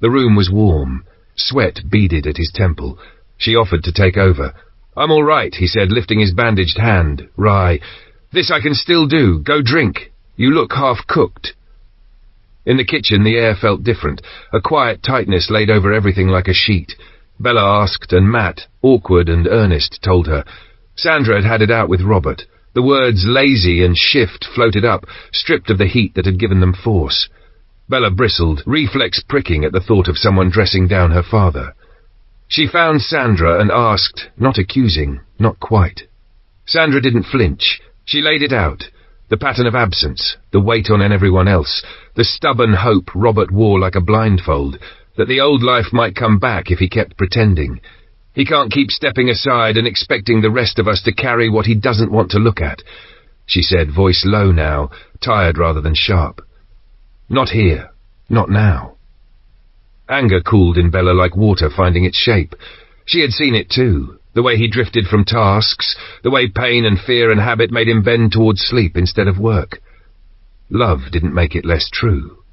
The room was warm. Sweat beaded at his temple. She offered to take over. "I'm all right," he said, lifting his bandaged hand, wry. "This I can still do. Go drink. You look half-cooked." In the kitchen the air felt different. A quiet tightness laid over everything like a sheet. Bella asked, and Matt, awkward and earnest, told her. Sandra had had it out with Robert. The words lazy and shift floated up, stripped of the heat that had given them force. Bella bristled, reflex pricking at the thought of someone dressing down her father. She found Sandra and asked, not accusing, not quite. Sandra didn't flinch. She laid it out. The pattern of absence, the weight on everyone else, the stubborn hope Robert wore like a blindfold, that the old life might come back if he kept pretending. He can't keep stepping aside and expecting the rest of us to carry what he doesn't want to look at, she said, voice low now, tired rather than sharp. Not here. Not now. Anger cooled in Bella like water finding its shape. She had seen it too, the way he drifted from tasks, the way pain and fear and habit made him bend towards sleep instead of work. Love didn't make it less true.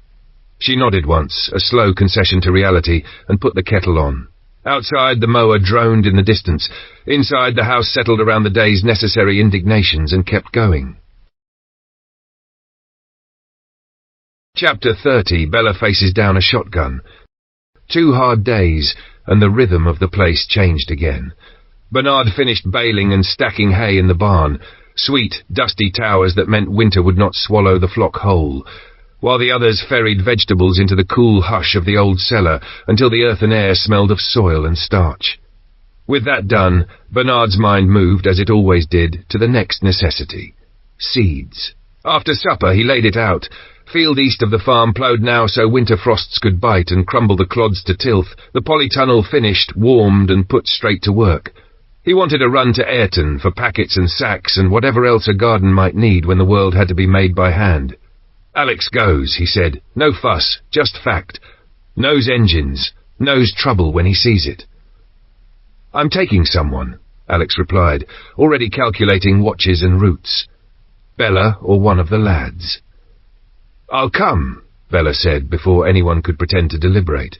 She nodded once, a slow concession to reality, and put the kettle on. Outside, the mower droned in the distance. Inside, the house settled around the day's necessary indignations and kept going. Chapter 30. Bella faces down a shotgun. 2 hard days, and the rhythm of the place changed again. Bernard finished baling and stacking hay in the barn, sweet, dusty towers that meant winter would not swallow the flock whole, while the others ferried vegetables into the cool hush of the old cellar until the earth and air smelled of soil and starch. With that done, Bernard's mind moved, as it always did, to the next necessity. Seeds. After supper he laid it out. Field east of the farm ploughed now so winter frosts could bite and crumble the clods to tilth, the polytunnel finished, warmed and put straight to work. He wanted a run to Ayrton for packets and sacks and whatever else a garden might need when the world had to be made by hand. Alex goes, he said. No fuss, just fact. Knows engines, knows trouble when he sees it. "I'm taking someone," Alex replied, already calculating watches and routes. "Bella or one of the lads." "I'll come," Bella said before anyone could pretend to deliberate.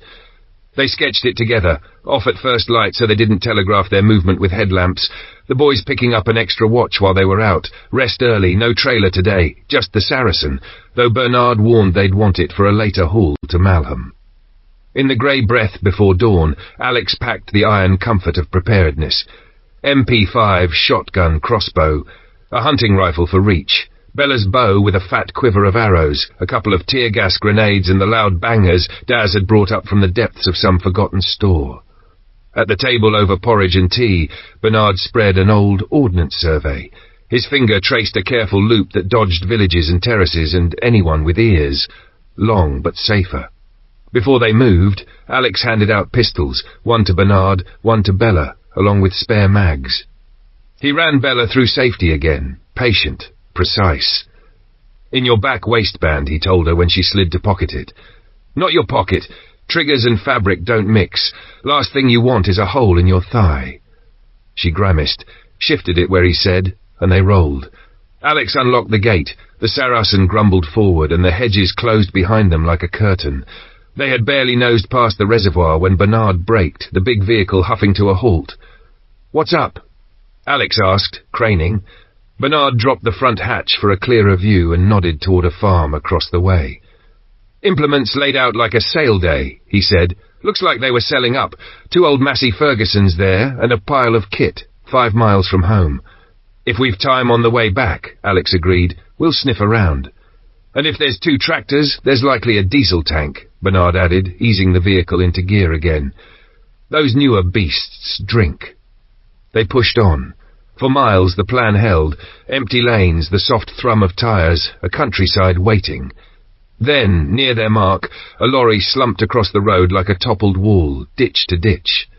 They sketched it together, off at first light so they didn't telegraph their movement with headlamps, the boys picking up an extra watch while they were out, rest early, no trailer today, just the Saracen, though Bernard warned they'd want it for a later haul to Malham. In the grey breath before dawn, Alex packed the iron comfort of preparedness. MP5 shotgun crossbow, a hunting rifle for reach, Bella's bow with a fat quiver of arrows, a couple of tear gas grenades and the loud bangers Daz had brought up from the depths of some forgotten store. At the table over porridge and tea, Bernard spread an old ordnance survey. His finger traced a careful loop that dodged villages and terraces and anyone with ears. Long but safer. Before they moved, Alex handed out pistols, one to Bernard, one to Bella, along with spare mags. He ran Bella through safety again, patient, precise. "In your back waistband," he told her when she slid to pocket it. "Not your pocket. Triggers and fabric don't mix. Last thing you want is a hole in your thigh." She grimaced, shifted it where he said, and they rolled. Alex unlocked the gate. The Saracen grumbled forward, and the hedges closed behind them like a curtain. They had barely nosed past the reservoir when Bernard braked, the big vehicle huffing to a halt. "What's up?" Alex asked, craning. Bernard dropped the front hatch for a clearer view and nodded toward a farm across the way. "Implements laid out like a sale day," he said. "Looks like they were selling up. 2 old Massey Fergusons there, and a pile of kit, 5 miles from home." "If we've time on the way back," Alex agreed, "we'll sniff around." "And if there's 2 tractors, there's likely a diesel tank," Bernard added, easing the vehicle into gear again. "Those newer beasts drink." They pushed on. For miles the plan held, empty lanes, the soft thrum of tyres, a countryside waiting. Then, near their mark, a lorry slumped across the road like a toppled wall, ditch to ditch.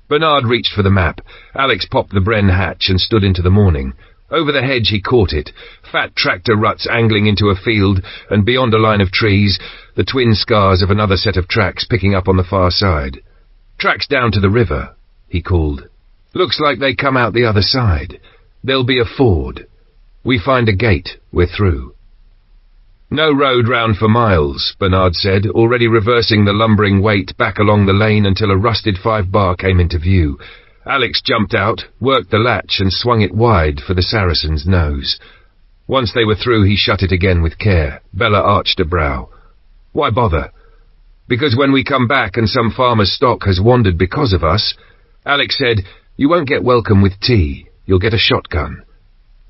Bernard reached for the map. Alex popped the Bren hatch and stood into the morning. Over the hedge he caught it, fat tractor ruts angling into a field, and beyond a line of trees, the twin scars of another set of tracks picking up on the far side. "Tracks down to the river," he called. "Looks like they come out the other side. There'll be a ford. We find a gate, we're through." "No road round for miles," Bernard said, already reversing the lumbering weight back along the lane until a rusted 5-bar came into view. Alex jumped out, worked the latch and swung it wide for the Saracen's nose. Once they were through, he shut it again with care. Bella arched a brow. "Why bother?" "Because when we come back and some farmer's stock has wandered because of us," Alex said, "you won't get welcome with tea. You'll get a shotgun."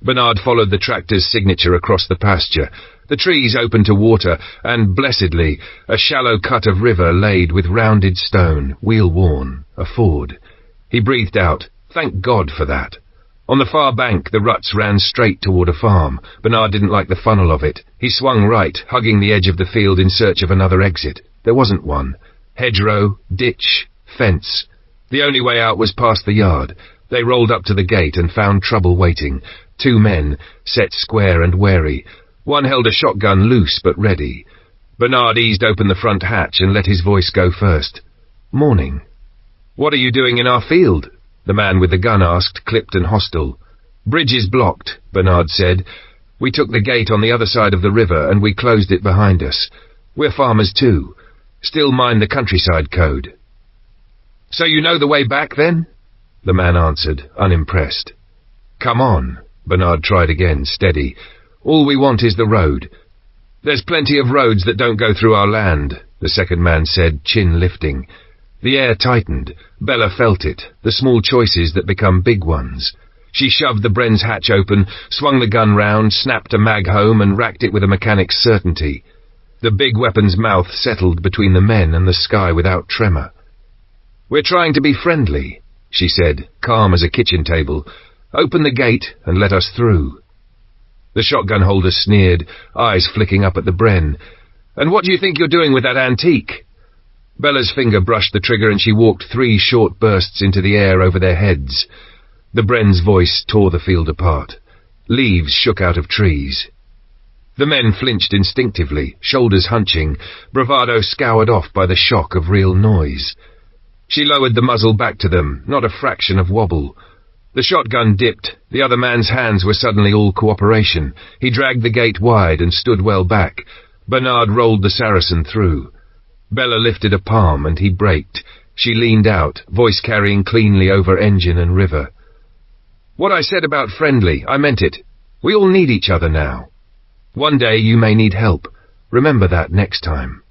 Bernard followed the tractor's signature across the pasture. The trees open to water, and, blessedly, a shallow cut of river laid with rounded stone, wheel-worn, a ford. He breathed out. Thank God for that. On the far bank, the ruts ran straight toward a farm. Bernard didn't like the funnel of it. He swung right, hugging the edge of the field in search of another exit. There wasn't one. Hedgerow, ditch, fence. The only way out was past the yard. They rolled up to the gate and found trouble waiting. 2 men, set square and wary. One held a shotgun loose but ready. Bernard eased open the front hatch and let his voice go first. "Morning." "What are you doing in our field?" the man with the gun asked, clipped and hostile. "Bridge is blocked," Bernard said. "We took the gate on the other side of the river and we closed it behind us. We're farmers too. Still mind the countryside code." "So you know the way back then?" the man answered, unimpressed. "Come on," Bernard tried again, steady. "All we want is the road." "There's plenty of roads that don't go through our land," the second man said, chin lifting. The air tightened. Bella felt it, the small choices that become big ones. She shoved the Bren's hatch open, swung the gun round, snapped a mag home and racked it with a mechanic's certainty. The big weapon's mouth settled between the men and the sky without tremor. "We're trying to be friendly," she said, calm as a kitchen table. "Open the gate and let us through." The shotgun holder sneered, eyes flicking up at the Bren. "And what do you think you're doing with that antique?" Bella's finger brushed the trigger and she walked 3 short bursts into the air over their heads. The Bren's voice tore the field apart. Leaves shook out of trees. The men flinched instinctively, shoulders hunching, bravado scoured off by the shock of real noise. She lowered the muzzle back to them, not a fraction of wobble. The shotgun dipped. The other man's hands were suddenly all cooperation. He dragged the gate wide and stood well back. Bernard rolled the Saracen through. Bella lifted a palm and he braked. She leaned out, voice carrying cleanly over engine and river. "What I said about friendly, I meant it. We all need each other now. One day you may need help. Remember that next time."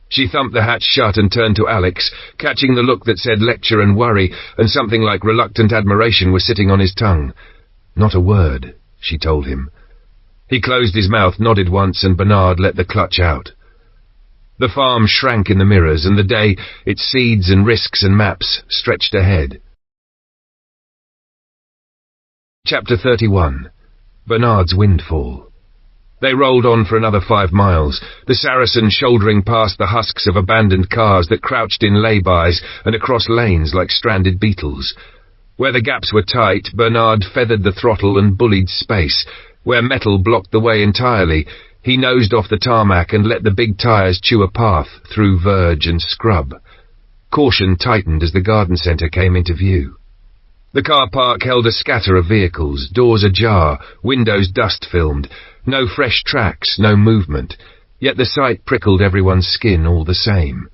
She thumped the hatch shut and turned to Alex, catching the look that said lecture and worry, and something like reluctant admiration was sitting on his tongue. "Not a word," she told him. He closed his mouth, nodded once, and Bernard let the clutch out. The farm shrank in the mirrors, and the day, its seeds and risks and maps, stretched ahead. Chapter 31. Bernard's Windfall. They rolled on for another 5 miles, the Saracen shouldering past the husks of abandoned cars that crouched in lay-bys and across lanes like stranded beetles. Where the gaps were tight, Bernard feathered the throttle and bullied space. Where metal blocked the way entirely, he nosed off the tarmac and let the big tyres chew a path through verge and scrub. Caution tightened as the garden centre came into view. The car park held a scatter of vehicles, doors ajar, windows dust-filmed, no fresh tracks, no movement, yet the sight prickled everyone's skin all the same.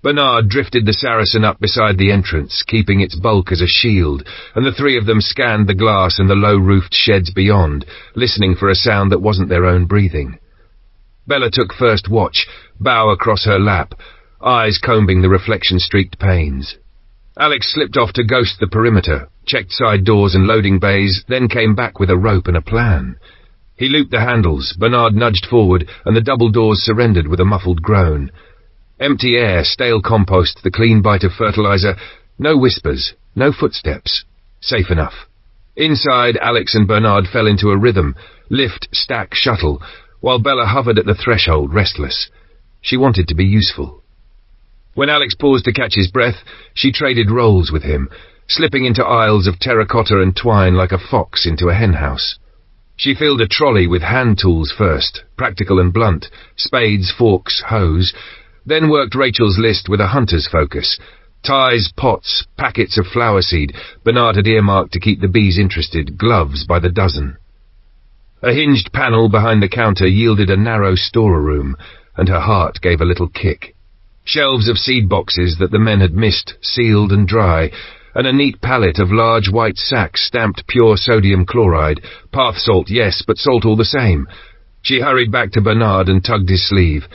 Bernard drifted the Saracen up beside the entrance, keeping its bulk as a shield, and the three of them scanned the glass and the low-roofed sheds beyond, listening for a sound that wasn't their own breathing. Bella took first watch, bow across her lap, eyes combing the reflection-streaked panes. Alex slipped off to ghost the perimeter, checked side doors and loading bays, then came back with a rope and a plan. He looped the handles, Bernard nudged forward, and the double doors surrendered with a muffled groan. Empty air, stale compost, the clean bite of fertilizer, no whispers, no footsteps. Safe enough. Inside, Alex and Bernard fell into a rhythm, lift, stack, shuttle, while Bella hovered at the threshold, restless. She wanted to be useful. When Alex paused to catch his breath, she traded roles with him, slipping into aisles of terracotta and twine like a fox into a henhouse. She filled a trolley with hand tools first, practical and blunt, spades, forks, hoes, then worked Rachel's list with a hunter's focus. Ties, pots, packets of flower seed Bernard had earmarked to keep the bees interested, gloves by the dozen. A hinged panel behind the counter yielded a narrow storeroom, and her heart gave a little kick. Shelves of seed boxes that the men had missed, sealed and dry, and a neat pallet of large white sacks stamped pure sodium chloride. Path salt, yes, but salt all the same. She hurried back to Bernard and tugged his sleeve.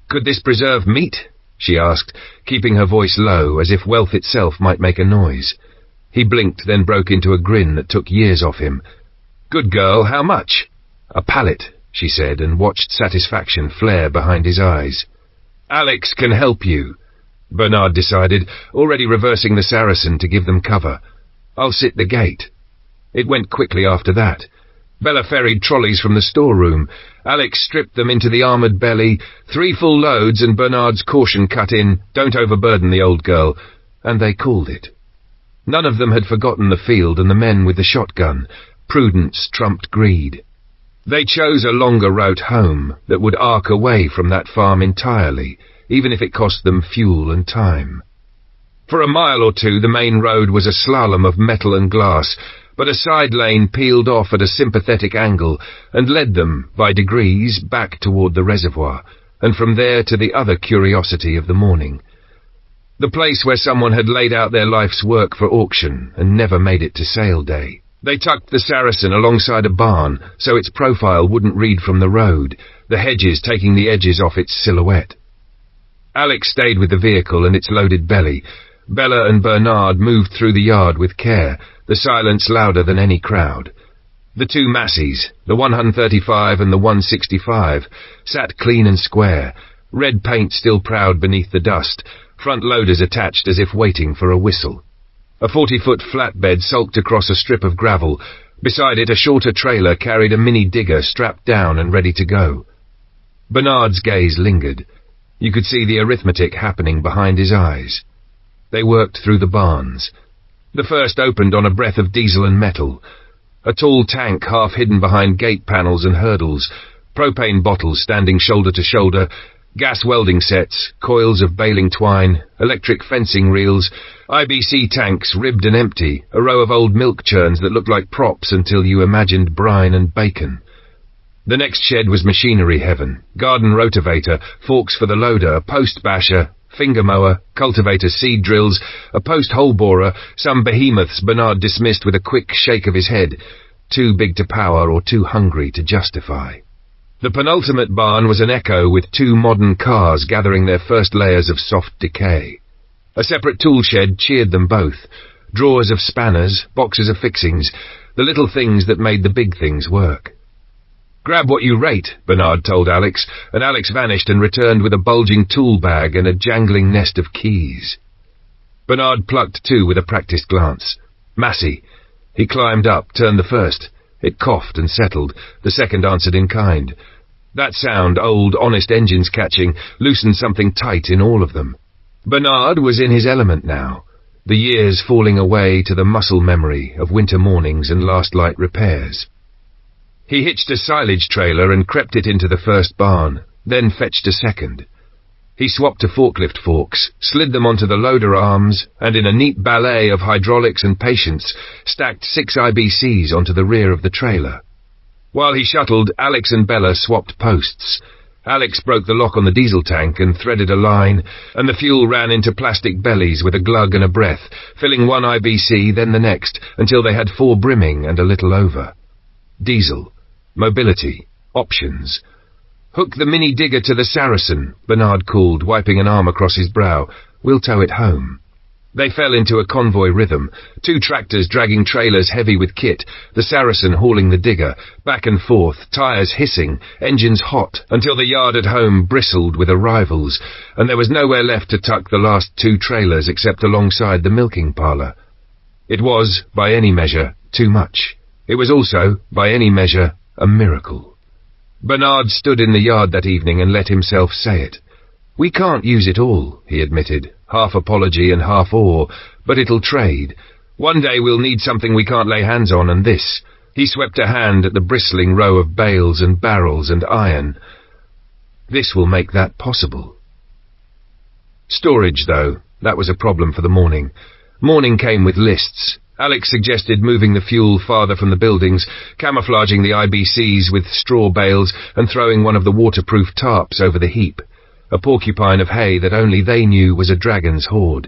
"Could this preserve meat?" she asked, keeping her voice low, as if wealth itself might make a noise. He blinked, then broke into a grin that took years off him. "Good girl, how much?" "A pallet," she said, and watched satisfaction flare behind his eyes. "Alex can help you," Bernard decided, already reversing the Saracen to give them cover. "I'll sit the gate." It went quickly after that. Bella ferried trolleys from the storeroom. Alex stripped them into the armoured belly, 3 full loads, and Bernard's caution cut in, "Don't overburden the old girl," and they called it. None of them had forgotten the field and the men with the shotgun. Prudence trumped greed. They chose a longer route home that would arc away from that farm entirely, even if it cost them fuel and time. For a mile or two the main road was a slalom of metal and glass, but a side lane peeled off at a sympathetic angle and led them, by degrees, back toward the reservoir, and from there to the other curiosity of the morning. The place where someone had laid out their life's work for auction and never made it to sale day. They tucked the Saracen alongside a barn so its profile wouldn't read from the road, the hedges taking the edges off its silhouette. Alex stayed with the vehicle and its loaded belly. Bella and Bernard moved through the yard with care, the silence louder than any crowd. The two Massies, the 135 and the 165, sat clean and square, red paint still proud beneath the dust, front loaders attached as if waiting for a whistle. A 40-foot flatbed sulked across a strip of gravel. Beside it, a shorter trailer carried a mini digger strapped down and ready to go. Bernard's gaze lingered. You could see the arithmetic happening behind his eyes. They worked through the barns. The first opened on a breath of diesel and metal. A tall tank half hidden behind gate panels and hurdles. propane bottles standing shoulder to shoulder, gas welding sets, coils of baling twine, electric fencing reels, IBC tanks ribbed and empty, a row of old milk churns that looked like props until you imagined brine and bacon. The next shed was machinery heaven, garden rotavator, forks for the loader, a post basher, finger mower, cultivator seed drills, a post hole borer, some behemoths Bernard dismissed with a quick shake of his head, too big to power or too hungry to justify. The penultimate barn was an echo with 2 modern cars gathering their first layers of soft decay. A separate tool shed cheered them both, drawers of spanners, boxes of fixings, the little things that made the big things work. "Grab what you rate," Bernard told Alex, and Alex vanished and returned with a bulging tool bag and a jangling nest of keys. Bernard plucked 2 with a practised glance. Massey. He climbed up, turned the first. It coughed and settled. The second answered in kind. That sound, old, honest engines catching, loosened something tight in all of them. Bernard was in his element now, the years falling away to the muscle memory of winter mornings and last light repairs. He hitched a silage trailer and crept it into the first barn, then fetched a second. He swapped to forklift forks, slid them onto the loader arms, and in a neat ballet of hydraulics and patience, stacked 6 IBCs onto the rear of the trailer. While he shuttled, Alex and Bella swapped posts. Alex broke the lock on the diesel tank and threaded a line, and the fuel ran into plastic bellies with a glug and a breath, filling one IBC, then the next, until they had 4 brimming and a little over. Diesel. Mobility. Options. "Hook the mini digger to the Saracen," Bernard called, wiping an arm across his brow. "We'll tow it home." They fell into a convoy rhythm, 2 tractors dragging trailers heavy with kit, the Saracen hauling the digger, back and forth, tires hissing, engines hot, until the yard at home bristled with arrivals, and there was nowhere left to tuck the last 2 trailers except alongside the milking parlour. It was, by any measure, too much. It was also, by any measure, a miracle. Bernard stood in the yard that evening and let himself say it. "We can't use it all," he admitted, half apology and half awe, "but it'll trade. One day we'll need something we can't lay hands on, and this." He swept a hand at the bristling row of bales and barrels and iron. "This will make that possible." Storage, though, that was a problem for the morning. Morning came with lists. Alex suggested moving the fuel farther from the buildings, camouflaging the IBCs with straw bales and throwing one of the waterproof tarps over the heap, a porcupine of hay that only they knew was a dragon's hoard.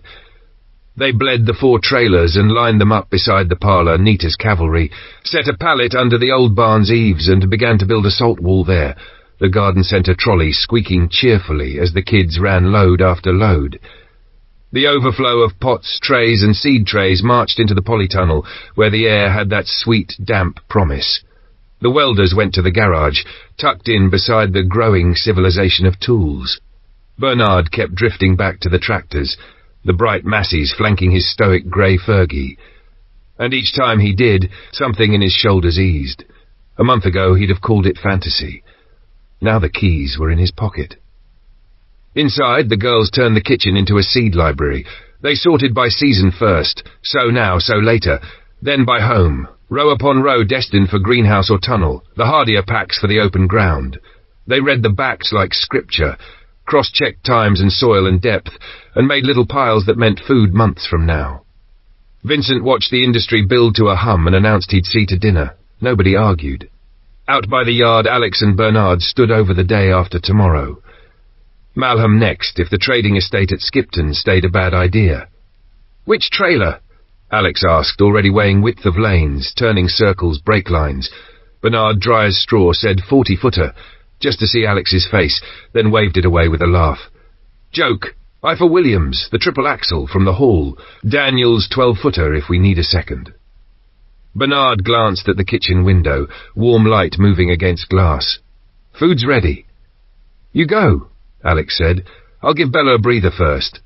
They bled the 4 trailers and lined them up beside the parlour, neat as cavalry, set a pallet under the old barn's eaves and began to build a salt wall there, the garden centre trolley squeaking cheerfully as the kids ran load after load. The overflow of pots, trays and seed trays marched into the polytunnel, where the air had that sweet, damp promise. The welders went to the garage, tucked in beside the growing civilisation of tools. Bernard kept drifting back to the tractors, the bright Massies flanking his stoic grey Fergie. And each time he did, something in his shoulders eased. A month ago he'd have called it fantasy. Now the keys were in his pocket. Inside, the girls turned the kitchen into a seed library. They sorted by season first, sow now, sow later, then by home, row upon row destined for greenhouse or tunnel, the hardier packs for the open ground. They read the backs like scripture, cross-checked times and soil and depth, and made little piles that meant food months from now. Vincent watched the industry build to a hum and announced he'd see to dinner. Nobody argued. Out by the yard, Alex and Bernard stood over the day after tomorrow. Malham next, if the trading estate at Skipton stayed a bad idea. "Which trailer?" Alex asked, already weighing width of lanes, turning circles, brake lines. Bernard, dry as straw, said 40-footer, just to see Alex's face, then waved it away with a laugh. "Joke. I for Williams, the triple axle from the hall. Daniel's 12-footer if we need a second." Bernard glanced at the kitchen window, warm light moving against glass. "Food's ready." "You go," Alex said. "I'll give Bella a breather first."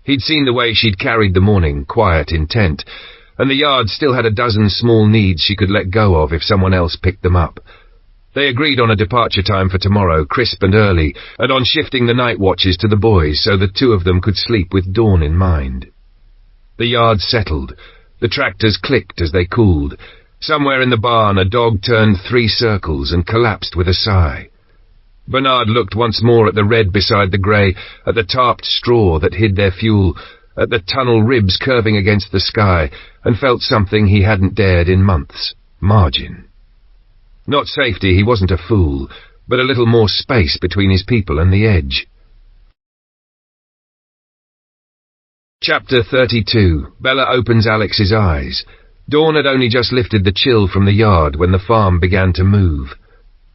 He'd seen the way she'd carried the morning, quiet, intent, and the yard still had a dozen small needs she could let go of if someone else picked them up. They agreed on a departure time for tomorrow, crisp and early, and on shifting the night watches to the boys so the 2 of them could sleep with dawn in mind. The yard settled. The tractors clicked as they cooled. Somewhere in the barn a dog turned 3 circles and collapsed with a sigh. Bernard looked once more at the red beside the grey, at the tarped straw that hid their fuel, at the tunnel ribs curving against the sky, and felt something he hadn't dared in months. Margin. Not safety, he wasn't a fool, but a little more space between his people and the edge. Chapter 32. Bella opens Alex's eyes. Dawn had only just lifted the chill from the yard when the farm began to move.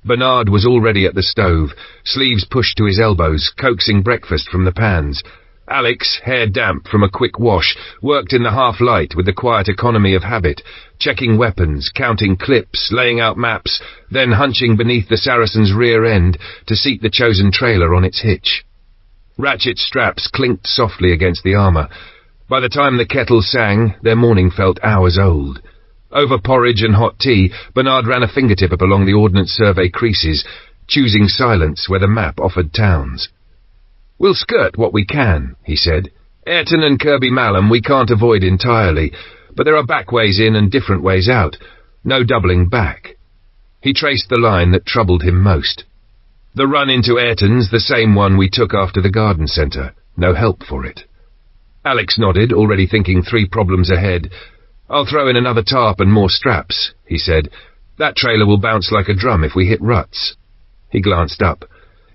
Bernard was already at the stove, sleeves pushed to his elbows, coaxing breakfast from the pans. Alex, hair damp from a quick wash, worked in the half-light with the quiet economy of habit, checking weapons, counting clips, laying out maps, then hunching beneath the Saracen's rear end to seat the chosen trailer on its hitch. Ratchet straps clinked softly against the armour. By the time the kettle sang, their morning felt hours old. Over porridge and hot tea, Bernard ran a fingertip up along the Ordnance Survey creases, choosing silence where the map offered towns. "We'll skirt what we can," he said. "Ayrton and Kirby Malham we can't avoid entirely, but there are back ways in and different ways out. No doubling back." He traced the line that troubled him most. "The run into Ayrton's the same one we took after the garden centre. No help for it." Alex nodded, already thinking 3 problems ahead. "I'll throw in another tarp and more straps," he said. "That trailer will bounce like a drum if we hit ruts." He glanced up.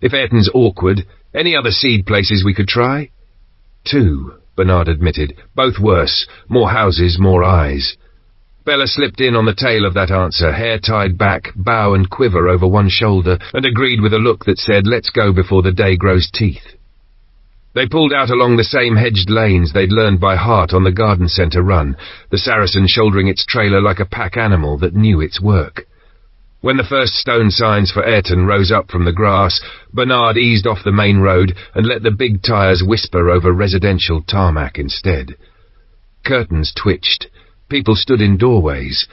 "If Ayrton's awkward, any other seed places we could try?" 2, Bernard admitted. "Both worse. More houses, more eyes." Bella slipped in on the tail of that answer, hair tied back, bow and quiver over one shoulder, and agreed with a look that said, "Let's go before the day grows teeth." They pulled out along the same hedged lanes they'd learned by heart on the garden centre run, the Saracen shouldering its trailer like a pack animal that knew its work. When the first stone signs for Ayrton rose up from the grass, Bernard eased off the main road and let the big tyres whisper over residential tarmac instead. Curtains twitched. People stood in doorways.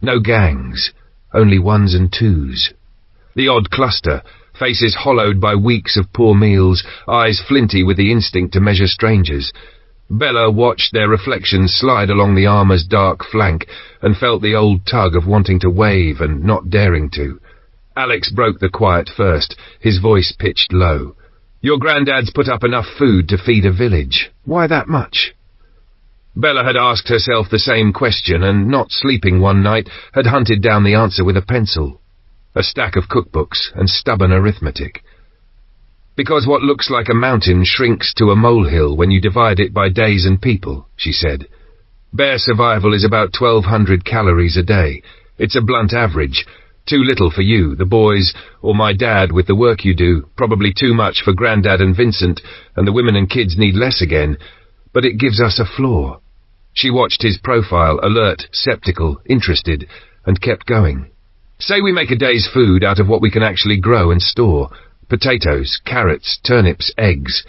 No gangs, only 1s and 2s. The odd cluster, faces hollowed by weeks of poor meals, eyes flinty with the instinct to measure strangers. Bella watched their reflections slide along the armour's dark flank and felt the old tug of wanting to wave and not daring to. Alex broke the quiet first, his voice pitched low. "Your granddad's put up enough food to feed a village. Why that much?" Bella had asked herself the same question and, not sleeping one night, had hunted down the answer with a pencil. A stack of cookbooks and stubborn arithmetic. "Because what looks like a mountain shrinks to a molehill when you divide it by days and people," she said. "Bare survival is about 1,200 calories a day. It's a blunt average. Too little for you, the boys, or my dad with the work you do, probably too much for Grandad and Vincent, and the women and kids need less again. But it gives us a floor." She watched his profile, alert, sceptical, interested, and kept going. "Say we make a day's food out of what we can actually grow and store. Potatoes, carrots, turnips, eggs.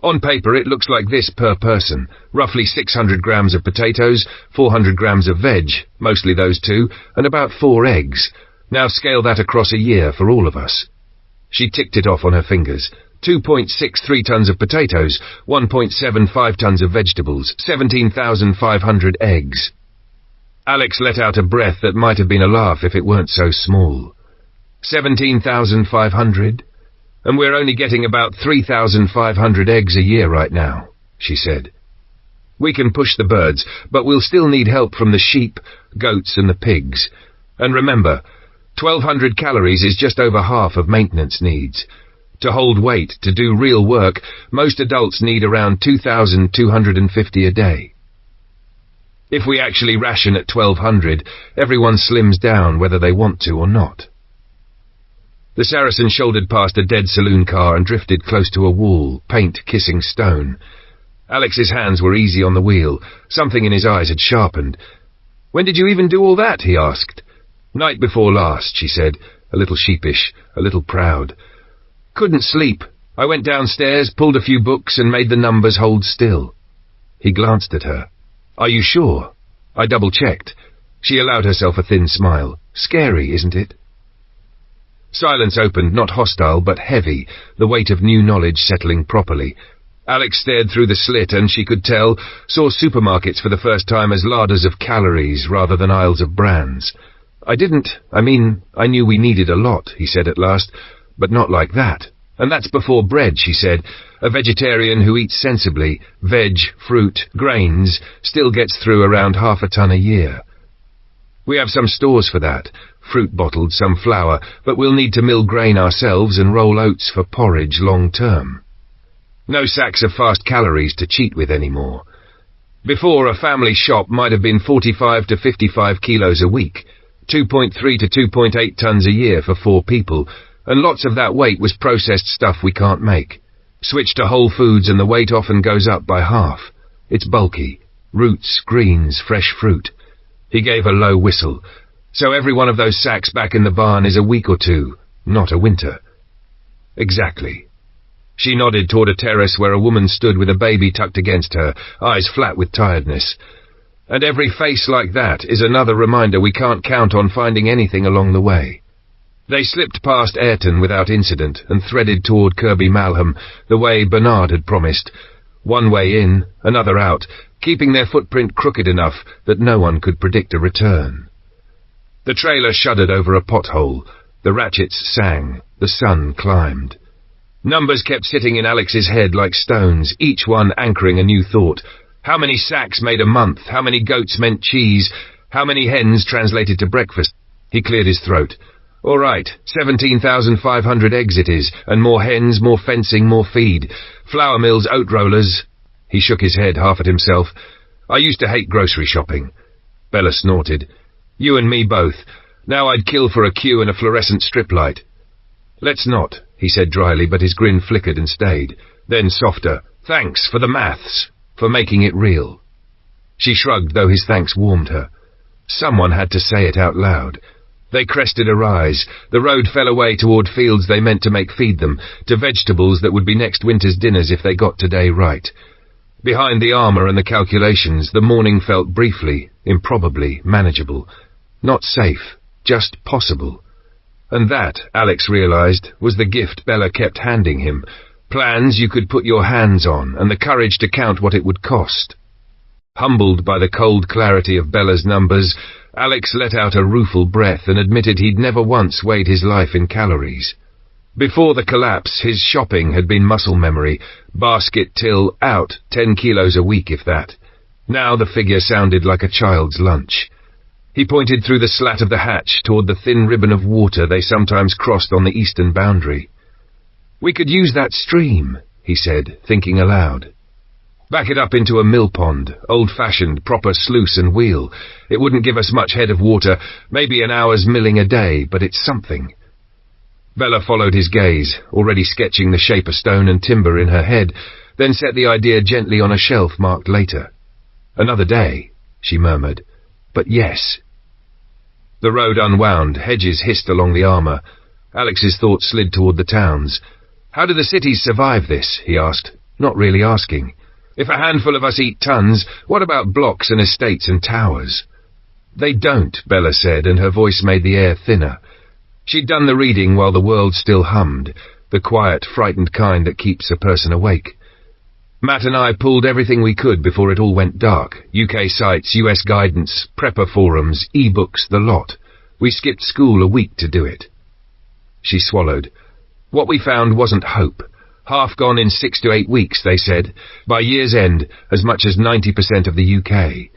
On paper it looks like this per person. Roughly 600 grams of potatoes, 400 grams of veg, mostly those 2, and about 4 eggs. Now scale that across a year for all of us." She ticked it off on her fingers. 2.63 tons of potatoes, 1.75 tons of vegetables, 17,500 eggs. Alex let out a breath that might have been a laugh if it weren't so small. 17,500? And we're only getting about 3,500 eggs a year right now, she said. "We can push the birds, but we'll still need help from the sheep, goats and the pigs. And remember, 1,200 calories is just over half of maintenance needs. To hold weight, to do real work, most adults need around 2,250 a day. If we actually ration at 1,200, everyone slims down whether they want to or not." The Saracen shouldered past a dead saloon car and drifted close to a wall, paint kissing stone. Alex's hands were easy on the wheel. Something in his eyes had sharpened. "When did you even do all that?" he asked. "Night before last," she said, a little sheepish, a little proud. "Couldn't sleep. I went downstairs, pulled a few books and made the numbers hold still." He glanced at her. "Are you sure?" I double-checked. She allowed herself a thin smile. "Scary, isn't it?" Silence opened, not hostile, but heavy, the weight of new knowledge settling properly. Alex stared through the slit and, she could tell, saw supermarkets for the first time as larders of calories rather than aisles of brands. I knew we needed a lot, he said at last, but not like that. And that's before bread, she said. A vegetarian who eats sensibly, veg, fruit, grains, still gets through around 1/2 ton a year. We have some stores for that, fruit bottled, some flour, but we'll need to mill grain ourselves and roll oats for porridge long term. No sacks of fast calories to cheat with anymore. Before, a family shop might have been 45 to 55 kilos a week, 2.3 to 2.8 tons a year for 4 people, and lots of that weight was processed stuff we can't make. Switch to whole foods and the weight often goes up by half. It's bulky. Roots, greens, fresh fruit. He gave a low whistle. So every one of those sacks back in the barn is a week or two, not a winter. Exactly. She nodded toward a terrace where a woman stood with a baby tucked against her, eyes flat with tiredness. And every face like that is another reminder we can't count on finding anything along the way. They slipped past Ayrton without incident and threaded toward Kirby Malham, the way Bernard had promised. One way in, another out, keeping their footprint crooked enough that no one could predict a return. The trailer shuddered over a pothole. The ratchets sang. The sun climbed. Numbers kept sitting in Alex's head like stones, each one anchoring a new thought. How many sacks made a month? How many goats meant cheese? How many hens translated to breakfast? He cleared his throat. All right, 17,500 eggs it is, and more hens, more fencing, more feed. Flour mills, oat rollers. He shook his head, half at himself. I used to hate grocery shopping. Bella snorted. You and me both. Now I'd kill for a queue and a fluorescent strip light. Let's not, he said dryly, but his grin flickered and stayed. Then softer. Thanks for the maths, for making it real. She shrugged, though his thanks warmed her. Someone had to say it out loud. They crested a rise. The road fell away toward fields they meant to make feed them, to vegetables that would be next winter's dinners if they got today right. Behind the armour and the calculations, the morning felt briefly, improbably, manageable. Not safe, just possible. And that, Alex realized, was the gift Bella kept handing him. Plans you could put your hands on, and the courage to count what it would cost. Humbled by the cold clarity of Bella's numbers, Alex let out a rueful breath and admitted he'd never once weighed his life in calories. Before the collapse, his shopping had been muscle memory, basket till out 10 kilos a week if that. Now the figure sounded like a child's lunch. He pointed through the slat of the hatch toward the thin ribbon of water they sometimes crossed on the eastern boundary. We could use that stream, he said, thinking aloud. Back it up into a mill pond, old-fashioned, proper sluice and wheel. It wouldn't give us much head of water, maybe an hour's milling a day, but it's something. Bella followed his gaze, already sketching the shape of stone and timber in her head, then set the idea gently on a shelf marked later. Another day, she murmured. But yes. The road unwound, hedges hissed along the armour. Alex's thoughts slid toward the towns. How do the cities survive this, he asked, not really asking. If a handful of us eat tons, what about blocks and estates and towers? They don't, Bella said, and her voice made the air thinner. She'd done the reading while the world still hummed, the quiet, frightened kind that keeps a person awake. Matt and I pulled everything we could before it all went dark. UK sites, US guidance, prepper forums, e-books, the lot. We skipped school a week to do it. She swallowed. What we found wasn't hope. Half gone in 6 to 8 weeks, they said. By year's end, as much as 90% of the UK.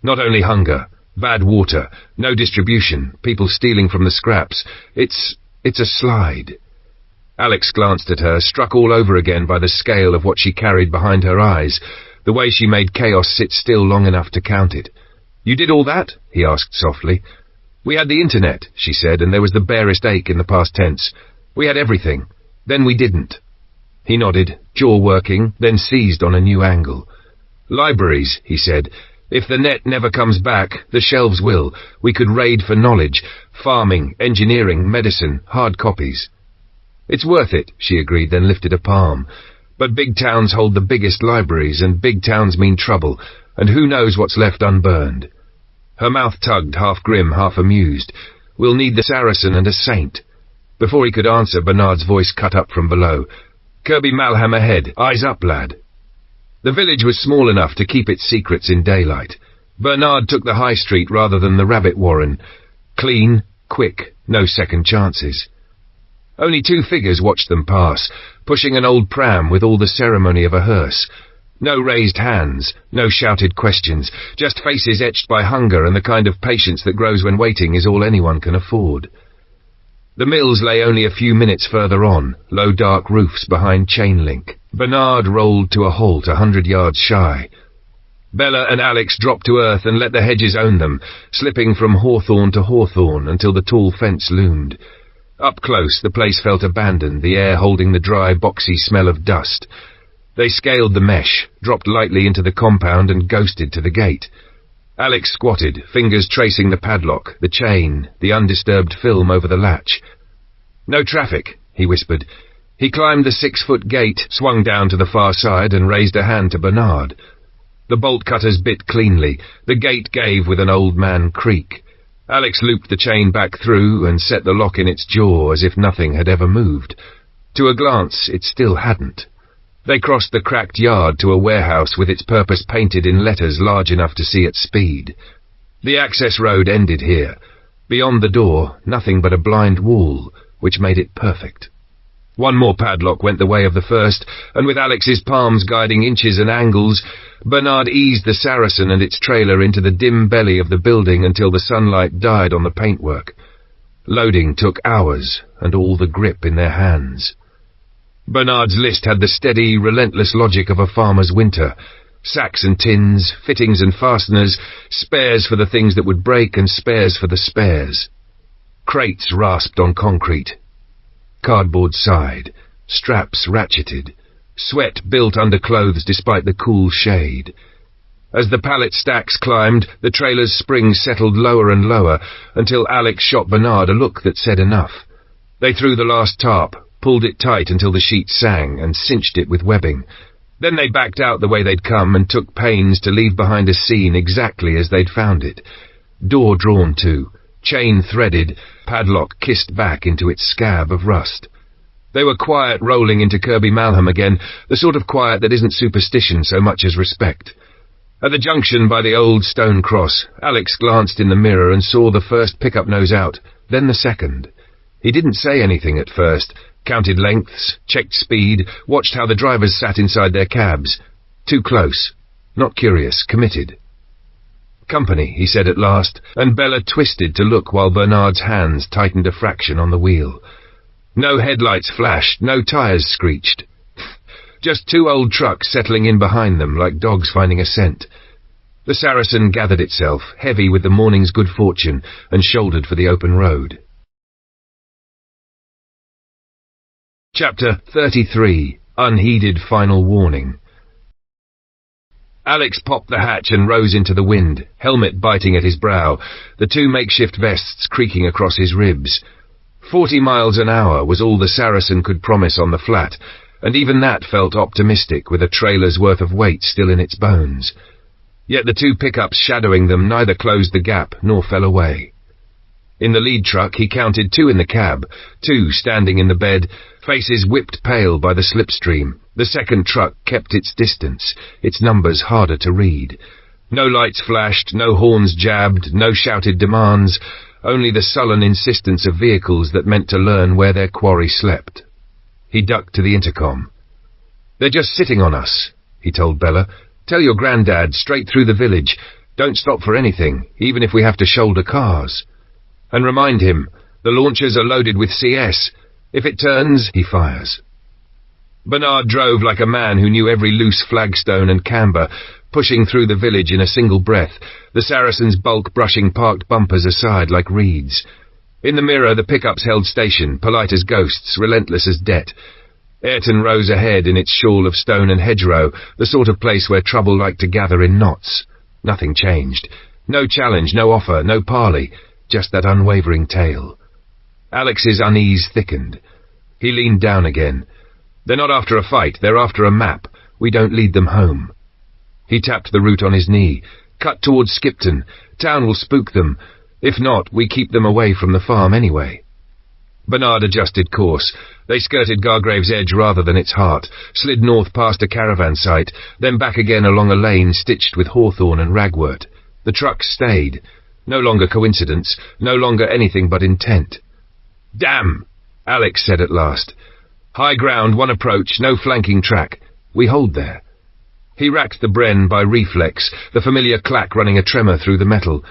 Not only hunger, bad water, no distribution, people stealing from the scraps. It's a slide. Alex glanced at her, struck all over again by the scale of what she carried behind her eyes, the way she made chaos sit still long enough to count it. You did all that? He asked softly. We had the internet, she said, and there was the barest ache in the past tense. We had everything. Then we didn't. He nodded, jaw working, then seized on a new angle. Libraries, he said. If the net never comes back, the shelves will. We could raid for knowledge, farming, engineering, medicine, hard copies. It's worth it, she agreed, then lifted a palm. But big towns hold the biggest libraries, and big towns mean trouble, and who knows what's left unburned. Her mouth tugged, half grim, half amused. We'll need the Saracen and a saint. Before he could answer, Bernard's voice cut up from below. Kirby Malham ahead. Eyes up, lad. The village was small enough to keep its secrets in daylight. Bernard took the high street rather than the rabbit warren. Clean, quick, no second chances. Only 2 figures watched them pass, pushing an old pram with all the ceremony of a hearse. No raised hands, no shouted questions, just faces etched by hunger and the kind of patience that grows when waiting is all anyone can afford. The mills lay only a few minutes further on, low dark roofs behind chain link. Bernard rolled to a halt 100 yards shy. Bella and Alex dropped to earth and let the hedges own them, slipping from hawthorn to hawthorn until the tall fence loomed. Up close, the place felt abandoned, the air holding the dry, boxy smell of dust. They scaled the mesh, dropped lightly into the compound and ghosted to the gate. Alex squatted, fingers tracing the padlock, the chain, the undisturbed film over the latch. "No traffic," he whispered. He climbed the 6-foot gate, swung down to the far side and raised a hand to Bernard. The bolt cutters bit cleanly. The gate gave with an old man creak. Alex looped the chain back through and set the lock in its jaw as if nothing had ever moved. To a glance, it still hadn't. They crossed the cracked yard to a warehouse with its purpose painted in letters large enough to see at speed. The access road ended here. Beyond the door, nothing but a blind wall, which made it perfect. One more padlock went the way of the first, and with Alex's palms guiding inches and angles, Bernard eased the Saracen and its trailer into the dim belly of the building until the sunlight died on the paintwork. Loading took hours, and all the grip in their hands. Bernard's list had the steady, relentless logic of a farmer's winter. Sacks and tins, fittings and fasteners, spares for the things that would break and spares for the spares. Crates rasped on concrete. Cardboard sighed, straps ratcheted, sweat built under clothes despite the cool shade. As the pallet stacks climbed, the trailer's springs settled lower and lower, until Alex shot Bernard a look that said enough. They threw the last tarp, pulled it tight until the sheet sang, and cinched it with webbing. Then they backed out the way they'd come and took pains to leave behind a scene exactly as they'd found it. Door drawn to, chain threaded, padlock kissed back into its scab of rust. They were quiet rolling into Kirby Malham again, the sort of quiet that isn't superstition so much as respect. At the junction by the old stone cross, Alex glanced in the mirror and saw the first pickup nose out, then the second. He didn't say anything at first, counted lengths, checked speed, watched how the drivers sat inside their cabs. Too close. Not curious, committed. "Company," he said at last, and Bella twisted to look while Bernard's hands tightened a fraction on the wheel. No headlights flashed, no tires screeched. Just 2 old trucks settling in behind them like dogs finding a scent. The Saracen gathered itself, heavy with the morning's good fortune, and shouldered for the open road. Chapter 33. Unheeded Final Warning. Alex popped the hatch and rose into the wind, helmet biting at his brow, the 2 makeshift vests creaking across his ribs. 40 miles an hour was all the Saracen could promise on the flat, and even that felt optimistic with a trailer's worth of weight still in its bones. Yet the 2 pickups shadowing them neither closed the gap nor fell away. In the lead truck he counted 2 in the cab, 2 standing in the bed, faces whipped pale by the slipstream. The second truck kept its distance, its numbers harder to read. No lights flashed, no horns jabbed, no shouted demands, only the sullen insistence of vehicles that meant to learn where their quarry slept. He ducked to the intercom. "They're just sitting on us," he told Bella. "Tell your granddad, straight through the village. Don't stop for anything, even if we have to shoulder cars. And remind him, the launchers are loaded with CS. If it turns, he fires." Bernard drove like a man who knew every loose flagstone and camber, pushing through the village in a single breath, the Saracen's bulk brushing parked bumpers aside like reeds. In the mirror, the pickups held station, polite as ghosts, relentless as debt. Ayrton rose ahead in its shawl of stone and hedgerow, the sort of place where trouble liked to gather in knots. Nothing changed. No challenge, no offer, no parley, just that unwavering tale. Alex's unease thickened. He leaned down again. "They're not after a fight, they're after a map. We don't lead them home." He tapped the route on his knee. "Cut towards Skipton. Town will spook them. If not, we keep them away from the farm anyway." Bernard adjusted course. They skirted Gargrave's edge rather than its heart, slid north past a caravan site, then back again along a lane stitched with hawthorn and ragwort. The truck stayed. No longer coincidence, no longer anything but intent. "Damn!" Alex said at last. "High ground, one approach, no flanking track. We hold there." He racked the Bren by reflex, the familiar clack running a tremor through the metal.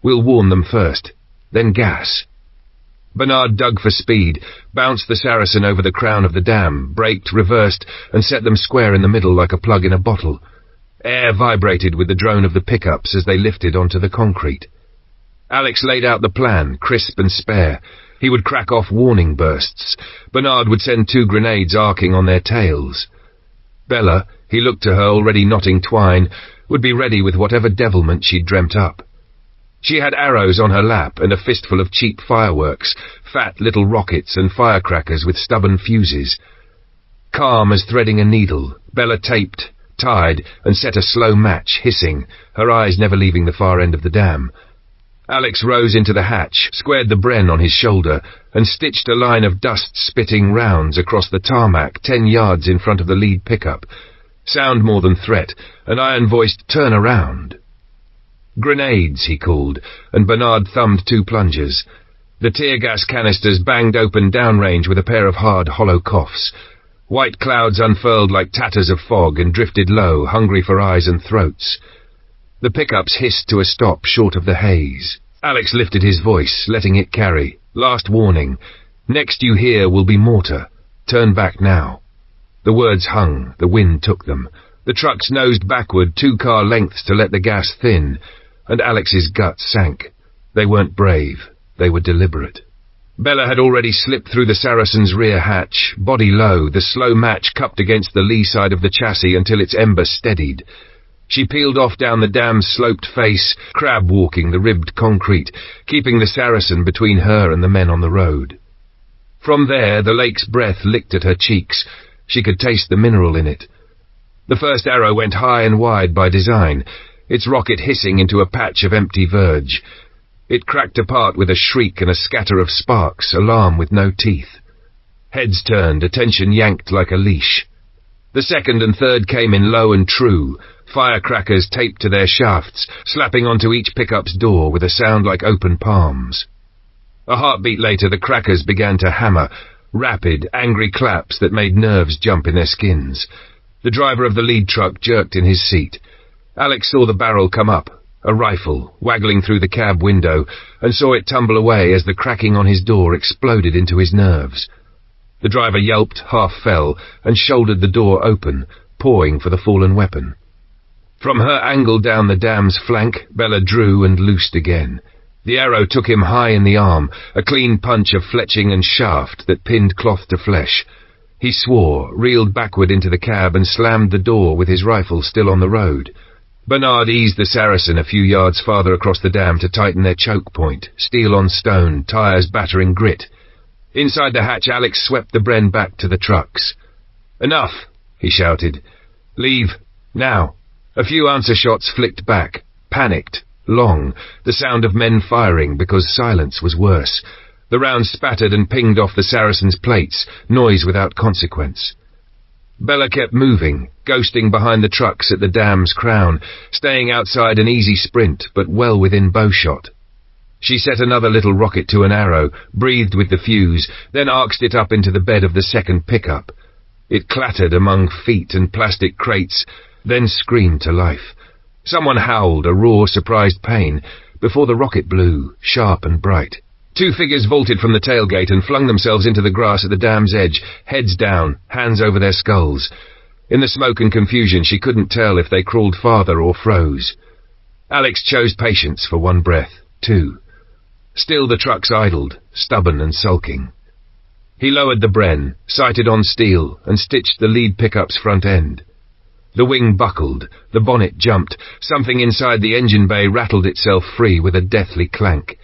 "We'll warn them first, then gas." Bernard dug for speed, bounced the Saracen over the crown of the dam, braked, reversed, and set them square in the middle like a plug in a bottle. Air vibrated with the drone of the pickups as they lifted onto the concrete. Alex laid out the plan, crisp and spare. He would crack off warning bursts. Bernard would send 2 grenades arcing on their tails. Bella, he looked to her already knotting twine, would be ready with whatever devilment she'd dreamt up. She had arrows on her lap and a fistful of cheap fireworks, fat little rockets and firecrackers with stubborn fuses. Calm as threading a needle, Bella taped, tied, and set a slow match, hissing, her eyes never leaving the far end of the dam. Alex rose into the hatch, squared the Bren on his shoulder, and stitched a line of dust-spitting rounds across the tarmac 10 yards in front of the lead pickup. Sound more than threat, an iron-voiced "turn around." "Grenades," he called, and Bernard thumbed 2 plungers. The tear-gas canisters banged open downrange with a pair of hard, hollow coughs. White clouds unfurled like tatters of fog and drifted low, hungry for eyes and throats. The pickups hissed to a stop short of the haze. Alex lifted his voice, letting it carry. "Last warning. Next you hear will be mortar. Turn back now." The words hung, the wind took them. The trucks nosed backward 2 car lengths to let the gas thin, and Alex's gut sank. They weren't brave, they were deliberate. Bella had already slipped through the Saracen's rear hatch, body low, the slow match cupped against the lee side of the chassis until its ember steadied. She peeled off down the dam's sloped face, crab-walking the ribbed concrete, keeping the Saracen between her and the men on the road. From there, the lake's breath licked at her cheeks. She could taste the mineral in it. The first arrow went high and wide by design, its rocket hissing into a patch of empty verge. It cracked apart with a shriek and a scatter of sparks, alarm with no teeth. Heads turned, attention yanked like a leash. The second and third came in low and true, firecrackers taped to their shafts, slapping onto each pickup's door with a sound like open palms. A heartbeat later, the crackers began to hammer, rapid, angry claps that made nerves jump in their skins. The driver of the lead truck jerked in his seat. Alex saw the barrel come up, a rifle, waggling through the cab window, and saw it tumble away as the cracking on his door exploded into his nerves. The driver yelped, half fell, and shouldered the door open, pawing for the fallen weapon. From her angle down the dam's flank, Bella drew and loosed again. The arrow took him high in the arm, a clean punch of fletching and shaft that pinned cloth to flesh. He swore, reeled backward into the cab, and slammed the door with his rifle still on the road. Bernard eased the Saracen a few yards farther across the dam to tighten their choke point, steel on stone, tires battering grit. Inside the hatch, Alex swept the Bren back to the trucks. "Enough," he shouted. "Leave, now." A few answer shots flicked back, panicked, long, the sound of men firing because silence was worse. The rounds spattered and pinged off the Saracen's plates, noise without consequence. Bella kept moving, ghosting behind the trucks at the dam's crown, staying outside an easy sprint, but well within bowshot. She set another little rocket to an arrow, breathed with the fuse, then arced it up into the bed of the second pickup. It clattered among feet and plastic crates, then screamed to life. Someone howled, a raw, surprised pain, before the rocket blew, sharp and bright. 2 figures vaulted from the tailgate and flung themselves into the grass at the dam's edge, heads down, hands over their skulls. In the smoke and confusion, she couldn't tell if they crawled farther or froze. Alex chose patience for 1 breath, 2. Still the trucks idled, stubborn and sulking. He lowered the Bren, sighted on steel, and stitched the lead pickup's front end. The wing buckled, the bonnet jumped, something inside the engine bay rattled itself free with a deathly clank.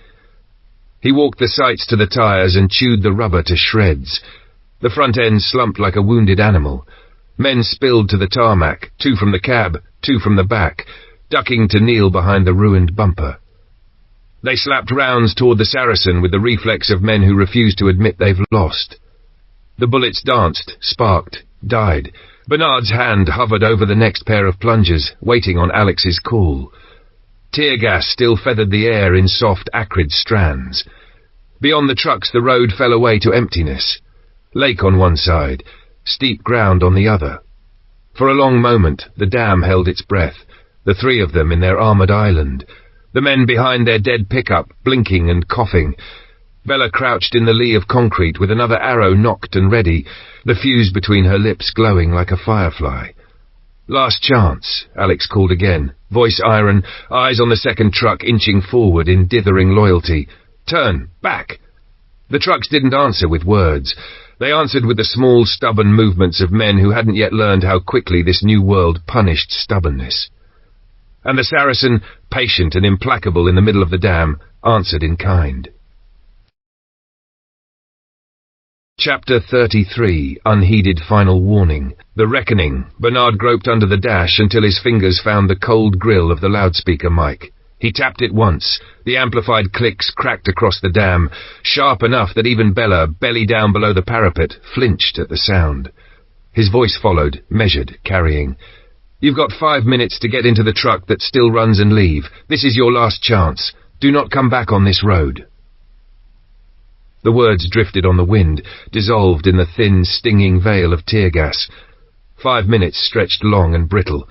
He walked the sights to the tires and chewed the rubber to shreds. The front end slumped like a wounded animal. Men spilled to the tarmac, 2 from the cab, 2 from the back, ducking to kneel behind the ruined bumper. They slapped rounds toward the Saracen with the reflex of men who refuse to admit they've lost. The bullets danced, sparked, died. Bernard's hand hovered over the next pair of plungers, waiting on Alex's call. Tear gas still feathered the air in soft, acrid strands. Beyond the trucks the road fell away to emptiness. Lake on one side, steep ground on the other. For a long moment the dam held its breath, the three of them in their armoured island, the men behind their dead pickup, blinking and coughing. Bella crouched in the lee of concrete with another arrow nocked and ready, the fuse between her lips glowing like a firefly. "Last chance," Alex called again, voice iron, eyes on the second truck inching forward in dithering loyalty. "Turn! Back!" The trucks didn't answer with words. They answered with the small, stubborn movements of men who hadn't yet learned how quickly this new world punished stubbornness. And the Saracen, patient and implacable in the middle of the dam, answered in kind. Chapter 33, Unheeded Final Warning. The Reckoning. Bernard groped under the dash until his fingers found the cold grill of the loudspeaker mic. He tapped it once. The amplified clicks cracked across the dam, sharp enough that even Bella, belly down below the parapet, flinched at the sound. His voice followed, measured, carrying. "You've got 5 minutes to get into the truck that still runs and leave. This is your last chance. Do not come back on this road." The words drifted on the wind, dissolved in the thin, stinging veil of tear gas. 5 minutes stretched long and brittle.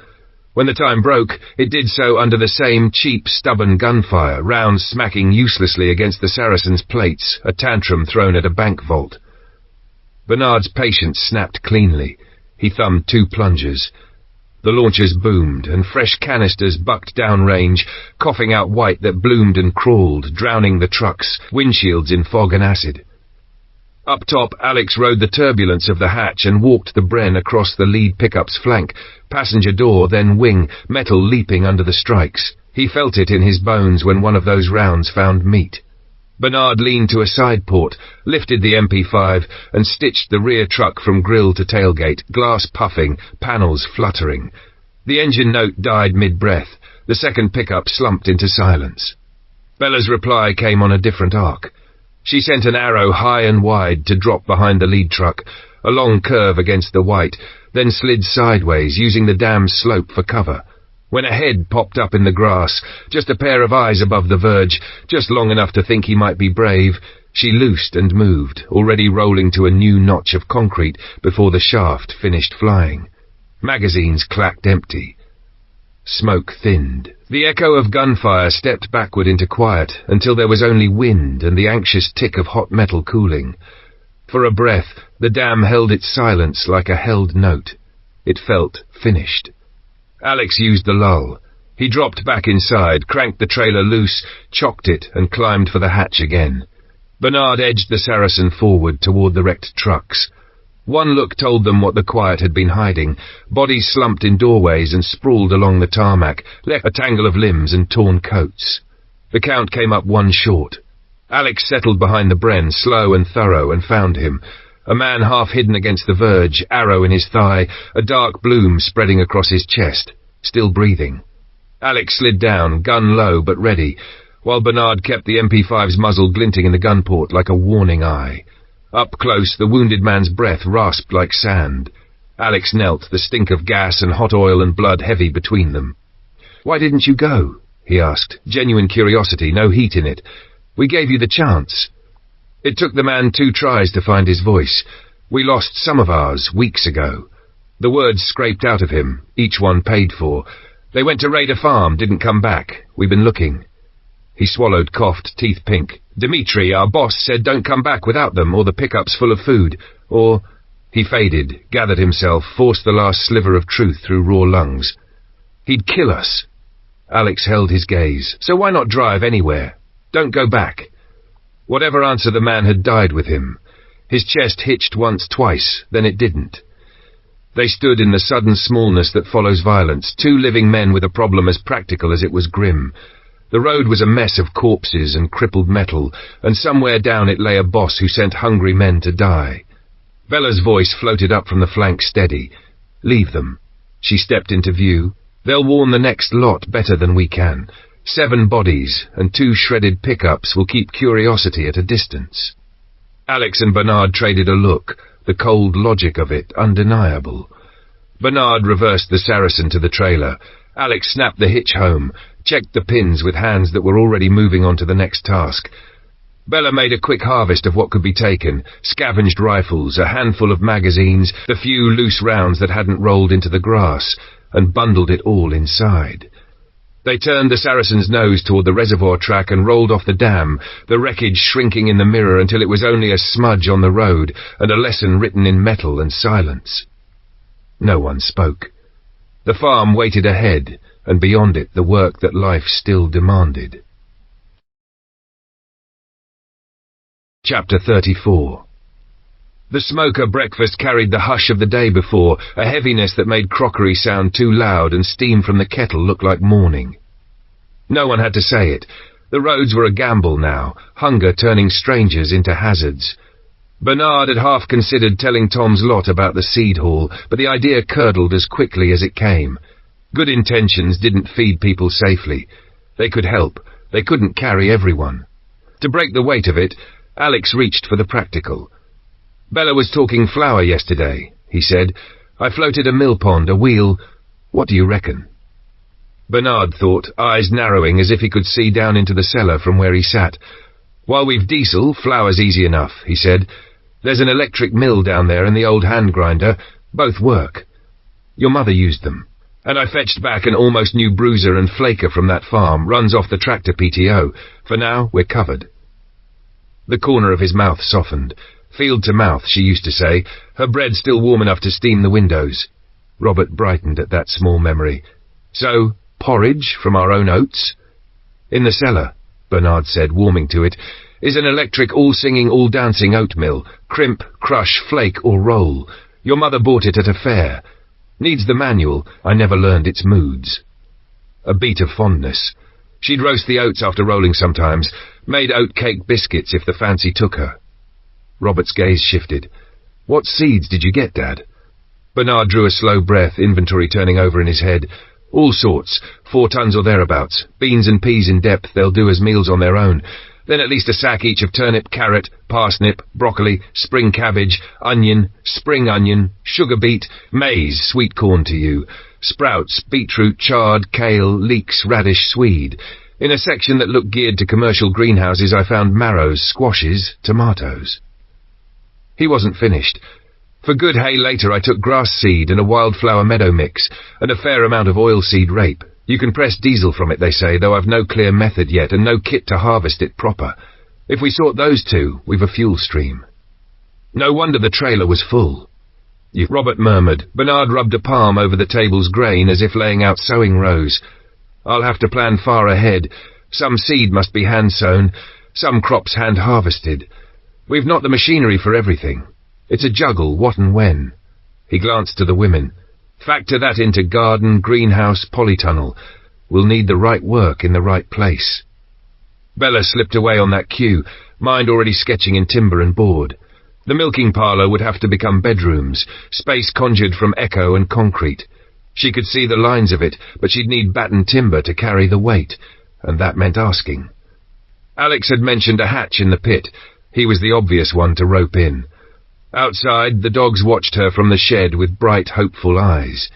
When the time broke, it did so under the same cheap, stubborn gunfire, rounds smacking uselessly against the Saracen's plates, a tantrum thrown at a bank vault. Bernard's patience snapped cleanly. He thumbed 2 plungers. The launchers boomed, and fresh canisters bucked downrange, coughing out white that bloomed and crawled, drowning the trucks, windshields in fog and acid. Up top, Alex rode the turbulence of the hatch and walked the Bren across the lead pickup's flank, passenger door, then wing, metal leaping under the strikes. He felt it in his bones when one of those rounds found meat. Bernard leaned to a side port, lifted the MP5, and stitched the rear truck from grille to tailgate, glass puffing, panels fluttering. The engine note died mid-breath. The second pickup slumped into silence. Bella's reply came on a different arc. She sent an arrow high and wide to drop behind the lead truck, a long curve against the white, then slid sideways, using the dam's slope for cover. When a head popped up in the grass, just a pair of eyes above the verge, just long enough to think he might be brave, she loosed and moved, already rolling to a new notch of concrete before the shaft finished flying. Magazines clacked empty. Smoke thinned. The echo of gunfire stepped backward into quiet until there was only wind and the anxious tick of hot metal cooling. For a breath, the dam held its silence like a held note. It felt finished. Alex used the lull. He dropped back inside, cranked the trailer loose, chocked it, and climbed for the hatch again. Bernard edged the Saracen forward toward the wrecked trucks. One look told them what the quiet had been hiding. Bodies slumped in doorways and sprawled along the tarmac, left a tangle of limbs and torn coats. The count came up 1 short. Alex settled behind the Bren, slow and thorough, and found him. A man half hidden against the verge, arrow in his thigh, a dark bloom spreading across his chest, still breathing. Alex slid down, gun low but ready, while Bernard kept the MP5's muzzle glinting in the gunport like a warning eye. Up close, the wounded man's breath rasped like sand. Alex knelt, the stink of gas and hot oil and blood heavy between them. "Why didn't you go?" he asked, genuine curiosity, no heat in it. "We gave you the chance." It took the man 2 tries to find his voice. "We lost some of ours, weeks ago." The words scraped out of him, each one paid for. "They went to raid a farm, didn't come back. We've been looking." He swallowed, coughed, teeth pink. "Dimitri, our boss, said don't come back without them, or the pickup's full of food. Or—" He faded, gathered himself, forced the last sliver of truth through raw lungs. "He'd kill us." Alex held his gaze. "So why not drive anywhere? Don't go back." Whatever answer the man had died with him. His chest hitched once, twice, then it didn't. They stood in the sudden smallness that follows violence, 2 living men with a problem as practical as it was grim. The road was a mess of corpses and crippled metal, and somewhere down it lay a boss who sent hungry men to die. Bella's voice floated up from the flank steady. "Leave them." She stepped into view. "They'll warn the next lot better than we can. 7 bodies and 2 shredded pickups will keep curiosity at a distance. Alex and Bernard traded a look, the cold logic of it undeniable. Bernard reversed the Saracen to the trailer. Alex snapped the hitch home, checked the pins with hands that were already moving on to the next task. Bella made a quick harvest of what could be taken, scavenged rifles, a handful of magazines, the few loose rounds that hadn't rolled into the grass, and bundled it all inside. They turned the Saracen's nose toward the reservoir track and rolled off the dam, the wreckage shrinking in the mirror until it was only a smudge on the road and a lesson written in metal and silence. No one spoke. The farm waited ahead, and beyond it the work that life still demanded. Chapter 34. The smoker breakfast carried the hush of the day before, a heaviness that made crockery sound too loud and steam from the kettle look like morning. No one had to say it. The roads were a gamble now, hunger turning strangers into hazards. Bernard had half considered telling Tom's lot about the seed haul, but the idea curdled as quickly as it came. Good intentions didn't feed people safely. They could help. They couldn't carry everyone. To break the weight of it, Alex reached for the practical. Bella was talking flour yesterday, he said. I floated a mill pond, a wheel. What do you reckon? Bernard thought, eyes narrowing as if he could see down into the cellar from where he sat. While we've diesel, flour's easy enough, he said. There's an electric mill down there and the old hand grinder. Both work. Your mother used them. And I fetched back an almost new bruiser and flaker from that farm, runs off the tractor PTO. For now, we're covered. The corner of his mouth softened. Field to mouth, she used to say, her bread still warm enough to steam the windows. Robert brightened at that small memory. So, porridge from our own oats? In the cellar, Bernard said, warming to it, is an electric all-singing, all-dancing oat mill. Crimp, crush, flake or roll. Your mother bought it at a fair. Needs the manual. I never learned its moods. A beat of fondness. She'd roast the oats after rolling sometimes, made oat cake biscuits if the fancy took her. Robert's gaze shifted. What seeds did you get, Dad? Bernard drew a slow breath, inventory turning over in his head. All sorts, 4 tons or thereabouts. Beans and peas in depth, they'll do as meals on their own. Then at least a sack each of turnip, carrot, parsnip, broccoli, spring cabbage, onion, spring onion, sugar beet, maize, sweet corn to you, sprouts, beetroot, chard, kale, leeks, radish, swede. In a section that looked geared to commercial greenhouses I found marrows, squashes, tomatoes. He wasn't finished. For good hay later I took grass seed and a wildflower meadow mix, and a fair amount of oilseed rape. You can press diesel from it, they say, though I've no clear method yet and no kit to harvest it proper. If we sort those 2, we've a fuel stream. No wonder the trailer was full. Robert murmured. Bernard rubbed a palm over the table's grain as if laying out sowing rows. I'll have to plan far ahead. Some seed must be hand-sown, some crops hand-harvested. We've not the machinery for everything. It's a juggle, what and when. He glanced to the women. Factor that into garden, greenhouse, polytunnel. We'll need the right work in the right place. Bella slipped away on that cue, mind already sketching in timber and board. The milking parlour would have to become bedrooms, space conjured from echo and concrete. She could see the lines of it, but she'd need battened timber to carry the weight, and that meant asking. Alex had mentioned a hatch in the pit. He was the obvious one to rope in. Outside, the dogs watched her from the shed with bright, hopeful eyes.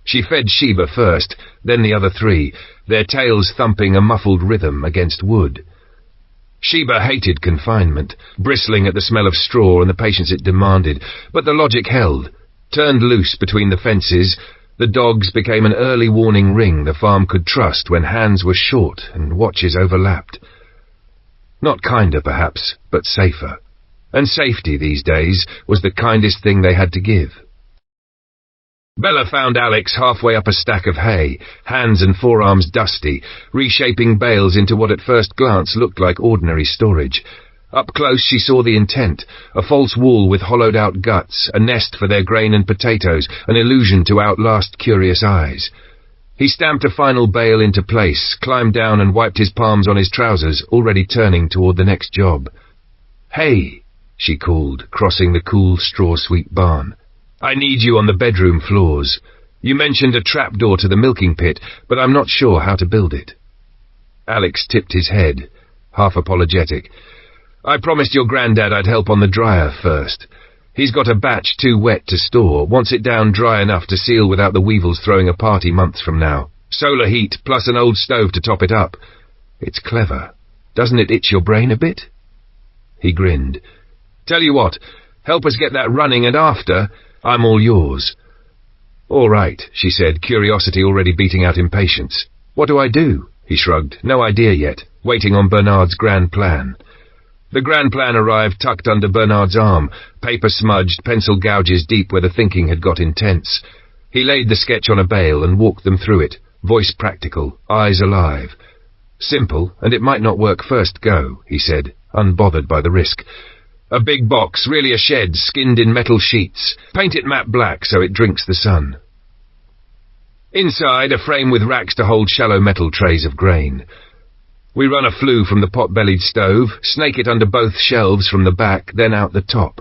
She fed Sheba first, then the other 3, their tails thumping a muffled rhythm against wood. Sheba hated confinement, bristling at the smell of straw and the patience it demanded, but the logic held. Turned loose between the fences, the dogs became an early warning ring the farm could trust when hands were short and watches overlapped. Not kinder, perhaps, but safer. And safety these days was the kindest thing they had to give. Bella found Alex halfway up a stack of hay, hands and forearms dusty, reshaping bales into what at first glance looked like ordinary storage. Up close she saw the intent, a false wall with hollowed-out guts, a nest for their grain and potatoes, an illusion to outlast curious eyes. He stamped a final bale into place, climbed down and wiped his palms on his trousers, already turning toward the next job. "Hey," she called, crossing the cool straw-sweep barn. "I need you on the bedroom floors. You mentioned a trapdoor to the milking pit, but I'm not sure how to build it." Alex tipped his head, half apologetic. I promised your granddad I'd help on the dryer first. He's got a batch too wet to store, wants it down dry enough to seal without the weevils throwing a party months from now. Solar heat, plus an old stove to top it up. It's clever. Doesn't it itch your brain a bit? He grinned. Tell you what, help us get that running, and after, I'm all yours. All right, she said, curiosity already beating out impatience. What do I do? He shrugged. No idea yet, waiting on Bernard's grand plan. The grand plan arrived tucked under Bernard's arm, paper smudged, pencil gouges deep where the thinking had got intense. He laid the sketch on a bale and walked them through it, voice practical, eyes alive. Simple, and it might not work first go, he said, unbothered by the risk. A big box, really a shed, skinned in metal sheets. Paint it matte black so it drinks the sun. Inside, a frame with racks to hold shallow metal trays of grain. We run a flue from the pot-bellied stove, snake it under both shelves from the back, then out the top.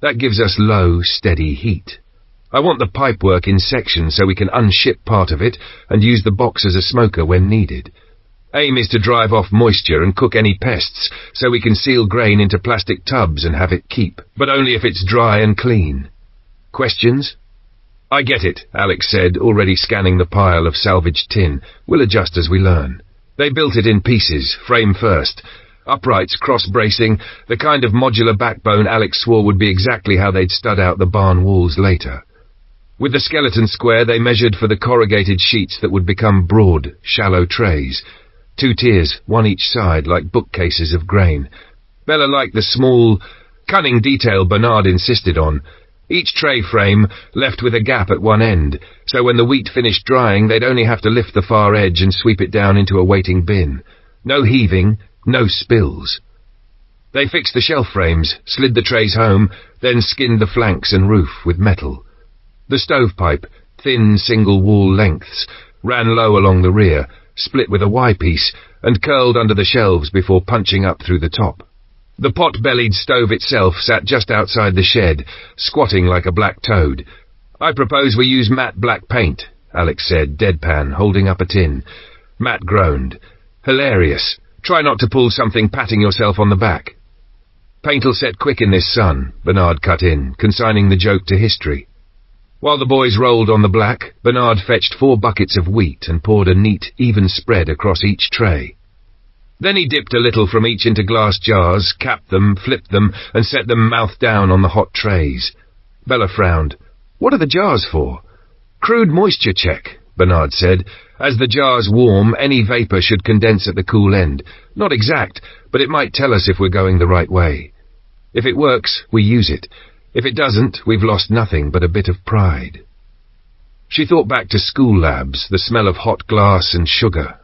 That gives us low, steady heat. I want the pipework in sections so we can unship part of it and use the box as a smoker when needed. Aim is to drive off moisture and cook any pests so we can seal grain into plastic tubs and have it keep, but only if it's dry and clean. Questions? I get it, Alex said, already scanning the pile of salvaged tin. We'll adjust as we learn. They built it in pieces, frame first. Uprights, cross-bracing, the kind of modular backbone Alex swore would be exactly how they'd stud out the barn walls later. With the skeleton square, they measured for the corrugated sheets that would become broad, shallow trays. 2 tiers, one each side, like bookcases of grain. Bella liked the small, cunning detail Bernard insisted on. Each tray frame left with a gap at one end, so when the wheat finished drying, they'd only have to lift the far edge and sweep it down into a waiting bin. No heaving, no spills. They fixed the shelf frames, slid the trays home, then skinned the flanks and roof with metal. The stovepipe, thin single-wall lengths, ran low along the rear, split with a Y-piece, and curled under the shelves before punching up through the top. The pot-bellied stove itself sat just outside the shed, squatting like a black toad. I propose we use matte black paint, Alex said, deadpan, holding up a tin. Matt groaned. Hilarious. Try not to pull something patting yourself on the back. Paint'll set quick in this sun, Bernard cut in, consigning the joke to history. While the boys rolled on the black, Bernard fetched 4 buckets of wheat and poured a neat, even spread across each tray. Then he dipped a little from each into glass jars, capped them, flipped them, and set them mouth down on the hot trays. Bella frowned. What are the jars for? Crude moisture check, Bernard said. As the jars warm, any vapour should condense at the cool end. Not exact, but it might tell us if we're going the right way. If it works, we use it. If it doesn't, we've lost nothing but a bit of pride. She thought back to school labs, the smell of hot glass and sugar.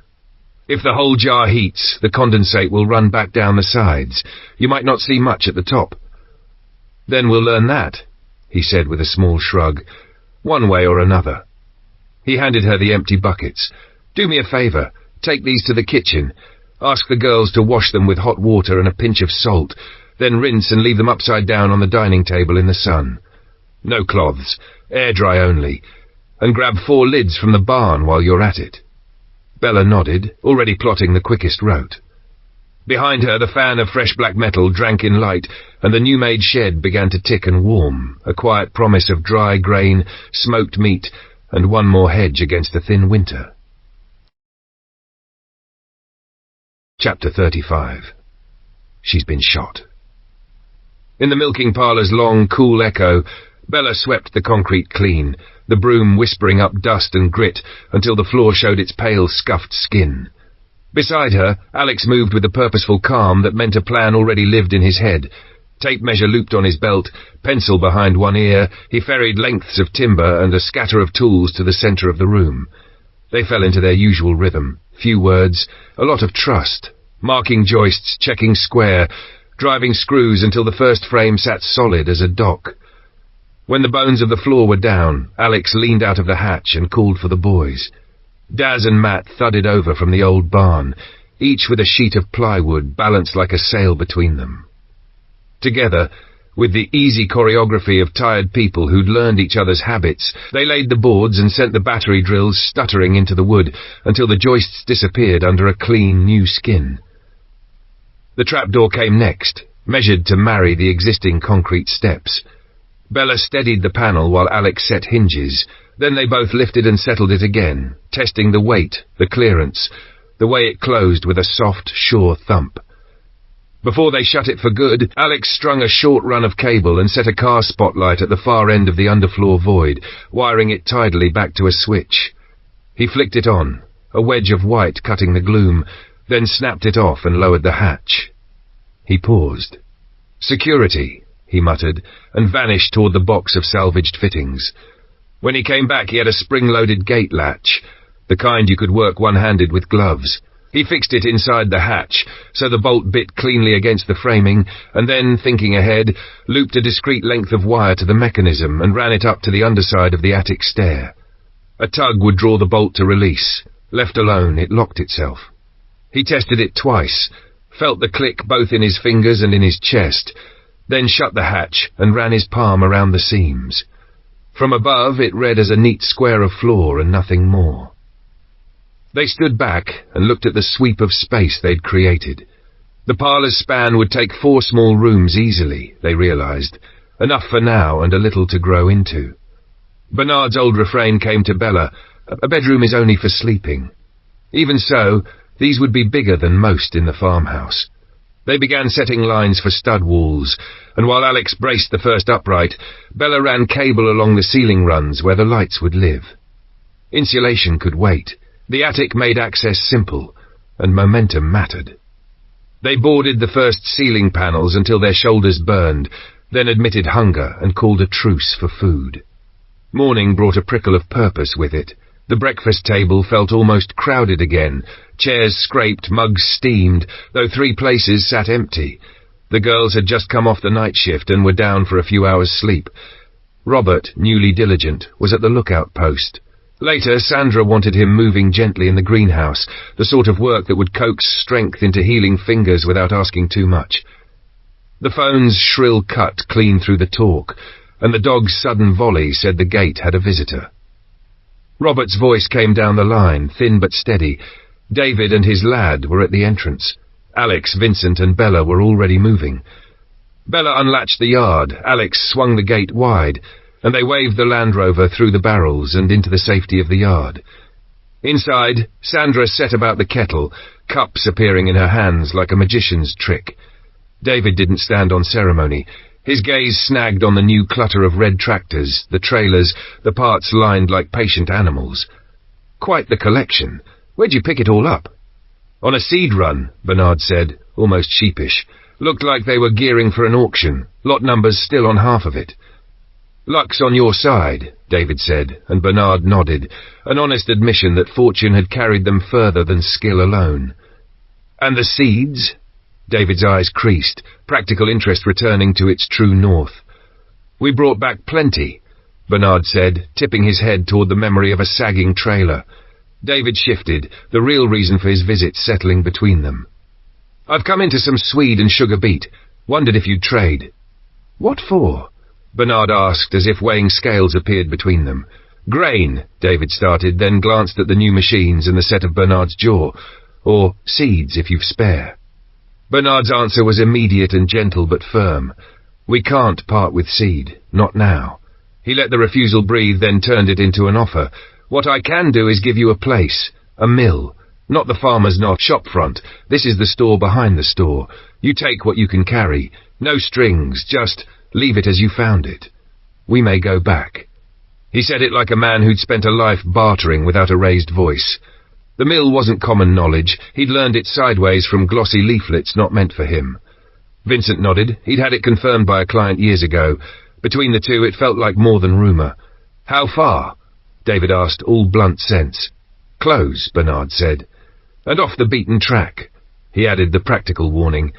If the whole jar heats, the condensate will run back down the sides. You might not see much at the top. Then we'll learn that, he said with a small shrug. One way or another. He handed her the empty buckets. Do me a favour. Take these to the kitchen. Ask the girls to wash them with hot water and a pinch of salt, then rinse and leave them upside down on the dining table in the sun. No cloths, air dry only. And grab 4 lids from the barn while you're at it. Bella nodded, already plotting the quickest route. Behind her, the fan of fresh black metal drank in light, and the new-made shed began to tick and warm, a quiet promise of dry grain, smoked meat, and one more hedge against the thin winter. Chapter 35. She's been shot. In the milking parlour's long, cool echo, Bella swept the concrete clean, the broom whispering up dust and grit until the floor showed its pale, scuffed skin. Beside her, Alex moved with a purposeful calm that meant a plan already lived in his head. Tape measure looped on his belt, pencil behind one ear, he ferried lengths of timber and a scatter of tools to the centre of the room. They fell into their usual rhythm, few words, a lot of trust, marking joists, checking square, driving screws until the first frame sat solid as a dock. When the bones of the floor were down, Alex leaned out of the hatch and called for the boys. Daz and Matt thudded over from the old barn, each with a sheet of plywood balanced like a sail between them. Together, With the easy choreography of tired people who'd learned each other's habits, they laid the boards and sent the battery drills stuttering into the wood until the joists disappeared under a clean new skin. The trapdoor came next, measured to marry the existing concrete steps. Bella steadied the panel while Alex set hinges. Then they both lifted and settled it again, testing the weight, the clearance, the way it closed with a soft, sure thump. Before they shut it for good, Alex strung a short run of cable and set a car spotlight at the far end of the underfloor void, wiring it tidally back to a switch. He flicked it on, a wedge of white cutting the gloom, then snapped it off and lowered the hatch. He paused. "Security," he muttered, and vanished toward the box of salvaged fittings. When he came back, he had a spring-loaded gate latch, the kind you could work one-handed with gloves. He fixed it inside the hatch, so the bolt bit cleanly against the framing, and then, thinking ahead, looped a discreet length of wire to the mechanism and ran it up to the underside of the attic stair. A tug would draw the bolt to release. Left alone, it locked itself. He tested it twice, felt the click both in his fingers and in his chest, then shut the hatch and ran his palm around the seams. From above, it read as a neat square of floor and nothing more. They stood back and looked at the sweep of space they'd created. The parlour's span would take 4 small rooms easily, they realised, enough for now and a little to grow into. Bernard's old refrain came to Bella, "A bedroom is only for sleeping." Even so, these would be bigger than most in the farmhouse. They began setting lines for stud walls, and while Alex braced the first upright, Bella ran cable along the ceiling runs where the lights would live. Insulation could wait. The attic made access simple, and momentum mattered. They boarded the first ceiling panels until their shoulders burned, then admitted hunger and called a truce for food. Morning brought a prickle of purpose with it. The breakfast table felt almost crowded again, chairs scraped, mugs steamed, though 3 places sat empty. The girls had just come off the night shift and were down for a few hours' sleep. Robert, newly diligent, was at the lookout post. Later, Sandra wanted him moving gently in the greenhouse, the sort of work that would coax strength into healing fingers without asking too much. The phone's shrill cut clean through the talk, and the dog's sudden volley said the gate had a visitor. Robert's voice came down the line, thin but steady. David and his lad were at the entrance. Alex, Vincent and Bella were already moving. Bella unlatched the yard, Alex swung the gate wide, and they waved the Land Rover through the barrels and into the safety of the yard. Inside, Sandra set about the kettle, cups appearing in her hands like a magician's trick. David didn't stand on ceremony. His gaze snagged on the new clutter of red tractors, the trailers, the parts lined like patient animals. "Quite the collection. Where'd you pick it all up?" "On a seed run," Bernard said, almost sheepish. "Looked like they were gearing for an auction. Lot numbers still on half of it." "Luck's on your side," David said, and Bernard nodded, an honest admission that fortune had carried them further than skill alone. "And the seeds?" David's eyes creased, practical interest returning to its true north. "We brought back plenty," Bernard said, tipping his head toward the memory of a sagging trailer. David shifted, the real reason for his visit settling between them. "I've come into some swede and sugar beet. Wondered if you'd trade." "What for?" Bernard asked, as if weighing scales appeared between them. "Grain," David started, then glanced at the new machines and the set of Bernard's jaw. "Or seeds, if you've spare." Bernard's answer was immediate and gentle but firm. "We can't part with seed, not now." He let the refusal breathe, then turned it into an offer. "What I can do is give you a place, a mill. Not the farmer's not shop front. This is the store behind the store. You take what you can carry. No strings, just leave it as you found it. We may go back." He said it like a man who'd spent a life bartering without a raised voice. The mill wasn't common knowledge. He'd learned it sideways from glossy leaflets not meant for him. Vincent nodded. He'd had it confirmed by a client years ago. Between the two, it felt like more than rumour. "How far?" David asked, all blunt sense. "Close," Bernard said. "And off the beaten track." He added the practical warning.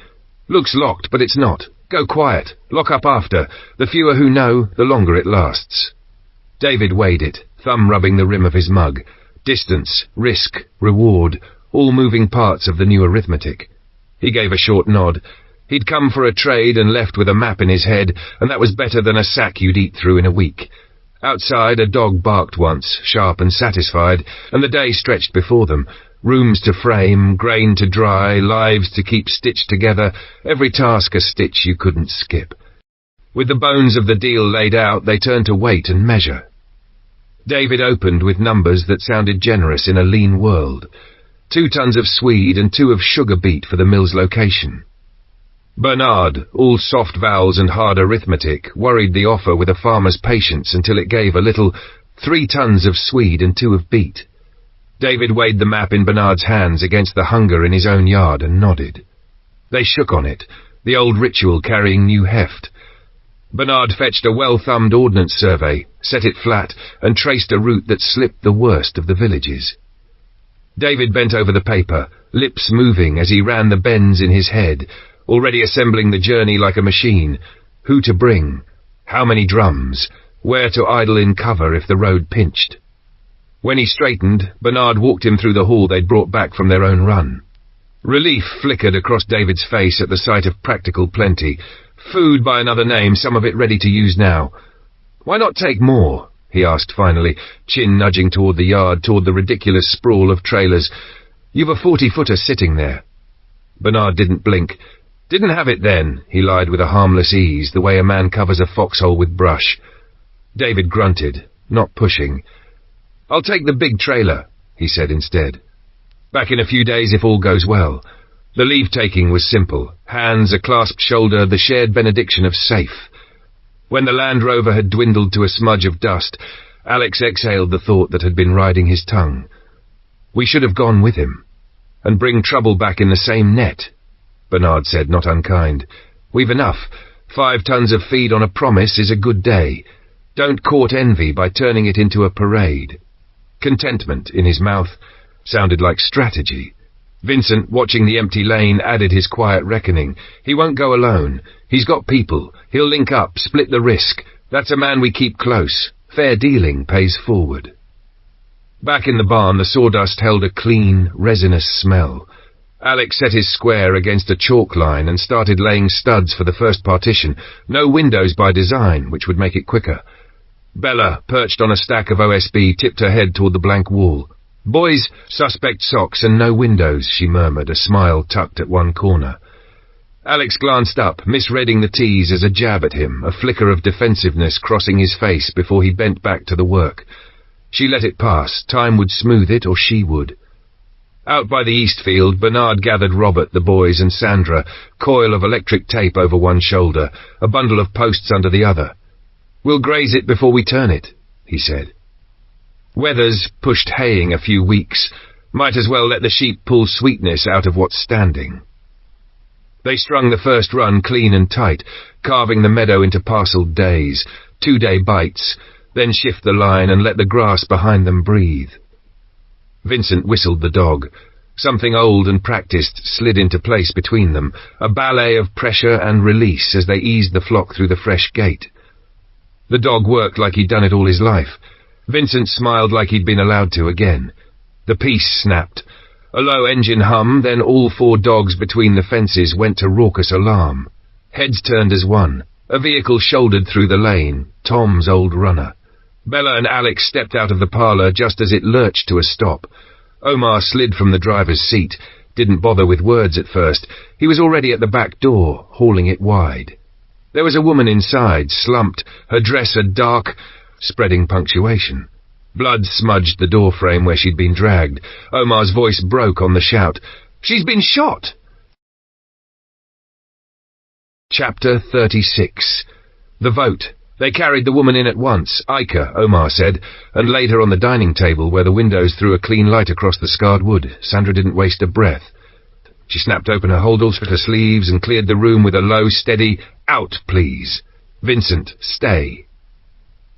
"Looks locked, but it's not. Go quiet. Lock up after. The fewer who know, the longer it lasts." David weighed it, thumb rubbing the rim of his mug. Distance, risk, reward, all moving parts of the new arithmetic. He gave a short nod. He'd come for a trade and left with a map in his head, and that was better than a sack you'd eat through in a week. Outside, a dog barked once, sharp and satisfied, and the day stretched before them. Rooms to frame, grain to dry, lives to keep stitched together, every task a stitch you couldn't skip. With the bones of the deal laid out, they turned to weight and measure. David opened with numbers that sounded generous in a lean world. 2 tons of swede and 2 of sugar beet for the mill's location. Bernard, all soft vowels and hard arithmetic, worried the offer with a farmer's patience until it gave a little 3 tons of swede and 2 of beet. David weighed the map in Bernard's hands against the hunger in his own yard and nodded. They shook on it, the old ritual carrying new heft. Bernard fetched a well-thumbed ordnance survey, set it flat, and traced a route that slipped the worst of the villages. David bent over the paper, lips moving as he ran the bends in his head, already assembling the journey like a machine. Who to bring? How many drums? Where to idle in cover if the road pinched? When he straightened, Bernard walked him through the hall they'd brought back from their own run. Relief flickered across David's face at the sight of practical plenty. Food by another name, some of it ready to use now. "Why not take more?" he asked finally, chin nudging toward the yard, toward the ridiculous sprawl of trailers. "You've a 40-footer sitting there." Bernard didn't blink. "Didn't have it then," he lied with a harmless ease, the way a man covers a foxhole with brush. David grunted, not pushing. "I'll take the big trailer," he said instead. "Back in a few days if all goes well." The leave-taking was simple. Hands, a clasped shoulder, the shared benediction of safe. When the Land Rover had dwindled to a smudge of dust, Alex exhaled the thought that had been riding his tongue. "We should have gone with him. And bring trouble back in the same net," Bernard said, not unkind. "We've enough. 5 tons of feed on a promise is a good day. Don't court envy by turning it into a parade." Contentment in his mouth sounded like strategy. Vincent, watching the empty lane, added his quiet reckoning. "He won't go alone. He's got people. He'll link up, split the risk. That's a man we keep close. Fair dealing pays forward." Back in the barn, the sawdust held a clean, resinous smell. Alex set his square against a chalk line and started laying studs for the first partition. No windows by design, which would make it quicker. Bella, perched on a stack of OSB, tipped her head toward the blank wall. "Boys, suspect socks and no windows," she murmured, a smile tucked at one corner. Alex glanced up, misreading the tease as a jab at him, a flicker of defensiveness crossing his face before he bent back to the work. She let it pass. Time would smooth it, or she would. Out by the east field, Bernard gathered Robert, the boys, and Sandra, coil of electric tape over one shoulder, a bundle of posts under the other. "We'll graze it before we turn it," he said. Weather's pushed haying a few weeks. Might as well let the sheep pull sweetness out of what's standing. They strung the first run clean and tight, carving the meadow into parcelled days, 2-day bites, then shift the line and let the grass behind them breathe. Vincent whistled the dog. Something old and practiced slid into place between them, a ballet of pressure and release as they eased the flock through the fresh gate. The dog worked like he'd done it all his life. Vincent smiled like he'd been allowed to again. The piece snapped. A low engine hum, then all 4 dogs between the fences went to raucous alarm. Heads turned as one. A vehicle shouldered through the lane, Tom's old runner. Bella and Alex stepped out of the parlour just as it lurched to a stop. Omar slid from the driver's seat, didn't bother with words at first. He was already at the back door, hauling it wide. There was a woman inside, slumped, her dress a dark, spreading punctuation. Blood smudged the doorframe where she'd been dragged. Omar's voice broke on the shout. "She's been shot!" Chapter 36. The vote. They carried the woman in at once, Ica, Omar said, and laid her on the dining table where the windows threw a clean light across the scarred wood. Sandra didn't waste a breath. She snapped open her holdalls for her sleeves and cleared the room with a low, steady, "Out, please." "Vincent, stay."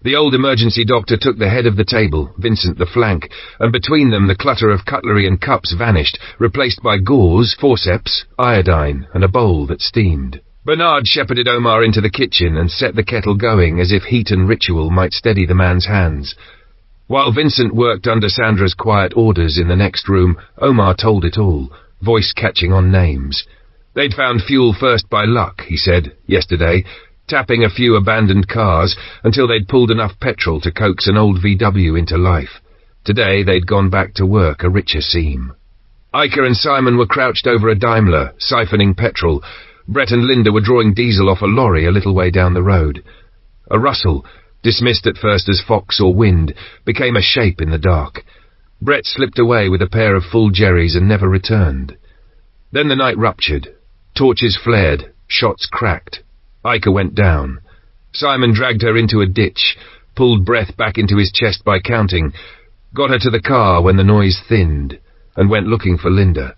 The old emergency doctor took the head of the table, Vincent the flank, and between them the clutter of cutlery and cups vanished, replaced by gauze, forceps, iodine, and a bowl that steamed. Bernard shepherded Omar into the kitchen and set the kettle going as if heat and ritual might steady the man's hands. While Vincent worked under Sandra's quiet orders in the next room, Omar told it all, voice catching on names. They'd found fuel first by luck, he said, yesterday, tapping a few abandoned cars until they'd pulled enough petrol to coax an old VW into life. Today they'd gone back to work a richer seam. Iker and Simon were crouched over a Daimler, siphoning petrol. Brett and Linda were drawing diesel off a lorry a little way down the road. A rustle, dismissed at first as fox or wind, became a shape in the dark. Brett slipped away with a pair of full jerrys and never returned. Then the night ruptured. Torches flared, shots cracked. Iker went down. Simon dragged her into a ditch, pulled breath back into his chest by counting, got her to the car when the noise thinned, and went looking for Linda.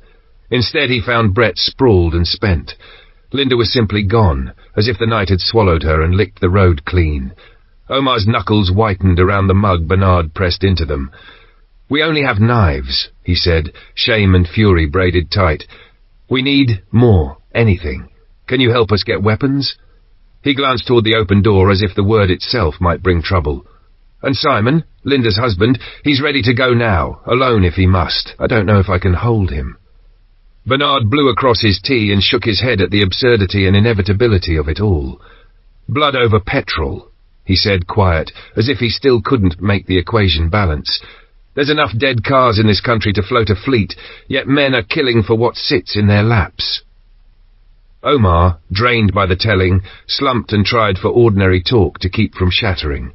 Instead he found Brett sprawled and spent. Linda was simply gone, as if the night had swallowed her and licked the road clean. Omar's knuckles whitened around the mug Bernard pressed into them. "We only have knives," he said, shame and fury braided tight. "We need more, anything. Can you help us get weapons?" He glanced toward the open door as if the word itself might bring trouble. "And Simon, Linda's husband, he's ready to go now, alone if he must. I don't know if I can hold him." Bernard blew across his tea and shook his head at the absurdity and inevitability of it all. "Blood over petrol," he said quiet, as if he still couldn't make the equation balance. "There's enough dead cars in this country to float a fleet, yet men are killing for what sits in their laps." Omar, drained by the telling, slumped and tried for ordinary talk to keep from shattering.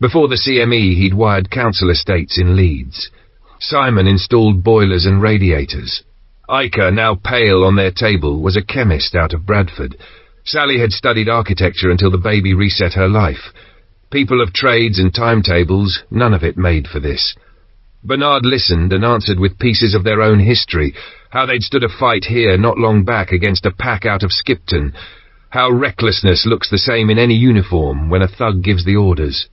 Before the CME, he'd wired council estates in Leeds. Simon installed boilers and radiators. Iker, now pale on their table, was a chemist out of Bradford. Sally had studied architecture until the baby reset her life. People of trades and timetables, none of it made for this. Bernard listened and answered with pieces of their own history, how they'd stood a fight here not long back against a pack out of Skipton, how recklessness looks the same in any uniform when a thug gives the orders.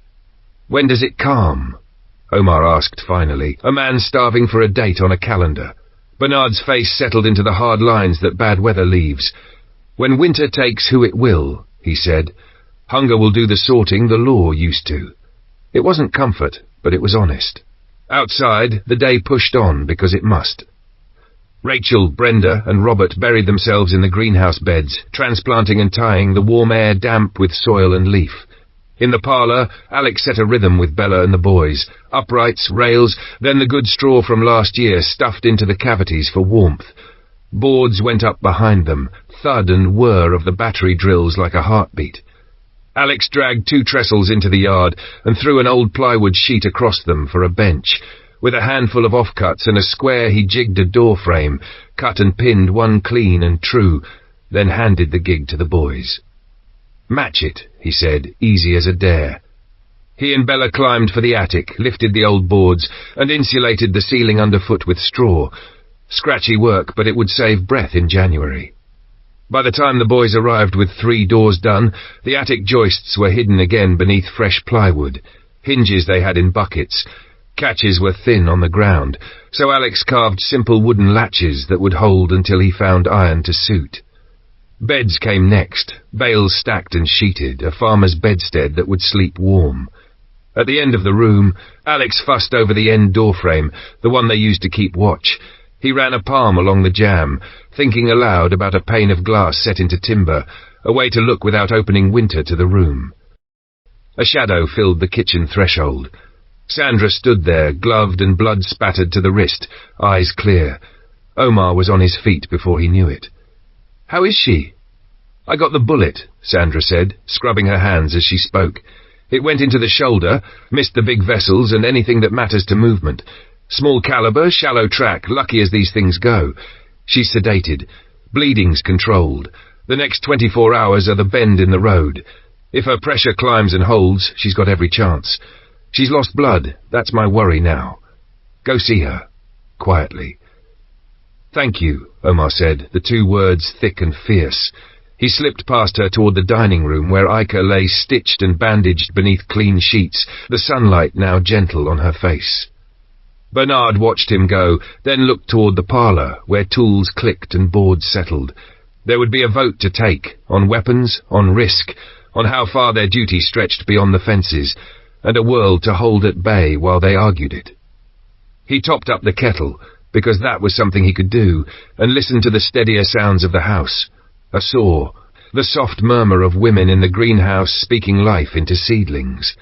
"When does it calm?" Omar asked finally, a man starving for a date on a calendar. Bernard's face settled into the hard lines that bad weather leaves. "When winter takes who it will," he said. "Hunger will do the sorting the law used to." It wasn't comfort, but it was honest. Outside, the day pushed on because it must. Rachel, Brenda, and Robert buried themselves in the greenhouse beds, transplanting and tying the warm air damp with soil and leaf. In the parlour, Alex set a rhythm with Bella and the boys. Uprights, rails, then the good straw from last year stuffed into the cavities for warmth. Boards went up behind them, thud and whir of the battery drills like a heartbeat. Alex dragged 2 trestles into the yard and threw an old plywood sheet across them for a bench. With a handful of offcuts and a square he jigged a door frame, cut and pinned one clean and true, then handed the gig to the boys. "Match it," he said, easy as a dare. He and Bella climbed for the attic, lifted the old boards, and insulated the ceiling underfoot with straw. Scratchy work, but it would save breath in January. By the time the boys arrived with 3 doors done, the attic joists were hidden again beneath fresh plywood. Hinges they had in buckets. Catches were thin on the ground, so Alex carved simple wooden latches that would hold until he found iron to suit. Beds came next, bales stacked and sheeted, a farmer's bedstead that would sleep warm. At the end of the room, Alex fussed over the end doorframe, the one they used to keep watch. He ran a palm along the jamb, thinking aloud about a pane of glass set into timber, a way to look without opening winter to the room. A shadow filled the kitchen threshold. Sandra stood there, gloved and blood-spattered to the wrist, eyes clear. Omar was on his feet before he knew it. "How is she?" "I got the bullet," Sandra said, scrubbing her hands as she spoke. "It went into the shoulder, missed the big vessels and anything that matters to movement. Small caliber, shallow track, lucky as these things go. She's sedated. Bleeding's controlled. The next 24 hours are the bend in the road. If her pressure climbs and holds, she's got every chance. She's lost blood. That's my worry now. Go see her." Quietly. "Thank you," Omar said, the 2 words thick and fierce. He slipped past her toward the dining room where Iker lay stitched and bandaged beneath clean sheets, the sunlight now gentle on her face. Bernard watched him go, then looked toward the parlour, where tools clicked and boards settled. There would be a vote to take, on weapons, on risk, on how far their duty stretched beyond the fences, and a world to hold at bay while they argued it. He topped up the kettle, because that was something he could do, and listen to the steadier sounds of the house. A saw, the soft murmur of women in the greenhouse speaking life into seedlings.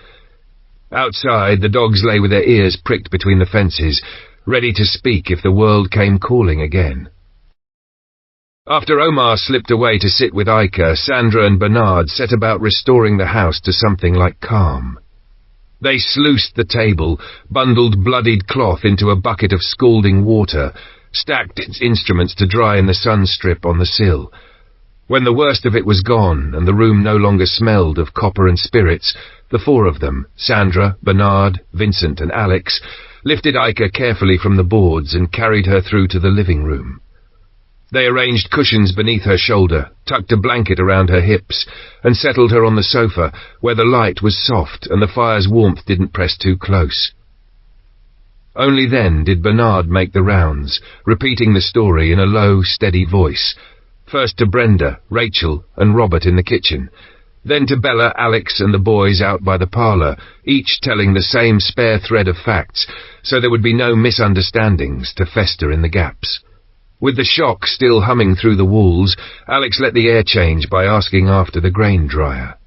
Outside, the dogs lay with their ears pricked between the fences, ready to speak if the world came calling again. After Omar slipped away to sit with Ica, Sandra and Bernard set about restoring the house to something like calm. They sluiced the table, bundled bloodied cloth into a bucket of scalding water, stacked its instruments to dry in the sun strip on the sill. When the worst of it was gone and the room no longer smelled of copper and spirits, the four of them, Sandra, Bernard, Vincent and Alex, lifted Ica carefully from the boards and carried her through to the living room. They arranged cushions beneath her shoulder, tucked a blanket around her hips, and settled her on the sofa, where the light was soft and the fire's warmth didn't press too close. Only then did Bernard make the rounds, repeating the story in a low, steady voice, first to Brenda, Rachel, and Robert in the kitchen, then to Bella, Alex, and the boys out by the parlour, each telling the same spare thread of facts, so there would be no misunderstandings to fester in the gaps. With the shock still humming through the walls, Alex let the air change by asking after the grain dryer.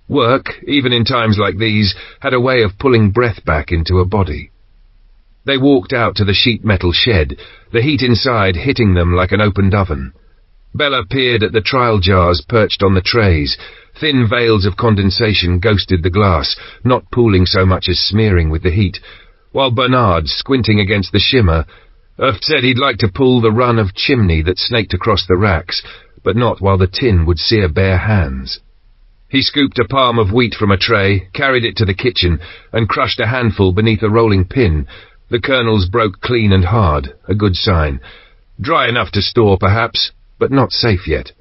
Work, even in times like these, had a way of pulling breath back into a body. They walked out to the sheet metal shed, the heat inside hitting them like an opened oven. Bella peered at the trial jars perched on the trays. Thin veils of condensation ghosted the glass, not pooling so much as smearing with the heat, while Bernard, squinting against the shimmer, said he'd like to pull the run of chimney that snaked across the racks, but not while the tin would sear bare hands. He scooped a palm of wheat from a tray, carried it to the kitchen, and crushed a handful beneath a rolling pin. The kernels broke clean and hard, a good sign. Dry enough to store, perhaps, but not safe yet.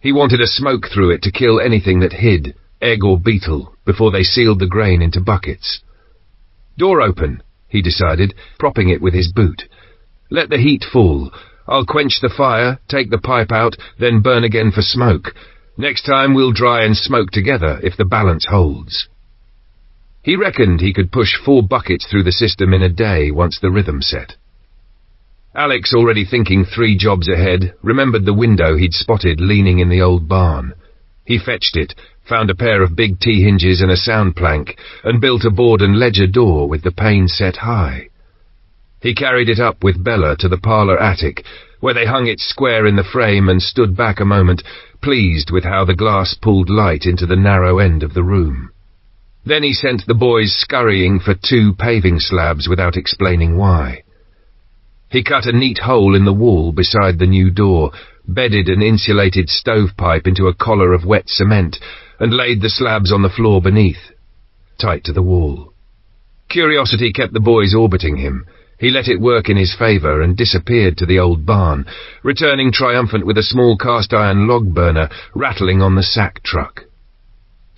He wanted a smoke through it to kill anything that hid, egg or beetle, before they sealed the grain into buckets. Door open, he decided, propping it with his boot. Let the heat fall. I'll quench the fire, take the pipe out, then burn again for smoke. Next time we'll dry and smoke together if the balance holds. He reckoned he could push 4 buckets through the system in a day once the rhythm set. Alex, already thinking 3 jobs ahead, remembered the window he'd spotted leaning in the old barn. He fetched it, found a pair of big T-hinges and a sound plank, and built a board and ledger door with the pane set high. He carried it up with Bella to the parlour attic, where they hung it square in the frame and stood back a moment, pleased with how the glass pulled light into the narrow end of the room. Then he sent the boys scurrying for 2 paving slabs without explaining why. He cut a neat hole in the wall beside the new door, bedded an insulated stovepipe into a collar of wet cement, and laid the slabs on the floor beneath, tight to the wall. Curiosity kept the boys orbiting him. He let it work in his favour and disappeared to the old barn, returning triumphant with a small cast-iron log burner rattling on the sack truck.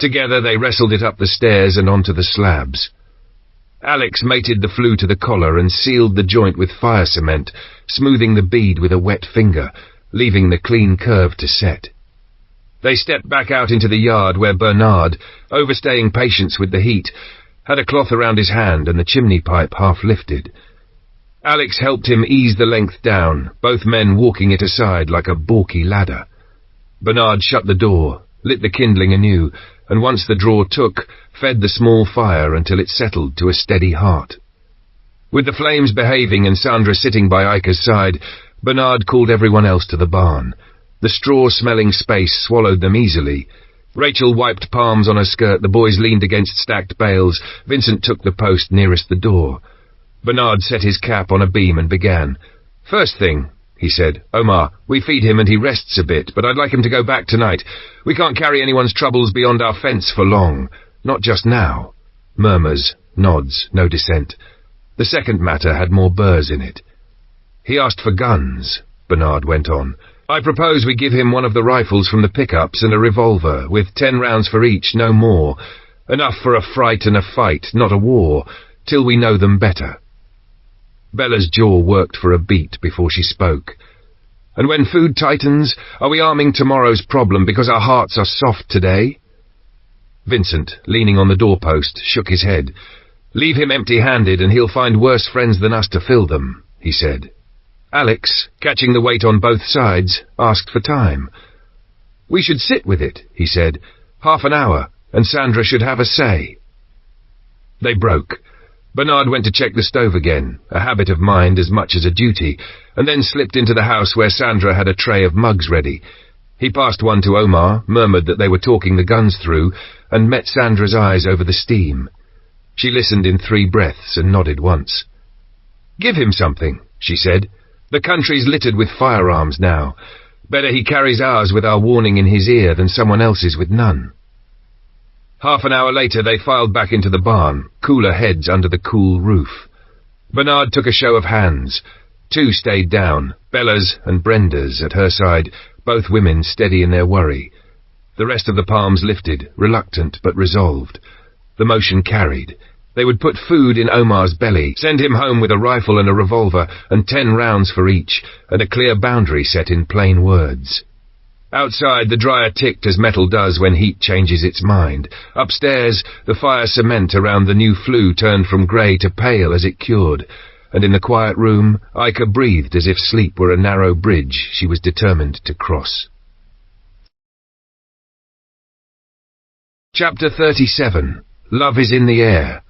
Together they wrestled it up the stairs and onto the slabs. Alex mated the flue to the collar and sealed the joint with fire cement, smoothing the bead with a wet finger, leaving the clean curve to set. They stepped back out into the yard where Bernard, overstaying patience with the heat, had a cloth around his hand and the chimney pipe half lifted. Alex helped him ease the length down, both men walking it aside like a balky ladder. Bernard shut the door, lit the kindling anew, and once the drawer took, fed the small fire until it settled to a steady heart. With the flames behaving and Sandra sitting by Ica's side, Bernard called everyone else to the barn. The straw-smelling space swallowed them easily. Rachel wiped palms on her skirt, the boys leaned against stacked bales, Vincent took the post nearest the door. Bernard set his cap on a beam and began. "First thing," he said, "Omar, we feed him and he rests a bit, but I'd like him to go back tonight. We can't carry anyone's troubles beyond our fence for long. Not just now." Murmurs, nods, no dissent. The second matter had more burrs in it. "He asked for guns," Bernard went on. "I propose we give him one of the rifles from the pickups and a revolver, with 10 rounds for each, no more. Enough for a fright and a fight, not a war, till we know them better." Bella's jaw worked for a beat before she spoke. "And when food tightens, are we arming tomorrow's problem because our hearts are soft today?" Vincent, leaning on the doorpost, shook his head. "Leave him empty-handed and he'll find worse friends than us to fill them. he said. Alex, catching the weight on both sides, asked for time. We should sit with it, he said. Half an hour, and Sandra should have a say. They broke. Bernard went to check the stove again, a habit of mind as much as a duty, and then slipped into the house where Sandra had a tray of mugs ready. He passed one to Omar, murmured that they were talking the guns through, and met Sandra's eyes over the steam. She listened in 3 breaths and nodded once. Give him something, she said. The country's littered with firearms now. Better he carries ours with our warning in his ear than someone else's with none. Half an hour later they filed back into the barn, cooler heads under the cool roof. Bernard took a show of hands. 2 stayed down, Bella's and Brenda's at her side, both women steady in their worry. The rest of the palms lifted, reluctant but resolved. The motion carried. They would put food in Omar's belly, send him home with a rifle and a revolver, and 10 rounds for each, and a clear boundary set in plain words. Outside, the dryer ticked as metal does when heat changes its mind. Upstairs, the fire cement around the new flue turned from grey to pale as it cured, and in the quiet room, Ica breathed as if sleep were a narrow bridge she was determined to cross. Chapter 37. Love is in the air.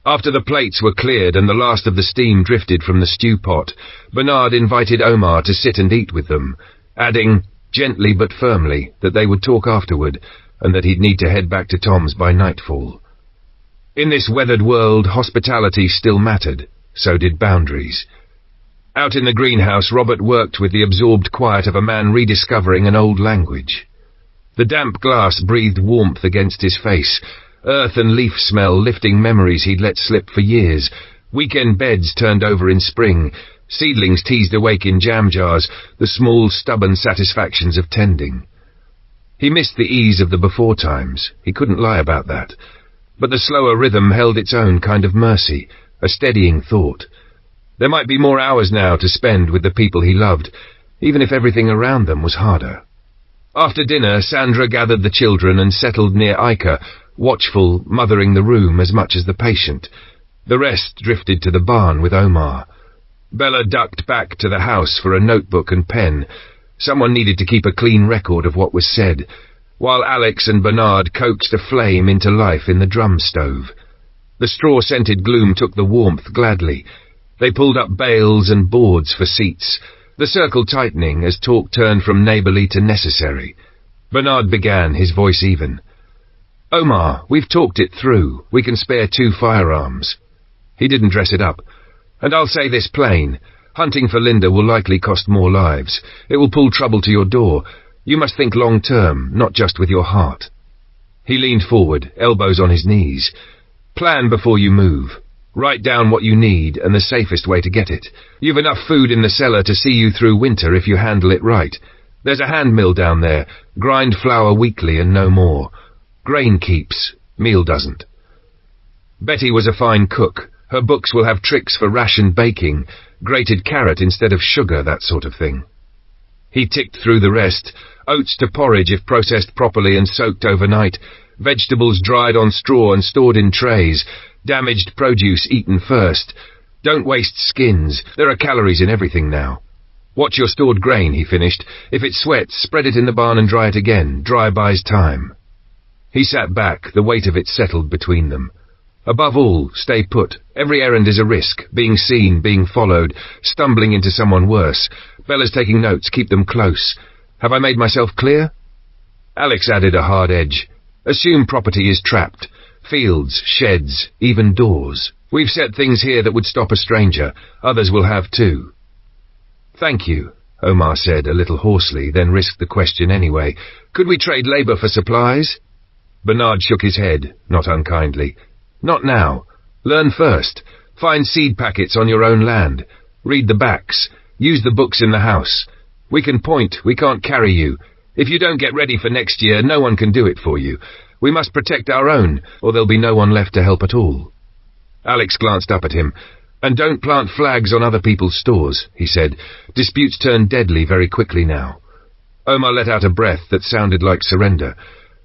After the plates were cleared and the last of the steam drifted from the stew pot, Bernard invited Omar to sit and eat with them, adding, gently but firmly, that they would talk afterward, and that he'd need to head back to Tom's by nightfall. In this weathered world, hospitality still mattered, so did boundaries. Out in the greenhouse, Robert worked with the absorbed quiet of a man rediscovering an old language. The damp glass breathed warmth against his face, earth and leaf smell lifting memories he'd let slip for years, weekend beds turned over in spring, seedlings teased awake in jam jars, the small, stubborn satisfactions of tending. He missed the ease of the before times, he couldn't lie about that, but the slower rhythm held its own kind of mercy, a steadying thought. There might be more hours now to spend with the people he loved, even if everything around them was harder. After dinner, Sandra gathered the children and settled near Ica, watchful, mothering the room as much as the patient. The rest drifted to the barn with Omar. Bella ducked back to the house for a notebook and pen. Someone needed to keep a clean record of what was said, while Alex and Bernard coaxed a flame into life in the drum stove. The straw-scented gloom took the warmth gladly. They pulled up bales and boards for seats, the circle tightening as talk turned from neighbourly to necessary. Bernard began, his voice even. Omar, we've talked it through. We can spare 2 firearms. He didn't dress it up. And I'll say this plain. Hunting for Linda will likely cost more lives. It will pull trouble to your door. You must think long-term, not just with your heart. He leaned forward, elbows on his knees. Plan before you move. Write down what you need and the safest way to get it. You've enough food in the cellar to see you through winter if you handle it right. There's a hand mill down there. Grind flour weekly and no more. Grain keeps, meal doesn't. Betty was a fine cook. Her books will have tricks for ration baking, grated carrot instead of sugar, that sort of thing. He ticked through the rest. Oats to porridge if processed properly and soaked overnight, vegetables dried on straw and stored in trays, damaged produce eaten first. Don't waste skins, there are calories in everything now. Watch your stored grain, he finished. If it sweats, spread it in the barn and dry it again. Dry buys time. He sat back, the weight of it settled between them. Above all, stay put. Every errand is a risk, being seen, being followed, stumbling into someone worse. Bella's taking notes, keep them close. Have I made myself clear? Alex added a hard edge. Assume property is trapped. Fields, sheds, even doors. We've set things here that would stop a stranger. Others will have too. Thank you, Omar said a little hoarsely, then risked the question anyway. Could we trade labour for supplies? Bernard shook his head, not unkindly. Not now. Learn first. Find seed packets on your own land. Read the backs. Use the books in the house. We can point, we can't carry you. If you don't get ready for next year, no one can do it for you. We must protect our own, or there'll be no one left to help at all. Alex glanced up at him. And don't plant flags on other people's stores, he said. Disputes turn deadly very quickly now. Omar let out a breath that sounded like surrender.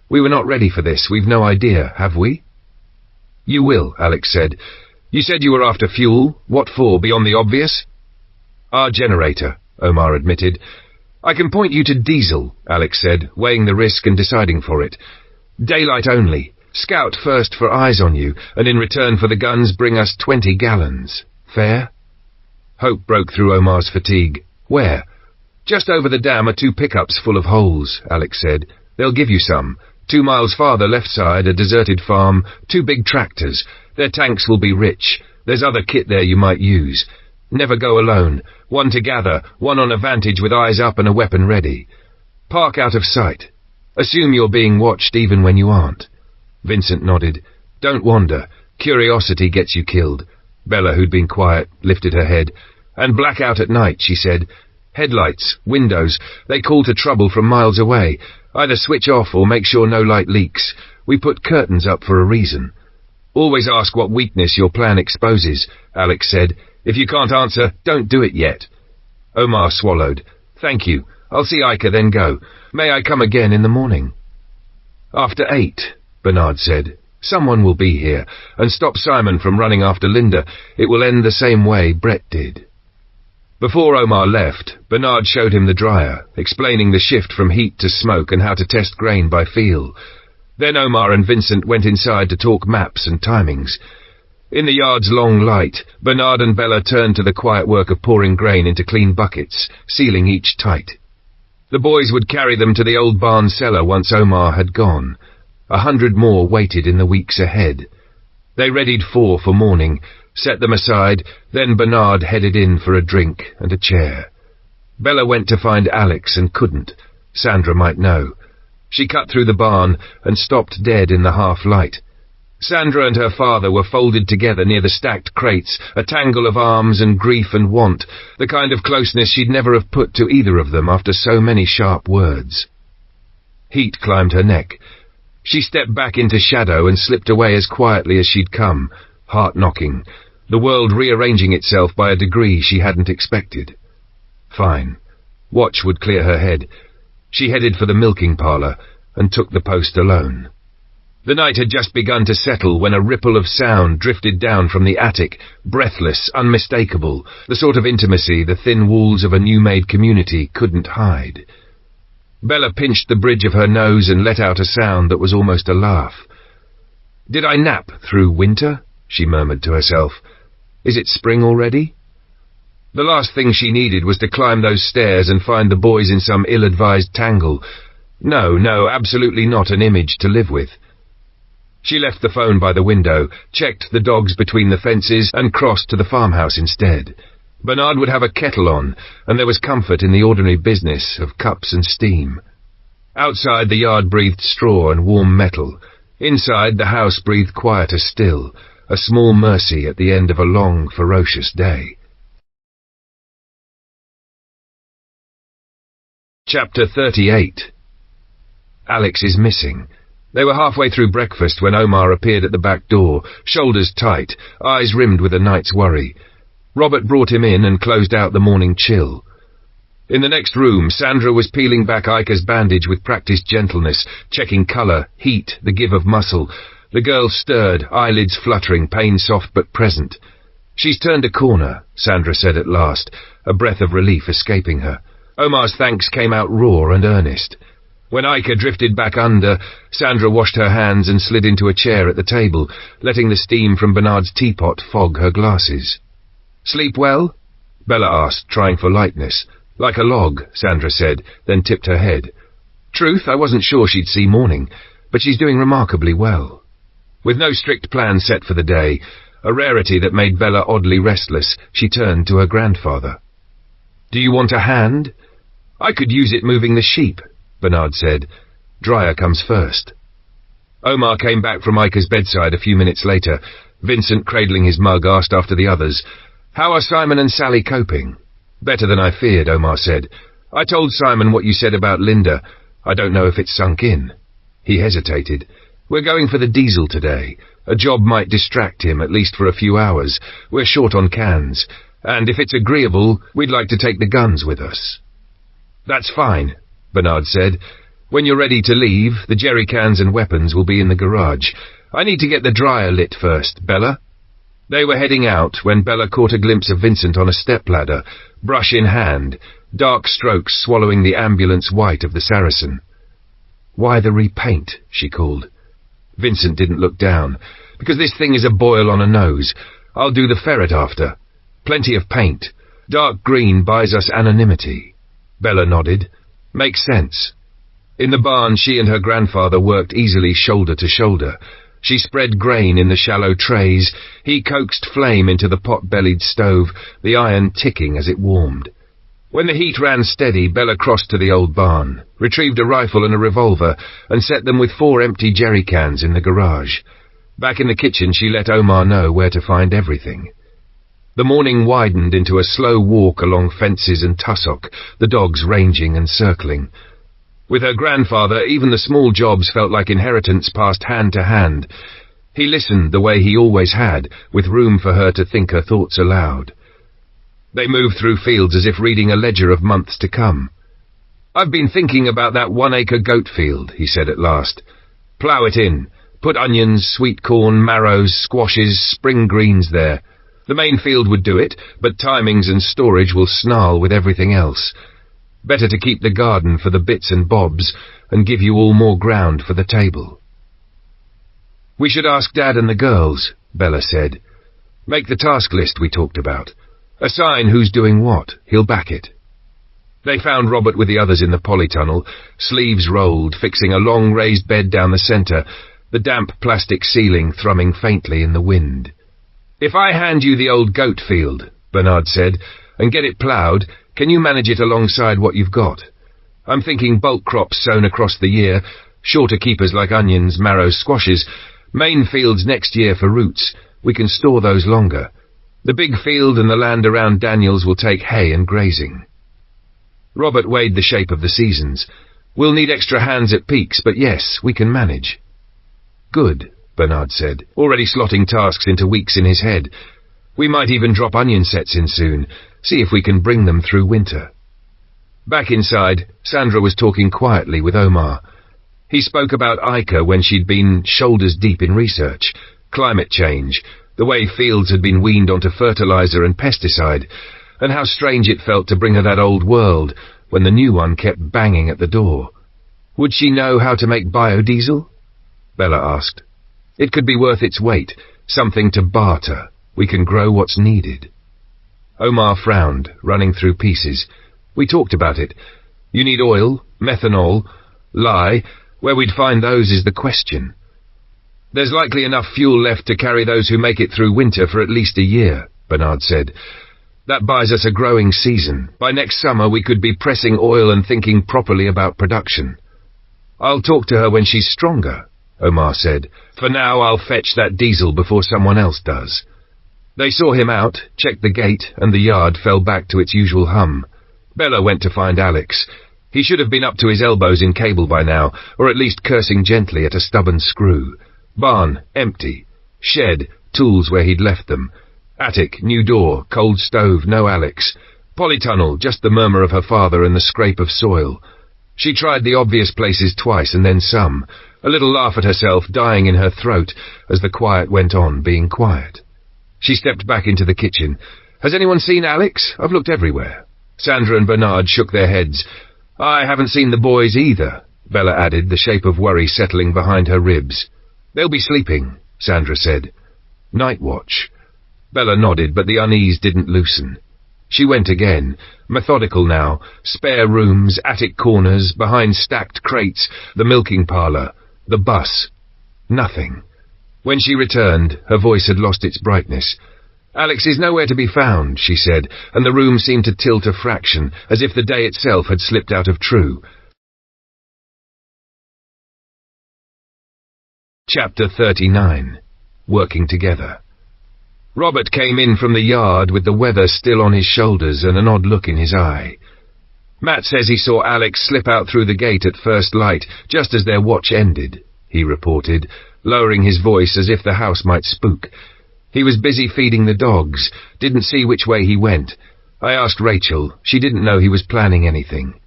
We were not ready for this. We've no idea, have we? You will, Alex said. You said you were after fuel. What for, beyond the obvious? Our generator, Omar admitted. I can point you to diesel, Alex said, weighing the risk and deciding for it. Daylight only. Scout first for eyes on you, and in return for the guns bring us 20 gallons. Fair? Hope broke through Omar's fatigue. Where? Just over the dam are 2 pickups full of holes, Alex said. They'll give you some. 2 miles farther left side, a deserted farm, 2 big tractors. Their tanks will be rich. There's other kit there you might use. Never go alone. 1 to gather, 1 on a vantage with eyes up and a weapon ready. Park out of sight. Assume you're being watched even when you aren't. Vincent nodded. Don't wander. Curiosity gets you killed. Bella, who'd been quiet, lifted her head. And blackout at night, she said. Headlights, windows, they call to trouble from miles away. Either switch off or make sure no light leaks. We put curtains up for a reason. Always ask what weakness your plan exposes, Alex said. If you can't answer, don't do it yet. Omar swallowed. Thank you. I'll see Ica, then go. May I come again in the morning? After 8, Bernard said. Someone will be here, and stop Simon from running after Linda. It will end the same way Brett did. Before Omar left, Bernard showed him the dryer, explaining the shift from heat to smoke and how to test grain by feel. Then Omar and Vincent went inside to talk maps and timings. In the yard's long light, Bernard and Bella turned to the quiet work of pouring grain into clean buckets, sealing each tight. The boys would carry them to the old barn cellar once Omar had gone. 100 more waited in the weeks ahead. They readied 4 for morning, set them aside, then Bernard headed in for a drink and a chair. Bella went to find Alex and couldn't. Sandra might know. She cut through the barn and stopped dead in the half-light. Sandra and her father were folded together near the stacked crates, a tangle of arms and grief and want, the kind of closeness she'd never have put to either of them after so many sharp words. Heat climbed her neck. She stepped back into shadow and slipped away as quietly as she'd come, heart-knocking, the world rearranging itself by a degree she hadn't expected. Fine. Watch would clear her head. She headed for the milking parlour and took the post alone. The night had just begun to settle when a ripple of sound drifted down from the attic, breathless, unmistakable, the sort of intimacy the thin walls of a new-made community couldn't hide. Bella pinched the bridge of her nose and let out a sound that was almost a laugh. "Did I nap through winter?" she murmured to herself. "Is it spring already?" The last thing she needed was to climb those stairs and find the boys in some ill-advised tangle. No, absolutely not an image to live with. She left the phone by the window, checked the dogs between the fences, and crossed to the farmhouse instead. Bernard would have a kettle on, and there was comfort in the ordinary business of cups and steam. Outside, the yard breathed straw and warm metal. Inside, the house breathed quieter still, a small mercy at the end of a long, ferocious day. Chapter 38. Alex is missing. They were halfway through breakfast when Omar appeared at the back door, shoulders tight, eyes rimmed with a night's worry. Robert brought him in and closed out the morning chill. In the next room, Sandra was peeling back Ica's bandage with practiced gentleness, checking colour, heat, the give of muscle. The girl stirred, eyelids fluttering, pain soft but present. "She's turned a corner," Sandra said at last, a breath of relief escaping her. Omar's thanks came out raw and earnest. When Ica drifted back under, Sandra washed her hands and slid into a chair at the table, letting the steam from Bernard's teapot fog her glasses. "Sleep well?" Bella asked, trying for lightness. "Like a log," Sandra said, then tipped her head. "Truth, I wasn't sure she'd see morning, but she's doing remarkably well." With no strict plan set for the day, a rarity that made Bella oddly restless, she turned to her grandfather. "Do you want a hand?" "I could use it moving the sheep," Bernard said. "Dryer comes first." Omar came back from Ica's bedside a few minutes later. Vincent, cradling his mug, asked after the others. "How are Simon and Sally coping?" "Better than I feared," Omar said. "I told Simon what you said about Linda. I don't know if it's sunk in." He hesitated. "We're going for the diesel today. A job might distract him, at least for a few hours. We're short on cans. And if it's agreeable, we'd like to take the guns with us." "That's fine," Bernard said. "When you're ready to leave, the jerry cans and weapons will be in the garage. I need to get the dryer lit first, Bella." They were heading out when Bella caught a glimpse of Vincent on a stepladder, brush in hand, dark strokes swallowing the ambulance white of the Saracen. "Why the repaint?" she called. Vincent didn't look down. "Because this thing is a boil on a nose. I'll do the ferret after. Plenty of paint. Dark green buys us anonymity." Bella nodded. "Makes sense." In the barn, she and her grandfather worked easily shoulder to shoulder. She spread grain in the shallow trays. He coaxed flame into the pot-bellied stove, the iron ticking as it warmed. When the heat ran steady, Bella crossed to the old barn, retrieved a rifle and a revolver, and set them with 4 empty jerry cans in the garage. Back in the kitchen, she let Omar know where to find everything. The morning widened into a slow walk along fences and tussock, the dogs ranging and circling. With her grandfather, even the small jobs felt like inheritance passed hand to hand. He listened the way he always had, with room for her to think her thoughts aloud. They moved through fields as if reading a ledger of months to come. "I've been thinking about that 1-acre goat field," he said at last. "Plough it in. Put onions, sweet corn, marrows, squashes, spring greens there. The main field would do it, but timings and storage will snarl with everything else. Better to keep the garden for the bits and bobs and give you all more ground for the table." "We should ask Dad and the girls," Bella said. "Make the task list we talked about. Assign who's doing what. He'll back it." They found Robert with the others in the polytunnel, sleeves rolled, fixing a long raised bed down the centre, the damp plastic ceiling thrumming faintly in the wind. "If I hand you the old goat field," Bernard said, "and get it ploughed, can you manage it alongside what you've got? I'm thinking bulk crops sown across the year, shorter keepers like onions, marrows, squashes, main fields next year for roots. We can store those longer. The big field and the land around Daniels will take hay and grazing." Robert weighed the shape of the seasons. "We'll need extra hands at peaks, but yes, we can manage." "Good," Bernard said, already slotting tasks into weeks in his head. "We might even drop onion sets in soon, see if we can bring them through winter." Back inside, Sandra was talking quietly with Omar. He spoke about Ica when she'd been shoulders deep in research, climate change, the way fields had been weaned onto fertilizer and pesticide, and how strange it felt to bring her that old world when the new one kept banging at the door. Would she know how to make biodiesel? Bella asked. "It could be worth its weight, something to barter. We can grow what's needed." Omar frowned, running through pieces. "We talked about it. You need oil, methanol, lye. Where we'd find those is the question." "There's likely enough fuel left to carry those who make it through winter for at least a year," Bernard said. "That buys us a growing season. By next summer we could be pressing oil and thinking properly about production." "I'll talk to her when she's stronger," Omar said. "For now I'll fetch that diesel before someone else does." They saw him out, checked the gate, and the yard fell back to its usual hum. Bella went to find Alex. He should have been up to his elbows in cable by now, or at least cursing gently at a stubborn screw. Barn, empty. Shed, tools where he'd left them. Attic, new door, cold stove, no Alex. Polytunnel, just the murmur of her father and the scrape of soil. She tried the obvious places twice and then some, a little laugh at herself dying in her throat as the quiet went on being quiet. She stepped back into the kitchen. "Has anyone seen Alex? I've looked everywhere." Sandra and Bernard shook their heads. "I haven't seen the boys either," Bella added, the shape of worry settling behind her ribs. "They'll be sleeping," Sandra said. "Night watch." Bella nodded, but the unease didn't loosen. She went again, methodical now, spare rooms, attic corners, behind stacked crates, the milking parlour, the bus. Nothing. When she returned, her voice had lost its brightness. "Alex is nowhere to be found," she said, and the room seemed to tilt a fraction, as if the day itself had slipped out of true. Chapter 39. Working Together. Robert came in from the yard with the weather still on his shoulders and an odd look in his eye. "Matt says he saw Alex slip out through the gate at first light, just as their watch ended," he reported, lowering his voice as if the house might spook. "He was busy feeding the dogs, didn't see which way he went. I asked Rachel. She didn't know he was planning anything."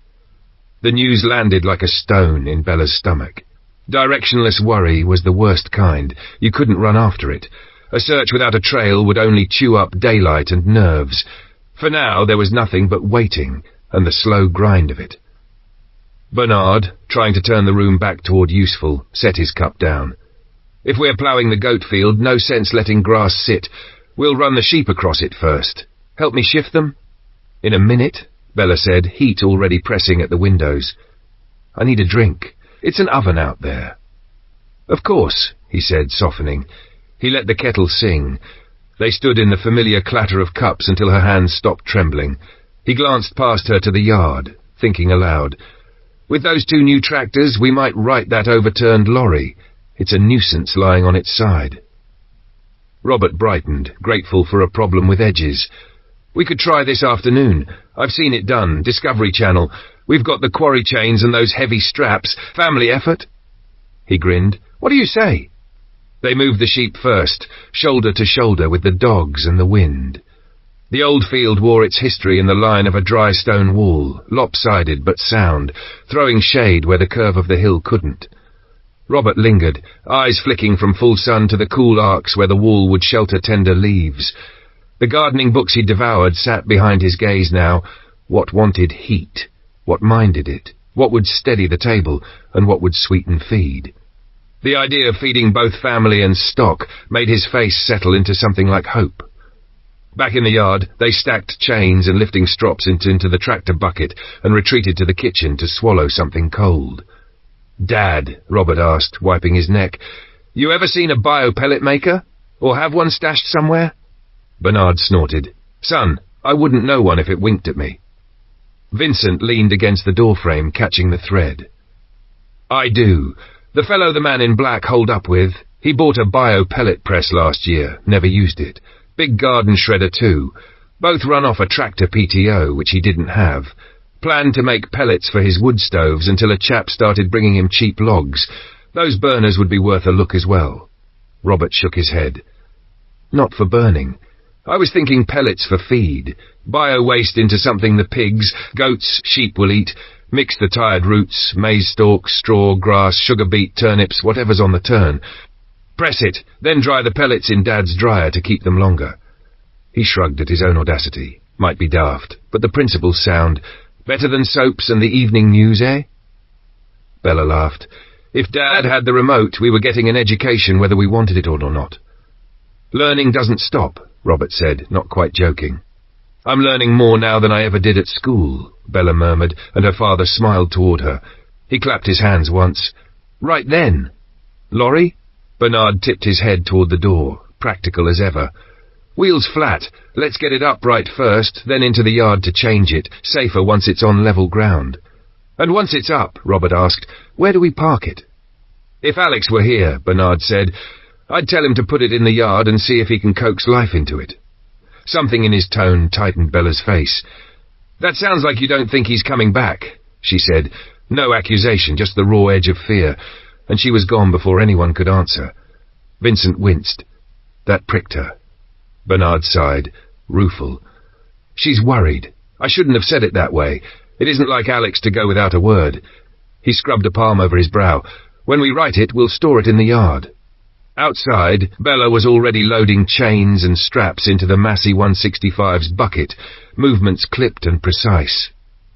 The news landed like a stone in Bella's stomach. Directionless worry was the worst kind. You couldn't run after it. A search without a trail would only chew up daylight and nerves. For now there was nothing but waiting and the slow grind of it. Bernard, trying to turn the room back toward useful, set his cup down. If we're ploughing the goat field, no sense letting grass sit. We'll run the sheep across it first. Help me shift them? In a minute, Bella said, heat already pressing at the windows. I need a drink. It's an oven out there. Of course, he said, softening. He let the kettle sing. They stood in the familiar clatter of cups until her hands stopped trembling. He glanced past her to the yard, thinking aloud. With those 2 new tractors, we might right that overturned lorry. It's a nuisance lying on its side. Robert brightened, grateful for a problem with edges. We could try this afternoon. I've seen it done. Discovery Channel. We've got the quarry chains and those heavy straps. Family effort? He grinned. What do you say? They moved the sheep first, shoulder to shoulder with the dogs and the wind. The old field wore its history in the line of a dry stone wall, lopsided but sound, throwing shade where the curve of the hill couldn't. Robert lingered, eyes flicking from full sun to the cool arcs where the wall would shelter tender leaves. The gardening books he devoured sat behind his gaze now. What wanted heat? What minded it? What would steady the table? And what would sweeten feed? The idea of feeding both family and stock made his face settle into something like hope. Back in the yard, they stacked chains and lifting strops into the tractor bucket and retreated to the kitchen to swallow something cold. Dad, Robert asked, wiping his neck, you ever seen a bio-pellet maker? Or have one stashed somewhere? Bernard snorted. Son, I wouldn't know one if it winked at me. Vincent leaned against the doorframe, catching the thread. I do. The fellow the man in black holed up with, he bought a bio-pellet press last year, never used it. Big garden shredder too. Both run off a tractor PTO, which he didn't have. Planned to make pellets for his wood stoves until a chap started bringing him cheap logs. Those burners would be worth a look as well. Robert shook his head. Not for burning. I was thinking pellets for feed. Bio-waste into something the pigs, goats, sheep will eat. Mix the tired roots, maize stalks, straw, grass, sugar beet, turnips, whatever's on the turn. Press it, then dry the pellets in Dad's dryer to keep them longer. He shrugged at his own audacity. Might be daft, but the principle's sound. Better than soaps and the evening news, eh? Bella laughed. If Dad had the remote, we were getting an education whether we wanted it or not. Learning doesn't stop, Robert said, not quite joking. I'm learning more now than I ever did at school, Bella murmured, and her father smiled toward her. He clapped his hands once. Right then. Lorry? Bernard tipped his head toward the door, practical as ever. Wheels flat. Let's get it upright first, then into the yard to change it, safer once it's on level ground. And once it's up, Robert asked, where do we park it? If Alex were here, Bernard said, I'd tell him to put it in the yard and see if he can coax life into it. Something in his tone tightened Bella's face. That sounds like you don't think he's coming back, she said. No accusation, just the raw edge of fear, and she was gone before anyone could answer. Vincent winced. That pricked her. Bernard sighed, rueful. She's worried. I shouldn't have said it that way. It isn't like Alex to go without a word. He scrubbed a palm over his brow. When we write it, we'll store it in the yard. Outside, Bella was already loading chains and straps into the Massey 165's bucket, movements clipped and precise.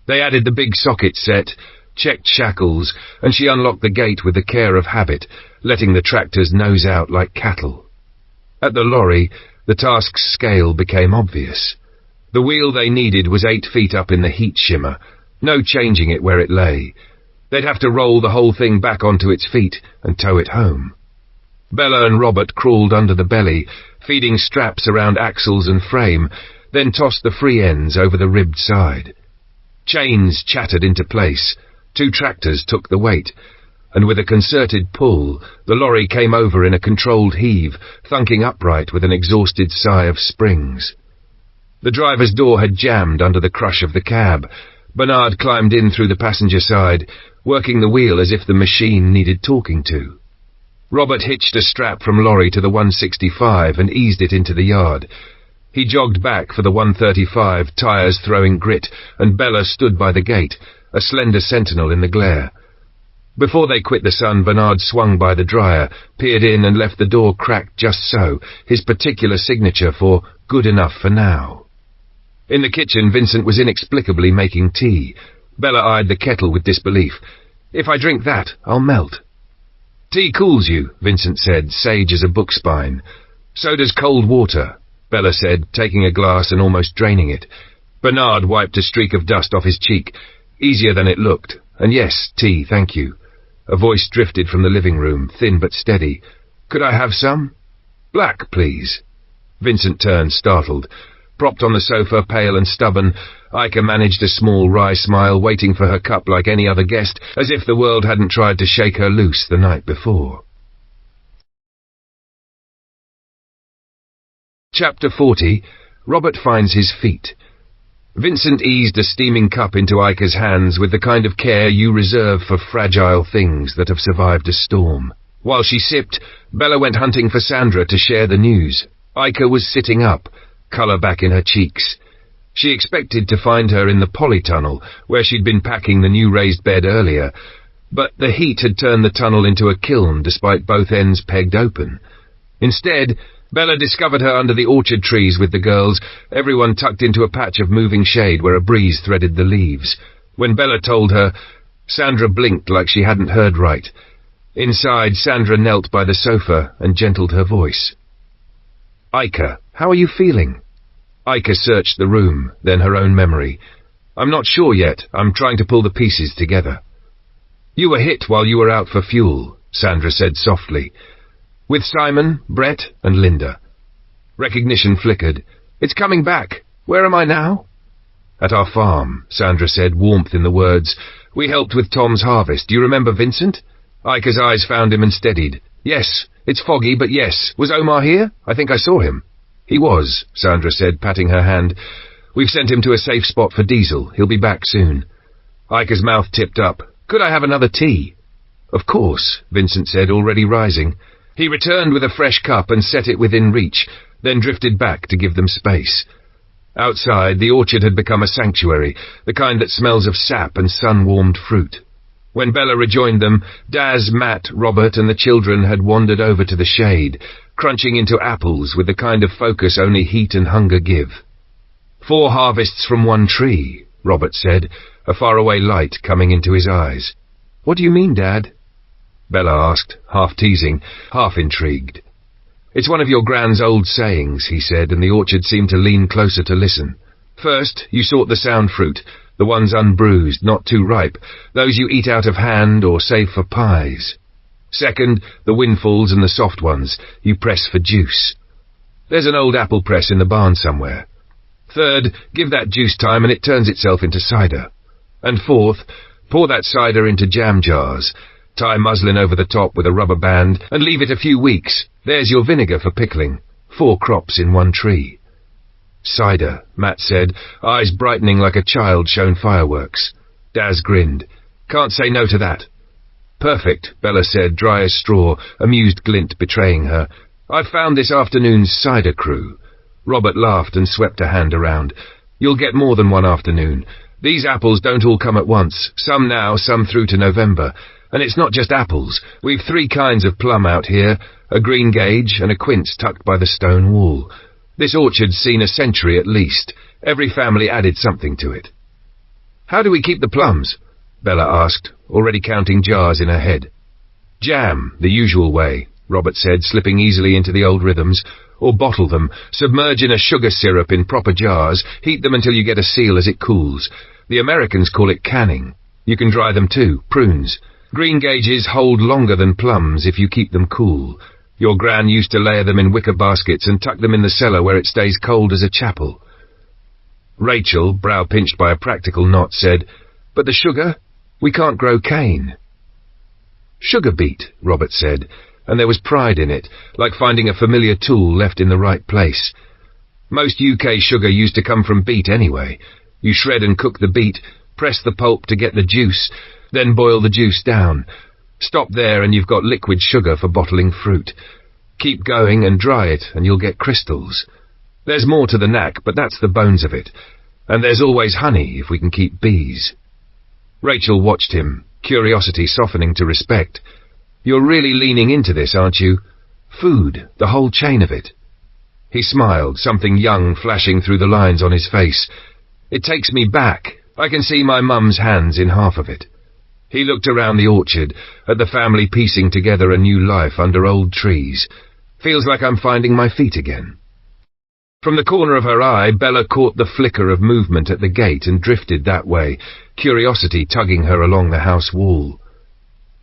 They added the big socket set, checked shackles, and she unlocked the gate with the care of habit, letting the tractors nose out like cattle. At the lorry, the task's scale became obvious. The wheel they needed was 8 feet up in the heat shimmer, no changing it where it lay. They'd have to roll the whole thing back onto its feet and tow it home. Bella and Robert crawled under the belly, feeding straps around axles and frame, then tossed the free ends over the ribbed side. Chains chattered into place. 2 tractors took the weight, and with a concerted pull, the lorry came over in a controlled heave, thunking upright with an exhausted sigh of springs. The driver's door had jammed under the crush of the cab. Bernard climbed in through the passenger side, working the wheel as if the machine needed talking to. Robert hitched a strap from lorry to the 165 and eased it into the yard. He jogged back for the 135, tyres throwing grit, and Bella stood by the gate, a slender sentinel in the glare. Before they quit the sun, Bernard swung by the dryer, peered in and left the door cracked just so, his particular signature for good enough for now. In the kitchen, Vincent was inexplicably making tea. Bella eyed the kettle with disbelief. "If I drink that, I'll melt." "Tea cools you," Vincent said, sage as a book spine. "So does cold water," Bella said, taking a glass and almost draining it. Bernard wiped a streak of dust off his cheek. "Easier than it looked. And yes, tea, thank you." A voice drifted from the living room, thin but steady. "Could I have some?" "Black, please." Vincent turned, startled. Propped on the sofa, pale and stubborn, Ica managed a small wry smile, waiting for her cup like any other guest, as if the world hadn't tried to shake her loose the night before. Chapter 40. Robert finds his feet. Vincent eased a steaming cup into Ica's hands with the kind of care you reserve for fragile things that have survived a storm. While she sipped, Bella went hunting for Sandra to share the news. Ica was sitting up, colour back in her cheeks. She expected to find her in the polytunnel, where she'd been packing the new raised bed earlier, but the heat had turned the tunnel into a kiln despite both ends pegged open. Instead, Bella discovered her under the orchard trees with the girls, everyone tucked into a patch of moving shade where a breeze threaded the leaves. When Bella told her, Sandra blinked like she hadn't heard right. Inside, Sandra knelt by the sofa and gentled her voice. "Ica, how are you feeling?" Ica searched the room, then her own memory. "I'm not sure yet. I'm trying to pull the pieces together." "You were hit while you were out for fuel," Sandra said softly. "With Simon, Brett, and Linda." Recognition flickered. "It's coming back. Where am I now?" "At our farm," Sandra said, warmth in the words. "We helped with Tom's harvest. Do you remember Vincent?" Ica's eyes found him and steadied. "Yes. It's foggy, but yes. Was Omar here? I think I saw him." "He was," Sandra said, patting her hand. "We've sent him to a safe spot for Diesel. He'll be back soon." Ica's mouth tipped up. "Could I have another tea?" "Of course," Vincent said, already rising. He returned with a fresh cup and set it within reach, then drifted back to give them space. Outside, the orchard had become a sanctuary, the kind that smells of sap and sun-warmed fruit. When Bella rejoined them, Daz, Matt, Robert, and the children had wandered over to the shade, crunching into apples with the kind of focus only heat and hunger give. "4 harvests from one tree," Robert said, a faraway light coming into his eyes. "What do you mean, Dad?" Bella asked, half teasing, half intrigued. "It's one of your Gran's old sayings," he said, and the orchard seemed to lean closer to listen. "First, you sort the sound fruit, the ones unbruised, not too ripe, those you eat out of hand or save for pies. Second, the windfalls and the soft ones, you press for juice. There's an old apple press in the barn somewhere. Third, give that juice time and it turns itself into cider. And fourth, pour that cider into jam jars, tie muslin over the top with a rubber band, and leave it a few weeks. There's your vinegar for pickling. 4 crops in one tree." "Cider," Matt said, eyes brightening like a child shown fireworks. Daz grinned. "Can't say no to that." "Perfect," Bella said, dry as straw, amused glint betraying her. "I've found this afternoon's cider crew." Robert laughed and swept a hand around. "You'll get more than one afternoon. These apples don't all come at once, some now, some through to November. And it's not just apples. We've 3 kinds of plum out here, a green gauge and a quince tucked by the stone wall. This orchard's seen a century at least. Every family added something to it." "How do we keep the plums?" Bella asked, already counting jars in her head. "Jam, the usual way," Robert said, slipping easily into the old rhythms. "Or bottle them, submerge in a sugar syrup in proper jars, heat them until you get a seal as it cools. The Americans call it canning. You can dry them too, prunes. Green gauges hold longer than plums if you keep them cool. Your Gran used to layer them in wicker baskets and tuck them in the cellar where it stays cold as a chapel." Rachel, brow pinched by a practical knot, said, "But the sugar? We can't grow cane." "Sugar beet," Robert said, and there was pride in it, like finding a familiar tool left in the right place. "Most UK sugar used to come from beet anyway. You shred and cook the beet, press the pulp to get the juice, then boil the juice down. Stop there and you've got liquid sugar for bottling fruit. Keep going and dry it and you'll get crystals. There's more to the knack, but that's the bones of it. And there's always honey if we can keep bees." Rachel watched him, curiosity softening to respect. "You're really leaning into this, aren't you? Food, the whole chain of it." He smiled, something young flashing through the lines on his face. It takes me back. I can see my mum's hands in half of it. He looked around the orchard, at the family piecing together a new life under old trees. Feels like I'm finding my feet again. From the corner of her eye, Bella caught the flicker of movement at the gate and drifted that way, curiosity tugging her along the house wall.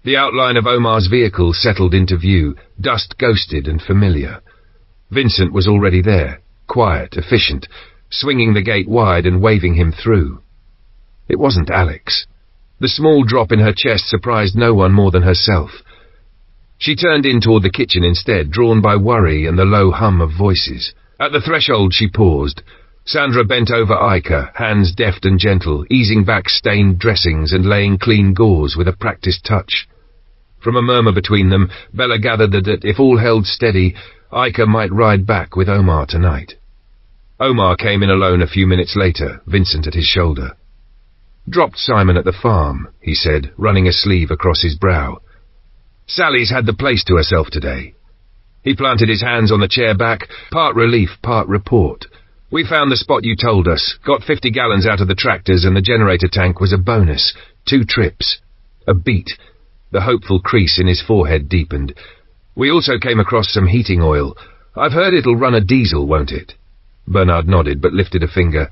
The outline of Omar's vehicle settled into view, dust-ghosted and familiar. Vincent was already there, quiet, efficient, swinging the gate wide and waving him through. It wasn't Alex. The small drop in her chest surprised no one more than herself. She turned in toward the kitchen instead, drawn by worry and the low hum of voices. At the threshold she paused. Sandra bent over Ica, hands deft and gentle, easing back stained dressings and laying clean gauze with a practiced touch. From a murmur between them, Bella gathered that if all held steady, Ica might ride back with Omar tonight. Omar came in alone a few minutes later, Vincent at his shoulder. "Dropped Simon at the farm," he said, running a sleeve across his brow. "Sally's had the place to herself today." He planted his hands on the chair back, part relief, part report. "We found the spot you told us, got 50 gallons out of the tractors, and the generator tank was a bonus. 2 trips. A beat." The hopeful crease in his forehead deepened. "We also came across some heating oil. I've heard it'll run a diesel, won't it?" Bernard nodded, but lifted a finger.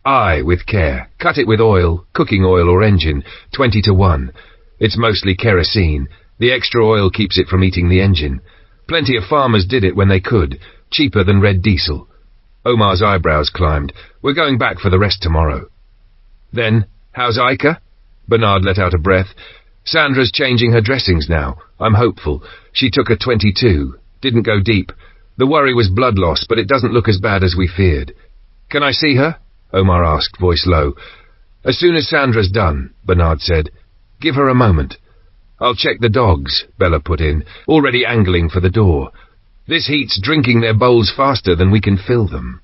"Aye, with care. Cut it with oil, cooking oil or engine, 20 to 1. It's mostly kerosene. The extra oil keeps it from eating the engine. Plenty of farmers did it when they could, cheaper than red diesel." Omar's eyebrows climbed. "We're going back for the rest tomorrow." "Then, how's Ica?" Bernard let out a breath. "Sandra's changing her dressings now. I'm hopeful. She took a 22. Didn't go deep. The worry was blood loss, but it doesn't look as bad as we feared." "Can I see her?" Omar asked, voice low. "As soon as Sandra's done," Bernard said. "Give her a moment." "I'll check the dogs," Bella put in, already angling for the door. "This heat's drinking their bowls faster than we can fill them."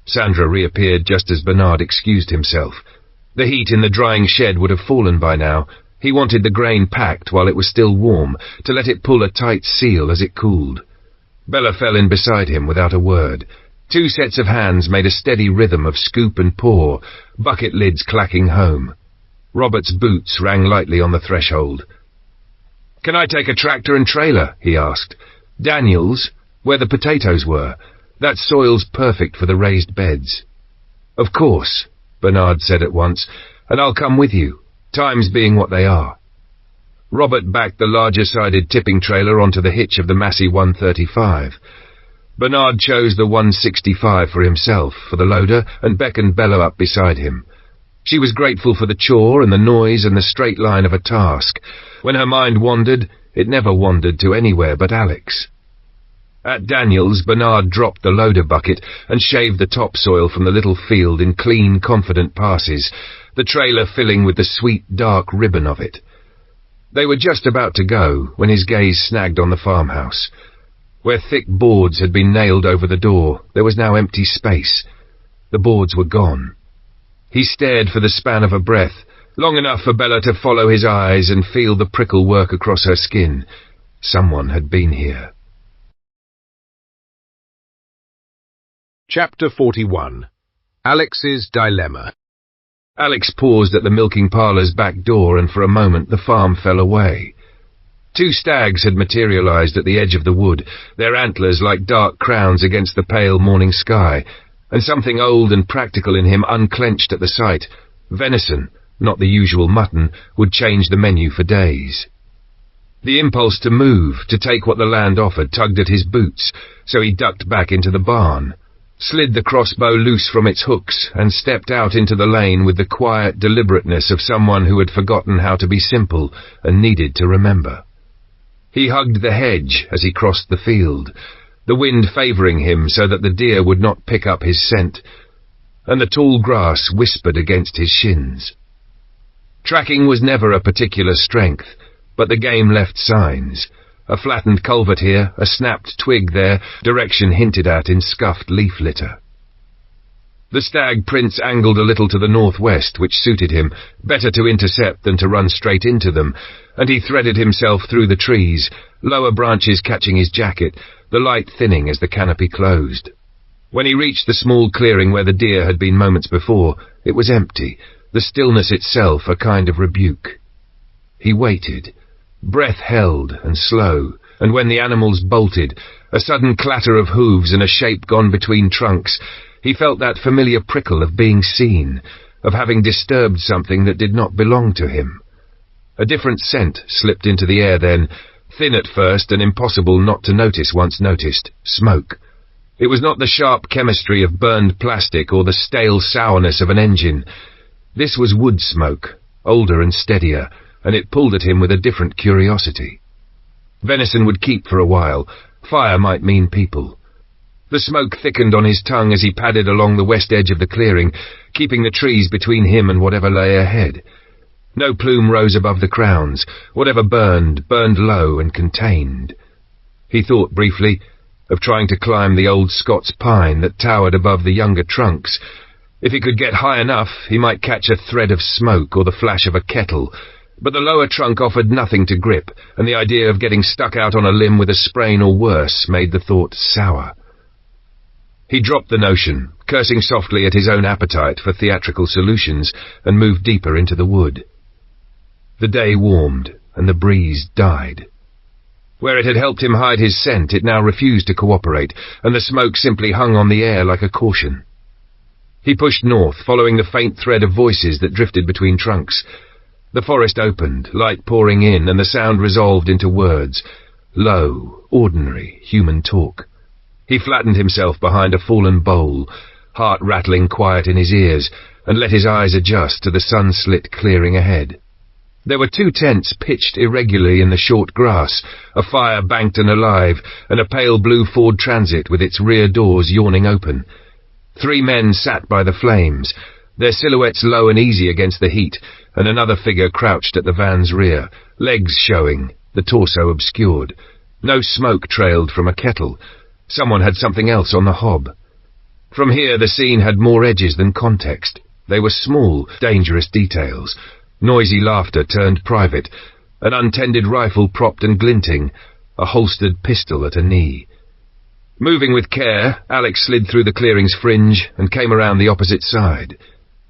Sandra reappeared just as Bernard excused himself. The heat in the drying shed would have fallen by now. He wanted the grain packed while it was still warm, to let it pull a tight seal as it cooled. Bella fell in beside him without a word. 2 sets of hands made a steady rhythm of scoop and pour, bucket lids clacking home. Robert's boots rang lightly on the threshold. "Can I take a tractor and trailer?" he asked. "Daniel's, where the potatoes were. That soil's perfect for the raised beds." "Of course," Bernard said at once, "and I'll come with you, times being what they are." Robert backed the larger-sided tipping trailer onto the hitch of the Massey 135. Bernard chose the 165 for himself, for the loader, and beckoned Bella up beside him. She was grateful for the chore and the noise and the straight line of a task. When her mind wandered, it never wandered to anywhere but Alex. At Daniel's, Bernard dropped the loader bucket and shaved the topsoil from the little field in clean, confident passes, the trailer filling with the sweet, dark ribbon of it. They were just about to go when his gaze snagged on the farmhouse. Where thick boards had been nailed over the door, there was now empty space. The boards were gone. He stared for the span of a breath, long enough for Bella to follow his eyes and feel the prickle work across her skin. Someone had been here. Chapter 41. Alex's Dilemma. Alex paused at the milking parlour's back door, and for a moment the farm fell away. 2 stags had materialized at the edge of the wood, their antlers like dark crowns against the pale morning sky, and something old and practical in him unclenched at the sight. Venison, not the usual mutton, would change the menu for days. The impulse to move, to take what the land offered, tugged at his boots, so he ducked back into the barn, slid the crossbow loose from its hooks, and stepped out into the lane with the quiet deliberateness of someone who had forgotten how to be simple and needed to remember. He hugged the hedge as he crossed the field, the wind favouring him so that the deer would not pick up his scent, and the tall grass whispered against his shins. Tracking was never a particular strength, but the game left signs. A flattened culvert here, a snapped twig there, direction hinted at in scuffed leaf litter. The stag prints angled a little to the northwest, which suited him, better to intercept than to run straight into them, and he threaded himself through the trees, lower branches catching his jacket, the light thinning as the canopy closed. When he reached the small clearing where the deer had been moments before, it was empty, the stillness itself a kind of rebuke. He waited, breath held and slow, and when the animals bolted, a sudden clatter of hooves and a shape gone between trunks, he felt that familiar prickle of being seen, of having disturbed something that did not belong to him. A different scent slipped into the air then, thin at first and impossible not to notice once noticed: smoke. It was not the sharp chemistry of burned plastic or the stale sourness of an engine. This was wood smoke, older and steadier, and it pulled at him with a different curiosity. Venison would keep for a while. Fire might mean people. The smoke thickened on his tongue as he padded along the west edge of the clearing, keeping the trees between him and whatever lay ahead. No plume rose above the crowns. Whatever burned, burned low and contained. He thought briefly of trying to climb the old Scots pine that towered above the younger trunks. If he could get high enough, he might catch a thread of smoke or the flash of a kettle, but the lower trunk offered nothing to grip, and the idea of getting stuck out on a limb with a sprain or worse made the thought sour. He dropped the notion, cursing softly at his own appetite for theatrical solutions, and moved deeper into the wood. The day warmed, and the breeze died. Where it had helped him hide his scent, it now refused to cooperate, and the smoke simply hung on the air like a caution. He pushed north, following the faint thread of voices that drifted between trunks. The forest opened, light pouring in, and the sound resolved into words. Low, ordinary, human talk. He flattened himself behind a fallen bole, heart rattling quiet in his ears, and let his eyes adjust to the sun-slit clearing ahead. There were 2 tents pitched irregularly in the short grass, a fire banked and alive, and a pale blue Ford Transit with its rear doors yawning open. 3 men sat by the flames, their silhouettes low and easy against the heat, and another figure crouched at the van's rear, legs showing, the torso obscured. No smoke trailed from a kettle. Someone had something else on the hob. From here the scene had more edges than context. They were small, dangerous details. Noisy laughter turned private, an untended rifle propped and glinting, a holstered pistol at a knee. Moving with care, Alex slid through the clearing's fringe and came around the opposite side.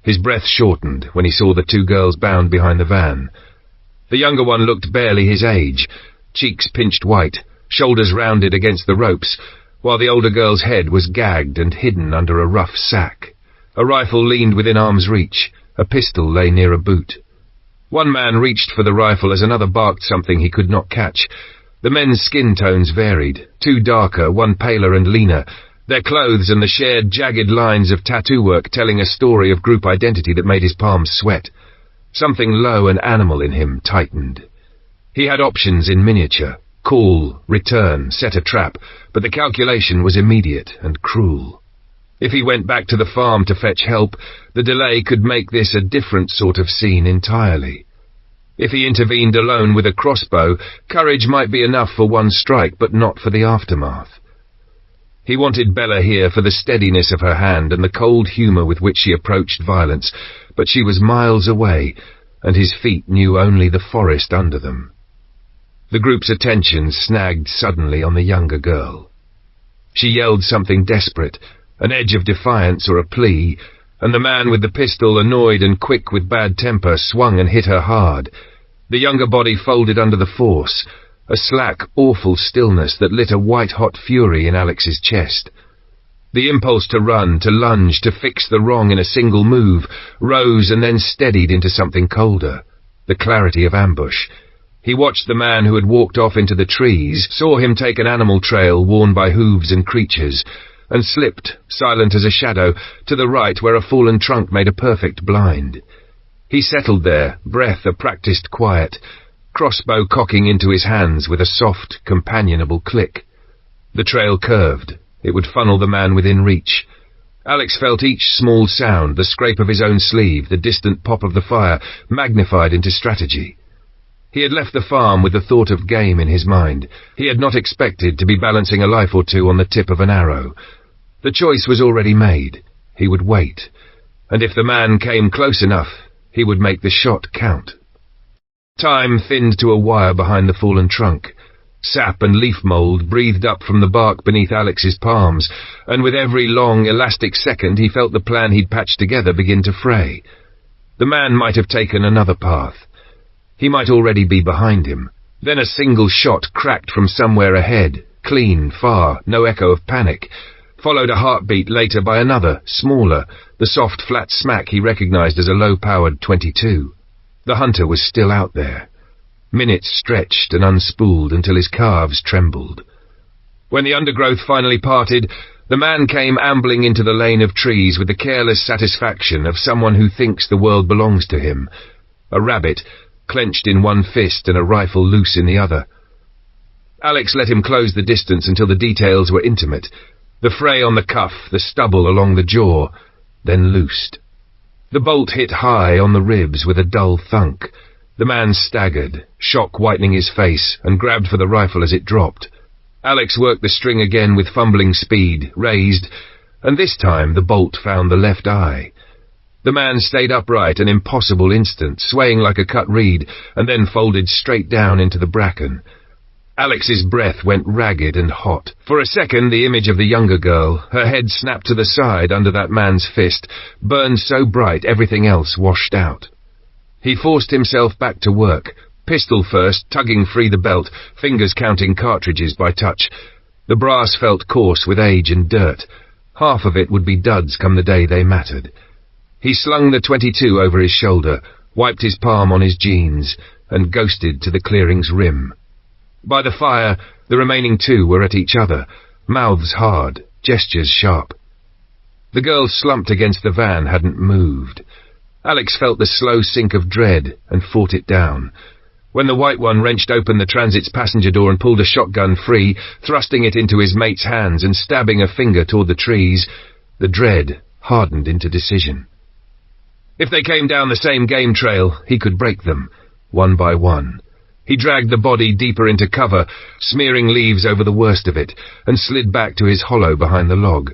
His breath shortened when he saw the 2 girls bound behind the van. The younger one looked barely his age, cheeks pinched white, shoulders rounded against the ropes, while the older girl's head was gagged and hidden under a rough sack. A rifle leaned within arm's reach, a pistol lay near a boot. One man reached for the rifle as another barked something he could not catch. The men's skin tones varied, 2 darker, one paler and leaner, their clothes and the shared jagged lines of tattoo work telling a story of group identity that made his palms sweat. Something low and animal in him tightened. He had options in miniature: call, return, set a trap, but the calculation was immediate and cruel. If he went back to the farm to fetch help, the delay could make this a different sort of scene entirely. If he intervened alone with a crossbow, courage might be enough for one strike, but not for the aftermath. He wanted Bella here for the steadiness of her hand and the cold humour with which she approached violence, but she was miles away, and his feet knew only the forest under them. The group's attention snagged suddenly on the younger girl. She yelled something desperate, an edge of defiance or a plea, and the man with the pistol, annoyed and quick with bad temper, swung and hit her hard. The younger body folded under the force, a slack, awful stillness that lit a white-hot fury in Alex's chest. The impulse to run, to lunge, to fix the wrong in a single move, rose and then steadied into something colder, the clarity of ambush. He watched the man who had walked off into the trees, saw him take an animal trail worn by hooves and creatures, and slipped, silent as a shadow, to the right where a fallen trunk made a perfect blind. He settled there, breath a practiced quiet, crossbow cocking into his hands with a soft, companionable click. The trail curved. It would funnel the man within reach. Alex felt each small sound, the scrape of his own sleeve, the distant pop of the fire, magnified into strategy. He had left the farm with the thought of game in his mind. He had not expected to be balancing a life or 2 on the tip of an arrow. The choice was already made. He would wait, and if the man came close enough, he would make the shot count. Time thinned to a wire behind the fallen trunk. Sap and leaf mould breathed up from the bark beneath Alex's palms, and with every long, elastic second he felt the plan he'd patched together begin to fray. The man might have taken another path. He might already be behind him. Then a single shot cracked from somewhere ahead, clean, far, no echo of panic, followed a heartbeat later by another, smaller, the soft, flat smack he recognized as a low-powered .22. The hunter was still out there. Minutes stretched and unspooled until his calves trembled. When the undergrowth finally parted, the man came ambling into the lane of trees with the careless satisfaction of someone who thinks the world belongs to him. A rabbit, clenched in one fist and a rifle loose in the other. Alex let him close the distance until the details were intimate. The fray on the cuff, the stubble along the jaw, then loosed. The bolt hit high on the ribs with a dull thunk. The man staggered, shock whitening his face, and grabbed for the rifle as it dropped. Alex worked the string again with fumbling speed, raised, and this time the bolt found the left eye. The man stayed upright an impossible instant, swaying like a cut reed, and then folded straight down into the bracken. Alex's breath went ragged and hot. For a second, the image of the younger girl, her head snapped to the side under that man's fist, burned so bright everything else washed out. He forced himself back to work, pistol first, tugging free the belt, fingers counting cartridges by touch. The brass felt coarse with age and dirt. Half of it would be duds come the day they mattered. He slung the .22 over his shoulder, wiped his palm on his jeans, and ghosted to the clearing's rim. By the fire, the remaining two were at each other, mouths hard, gestures sharp. The girl slumped against the van hadn't moved. Alex felt the slow sink of dread and fought it down. When the white one wrenched open the transit's passenger door and pulled a shotgun free, thrusting it into his mate's hands and stabbing a finger toward the trees, the dread hardened into decision. If they came down the same game trail, he could break them, one by one. He dragged the body deeper into cover, smearing leaves over the worst of it, and slid back to his hollow behind the log.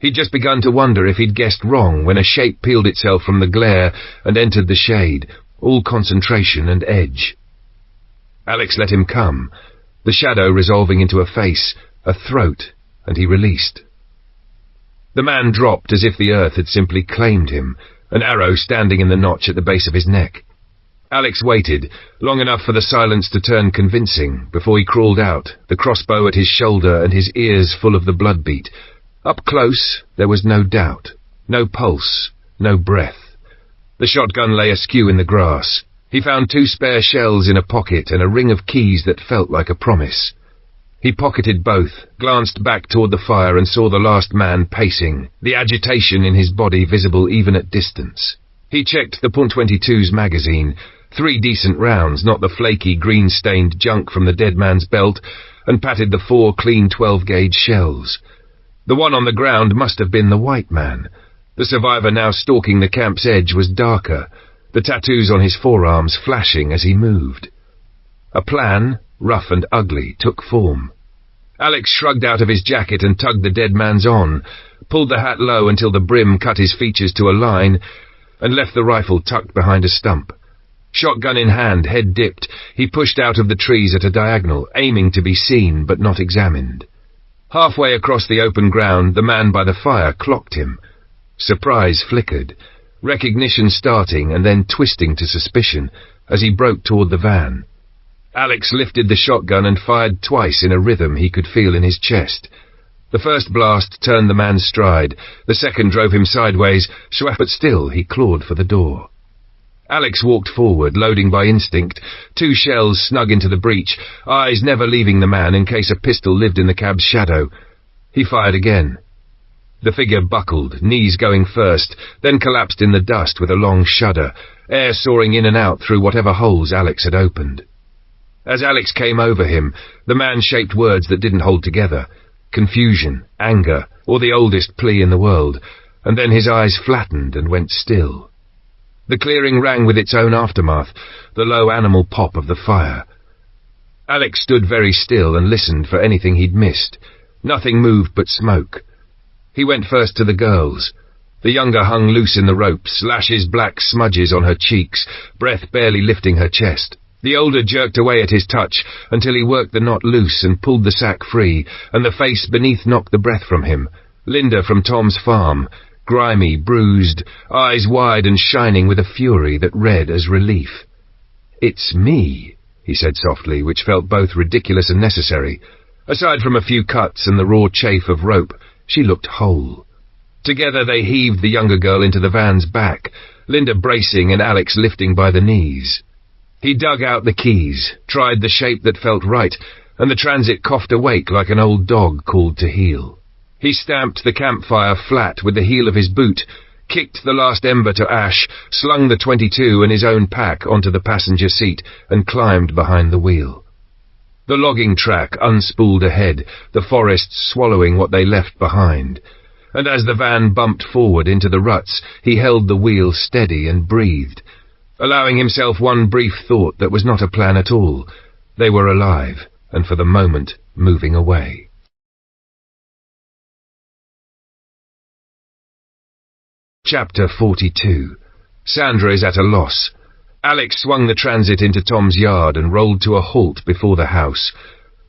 He'd just begun to wonder if he'd guessed wrong when a shape peeled itself from the glare and entered the shade, all concentration and edge. Alex let him come, the shadow resolving into a face, a throat, and he released. The man dropped as if the earth had simply claimed him, an arrow standing in the notch at the base of his neck. Alex waited, long enough for the silence to turn convincing, before he crawled out, the crossbow at his shoulder and his ears full of the blood beat. Up close, there was no doubt, no pulse, no breath. The shotgun lay askew in the grass. He found 2 spare shells in a pocket and a ring of keys that felt like a promise. He pocketed both, glanced back toward the fire and saw the last man pacing, the agitation in his body visible even at distance. He checked the .22's magazine, 3 decent rounds, not the flaky, green-stained junk from the dead man's belt, and patted the 4 clean 12-gauge shells. The one on the ground must have been the white man. The survivor now stalking the camp's edge was darker, the tattoos on his forearms flashing as he moved. A plan, rough and ugly, took form. Alex shrugged out of his jacket and tugged the dead man's on, pulled the hat low until the brim cut his features to a line, and left the rifle tucked behind a stump. Shotgun in hand, head dipped, he pushed out of the trees at a diagonal, aiming to be seen but not examined. Halfway across the open ground, the man by the fire clocked him. Surprise flickered, recognition starting and then twisting to suspicion as he broke toward the van. Alex lifted the shotgun and fired twice in a rhythm he could feel in his chest. The first blast turned the man's stride, the second drove him sideways, but still he clawed for the door. Alex walked forward, loading by instinct, 2 shells snug into the breech, eyes never leaving the man in case a pistol lived in the cab's shadow. He fired again. The figure buckled, knees going first, then collapsed in the dust with a long shudder, air soaring in and out through whatever holes Alex had opened. As Alex came over him, the man shaped words that didn't hold together. Confusion, anger, or the oldest plea in the world, and then his eyes flattened and went still. The clearing rang with its own aftermath, the low animal pop of the fire. Alex stood very still and listened for anything he'd missed. Nothing moved but smoke. He went first to the girls. The younger hung loose in the ropes, lashes black smudges on her cheeks, breath barely lifting her chest. The older jerked away at his touch until he worked the knot loose and pulled the sack free, and the face beneath knocked the breath from him. Linda from Tom's farm, grimy, bruised, eyes wide and shining with a fury that read as relief. "It's me," he said softly, which felt both ridiculous and necessary. Aside from a few cuts and the raw chafe of rope, she looked whole. Together they heaved the younger girl into the van's back, Linda bracing and Alex lifting by the knees. He dug out the keys, tried the shape that felt right, and the transit coughed awake like an old dog called to heel. He stamped the campfire flat with the heel of his boot, kicked the last ember to ash, slung the .22 and his own pack onto the passenger seat, and climbed behind the wheel. The logging track unspooled ahead, the forest swallowing what they left behind. And as the van bumped forward into the ruts, he held the wheel steady and breathed, allowing himself one brief thought that was not a plan at all. They were alive, and for the moment, moving away. Chapter 42. Sandra is at a loss. Alex swung the transit into Tom's yard and rolled to a halt before the house.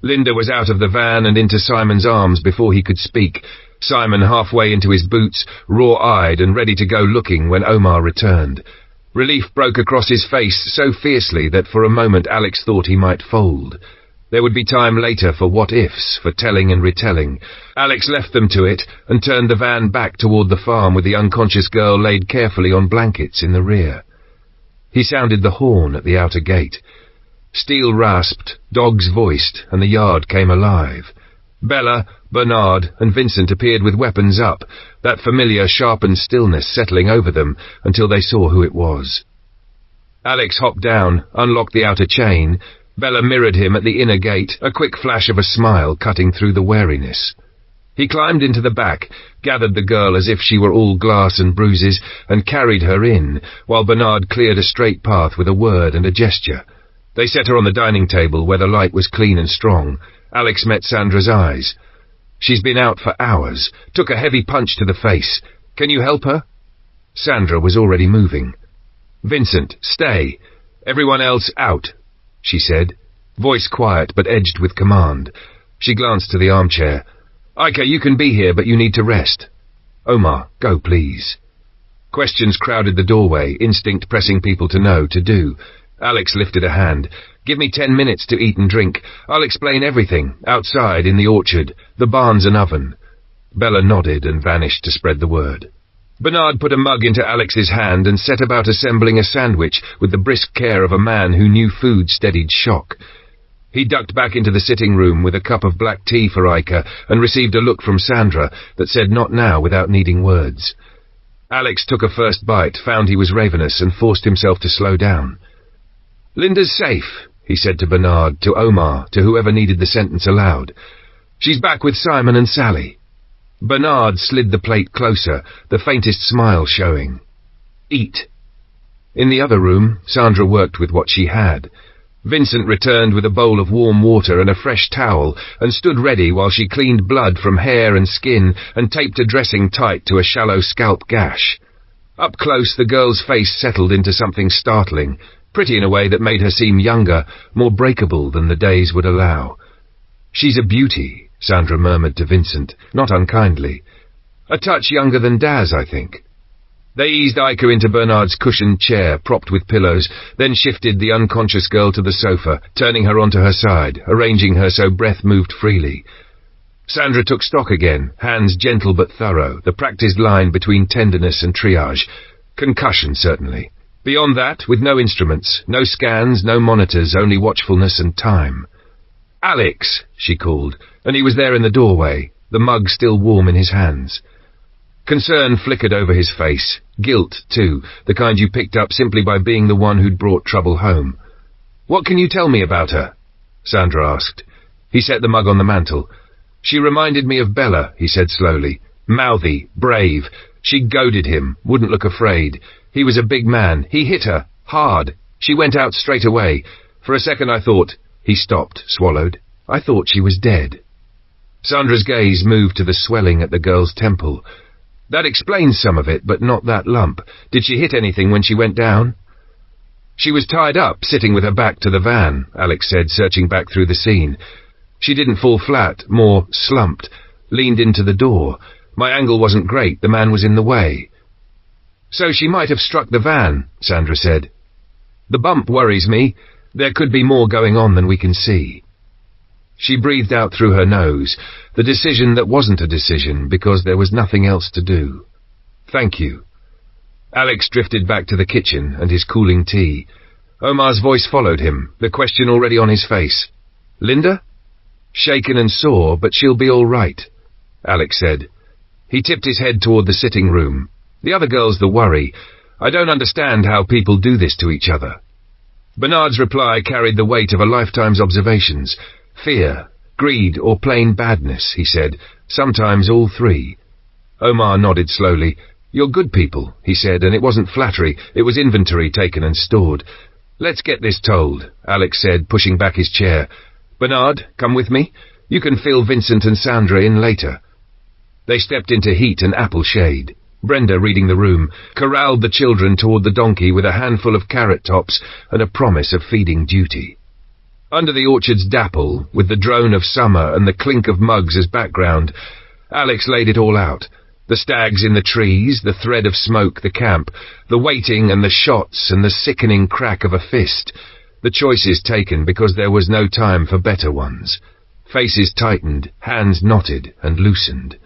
Linda was out of the van and into Simon's arms before he could speak, Simon halfway into his boots, raw-eyed and ready to go looking when Omar returned. Relief broke across his face so fiercely that for a moment Alex thought he might fold. There would be time later for what-ifs, for telling and retelling. Alex left them to it and turned the van back toward the farm with the unconscious girl laid carefully on blankets in the rear. He sounded the horn at the outer gate. Steel rasped, dogs voiced, and the yard came alive. Bella, Bernard, and Vincent appeared with weapons up, that familiar sharpened stillness settling over them until they saw who it was. Alex hopped down, unlocked the outer chain. Bella mirrored him at the inner gate, a quick flash of a smile cutting through the wariness. He climbed into the back, gathered the girl as if she were all glass and bruises, and carried her in, while Bernard cleared a straight path with a word and a gesture. They set her on the dining table where the light was clean and strong. Alex met Sandra's eyes. "She's been out for hours. Took a heavy punch to the face. Can you help her?" Sandra was already moving. "Vincent, stay. Everyone else out," she said, voice quiet but edged with command. She glanced to the armchair. "Ika, you can be here, but you need to rest. Omar, go, please." Questions crowded the doorway, instinct pressing people to know, to do. Alex lifted a hand. "Give me 10 minutes to eat and drink. I'll explain everything, outside, in the orchard, the barn's an oven." Bella nodded and vanished to spread the word. Bernard put a mug into Alex's hand and set about assembling a sandwich with the brisk care of a man who knew food steadied shock. He ducked back into the sitting room with a cup of black tea for Ika and received a look from Sandra that said not now without needing words. Alex took a first bite, found he was ravenous, and forced himself to slow down. "Linda's safe," he said to Bernard, to Omar, to whoever needed the sentence aloud. "She's back with Simon and Sally." Bernard slid the plate closer, the faintest smile showing. "Eat." In the other room, Sandra worked with what she had. Vincent returned with a bowl of warm water and a fresh towel and stood ready while she cleaned blood from hair and skin and taped a dressing tight to a shallow scalp gash. Up close, the girl's face settled into something startling, pretty in a way that made her seem younger, more breakable than the days would allow. "She's a beauty," Sandra murmured to Vincent, not unkindly. "A touch younger than Daz, I think." They eased Ika into Bernard's cushioned chair, propped with pillows, then shifted the unconscious girl to the sofa, turning her onto her side, arranging her so breath moved freely. Sandra took stock again, hands gentle but thorough, the practiced line between tenderness and triage. Concussion, certainly. Beyond that, with no instruments, no scans, no monitors, only watchfulness and time. "Alex," she called, and he was there in the doorway, the mug still warm in his hands. Concern flickered over his face. Guilt, too, the kind you picked up simply by being the one who'd brought trouble home. "What can you tell me about her?" Sandra asked. He set the mug on the mantel. "She reminded me of Bella," he said slowly. "Mouthy, brave. She goaded him, wouldn't look afraid. He was a big man. He hit her. Hard. She went out straight away. For a second I thought—" He stopped, swallowed. "I thought she was dead." Sandra's gaze moved to the swelling at the girl's temple. "That explains some of it, but not that lump. Did she hit anything when she went down?" She was tied up, sitting with her back to the van, Alex said, searching back through the scene. She didn't fall flat, more slumped, leaned into the door. My angle wasn't great, the man was in the way. So she might have struck the van, Sandra said. The bump worries me. There could be more going on than we can see. She breathed out through her nose, the decision that wasn't a decision because there was nothing else to do. Thank you. Alex drifted back to the kitchen and his cooling tea. Omar's voice followed him, the question already on his face. Linda? Shaken and sore, but she'll be all right, Alex said. He tipped his head toward the sitting room. The other girl's the worry. I don't understand how people do this to each other. Bernard's reply carried the weight of a lifetime's observations. Fear, greed, or plain badness, he said. Sometimes all three. Omar nodded slowly. You're good people, he said, and it wasn't flattery. It was inventory taken and stored. Let's get this told, Alex said, pushing back his chair. Bernard, come with me. You can fill Vincent and Sandra in later. They stepped into heat and apple shade. Brenda, reading the room, corralled the children toward the donkey with a handful of carrot tops and a promise of feeding duty. Under the orchard's dapple, with the drone of summer and the clink of mugs as background, Alex laid it all out. The stags in the trees, the thread of smoke, the camp, the waiting and the shots and the sickening crack of a fist, the choices taken because there was no time for better ones. Faces tightened, hands knotted and loosened.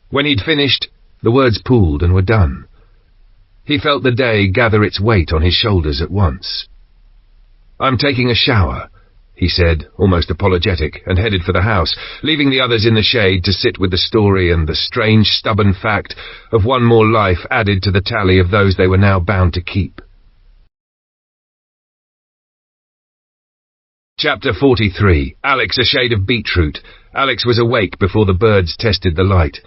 When he'd finished, the words pooled and were done. He felt the day gather its weight on his shoulders at once. I'm taking a shower, he said, almost apologetic, and headed for the house, leaving the others in the shade to sit with the story and the strange, stubborn fact of one more life added to the tally of those they were now bound to keep. Chapter 43. Alex, a shade of beetroot. Alex was awake before the birds tested the light.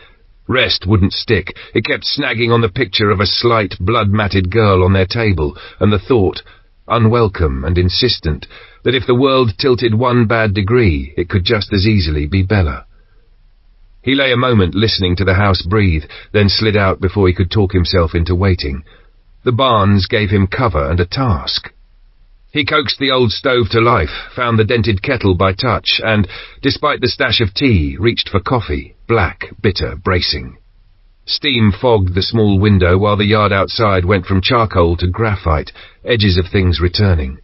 Rest wouldn't stick. It kept snagging on the picture of a slight, blood-matted girl on their table, and the thought, unwelcome and insistent, that if the world tilted one bad degree, it could just as easily be Bella. He lay a moment listening to the house breathe, then slid out before he could talk himself into waiting. The barns gave him cover and a task. He coaxed the old stove to life, found the dented kettle by touch, and, despite the stash of tea, reached for coffee, black, bitter, bracing. Steam fogged the small window while the yard outside went from charcoal to graphite, edges of things returning.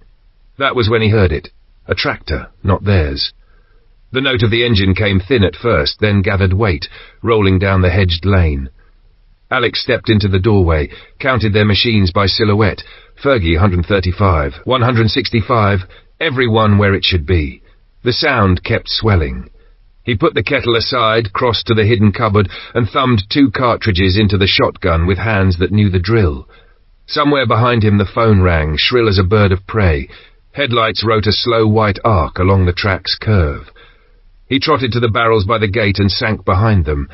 That was when he heard it. A tractor, not theirs. The note of the engine came thin at first, then gathered weight, rolling down the hedged lane. Alex stepped into the doorway, counted their machines by silhouette. Fergie 135, 165, every one where it should be. The sound kept swelling. He put the kettle aside, crossed to the hidden cupboard, and thumbed 2 cartridges into the shotgun with hands that knew the drill. Somewhere behind him the phone rang, shrill as a bird of prey. Headlights wrote a slow white arc along the track's curve. He trotted to the barrels by the gate and sank behind them,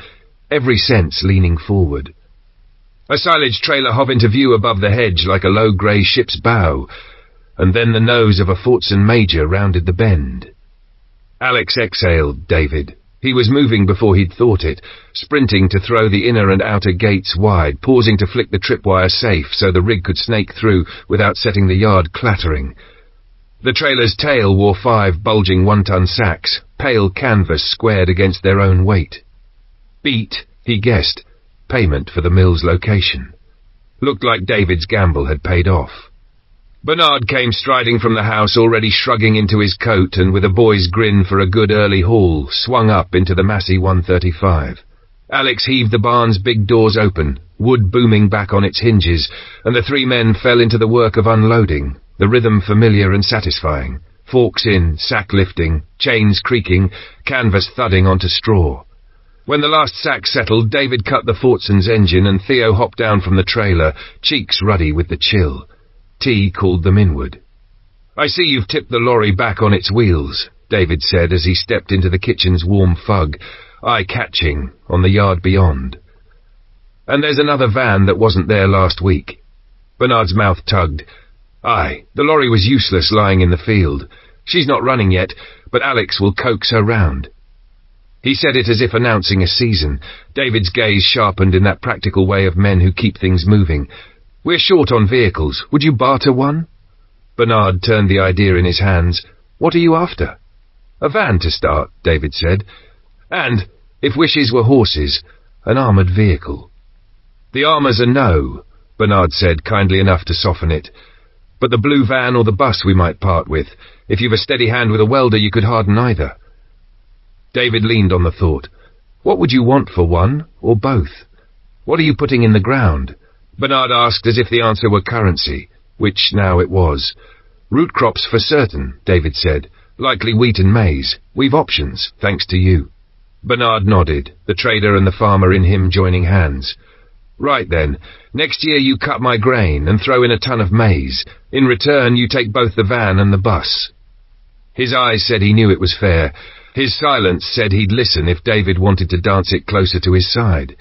every sense leaning forward. A silage trailer hove into view above the hedge like a low grey ship's bow, and then the nose of a Fortson Major rounded the bend. Alex exhaled, David. He was moving before he'd thought it, sprinting to throw the inner and outer gates wide, pausing to flick the tripwire safe so the rig could snake through without setting the yard clattering. The trailer's tail wore 5 bulging 1-ton sacks, pale canvas squared against their own weight. Beat, he guessed. Payment for the mill's location. Looked like David's gamble had paid off. Bernard came striding from the house, already shrugging into his coat and with a boy's grin for a good early haul, swung up into the Massey 135. Alex heaved the barn's big doors open, wood booming back on its hinges, and the 3 men fell into the work of unloading, the rhythm familiar and satisfying. Forks in, sack lifting, chains creaking, canvas thudding onto straw. When the last sack settled, David cut the Fortson's engine and Theo hopped down from the trailer, cheeks ruddy with the chill. T called them inward. I see you've tipped the lorry back on its wheels, David said as he stepped into the kitchen's warm fug, eye-catching, on the yard beyond. And there's another van that wasn't there last week. Bernard's mouth tugged. Aye, the lorry was useless lying in the field. She's not running yet, but Alex will coax her round. He said it as if announcing a season. David's gaze sharpened in that practical way of men who keep things moving. We're short on vehicles. Would you barter one? Bernard turned the idea in his hands. "What are you after?" "A van to start," David said. "And, if wishes were horses, an armoured vehicle." "The armour's a no," Bernard said, kindly enough to soften it. "But the blue van or the bus we might part with. If you've a steady hand with a welder, you could harden either." David leaned on the thought. "What would you want for one, or both? What are you putting in the ground?" Bernard asked as if the answer were currency, which now it was. "Root crops for certain," David said. "Likely wheat and maize. We've options, thanks to you." Bernard nodded, the trader and the farmer in him joining hands. "Right then, next year you cut my grain and throw in a ton of maize. In return, you take both the van and the bus." His eyes said he knew it was fair. His silence said he'd listen if David wanted to dance it closer to his side.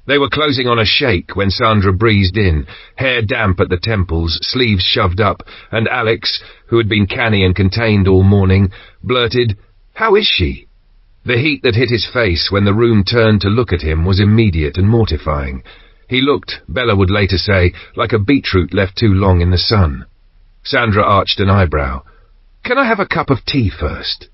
They were closing on a shake when Sandra breezed in, hair damp at the temples, sleeves shoved up, and Alex, who had been canny and contained all morning, blurted, "How is she?" The heat that hit his face when the room turned to look at him was immediate and mortifying. He looked, Bella would later say, like a beetroot left too long in the sun. Sandra arched an eyebrow. "Can I have a cup of tea first?"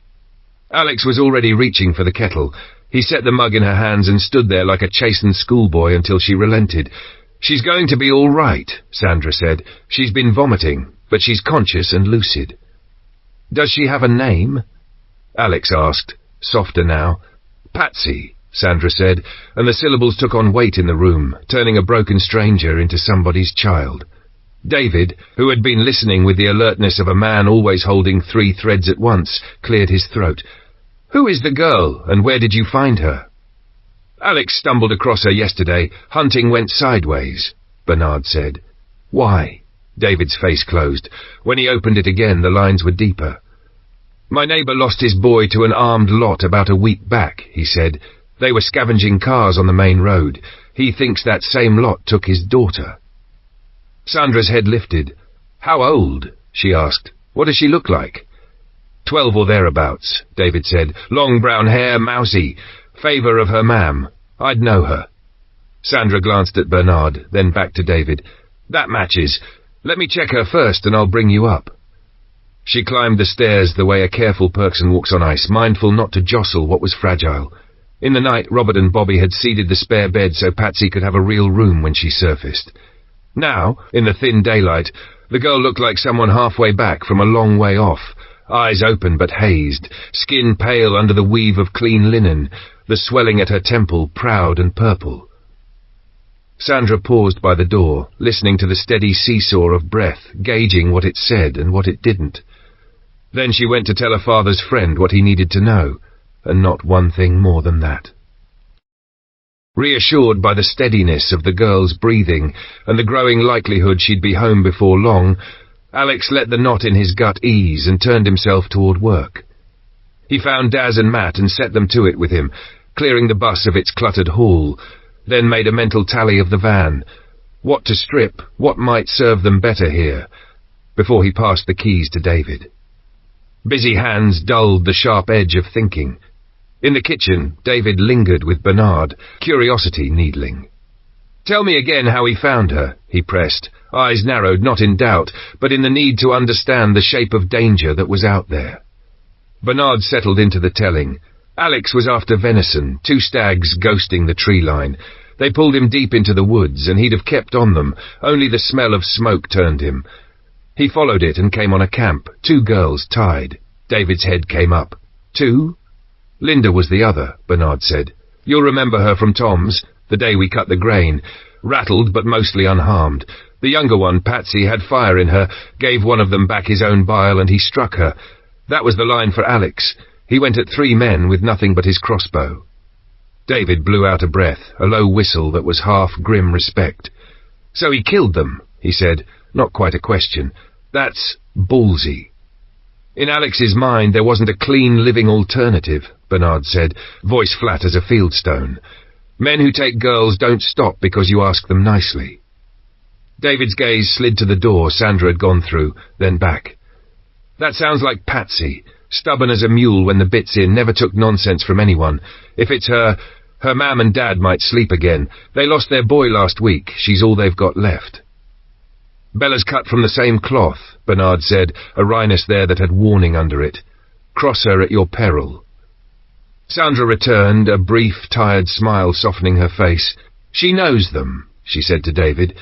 Alex was already reaching for the kettle. He set the mug in her hands and stood there like a chastened schoolboy until she relented. "She's going to be all right," Sandra said. "She's been vomiting, but she's conscious and lucid." "Does she have a name?" Alex asked, softer now. "Patsy," Sandra said, and the syllables took on weight in the room, turning a broken stranger into somebody's child. David, who had been listening with the alertness of a man always holding 3 threads at once, cleared his throat. "Who is the girl, and where did you find her?" "Alex stumbled across her yesterday. Hunting went sideways," Bernard said. "Why?" David's face closed. When he opened it again, the lines were deeper. "My neighbour lost his boy to an armed lot about a week back," he said. "They were scavenging cars on the main road. He thinks that same lot took his daughter." Sandra's head lifted. "How old?" she asked. "What does she look like?" 12 or thereabouts, David said. "Long brown hair, mousy. Favour of her mam. I'd know her." Sandra glanced at Bernard, then back to David. "That matches. Let me check her first and I'll bring you up." She climbed the stairs the way a careful person walks on ice, mindful not to jostle what was fragile. In the night, Robert and Bobby had seeded the spare bed so Patsy could have a real room when she surfaced. Now, in the thin daylight, the girl looked like someone halfway back from a long way off, eyes open but hazed, skin pale under the weave of clean linen, the swelling at her temple proud and purple. Sandra paused by the door, listening to the steady seesaw of breath, gauging what it said and what it didn't. Then she went to tell her father's friend what he needed to know, and not one thing more than that. Reassured by the steadiness of the girl's breathing and the growing likelihood she'd be home before long, Alex let the knot in his gut ease and turned himself toward work. He found Daz and Matt and set them to it with him, clearing the bus of its cluttered haul, then made a mental tally of the van, what to strip, what might serve them better here, before he passed the keys to David. Busy hands dulled the sharp edge of thinking. In the kitchen, David lingered with Bernard, curiosity needling. "Tell me again how he found her," he pressed, eyes narrowed not in doubt, but in the need to understand the shape of danger that was out there. Bernard settled into the telling. Alex was after venison, 2 stags ghosting the tree line. They pulled him deep into the woods, and he'd have kept on them, only the smell of smoke turned him. He followed it and came on a camp, 2 girls tied. David's head came up. 2? Linda was the other, Bernard said. "You'll remember her from Tom's, the day we cut the grain. Rattled, but mostly unharmed. The younger one, Patsy, had fire in her, gave one of them back his own bile, and he struck her. That was the line for Alex. He went at 3 men with nothing but his crossbow." David blew out a breath, a low whistle that was half grim respect. "So he killed them," he said, not quite a question. "That's ballsy." In Alex's mind there wasn't a clean living alternative, Bernard said, voice flat as a fieldstone. "Men who take girls don't stop because you ask them nicely." David's gaze slid to the door Sandra had gone through, then back. "That sounds like Patsy. Stubborn as a mule when the bit's in, never took nonsense from anyone. If it's her mam and dad might sleep again. They lost their boy last week. She's all they've got left." "Bella's cut from the same cloth," Bernard said, a wryness there that had warning under it. "Cross her at your peril." Sandra returned, a brief, tired smile softening her face. "She knows them," she said to David.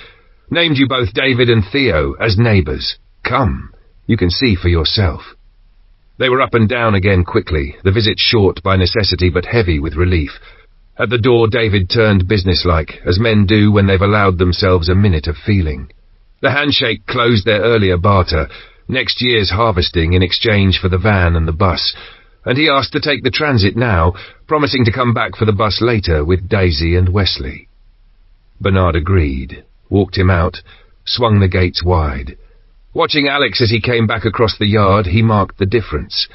"Named you both David and Theo, as neighbours. Come, you can see for yourself." They were up and down again quickly, the visit short by necessity but heavy with relief. At the door David turned businesslike, as men do when they've allowed themselves a minute of feeling. The handshake closed their earlier barter, next year's harvesting in exchange for the van and the bus, and he asked to take the transit now, promising to come back for the bus later with Daisy and Wesley. Bernard agreed, walked him out, swung the gates wide. Watching Alex as he came back across the yard, he marked the difference.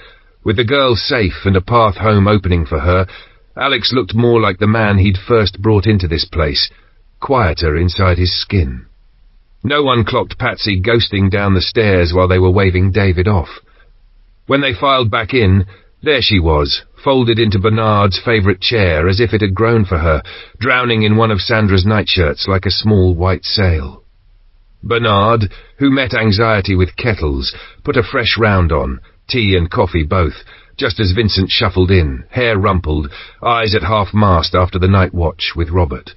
With the girl safe and a path home opening for her, Alex looked more like the man he'd first brought into this place, quieter inside his skin. No one clocked Patsy ghosting down the stairs while they were waving David off. When they filed back in, there she was, folded into Bernard's favourite chair as if it had grown for her, drowning in one of Sandra's nightshirts like a small white sail. Bernard, who met anxiety with kettles, put a fresh round on, tea and coffee both, just as Vincent shuffled in, hair rumpled, eyes at half-mast after the night watch with Robert.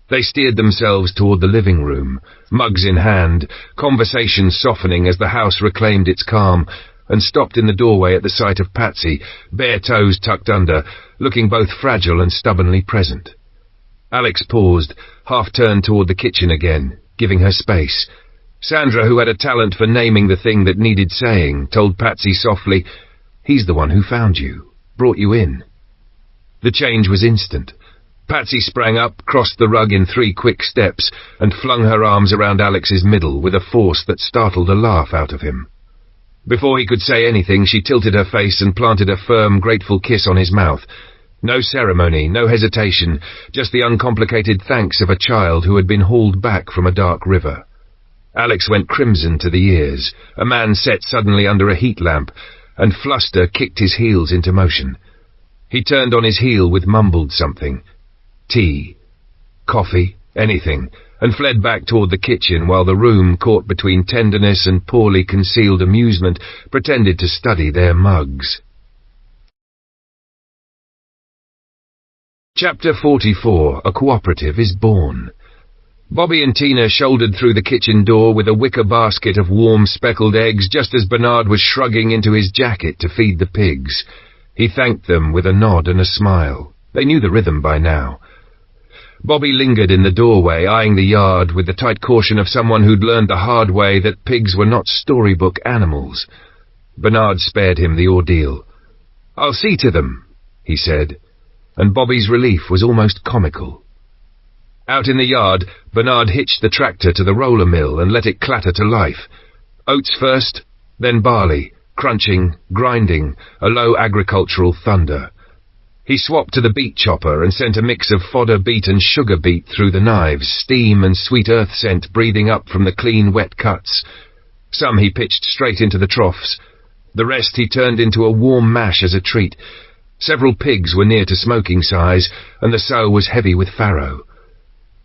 They steered themselves toward the living room, mugs in hand, conversation softening as the house reclaimed its calm, and stopped in the doorway at the sight of Patsy, bare toes tucked under, looking both fragile and stubbornly present. Alex paused, half-turned toward the kitchen again, giving her space. Sandra, who had a talent for naming the thing that needed saying, told Patsy softly, "He's the one who found you, brought you in." The change was instant. Patsy sprang up, crossed the rug in 3 quick steps, and flung her arms around Alex's middle with a force that startled a laugh out of him. Before he could say anything, she tilted her face and planted a firm, grateful kiss on his mouth. No ceremony, no hesitation, just the uncomplicated thanks of a child who had been hauled back from a dark river. Alex went crimson to the ears, a man set suddenly under a heat lamp, and fluster kicked his heels into motion. He turned on his heel with mumbled something. Tea, coffee, anything, and fled back toward the kitchen while the room, caught between tenderness and poorly concealed amusement, pretended to study their mugs. Chapter 44. A Cooperative is Born. Bobby and Tina shouldered through the kitchen door with a wicker basket of warm speckled eggs just as Bernard was shrugging into his jacket to feed the pigs. He thanked them with a nod and a smile. They knew the rhythm by now. Bobby lingered in the doorway, eyeing the yard with the tight caution of someone who'd learned the hard way that pigs were not storybook animals. Bernard spared him the ordeal. "I'll see to them," he said, and Bobby's relief was almost comical. Out in the yard, Bernard hitched the tractor to the roller mill and let it clatter to life. Oats first, then barley, crunching, grinding, a low agricultural thunder. He swapped to the beet chopper and sent a mix of fodder beet and sugar beet through the knives, steam and sweet earth scent breathing up from the clean, wet cuts. Some he pitched straight into the troughs. The rest he turned into a warm mash as a treat. Several pigs were near to smoking size, and the sow was heavy with farrow.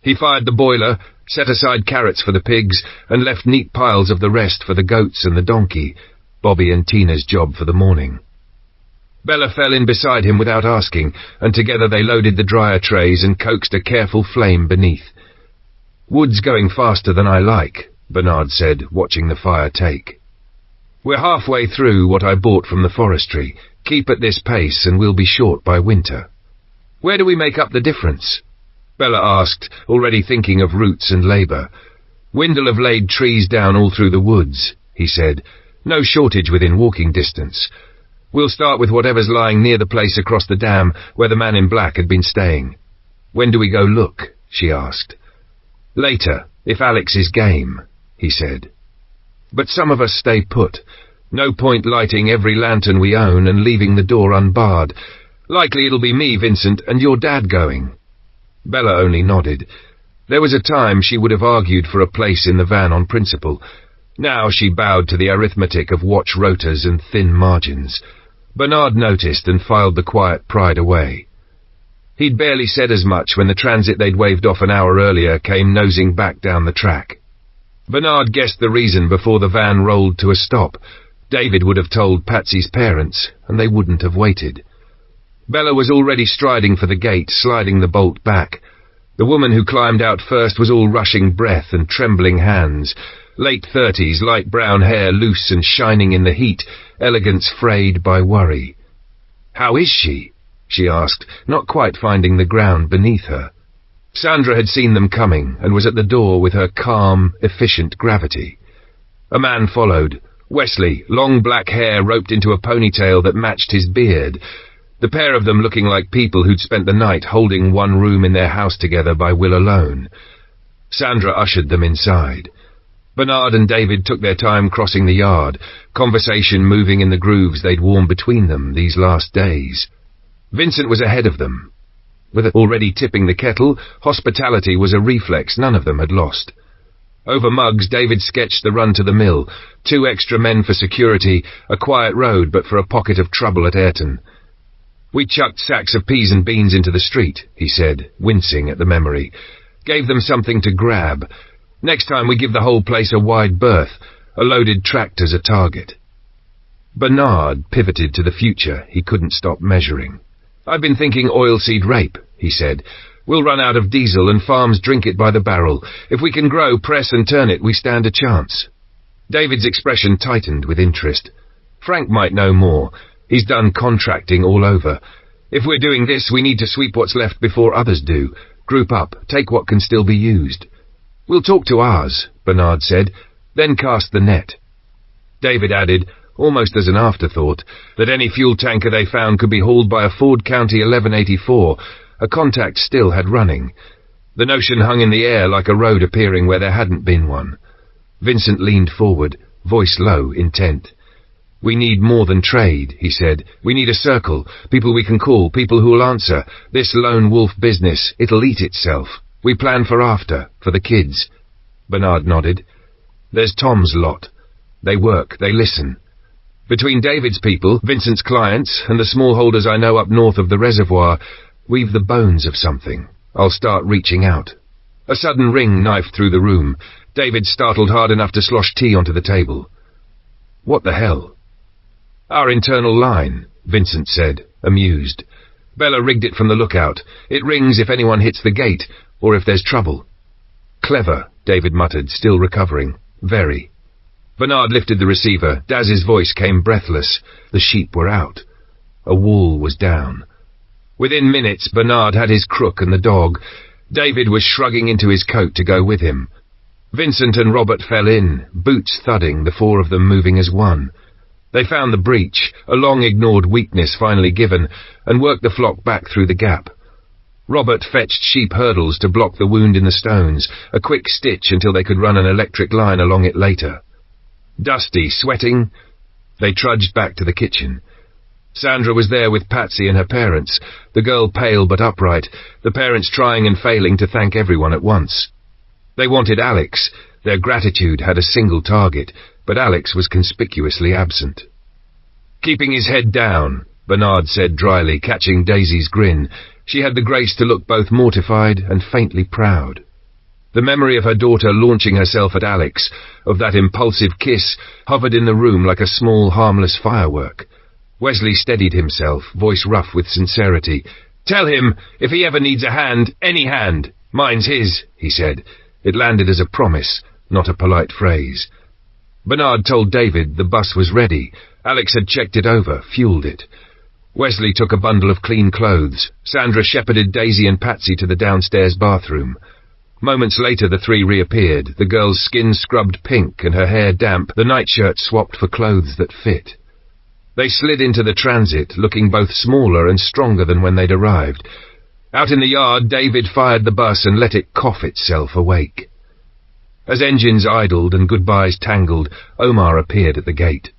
He fired the boiler, set aside carrots for the pigs, and left neat piles of the rest for the goats and the donkey, Bobby and Tina's job for the morning. Bella fell in beside him without asking, and together they loaded the dryer trays and coaxed a careful flame beneath. "Wood's going faster than I like," Bernard said, watching the fire take. "We're halfway through what I bought from the forestry. Keep at this pace and we'll be short by winter." "Where do we make up the difference?" Bella asked, already thinking of roots and labour. "Wind'll have laid trees down all through the woods," he said. "No shortage within walking distance. We'll start with whatever's lying near the place across the dam where the man in black had been staying." "When do we go look?" she asked. "Later, if Alex is game," he said. "But some of us stay put. No point lighting every lantern we own and leaving the door unbarred. Likely it'll be me, Vincent, and your dad going." Bella only nodded. There was a time she would have argued for a place in the van on principle. Now she bowed to the arithmetic of watch rotors and thin margins. Bernard noticed and filed the quiet pride away. He'd barely said as much when the transit they'd waved off an hour earlier came nosing back down the track. Bernard guessed the reason before the van rolled to a stop. David would have told Patsy's parents, and they wouldn't have waited. Bella was already striding for the gate, sliding the bolt back. The woman who climbed out first was all rushing breath and trembling hands. Late 30s, light brown hair loose and shining in the heat, elegance frayed by worry. "How is she?" she asked, not quite finding the ground beneath her. Sandra had seen them coming and was at the door with her calm, efficient gravity. A man followed. Wesley, long black hair roped into a ponytail that matched his beard. The pair of them looking like people who'd spent the night holding one room in their house together by will alone. Sandra ushered them inside. Bernard and David took their time crossing the yard, conversation moving in the grooves they'd worn between them these last days. Vincent was ahead of them. With it already tipping the kettle, hospitality was a reflex none of them had lost. Over mugs, David sketched the run to the mill, 2 extra men for security, a quiet road but for a pocket of trouble at Ayrton. "We chucked sacks of peas and beans into the street," he said, wincing at the memory. "Gave them something to grab. Next time we give the whole place a wide berth, a loaded tractor's a target." Bernard pivoted to the future he couldn't stop measuring. "I've been thinking oilseed rape," he said. "We'll run out of diesel and farms drink it by the barrel. If we can grow, press and turn it, we stand a chance." David's expression tightened with interest. "Frank might know more. He's done contracting all over. If we're doing this, we need to sweep what's left before others do. Group up, take what can still be used." "We'll talk to ours," Bernard said, "then cast the net." David added, almost as an afterthought, that any fuel tanker they found could be hauled by a Ford County 1184, a contact still had running. The notion hung in the air like a road appearing where there hadn't been one. Vincent leaned forward, voice low, intent. "We need more than trade," he said. "We need a circle, people we can call, people who'll answer. This lone wolf business, it'll eat itself. We plan for after, for the kids." Bernard nodded. "There's Tom's lot. They work, they listen. Between David's people, Vincent's clients, and the smallholders I know up north of the reservoir, we've the bones of something. I'll start reaching out." A sudden ring knifed through the room. David startled hard enough to slosh tea onto the table. "What the hell?" "Our internal line," Vincent said, amused. "Bella rigged it from the lookout. It rings if anyone hits the gate, or if there's trouble." "Clever," David muttered, still recovering. "Very." Bernard lifted the receiver. Daz's voice came breathless. The sheep were out. A wall was down. Within minutes, Bernard had his crook and the dog. David was shrugging into his coat to go with him. Vincent and Robert fell in, boots thudding, the 4 of them moving as one. They found the breach, a long-ignored weakness finally given, and worked the flock back through the gap. Robert fetched sheep hurdles to block the wound in the stones, a quick stitch until they could run an electric line along it later. Dusty, sweating, they trudged back to the kitchen. Sandra was there with Patsy and her parents, the girl pale but upright, the parents trying and failing to thank everyone at once. They wanted Alex. Their gratitude had a single target, but Alex was conspicuously absent. "Keeping his head down," Bernard said dryly, catching Daisy's grin. She had the grace to look both mortified and faintly proud. The memory of her daughter launching herself at Alex, of that impulsive kiss, hovered in the room like a small, harmless firework. Wesley steadied himself, voice rough with sincerity. "Tell him, if he ever needs a hand, any hand. Mine's his," he said. It landed as a promise, not a polite phrase. Bernard told David the bus was ready. Alex had checked it over, fueled it. Wesley took a bundle of clean clothes. Sandra shepherded Daisy and Patsy to the downstairs bathroom. Moments later the 3 reappeared, the girl's skin scrubbed pink and her hair damp, the nightshirt swapped for clothes that fit. They slid into the transit, looking both smaller and stronger than when they'd arrived. Out in the yard, David fired the bus and let it cough itself awake. As engines idled and goodbyes tangled, Omar appeared at the gate.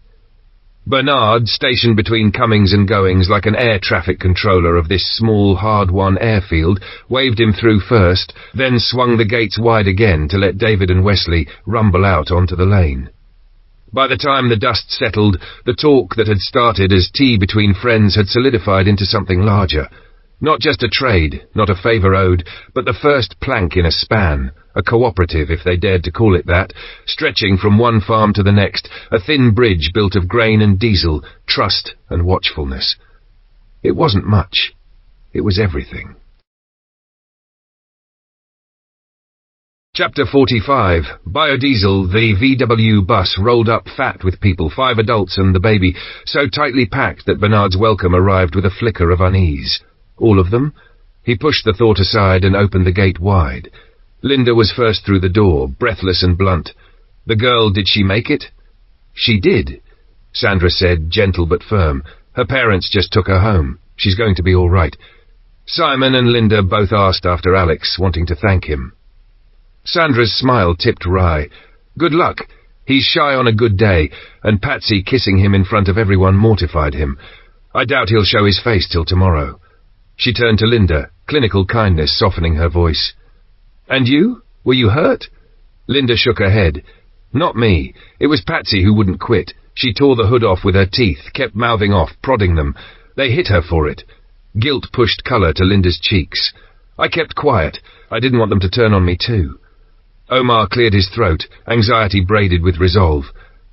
Bernard, stationed between comings and goings like an air traffic controller of this small, hard-won airfield, waved him through first, then swung the gates wide again to let David and Wesley rumble out onto the lane. By the time the dust settled, the talk that had started as tea between friends had solidified into something larger. Not just a trade, not a favour owed, but the first plank in a span, a cooperative, if they dared to call it that, stretching from one farm to the next, a thin bridge built of grain and diesel, trust and watchfulness. It wasn't much. It was everything. Chapter 45. Biodiesel, the VW bus rolled up fat with people, 5 adults and the baby, so tightly packed that Bernard's welcome arrived with a flicker of unease. All of them? He pushed the thought aside and opened the gate wide. Linda was first through the door, breathless and blunt. The girl, did she make it? She did, Sandra said, gentle but firm. Her parents just took her home. She's going to be all right. Simon and Linda both asked after Alex, wanting to thank him. Sandra's smile tipped wry. Good luck. He's shy on a good day, and Patsy kissing him in front of everyone mortified him. I doubt he'll show his face till tomorrow. She turned to Linda, clinical kindness softening her voice. And you? Were you hurt? Linda shook her head. Not me. It was Patsy who wouldn't quit. She tore the hood off with her teeth, kept mouthing off, prodding them. They hit her for it. Guilt pushed colour to Linda's cheeks. I kept quiet. I didn't want them to turn on me too. Omar cleared his throat, anxiety braided with resolve.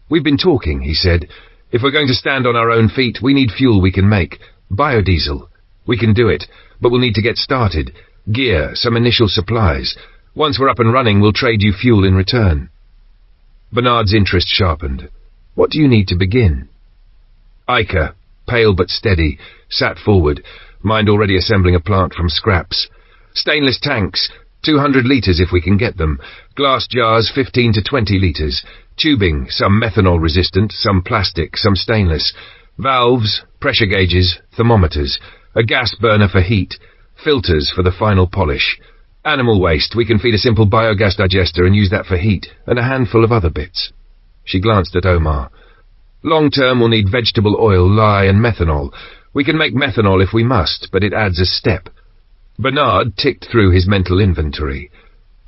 We've been talking, he said. If we're going to stand on our own feet, we need fuel we can make. Biodiesel. We can do it, but we'll need to get started. Gear, some initial supplies. Once we're up and running, we'll trade you fuel in return. Bernard's interest sharpened. What do you need to begin? Ica, pale but steady, sat forward, mind already assembling a plant from scraps. Stainless tanks, 200 litres if we can get them. Glass jars, 15 to 20 litres. Tubing, some methanol resistant, some plastic, some stainless. Valves, pressure gauges, thermometers. A gas burner for heat. Filters for the final polish. Animal waste, we can feed a simple biogas digester and use that for heat, and a handful of other bits. She glanced at Omar. Long term we'll need vegetable oil, lye and methanol. We can make methanol if we must, but it adds a step. Bernard ticked through his mental inventory.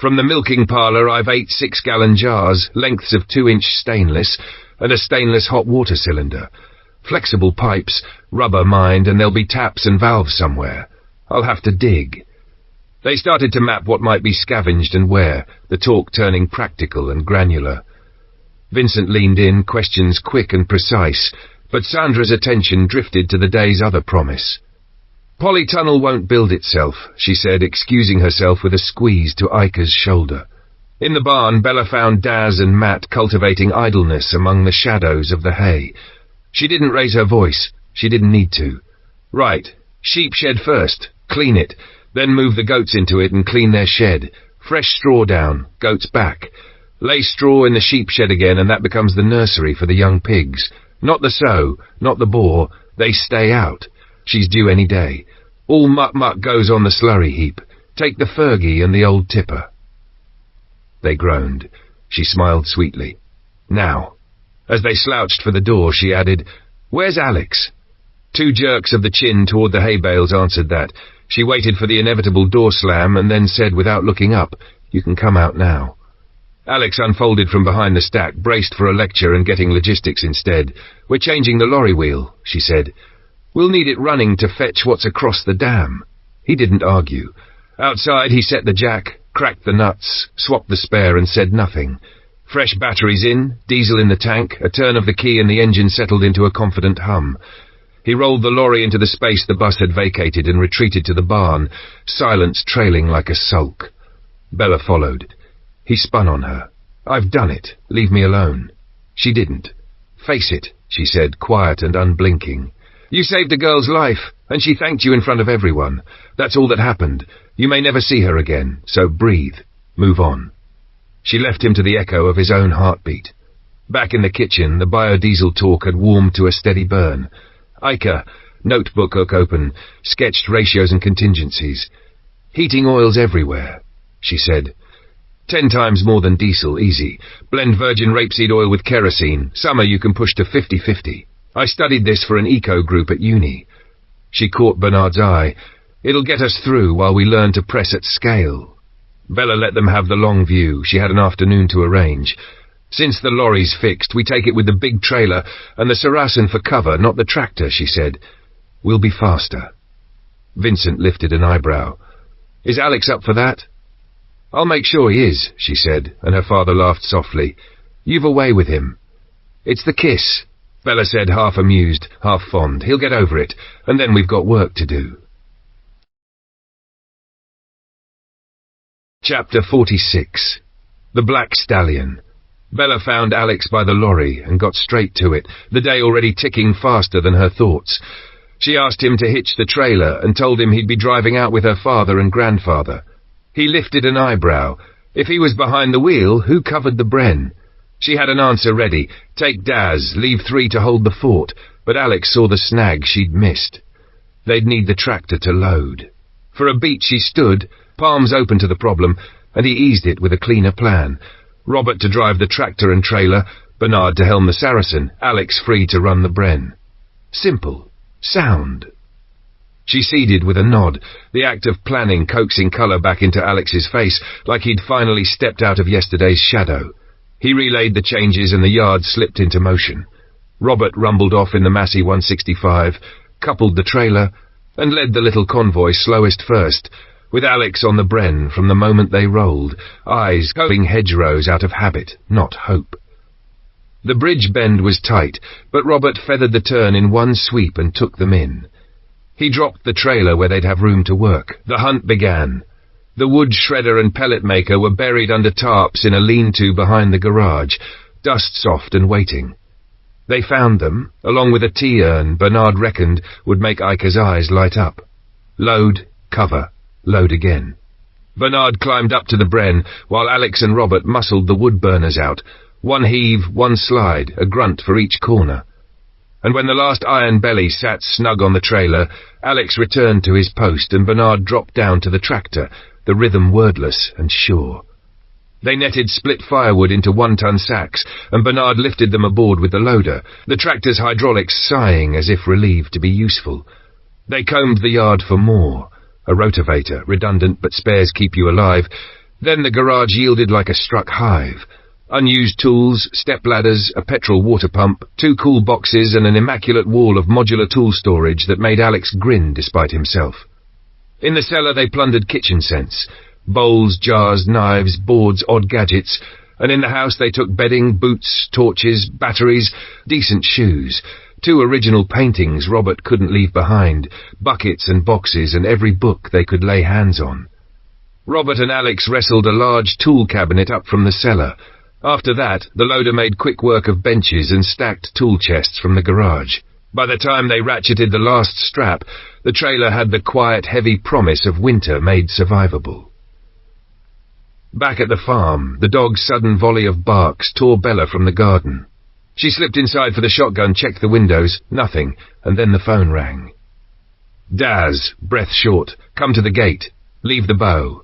From the milking parlour I've 8 6-gallon jars, lengths of 2-inch stainless, and a stainless hot water cylinder. Flexible pipes, rubber mind, and there'll be taps and valves somewhere. I'll have to dig. They started to map what might be scavenged and where, the talk turning practical and granular. Vincent leaned in, questions quick and precise, but Sandra's attention drifted to the day's other promise. Polytunnel won't build itself, she said, excusing herself with a squeeze to Ica's shoulder. In the barn, Bella found Daz and Matt cultivating idleness among the shadows of the hay. She didn't raise her voice. She didn't need to. Right. Sheep shed first. Clean it. Then move the goats into it and clean their shed. Fresh straw down. Goats back. Lay straw in the sheep shed again and that becomes the nursery for the young pigs. Not the sow. Not the boar. They stay out. She's due any day. All muck-muck goes on the slurry heap. Take the Fergie and the old tipper. They groaned. She smiled sweetly. Now. As they slouched for the door, she added, Where's Alex? 2 jerks of the chin toward the hay bales answered that. She waited for the inevitable door slam and then said without looking up, You can come out now. Alex unfolded from behind the stack, braced for a lecture and getting logistics instead. We're changing the lorry wheel, she said. We'll need it running to fetch what's across the dam. He didn't argue. Outside he set the jack, cracked the nuts, swapped the spare and said nothing. Fresh batteries in, diesel in the tank, a turn of the key and the engine settled into a confident hum. He rolled the lorry into the space the bus had vacated and retreated to the barn, silence trailing like a sulk. Bella followed. He spun on her. I've done it. Leave me alone. She didn't. Face it, she said, quiet and unblinking. You saved a girl's life, and she thanked you in front of everyone. That's all that happened. You may never see her again, so breathe. Move on. She left him to the echo of his own heartbeat. Back in the kitchen, the biodiesel talk had warmed to a steady burn. Ica, notebook open, sketched ratios and contingencies. Heating oils everywhere, she said. 10 times more than diesel, easy. Blend virgin rapeseed oil with kerosene. Summer you can push to 50-50. I studied this for an eco group at uni. She caught Bernard's eye. It'll get us through while we learn to press at scale. Bella let them have the long view. She had an afternoon to arrange. Since the lorry's fixed, we take it with the big trailer and the Saracen for cover, not the tractor, she said. We'll be faster. Vincent lifted an eyebrow. "Is Alex up for that?" "I'll make sure he is," she said, and her father laughed softly. "You've a way with him." "It's the kiss," Bella said, half amused, half fond. "He'll get over it, and then we've got work to do." Chapter 46. The Black Stallion. Bella found Alex by the lorry and got straight to it, the day already ticking faster than her thoughts. She asked him to hitch the trailer and told him he'd be driving out with her father and grandfather. He lifted an eyebrow. If he was behind the wheel, who covered the Bren? She had an answer ready. Take Daz, leave 3 to hold the fort, but Alex saw the snag she'd missed. They'd need the tractor to load. For a beat she stood, palms open to the problem, and he eased it with a cleaner plan. Robert to drive the tractor and trailer, Bernard to helm the Saracen, Alex free to run the Bren. Simple. Sound. She ceded with a nod, the act of planning coaxing colour back into Alex's face, like he'd finally stepped out of yesterday's shadow. He relayed the changes and the yard slipped into motion. Robert rumbled off in the Massey 165, coupled the trailer, and led the little convoy slowest first, with Alex on the Bren from the moment they rolled, eyes combing hedgerows out of habit, not hope. The bridge bend was tight, but Robert feathered the turn in one sweep and took them in. He dropped the trailer where they'd have room to work. The hunt began. The wood shredder and pellet maker were buried under tarps in a lean-to behind the garage, dust-soft and waiting. They found them, along with a tea urn Bernard reckoned would make Ica's eyes light up. Load, cover, load again. Bernard climbed up to the Bren, while Alex and Robert muscled the wood burners out. One heave, one slide, a grunt for each corner. And when the last iron belly sat snug on the trailer, Alex returned to his post and Bernard dropped down to the tractor, the rhythm wordless and sure. They netted split firewood into 1-ton sacks, and Bernard lifted them aboard with the loader, the tractor's hydraulics sighing as if relieved to be useful. They combed the yard for more. A rotavator, redundant but spares keep you alive. Then the garage yielded like a struck hive. Unused tools, stepladders, a petrol water pump, 2 cool boxes and an immaculate wall of modular tool storage that made Alex grin despite himself. In the cellar they plundered kitchen scents. Bowls, jars, knives, boards, odd gadgets, and in the house they took bedding, boots, torches, batteries, decent shoes, 2 original paintings Robert couldn't leave behind, buckets and boxes and every book they could lay hands on. Robert and Alex wrestled a large tool cabinet up from the cellar. After that, the loader made quick work of benches and stacked tool chests from the garage. By the time they ratcheted the last strap, the trailer had the quiet, heavy promise of winter made survivable. Back at the farm, the dog's sudden volley of barks tore Bella from the garden. She slipped inside for the shotgun, checked the windows, nothing, and then the phone rang. "Daz," breath short, "come to the gate. Leave the bow."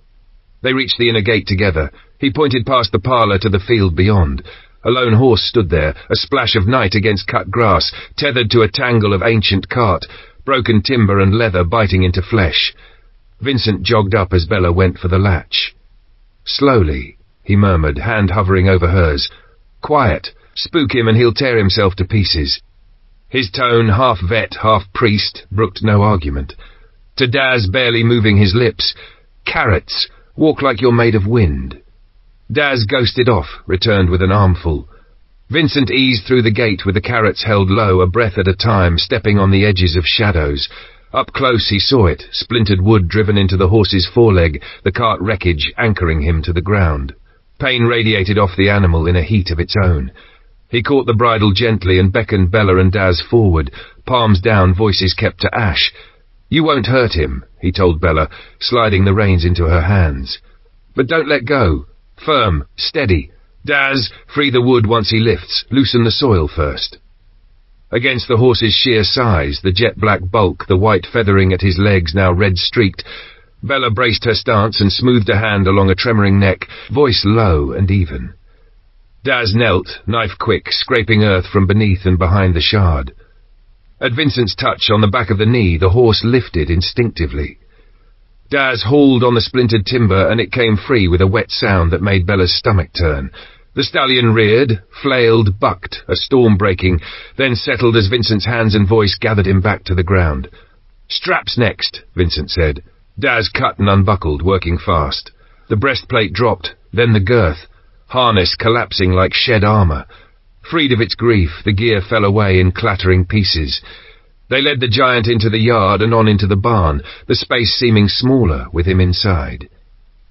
They reached the inner gate together. He pointed past the parlour to the field beyond. A lone horse stood there, a splash of night against cut grass, tethered to a tangle of ancient cart, broken timber and leather biting into flesh. Vincent jogged up as Bella went for the latch. "Slowly," he murmured, hand hovering over hers. "Quiet. Spook him and he'll tear himself to pieces." His tone, half vet, half priest, brooked no argument. To Daz, barely moving his lips, "Carrots. Walk like you're made of wind." Daz ghosted off, returned with an armful. Vincent eased through the gate with the carrots held low, a breath at a time, stepping on the edges of shadows. Up close he saw it, splintered wood driven into the horse's foreleg, the cart wreckage anchoring him to the ground. Pain radiated off the animal in a heat of its own. He caught the bridle gently and beckoned Bella and Daz forward, palms down, voices kept to ash. "You won't hurt him," he told Bella, sliding the reins into her hands. "But don't let go. Firm, steady. Daz, free the wood once he lifts, loosen the soil first." Against the horse's sheer size, the jet-black bulk, the white feathering at his legs now red-streaked, Bella braced her stance and smoothed a hand along a tremoring neck, voice low and even. Daz knelt, knife quick, scraping earth from beneath and behind the shard. At Vincent's touch on the back of the knee, the horse lifted instinctively. Daz hauled on the splintered timber, and it came free with a wet sound that made Bella's stomach turn. The stallion reared, flailed, bucked, a storm breaking, then settled as Vincent's hands and voice gathered him back to the ground. "Straps next," Vincent said. Daz cut and unbuckled, working fast. The breastplate dropped, then the girth, harness collapsing like shed armour. Freed of its grief, the gear fell away in clattering pieces. They led the giant into the yard and on into the barn, the space seeming smaller with him inside.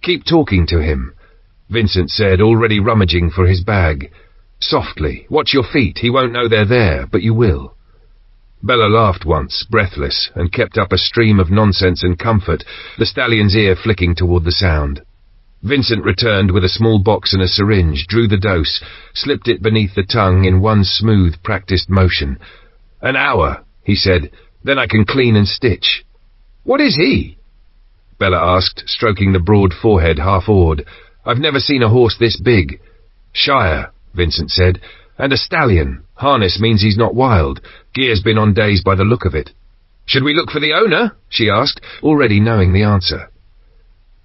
"Keep talking to him," Vincent said, already rummaging for his bag. "Softly, watch your feet, he won't know they're there, but you will." Bella laughed once, breathless, and kept up a stream of nonsense and comfort, the stallion's ear flicking toward the sound. Vincent returned with a small box and a syringe, drew the dose, slipped it beneath the tongue in one smooth, practiced motion. "An hour," he said, "then I can clean and stitch." "What is he?" Bella asked, stroking the broad forehead, half-awed. "I've never seen a horse this big." "Shire," Vincent said, "and a stallion. Harness means he's not wild. Gear's been on days by the look of it." "Should we look for the owner?" she asked, already knowing the answer.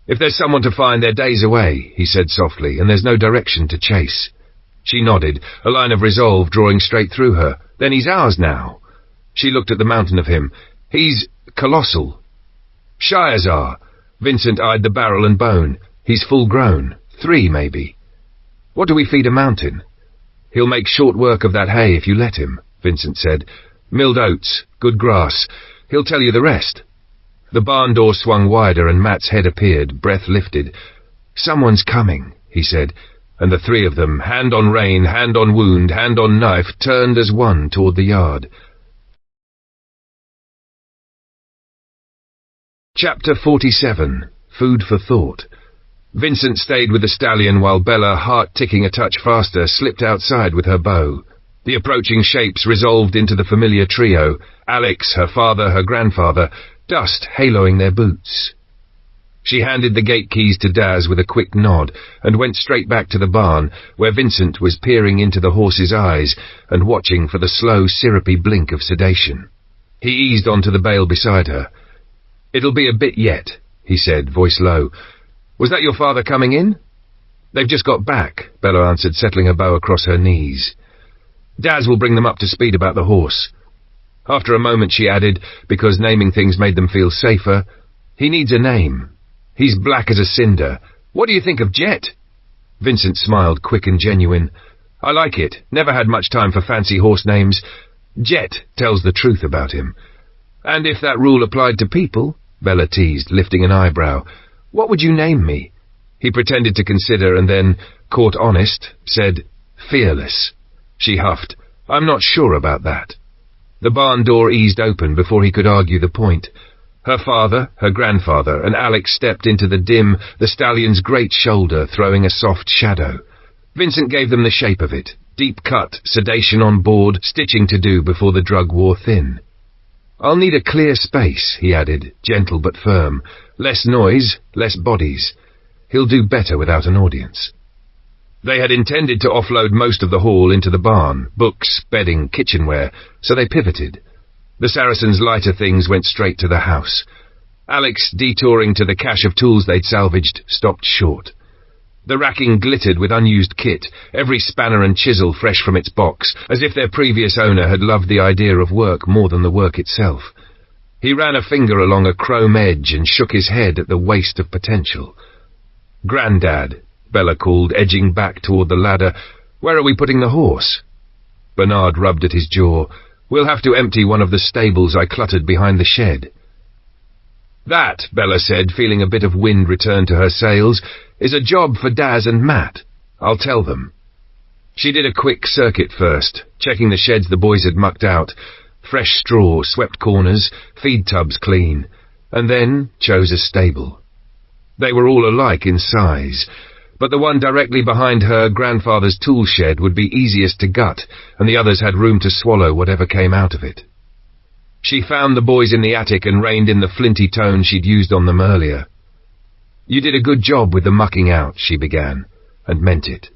"If there's someone to find, they're days away," he said softly, "and there's no direction to chase." She nodded, a line of resolve drawing straight through her. "Then he's ours now." She looked at the mountain of him. "He's colossal." "Shires are." Vincent eyed the barrel and bone. "He's full grown. 3, maybe." "What do we feed a mountain?" "He'll make short work of that hay if you let him," Vincent said. "Milled oats, good grass. He'll tell you the rest." The barn door swung wider and Matt's head appeared, breath lifted. "Someone's coming," he said, and the 3 of them, hand on rein, hand on wound, hand on knife, turned as one toward the yard. Chapter 47. Food for Thought. Vincent stayed with the stallion while Bella, heart ticking a touch faster, slipped outside with her bow. The approaching shapes resolved into the familiar trio, Alex, her father, her grandfather, dust haloing their boots. She handed the gate keys to Daz with a quick nod and went straight back to the barn, where Vincent was peering into the horse's eyes and watching for the slow, syrupy blink of sedation. He eased onto the bale beside her. "It'll be a bit yet," he said, voice low. "Was that your father coming in?" "They've just got back," Bella answered, settling her bow across her knees. "Daz will bring them up to speed about the horse." After a moment she added, because naming things made them feel safer, "He needs a name. He's black as a cinder. What do you think of Jet?" Vincent smiled, quick and genuine. "I like it. Never had much time for fancy horse names. Jet tells the truth about him." "And if that rule applied to people," Bella teased, lifting an eyebrow, "what would you name me?" He pretended to consider and then, caught honest, said, "Fearless." She huffed, "I'm not sure about that." The barn door eased open before he could argue the point. Her father, her grandfather, and Alex stepped into the stallion's great shoulder, throwing a soft shadow. Vincent gave them the shape of it, deep cut, sedation on board, stitching to do before the drug wore thin. "I'll need a clear space," he added, gentle but firm. "Less noise, less bodies. He'll do better without an audience." They had intended to offload most of the haul into the barn, books, bedding, kitchenware, so they pivoted. The Saracens' lighter things went straight to the house. Alex, detouring to the cache of tools they'd salvaged, stopped short. The racking glittered with unused kit, every spanner and chisel fresh from its box, as if their previous owner had loved the idea of work more than the work itself. He ran a finger along a chrome edge and shook his head at the waste of potential. "Grandad," Bella called, edging back toward the ladder. "Where are we putting the horse?" Bernard rubbed at his jaw. "We'll have to empty one of the stables I cluttered behind the shed." "That," Bella said, feeling a bit of wind return to her sails, "is a job for Daz and Matt. I'll tell them." She did a quick circuit first, checking the sheds the boys had mucked out, fresh straw, swept corners, feed tubs clean, and then chose a stable. They were all alike in size, but the one directly behind her grandfather's tool shed would be easiest to gut, and the others had room to swallow whatever came out of it. She found the boys in the attic and reined in the flinty tone she'd used on them earlier. "You did a good job with the mucking out," she began, and meant it.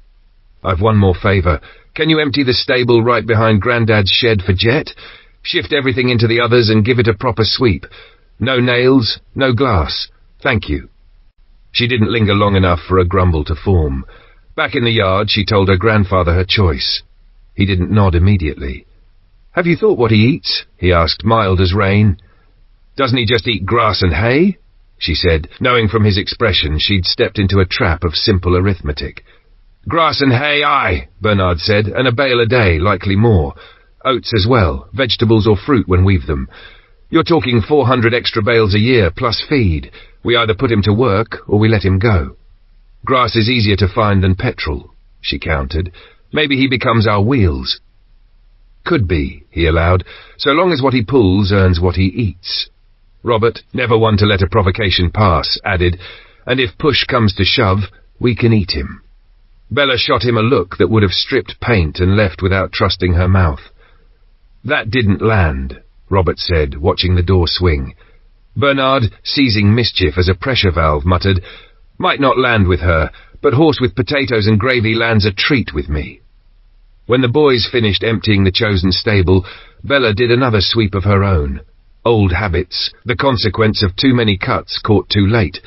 "I've one more favour. Can you empty the stable right behind Grandad's shed for Jet? Shift everything into the others and give it a proper sweep. No nails, no glass. Thank you." She didn't linger long enough for a grumble to form. Back in the yard, she told her grandfather her choice. He didn't nod immediately. "Have you thought what he eats?" he asked, mild as rain. "Doesn't he just eat grass and hay?" she said, knowing from his expression she'd stepped into a trap of simple arithmetic. "Grass and hay, aye," Bernard said, "and a bale a day, likely more. Oats as well, vegetables or fruit when we've them. You're talking 400 extra bales a year, plus feed. We either put him to work, or we let him go. Grass is easier to find than petrol," she countered. "Maybe he becomes our wheels." "Could be," he allowed, "so long as what he pulls earns what he eats." Robert, never one to let a provocation pass, added, "And if push comes to shove, we can eat him." Bella shot him a look that would have stripped paint and left without trusting her mouth. "That didn't land," Robert said, watching the door swing. Bernard, seizing mischief as a pressure valve, muttered, "Might not land with her, but horse with potatoes and gravy lands a treat with me." When the boys finished emptying the chosen stable, Bella did another sweep of her own. Old habits, the consequence of too many cuts caught too late,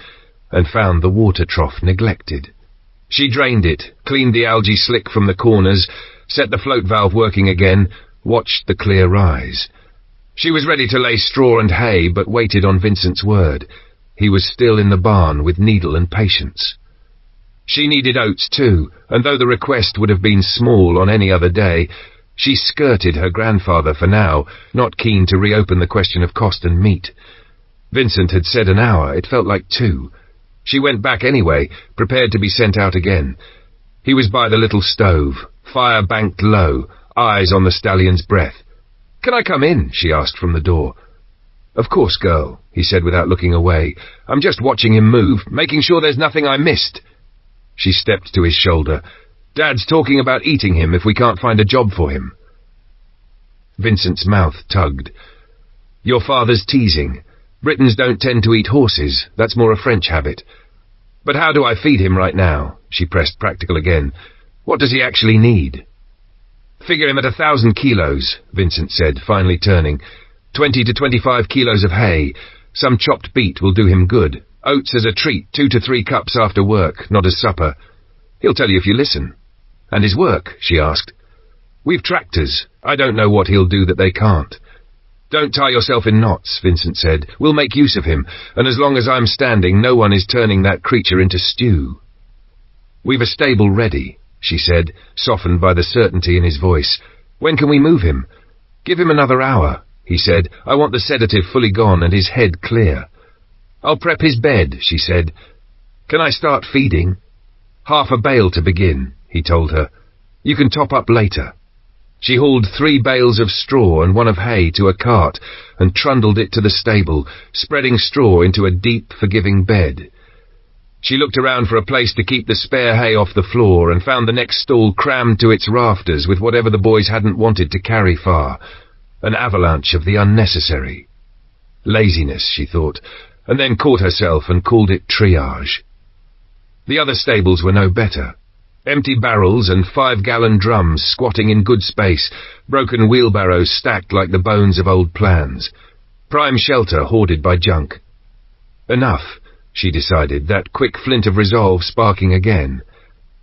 and found the water trough neglected. She drained it, cleaned the algae slick from the corners, set the float valve working again, watched the clear rise. She was ready to lay straw and hay, but waited on Vincent's word. He was still in the barn with needle and patience. She needed oats too, and though the request would have been small on any other day, she skirted her grandfather for now, not keen to reopen the question of cost and meat. Vincent had said an hour, it felt like 2. She went back anyway, prepared to be sent out again. He was by the little stove, fire banked low, eyes on the stallion's breath. "Can I come in?" she asked from the door. "Of course, girl," he said without looking away. "I'm just watching him move, making sure there's nothing I missed." She stepped to his shoulder. "Dad's talking about eating him if we can't find a job for him." Vincent's mouth tugged. "Your father's teasing. Britons don't tend to eat horses, that's more a French habit. But how do I feed him right now?" She pressed practical again. "What does he actually need?" "Figure him at 1,000 kilos, Vincent said, finally turning. 20 to 25 kilos of hay. Some chopped beet will do him good. Oats as a treat, 2 to 3 cups after work, not as supper. He'll tell you if you listen." "And his work?" she asked. "We've tractors. I don't know what he'll do that they can't." "Don't tie yourself in knots," Vincent said. "We'll make use of him, and as long as I'm standing, no one is turning that creature into stew." "We've a stable ready," she said, softened by the certainty in his voice. "When can we move him?" "Give him another hour," he said. "I want the sedative fully gone and his head clear." "I'll prep his bed," she said. "Can I start feeding?" "Half a bale to begin," he told her. "You can top up later." She hauled 3 bales of straw and 1 of hay to a cart and trundled it to the stable, spreading straw into a deep, forgiving bed. She looked around for a place to keep the spare hay off the floor and found the next stall crammed to its rafters with whatever the boys hadn't wanted to carry far. An avalanche of the unnecessary. Laziness, she thought, and then caught herself and called it triage. The other stables were no better. Empty barrels and 5-gallon drums squatting in good space, broken wheelbarrows stacked like the bones of old plans. Prime shelter hoarded by junk. Enough, she decided, that quick flint of resolve sparking again.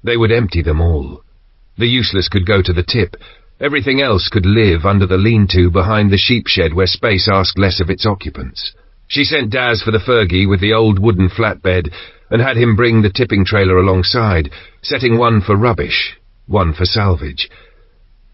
They would empty them all. The useless could go to the tip. Everything else could live under the lean-to behind the sheep shed where space asked less of its occupants. She sent Daz for the Fergie with the old wooden flatbed and had him bring the tipping trailer alongside, setting 1 for rubbish, 1 for salvage.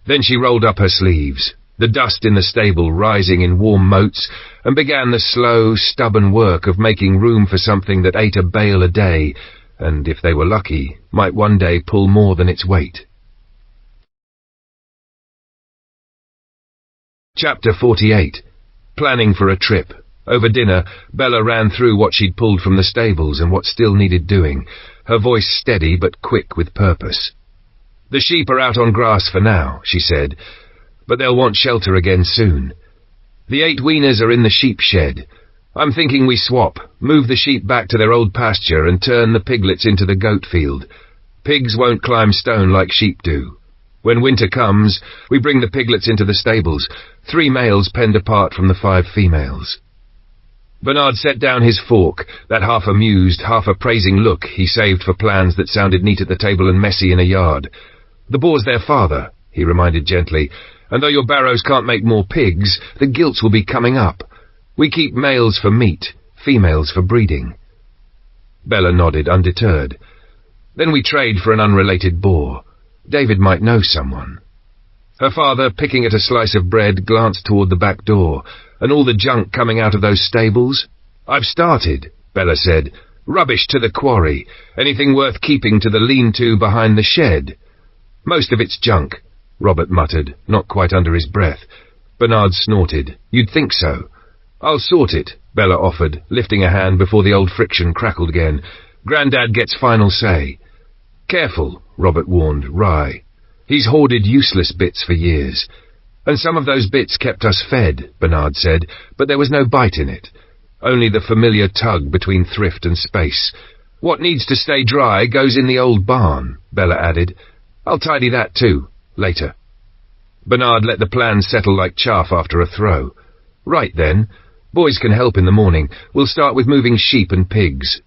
Then she rolled up her sleeves, the dust in the stable rising in warm motes, and began the slow, stubborn work of making room for something that ate a bale a day, and, if they were lucky, might one day pull more than its weight. Chapter 48. Planning for a trip. Over dinner, Bella ran through what she'd pulled from the stables and what still needed doing, her voice steady but quick with purpose. "The sheep are out on grass for now," she said, "but they'll want shelter again soon. The 8 weaners are in the sheep shed. I'm thinking we swap, move the sheep back to their old pasture and turn the piglets into the goat field. Pigs won't climb stone like sheep do. When winter comes, we bring the piglets into the stables, 3 males penned apart from the 5 females." Bernard set down his fork, that half-amused, half-appraising look he saved for plans that sounded neat at the table and messy in a yard. "The boar's their father," he reminded gently, "and though your barrows can't make more pigs, the gilts will be coming up. We keep males for meat, females for breeding. Bella nodded, undeterred. Then we trade for an unrelated boar. David might know someone. Her father, picking at a slice of bread, glanced toward the back door. And all the junk coming out of those stables? I've started, Bella said. Rubbish to the quarry. Anything worth keeping to the lean-to behind the shed. Most of it's junk, Robert muttered, not quite under his breath. Bernard snorted. You'd think so. I'll sort it, Bella offered, lifting a hand before the old friction crackled again. Grandad gets final say. Careful, Robert warned, wry. He's hoarded useless bits for years. And some of those bits kept us fed, Bernard said, but there was no bite in it. Only the familiar tug between thrift and space. What needs to stay dry goes in the old barn, Bella added. I'll tidy that too, later. Bernard let the plan settle like chaff after a throw. Right then. Boys can help in the morning. We'll start with moving sheep and pigs.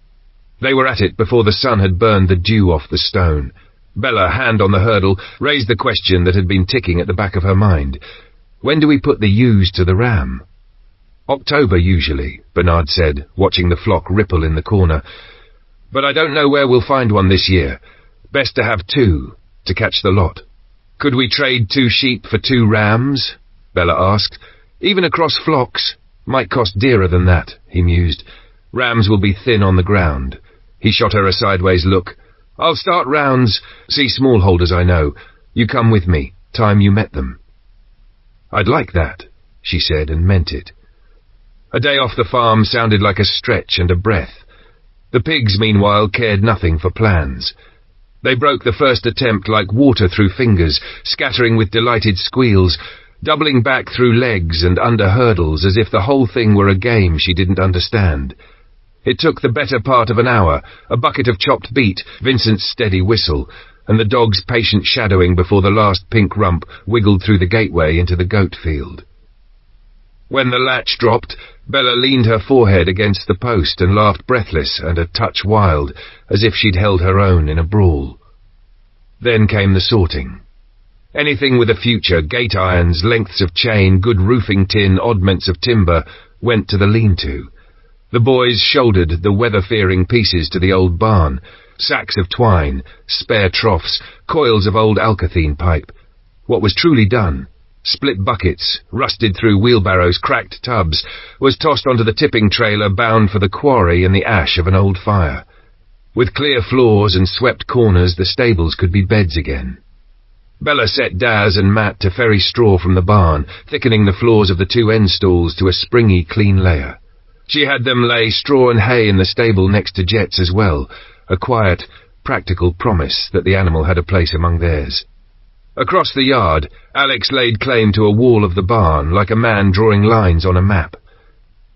They were at it before the sun had burned the dew off the stone. Bella, hand on the hurdle, raised the question that had been ticking at the back of her mind. When do we put the ewes to the ram? October, usually, Bernard said, watching the flock ripple in the corner. But I don't know where we'll find one this year. Best to have 2, to catch the lot. Could we trade 2 sheep for 2 rams? Bella asked. Even across flocks. Might cost dearer than that, he mused. Rams will be thin on the ground. He shot her a sideways look. I'll start rounds, see smallholders I know. You come with me, time you met them. I'd like that, she said, and meant it. A day off the farm sounded like a stretch and a breath. The pigs, meanwhile, cared nothing for plans. They broke the first attempt like water through fingers, scattering with delighted squeals, doubling back through legs and under hurdles as if the whole thing were a game she didn't understand. It took the better part of an hour, a bucket of chopped beet, Vincent's steady whistle, and the dog's patient shadowing before the last pink rump wiggled through the gateway into the goat field. When the latch dropped, Bella leaned her forehead against the post and laughed breathless and a touch wild, as if she'd held her own in a brawl. Then came the sorting. Anything with a future, gate irons, lengths of chain, good roofing tin, oddments of timber, went to the lean-to. The boys shouldered the weather-fearing pieces to the old barn, sacks of twine, spare troughs, coils of old alkathene pipe. What was truly done, split buckets, rusted through wheelbarrows, cracked tubs, was tossed onto the tipping trailer bound for the quarry in the ash of an old fire. With clear floors and swept corners, the stables could be beds again. Bella set Daz and Matt to ferry straw from the barn, thickening the floors of the 2 end stalls to a springy, clean layer. She had them lay straw and hay in the stable next to Jet's as well, a quiet, practical promise that the animal had a place among theirs. Across the yard, Alex laid claim to a wall of the barn like a man drawing lines on a map.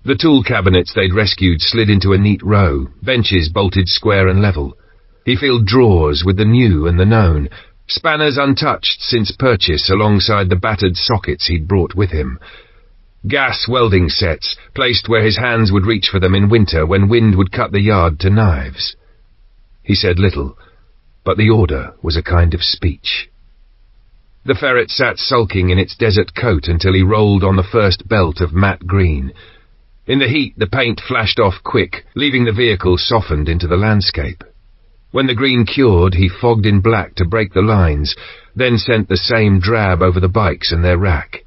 The tool cabinets they'd rescued slid into a neat row, benches bolted square and level. He filled drawers with the new and the known, spanners untouched since purchase alongside the battered sockets he'd brought with him. Gas welding sets, placed where his hands would reach for them in winter when wind would cut the yard to knives. He said little, but the order was a kind of speech. The ferret sat sulking in its desert coat until he rolled on the first belt of matte green. In the heat, the paint flashed off quick, leaving the vehicle softened into the landscape. When the green cured, he fogged in black to break the lines, then sent the same drab over the bikes and their rack.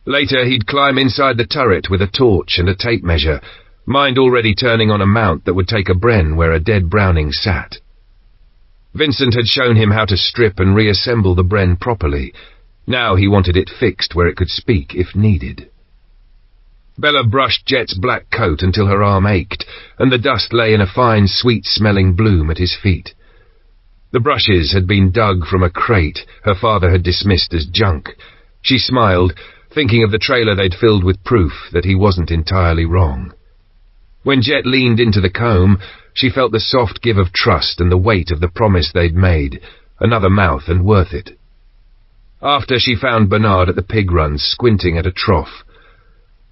Later, he'd climb inside the turret with a torch and a tape measure, mind already turning on a mount that would take a Bren where a dead Browning sat. Vincent had shown him how to strip and reassemble the Bren properly. Now he wanted it fixed where it could speak if needed. Bella brushed Jet's black coat until her arm ached, and the dust lay in a fine, sweet-smelling bloom at his feet. The brushes had been dug from a crate her father had dismissed as junk. She smiled, thinking of the trailer they'd filled with proof that he wasn't entirely wrong. When Jet leaned into the comb, she felt the soft give of trust and the weight of the promise they'd made, another mouth and worth it. After, she found Bernard at the pig run, squinting at a trough.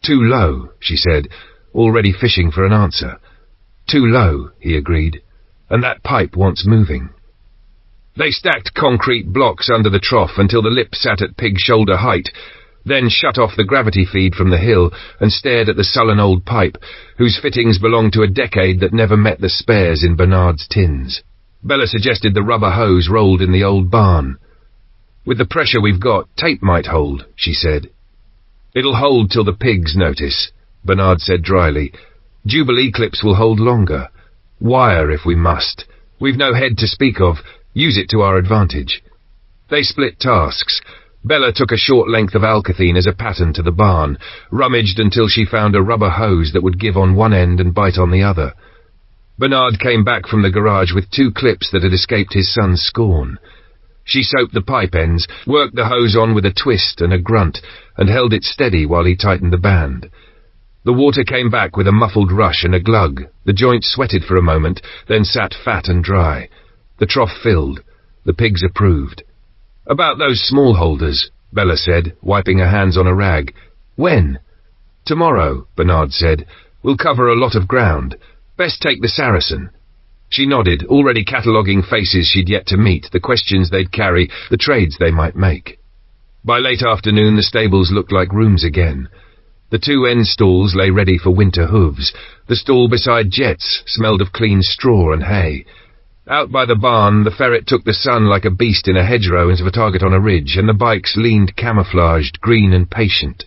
Too low, she said, already fishing for an answer. Too low, he agreed, and that pipe wants moving. They stacked concrete blocks under the trough until the lip sat at pig shoulder height, then shut off the gravity feed from the hill and stared at the sullen old pipe, whose fittings belonged to a decade that never met the spares in Bernard's tins. Bella suggested the rubber hose rolled in the old barn. "With the pressure we've got, tape might hold," she said. "It'll hold till the pigs notice," Bernard said dryly. "Jubilee clips will hold longer. Wire if we must. We've no head to speak of. Use it to our advantage." They split tasks. Bella took a short length of alkathene as a pattern to the barn, rummaged until she found a rubber hose that would give on one end and bite on the other. Bernard came back from the garage with 2 clips that had escaped his son's scorn. She soaped the pipe ends, worked the hose on with a twist and a grunt, and held it steady while he tightened the band. The water came back with a muffled rush and a glug. The joint sweated for a moment, then sat fat and dry. The trough filled. The pigs approved. "About those smallholders," Bella said, wiping her hands on a rag. "When?" "Tomorrow," Bernard said. "We'll cover a lot of ground. Best take the Saracen." She nodded, already cataloguing faces she'd yet to meet, the questions they'd carry, the trades they might make. By late afternoon the stables looked like rooms again. The 2 end stalls lay ready for winter hooves. The stall beside Jet's smelled of clean straw and hay. Out by the barn, the ferret took the sun like a beast in a hedgerow into a target on a ridge, and the bikes leaned camouflaged, green and patient.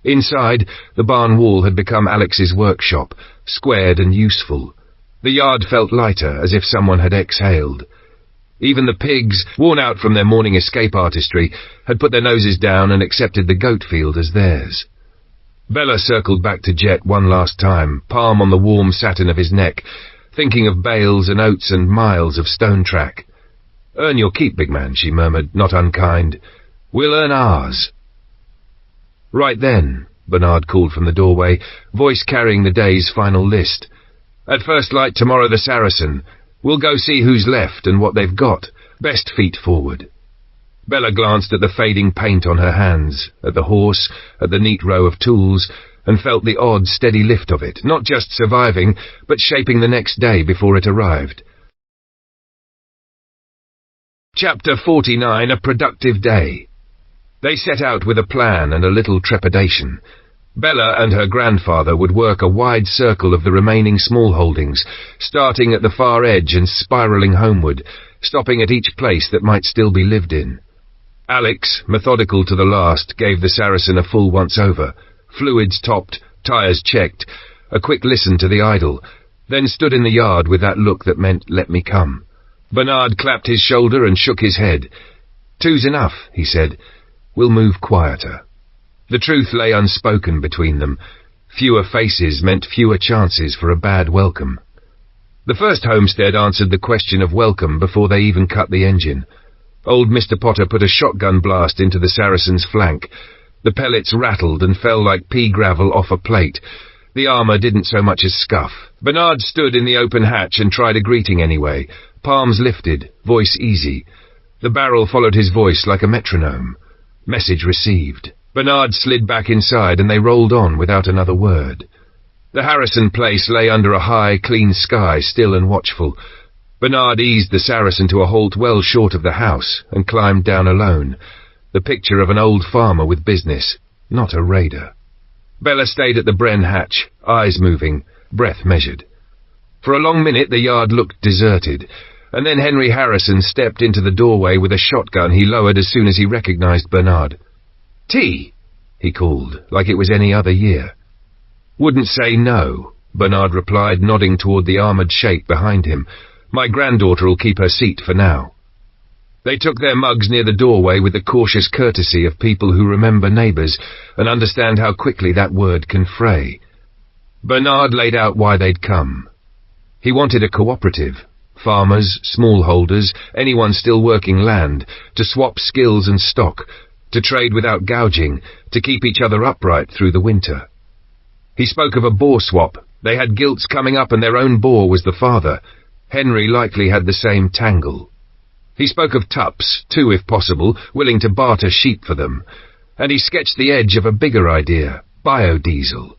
Inside, the barn wall had become Alex's workshop, squared and useful. The yard felt lighter, as if someone had exhaled. Even the pigs, worn out from their morning escape artistry, had put their noses down and accepted the goat field as theirs. Bella circled back to Jet one last time, palm on the warm satin of his neck, thinking of bales and oats and miles of stone track. "Earn your keep, big man," she murmured, not unkind. "We'll earn ours." "Right then," Bernard called from the doorway, voice carrying the day's final list. "At first light tomorrow the Saracen. We'll go see who's left and what they've got. Best feet forward." Bella glanced at the fading paint on her hands, at the horse, at the neat row of tools, and felt the odd, steady lift of it, not just surviving, but shaping the next day before it arrived. Chapter 49, A Productive Day. They set out with a plan and a little trepidation. Bella and her grandfather would work a wide circle of the remaining smallholdings, starting at the far edge and spiralling homeward, stopping at each place that might still be lived in. Alex, methodical to the last, gave the Saracen a full once-over, fluids topped, tyres checked, a quick listen to the idle, then stood in the yard with that look that meant, "Let me come." Bernard clapped his shoulder and shook his head. "Two's enough," he said. "We'll move quieter." The truth lay unspoken between them. Fewer faces meant fewer chances for a bad welcome. The first homestead answered the question of welcome before they even cut the engine. Old Mr. Potter put a shotgun blast into the Saracen's flank. The pellets rattled and fell like pea gravel off a plate. The armour didn't so much as scuff. Bernard stood in the open hatch and tried a greeting anyway, palms lifted, voice easy. The barrel followed his voice like a metronome. Message received. Bernard slid back inside and they rolled on without another word. The Harrison place lay under a high, clean sky, still and watchful. Bernard eased the Saracen to a halt well short of the house and climbed down alone, the picture of an old farmer with business, not a raider. Bella stayed at the Bren hatch, eyes moving, breath measured. For a long minute the yard looked deserted, and then Henry Harrison stepped into the doorway with a shotgun he lowered as soon as he recognized Bernard. "Tea," he called, like it was any other year. "Wouldn't say no," Bernard replied, nodding toward the armoured shape behind him. "My granddaughter'll keep her seat for now." They took their mugs near the doorway with the cautious courtesy of people who remember neighbours and understand how quickly that word can fray. Bernard laid out why they'd come. He wanted a cooperative. Farmers, smallholders, anyone still working land, to swap skills and stock, to trade without gouging, to keep each other upright through the winter. He spoke of a boar swap. They had gilts coming up and their own boar was the father. Henry likely had the same tangle. He spoke of tups, too, if possible, willing to barter sheep for them. And he sketched the edge of a bigger idea, biodiesel.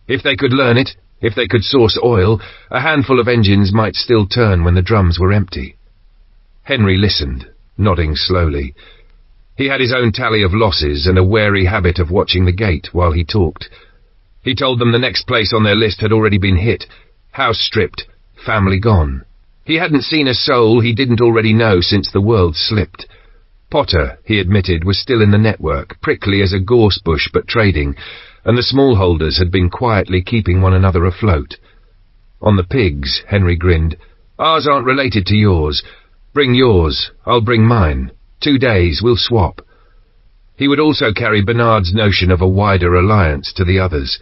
If they could learn it, if they could source oil, a handful of engines might still turn when the drums were empty. Henry listened, nodding slowly. He had his own tally of losses and a wary habit of watching the gate while he talked. He told them the next place on their list had already been hit. House stripped, family gone. He hadn't seen a soul he didn't already know since the world slipped. Potter, he admitted, was still in the network, prickly as a gorse bush but trading, and the smallholders had been quietly keeping one another afloat. On the pigs, Henry grinned. Ours aren't related to yours. Bring yours, I'll bring mine. 2 days, we'll swap. He would also carry Bernard's notion of a wider alliance to the others.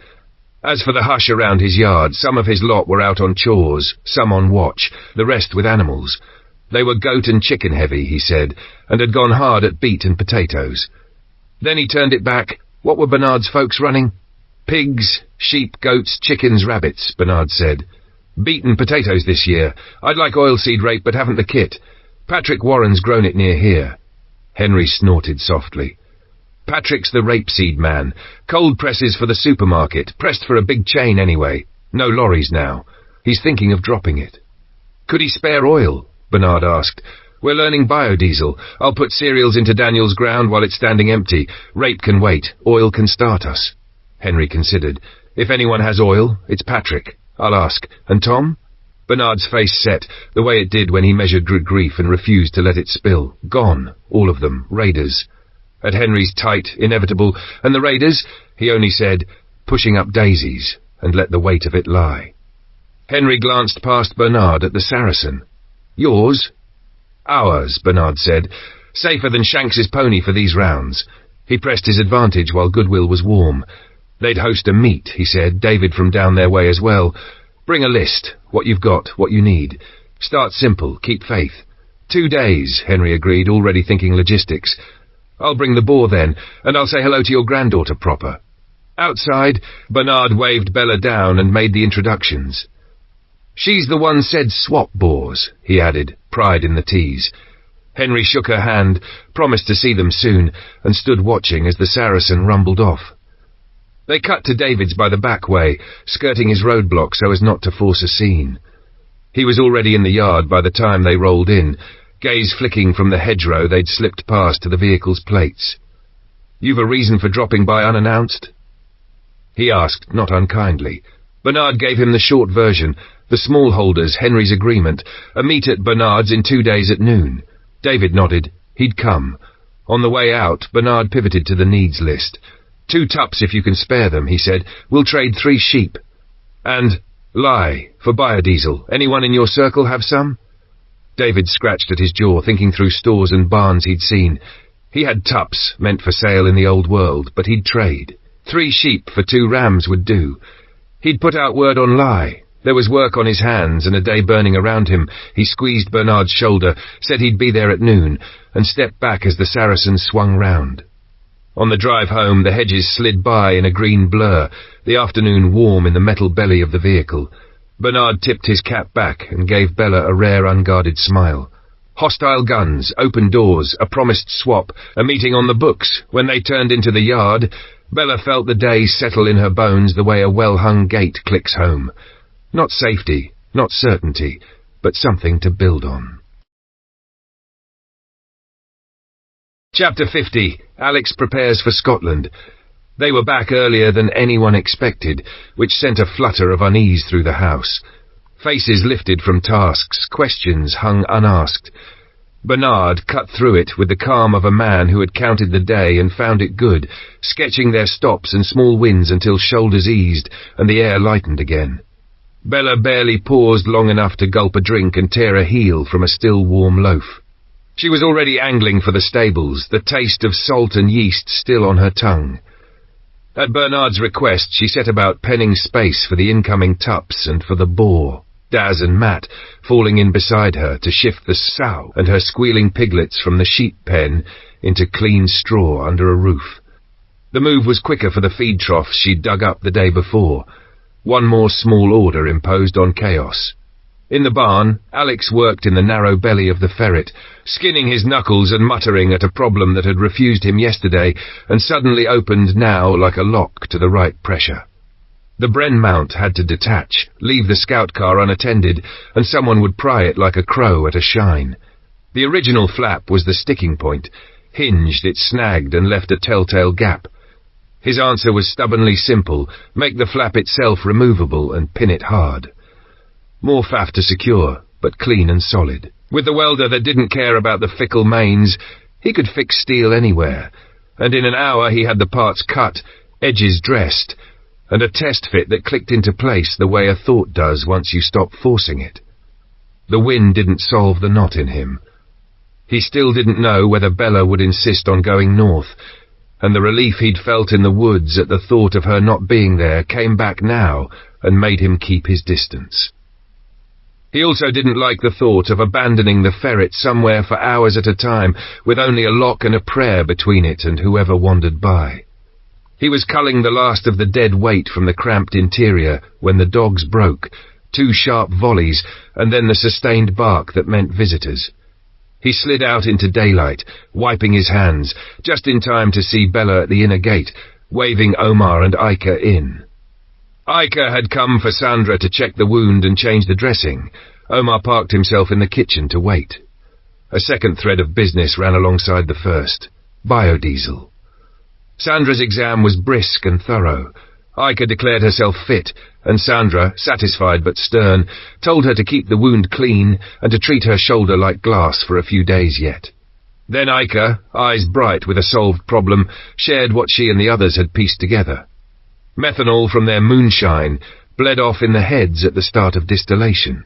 As for the hush around his yard, some of his lot were out on chores, some on watch, the rest with animals. They were goat and chicken heavy, he said, and had gone hard at beet and potatoes. Then he turned it back. What were Bernard's folks running? Pigs, sheep, goats, chickens, rabbits, Bernard said. Beet and potatoes this year. I'd like oilseed rape but haven't the kit. Patrick Warren's grown it near here. Henry snorted softly. Patrick's the rapeseed man. Cold presses for the supermarket, pressed for a big chain anyway. No lorries now. He's thinking of dropping it. Could he spare oil? Bernard asked. We're learning biodiesel. I'll put cereals into Daniel's ground while it's standing empty. Rape can wait. Oil can start us. Henry considered. If anyone has oil, it's Patrick. I'll ask. And Tom? Bernard's face set, the way it did when he measured grief and refused to let it spill. Gone. All of them. Raiders. At Henry's tight, inevitable, and the raiders, he only said, pushing up daisies, and let the weight of it lie. Henry glanced past Bernard at the Saracen. Yours? Ours, Bernard said. Safer than Shanks's pony for these rounds. He pressed his advantage while goodwill was warm. They'd host a meet, he said, David from down their way as well. Bring a list, what you've got, what you need. Start simple, keep faith. 2 days, Henry agreed, already thinking logistics. I'll bring the boar then, and I'll say hello to your granddaughter proper. Outside, Bernard waved Bella down and made the introductions. She's the one said swap boars, he added, pride in the tease. Henry shook her hand, promised to see them soon, and stood watching as the Saracen rumbled off. They cut to David's by the back way, skirting his roadblock so as not to force a scene. He was already in the yard by the time they rolled in, gaze flicking from the hedgerow they'd slipped past to the vehicle's plates. You've a reason for dropping by unannounced? He asked, not unkindly. Bernard gave him the short version, the smallholders, Henry's agreement, a meet at Bernard's in 2 days at noon. David nodded. He'd come. On the way out, Bernard pivoted to the needs list. 2 tups if you can spare them, he said. We'll trade 3 sheep. And, lie, for biodiesel. Anyone in your circle have some? David scratched at his jaw, thinking through stores and barns he'd seen. He had tups, meant for sale in the old world, but he'd trade. 3 sheep for 2 rams would do. He'd put out word on lie. There was work on his hands and a day burning around him. He squeezed Bernard's shoulder, said he'd be there at noon, and stepped back as the Saracen swung round. On the drive home, the hedges slid by in a green blur, the afternoon warm in the metal belly of the vehicle. Bernard tipped his cap back and gave Bella a rare unguarded smile. Hostile guns, open doors, a promised swap, a meeting on the books. When they turned into the yard, Bella felt the day settle in her bones the way a well-hung gate clicks home. Not safety, not certainty, but something to build on. Chapter 50. Alex prepares for Scotland. They were back earlier than anyone expected, which sent a flutter of unease through the house. Faces lifted from tasks, questions hung unasked. Bernard cut through it with the calm of a man who had counted the day and found it good, sketching their stops and small wins until shoulders eased and the air lightened again. Bella barely paused long enough to gulp a drink and tear a heel from a still warm loaf. She was already angling for the stables, the taste of salt and yeast still on her tongue. At Bernard's request, she set about penning space for the incoming tups and for the boar, Daz and Matt falling in beside her to shift the sow and her squealing piglets from the sheep pen into clean straw under a roof. The move was quicker for the feed troughs she'd dug up the day before. One more small order imposed on chaos. In the barn, Alex worked in the narrow belly of the ferret, skinning his knuckles and muttering at a problem that had refused him yesterday and suddenly opened now like a lock to the right pressure. The Bren mount had to detach, leave the scout car unattended, and someone would pry it like a crow at a shine. The original flap was the sticking point. hinged, it snagged and left a telltale gap. His answer was stubbornly simple: make the flap itself removable and pin it hard. More faff to secure, but clean and solid. With the welder that didn't care about the fickle mains, he could fix steel anywhere, and in an hour he had the parts cut, edges dressed, and a test fit that clicked into place the way a thought does once you stop forcing it. The wind didn't solve the knot in him. He still didn't know whether Bella would insist on going north, and the relief he'd felt in the woods at the thought of her not being there came back now and made him keep his distance. He also didn't like the thought of abandoning the ferret somewhere for hours at a time, with only a lock and a prayer between it and whoever wandered by. He was culling the last of the dead weight from the cramped interior when the dogs broke, 2 sharp volleys, and then the sustained bark that meant visitors. He slid out into daylight, wiping his hands, just in time to see Bella at the inner gate, waving Omar and Ica in. Ica had come for Sandra to check the wound and change the dressing. Omar parked himself in the kitchen to wait. A second thread of business ran alongside the first: biodiesel. Sandra's exam was brisk and thorough. Ica declared herself fit, and Sandra, satisfied but stern, told her to keep the wound clean and to treat her shoulder like glass for a few days yet. Then Ica, eyes bright with a solved problem, shared what she and the others had pieced together. Methanol from their moonshine bled off in the heads at the start of distillation.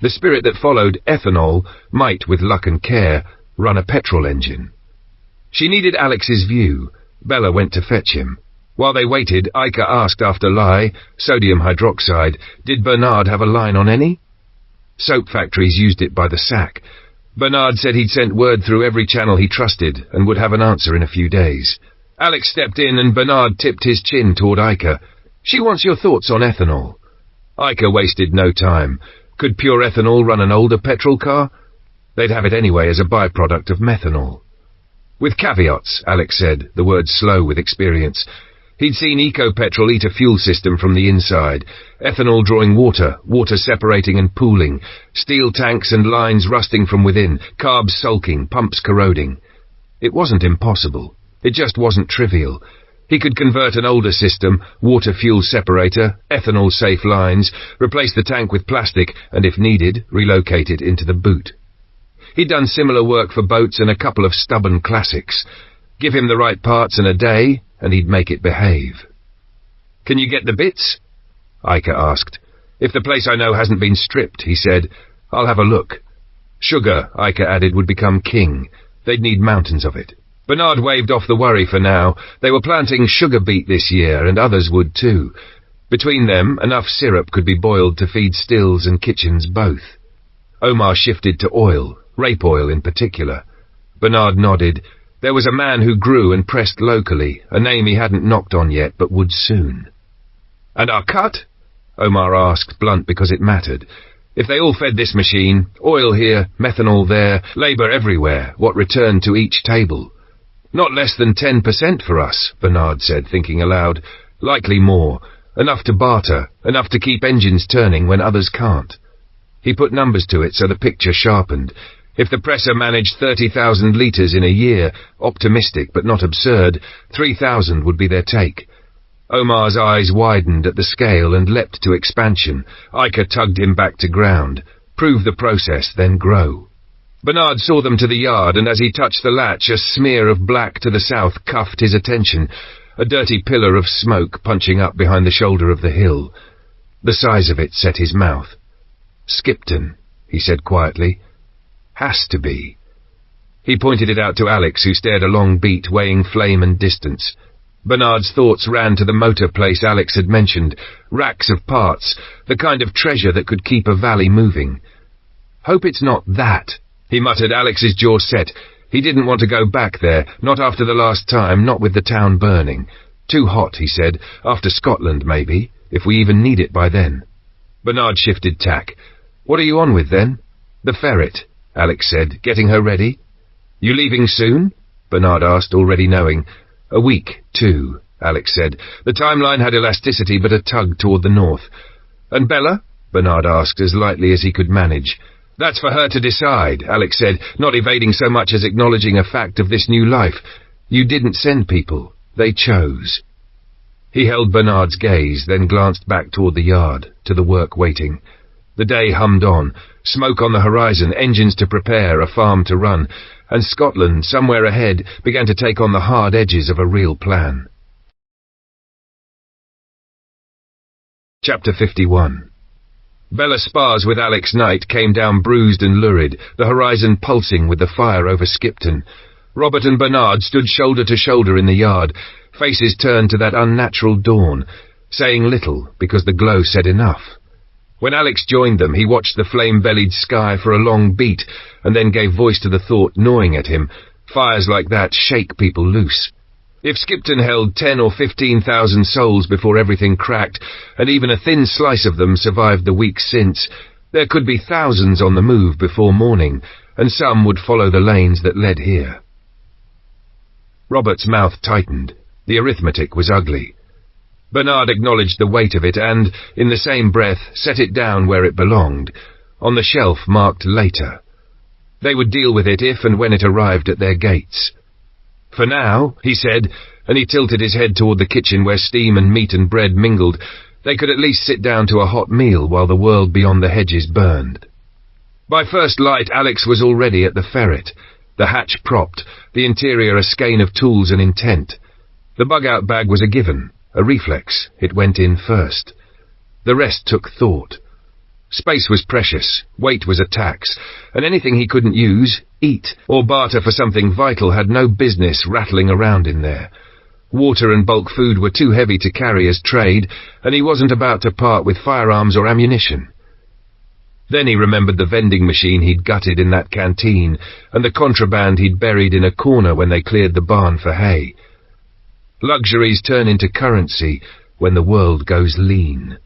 The spirit that followed, ethanol, might, with luck and care, run a petrol engine. She needed Alex's view. Bella went to fetch him. While they waited, Ica asked after lye, sodium hydroxide, did Bernard have a line on any? Soap factories used it by the sack. Bernard said he'd sent word through every channel he trusted and would have an answer in a few days. Alex stepped in and Bernard tipped his chin toward Ica. She wants your thoughts on ethanol. Ica wasted no time. Could pure ethanol run an older petrol car? They'd have it anyway as a byproduct of methanol. With caveats, Alex said, the words slow with experience. He'd seen eco-petrol eat a fuel system from the inside, ethanol drawing water, water separating and pooling, steel tanks and lines rusting from within, carbs sulking, pumps corroding. It wasn't impossible. It just wasn't trivial. He could convert an older system, water-fuel separator, ethanol-safe lines, replace the tank with plastic, and if needed, relocate it into the boot. He'd done similar work for boats and a couple of stubborn classics. Give him the right parts and a day, and he'd make it behave. Can you get the bits? Ica asked. If the place I know hasn't been stripped, he said. I'll have a look. Sugar, Ica added, would become king. They'd need mountains of it. Bernard waved off the worry for now. They were planting sugar beet this year, and others would too. Between them, enough syrup could be boiled to feed stills and kitchens both. Omar shifted to oil, rape oil in particular. Bernard nodded. There was a man who grew and pressed locally, a name he hadn't knocked on yet, but would soon. And our cut? Omar asked, blunt because it mattered. If they all fed this machine, oil here, methanol there, labour everywhere, what returned to each table? Not less than 10% for us, Bernard said, thinking aloud. Likely more. Enough to barter, enough to keep engines turning when others can't. He put numbers to it so the picture sharpened. If the presser managed 30,000 litres in a year, optimistic but not absurd, 3,000 would be their take. Omar's eyes widened at the scale and leapt to expansion. Ica tugged him back to ground. Prove the process, then grow. Bernard saw them to the yard, and as he touched the latch, a smear of black to the south cuffed his attention, a dirty pillar of smoke punching up behind the shoulder of the hill. The size of it set his mouth. Skipton, he said quietly. Has to be. He pointed it out to Alex, who stared a long beat, weighing flame and distance. Bernard's thoughts ran to the motor place Alex had mentioned, racks of parts, the kind of treasure that could keep a valley moving. Hope it's not that, he muttered, Alex's jaw set. He didn't want to go back there, not after the last time, not with the town burning. Too hot, he said, after Scotland maybe, if we even need it by then. Bernard shifted tack. What are you on with then? The ferret, Alex said, getting her ready. You leaving soon? Bernard asked, already knowing. A week, 2, Alex said. The timeline had elasticity but a tug toward the north. And Bella? Bernard asked, as lightly as he could manage. That's for her to decide, Alex said, not evading so much as acknowledging a fact of this new life. You didn't send people. They chose. He held Bernard's gaze, then glanced back toward the yard, to the work waiting. The day hummed on, smoke on the horizon, engines to prepare, a farm to run, and Scotland, somewhere ahead, began to take on the hard edges of a real plan. Chapter 51. Bella's spars with Alex Knight came down bruised and lurid, the horizon pulsing with the fire over Skipton. Robert and Bernard stood shoulder to shoulder in the yard, faces turned to that unnatural dawn, saying little because the glow said enough. When Alex joined them, he watched the flame-bellied sky for a long beat, and then gave voice to the thought gnawing at him. Fires like that shake people loose. If Skipton held 10 or 15,000 souls before everything cracked, and even a thin slice of them survived the weeks since, there could be thousands on the move before morning, and some would follow the lanes that led here. Robert's mouth tightened. The arithmetic was ugly. Bernard acknowledged the weight of it and, in the same breath, set it down where it belonged, on the shelf marked later. They would deal with it if and when it arrived at their gates. For now, he said, and he tilted his head toward the kitchen where steam and meat and bread mingled, they could at least sit down to a hot meal while the world beyond the hedges burned. By first light, Alex was already at the ferret, the hatch propped, the interior a skein of tools and intent. The bug-out bag was a given, a reflex. It went in first. The rest took thought. Space was precious, weight was a tax, and anything he couldn't use, eat, or barter for something vital had no business rattling around in there. Water and bulk food were too heavy to carry as trade, and he wasn't about to part with firearms or ammunition. Then he remembered the vending machine he'd gutted in that canteen, and the contraband he'd buried in a corner when they cleared the barn for hay. Luxuries turn into currency when the world goes lean.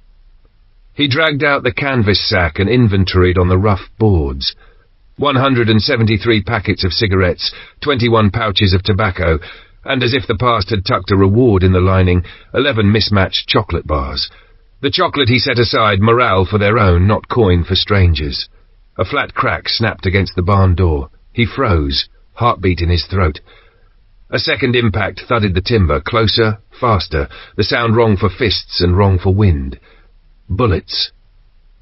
He dragged out the canvas sack and inventoried on the rough boards. 173 packets of cigarettes, 21 pouches of tobacco, and as if the past had tucked a reward in the lining, 11 mismatched chocolate bars. The chocolate he set aside, morale for their own, not coin for strangers. A flat crack snapped against the barn door. He froze, heartbeat in his throat. A second impact thudded the timber, closer, faster, the sound wrong for fists and wrong for wind. Bullets.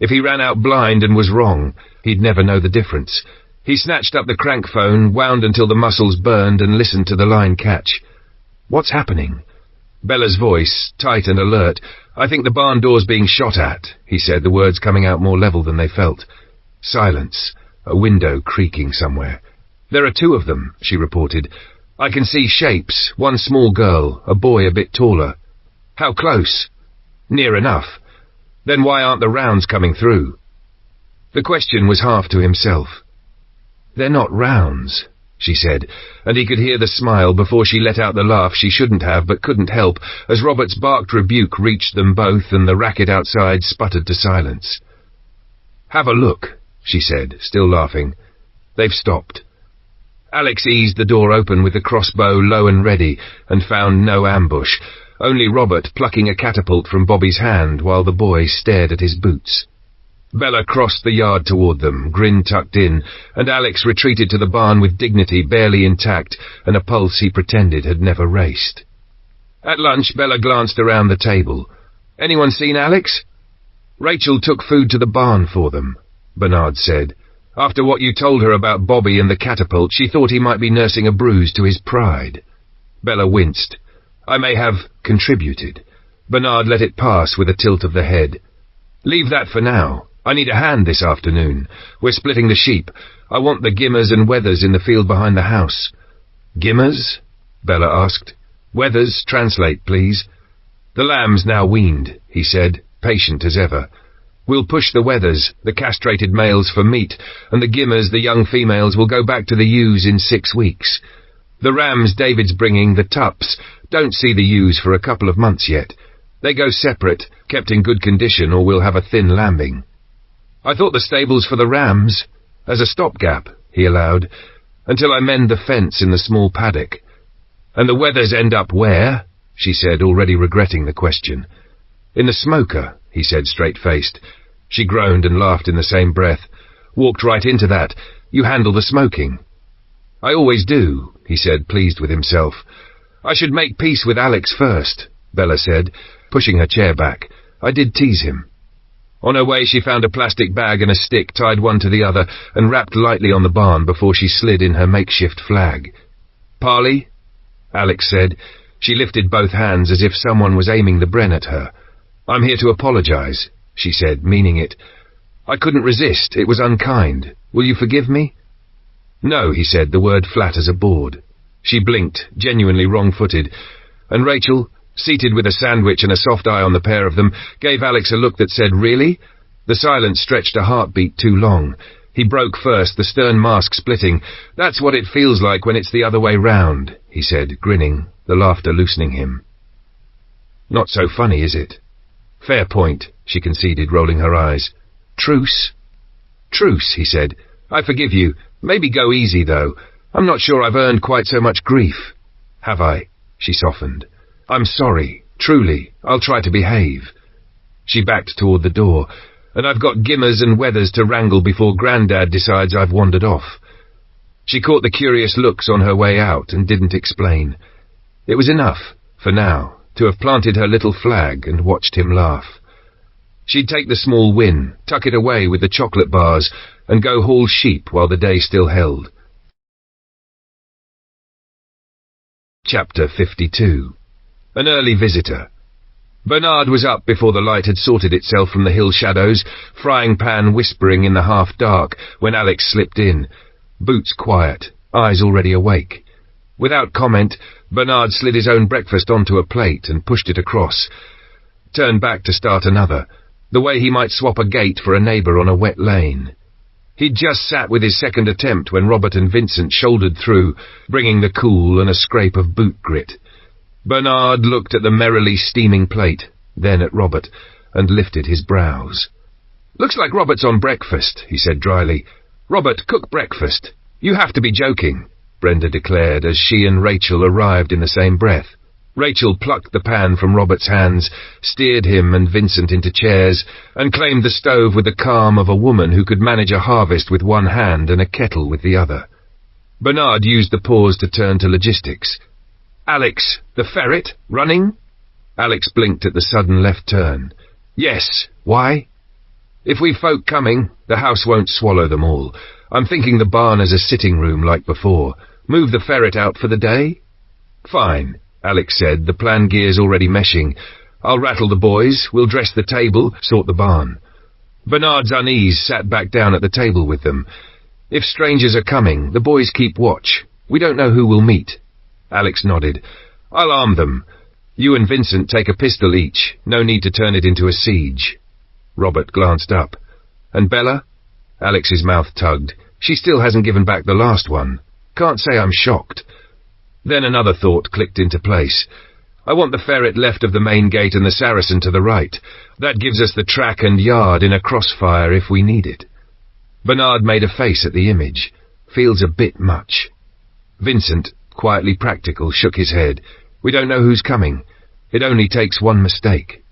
If he ran out blind and was wrong, he'd never know the difference. He snatched up the crank phone, wound until the muscles burned, and listened to the line catch. What's happening? Bella's voice, tight and alert. I think the barn door's being shot at, he said, the words coming out more level than they felt. Silence. A window creaking somewhere. There are 2 of them, she reported. I can see shapes, one small girl, a boy a bit taller. How close? Near enough. Then why aren't the rounds coming through? The question was half to himself. They're not rounds, she said, and he could hear the smile before she let out the laugh she shouldn't have but couldn't help as Robert's barked rebuke reached them both and the racket outside sputtered to silence. Have a look, she said, still laughing. They've stopped. Alex eased the door open with the crossbow low and ready and found no ambush, only Robert plucking a catapult from Bobby's hand while the boy stared at his boots. Bella crossed the yard toward them, grin tucked in, and Alex retreated to the barn with dignity barely intact and a pulse he pretended had never raced. At lunch, Bella glanced around the table. Anyone seen Alex? Rachel took food to the barn for them, Bernard said. After what you told her about Bobby and the catapult, she thought he might be nursing a bruise to his pride. Bella winced. I may have contributed. Bernard let it pass with a tilt of the head. Leave that for now. I need a hand this afternoon. We're splitting the sheep. I want the Gimmers and Weathers in the field behind the house. Gimmers? Bella asked. Weathers, translate, please. The lamb's now weaned, he said, patient as ever. We'll push the Weathers, the castrated males, for meat, and the Gimmers, the young females, will go back to the ewes in 6 weeks. The rams David's bringing, the tups, don't see the ewes for a couple of months yet. They go separate, kept in good condition, or we'll have a thin lambing. I thought the stables for the rams, as a stopgap, he allowed, until I mend the fence in the small paddock. And the Weathers end up where? She said, already regretting the question. In the smoker, he said, straight-faced. She groaned and laughed in the same breath. Walked right into that. You handle the smoking." "I always do," he said, pleased with himself. "I should make peace with Alex first," Bella said, pushing her chair back. "I did tease him." On her way she found a plastic bag and a stick tied one to the other and wrapped lightly on the barn before she slid in her makeshift flag. "Parley?" Alex said. She lifted both hands as if someone was aiming the Bren at her. "I'm here to apologize," she said, meaning it. "I couldn't resist. It was unkind. Will you forgive me?" "No," he said, the word flat as a board. She blinked, genuinely wrong-footed, and Rachel, seated with a sandwich and a soft eye on the pair of them, gave Alex a look that said, "Really?" The silence stretched a heartbeat too long. He broke first, the stern mask splitting. "That's what it feels like when it's the other way round," he said, grinning, the laughter loosening him. "Not so funny, is it?" "Fair point," she conceded, rolling her eyes. "Truce?" "Truce," he said. "I forgive you. Maybe go easy, though. I'm not sure I've earned quite so much grief." "Have I?" She softened. "I'm sorry. Truly. I'll try to behave." She backed toward the door. "And I've got Gimmers and Weathers to wrangle before Grandad decides I've wandered off." She caught the curious looks on her way out and didn't explain. It was enough, for now, to have planted her little flag and watched him laugh. She'd take the small win, tuck it away with the chocolate bars, and go haul sheep while the day still held. Chapter 52. An early visitor. Bernard was up before the light had sorted itself from the hill shadows, frying pan whispering in the half-dark when Alex slipped in. Boots quiet, eyes already awake. Without comment, Bernard slid his own breakfast onto a plate and pushed it across. Turned back to start another, the way he might swap a gate for a neighbour on a wet lane. He'd just sat with his second attempt when Robert and Vincent shouldered through, bringing the cool and a scrape of boot grit. Bernard looked at the merrily steaming plate, then at Robert, and lifted his brows. "Looks like Robert's on breakfast," he said dryly. "Robert, cook breakfast." "You have to be joking," Brenda declared as she and Rachel arrived in the same breath. Rachel plucked the pan from Robert's hands, steered him and Vincent into chairs, and claimed the stove with the calm of a woman who could manage a harvest with one hand and a kettle with the other. Bernard used the pause to turn to logistics. "Alex, the ferret, running?" Alex blinked at the sudden left turn. "Yes. Why?" "If we've folk coming, the house won't swallow them all. I'm thinking the barn as a sitting room like before. Move the ferret out for the day?" "Fine," Alex said, the plan gears already meshing. "I'll rattle the boys, we'll dress the table, sort the barn." Bernard's unease sat back down at the table with them. "If strangers are coming, the boys keep watch. We don't know who we'll meet." Alex nodded. "I'll arm them. You and Vincent take a pistol each. No need to turn it into a siege." Robert glanced up. "And Bella?" Alex's mouth tugged. "She still hasn't given back the last one. Can't say I'm shocked." Then another thought clicked into place. "I want the ferret left of the main gate and the Saracen to the right. That gives us the track and yard in a crossfire if we need it." Bernard made a face at the image. "Feels a bit much." Vincent, quietly practical, shook his head. "We don't know who's coming. It only takes one mistake."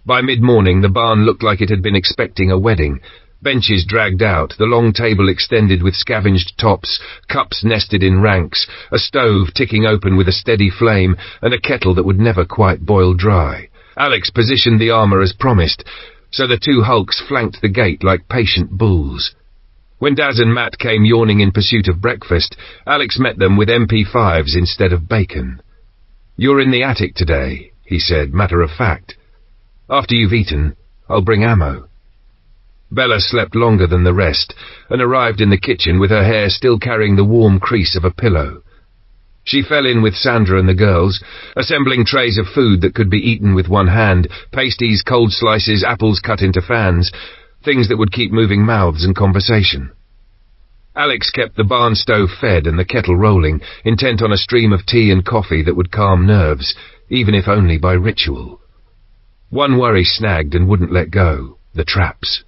By mid-morning the barn looked like it had been expecting a wedding. Benches dragged out, the long table extended with scavenged tops, cups nested in ranks, a stove ticking open with a steady flame, and a kettle that would never quite boil dry. Alex positioned the armour as promised, so the two hulks flanked the gate like patient bulls. When Daz and Matt came yawning in pursuit of breakfast, Alex met them with MP5s instead of bacon. "You're in the attic today," he said, matter of fact. "After you've eaten, I'll bring ammo." Bella slept longer than the rest, and arrived in the kitchen with her hair still carrying the warm crease of a pillow. She fell in with Sandra and the girls, assembling trays of food that could be eaten with one hand, pasties, cold slices, apples cut into fans, things that would keep moving mouths and conversation. Alex kept the barn stove fed and the kettle rolling, intent on a stream of tea and coffee that would calm nerves, even if only by ritual. One worry snagged and wouldn't let go: the traps.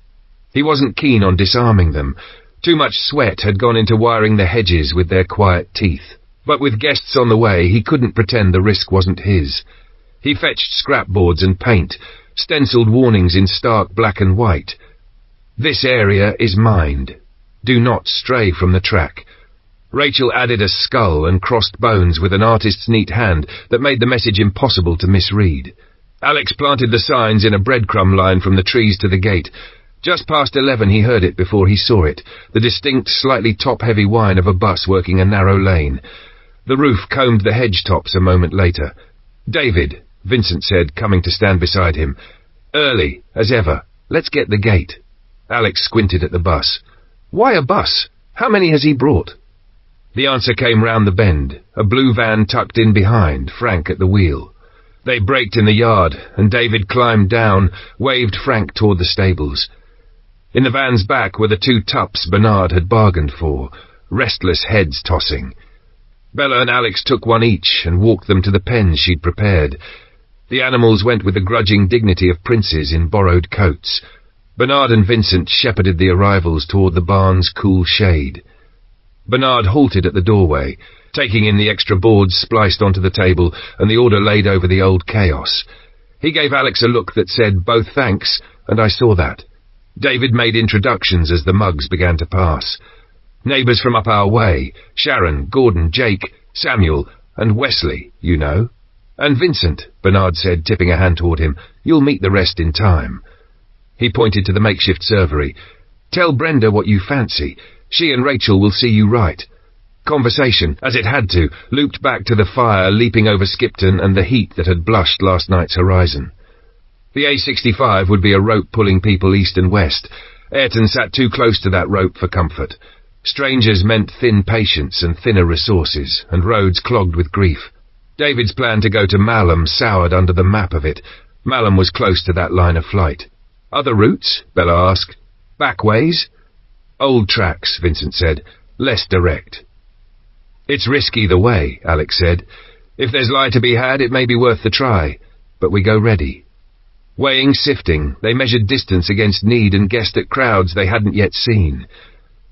He wasn't keen on disarming them. Too much sweat had gone into wiring the hedges with their quiet teeth. But with guests on the way, he couldn't pretend the risk wasn't his. He fetched scrapboards and paint, stenciled warnings in stark black and white. "This area is mined. Do not stray from the track." Rachel added a skull and crossed bones with an artist's neat hand that made the message impossible to misread. Alex planted the signs in a breadcrumb line from the trees to the gate. Just past 11 he heard it before he saw it, the distinct, slightly top-heavy whine of a bus working a narrow lane. The roof combed the hedge tops a moment later. "David," Vincent said, coming to stand beside him. "Early, as ever. Let's get the gate." Alex squinted at the bus. "Why a bus? How many has he brought?" The answer came round the bend, a blue van tucked in behind, Frank at the wheel. They braked in the yard, and David climbed down, waved Frank toward the stables. In the van's back were the 2 tups Bernard had bargained for, restless heads tossing. Bella and Alex took one each and walked them to the pens she'd prepared. The animals went with the grudging dignity of princes in borrowed coats. Bernard and Vincent shepherded the arrivals toward the barn's cool shade. Bernard halted at the doorway, taking in the extra boards spliced onto the table and the order laid over the old chaos. He gave Alex a look that said, "Both thanks," and I saw that. David made introductions as the mugs began to pass. Neighbours from up our way, Sharon, Gordon, Jake, Samuel, and Wesley, you know. "And Vincent," Bernard said, tipping a hand toward him, "you'll meet the rest in time." He pointed to the makeshift servery. "Tell Brenda what you fancy. She and Rachel will see you right." Conversation, as it had to, looped back to the fire leaping over Skipton and the heat that had blushed last night's horizon. The A65 would be a rope pulling people east and west. Ayrton sat too close to that rope for comfort. Strangers meant thin patience and thinner resources, and roads clogged with grief. David's plan to go to Malham soured under the map of it. Malham was close to that line of flight. "Other routes?" Bella asked. "Back ways?" "Old tracks," Vincent said. "Less direct." "It's risky either way," Alex said. "If there's lie to be had, it may be worth the try. But we go ready." Weighing, sifting, they measured distance against need and guessed at crowds they hadn't yet seen.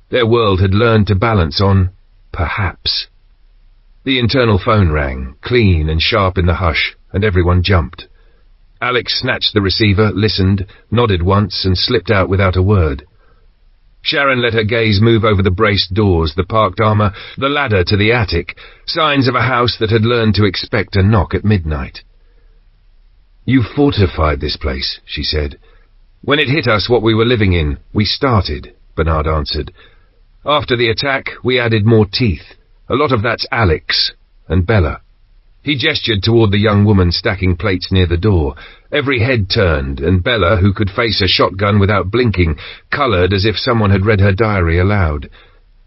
Their world had learned to balance on perhaps. The internal phone rang, clean and sharp in the hush, and everyone jumped. Alex snatched the receiver, listened, nodded once, and slipped out without a word. Sharon let her gaze move over the braced doors, the parked armour, the ladder to the attic, signs of a house that had learned to expect a knock at midnight. "You fortified this place," she said. "When it hit us what we were living in, we started," Bernard answered. "After the attack, we added more teeth. A lot of that's Alex and Bella." He gestured toward the young woman stacking plates near the door. Every head turned, and Bella, who could face a shotgun without blinking, coloured as if someone had read her diary aloud.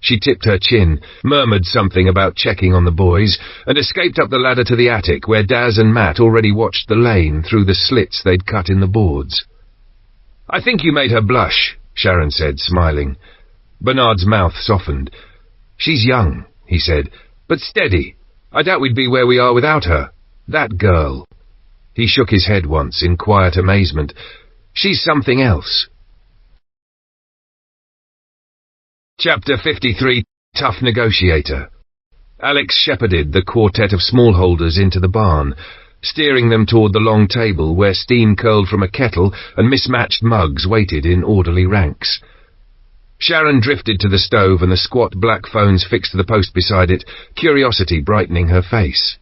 She tipped her chin, murmured something about checking on the boys, and escaped up the ladder to the attic, where Daz and Matt already watched the lane through the slits they'd cut in the boards. "I think you made her blush," Sharon said, smiling. Bernard's mouth softened. "She's young," he said, "but steady. I doubt we'd be where we are without her. That girl." He shook his head once in quiet amazement. "She's something else." Chapter 53, Tough Negotiator. Alex shepherded the quartet of smallholders into the barn, steering them toward the long table where steam curled from a kettle and mismatched mugs waited in orderly ranks. Sharon drifted to the stove and the squat black phones fixed to the post beside it, curiosity brightening her face.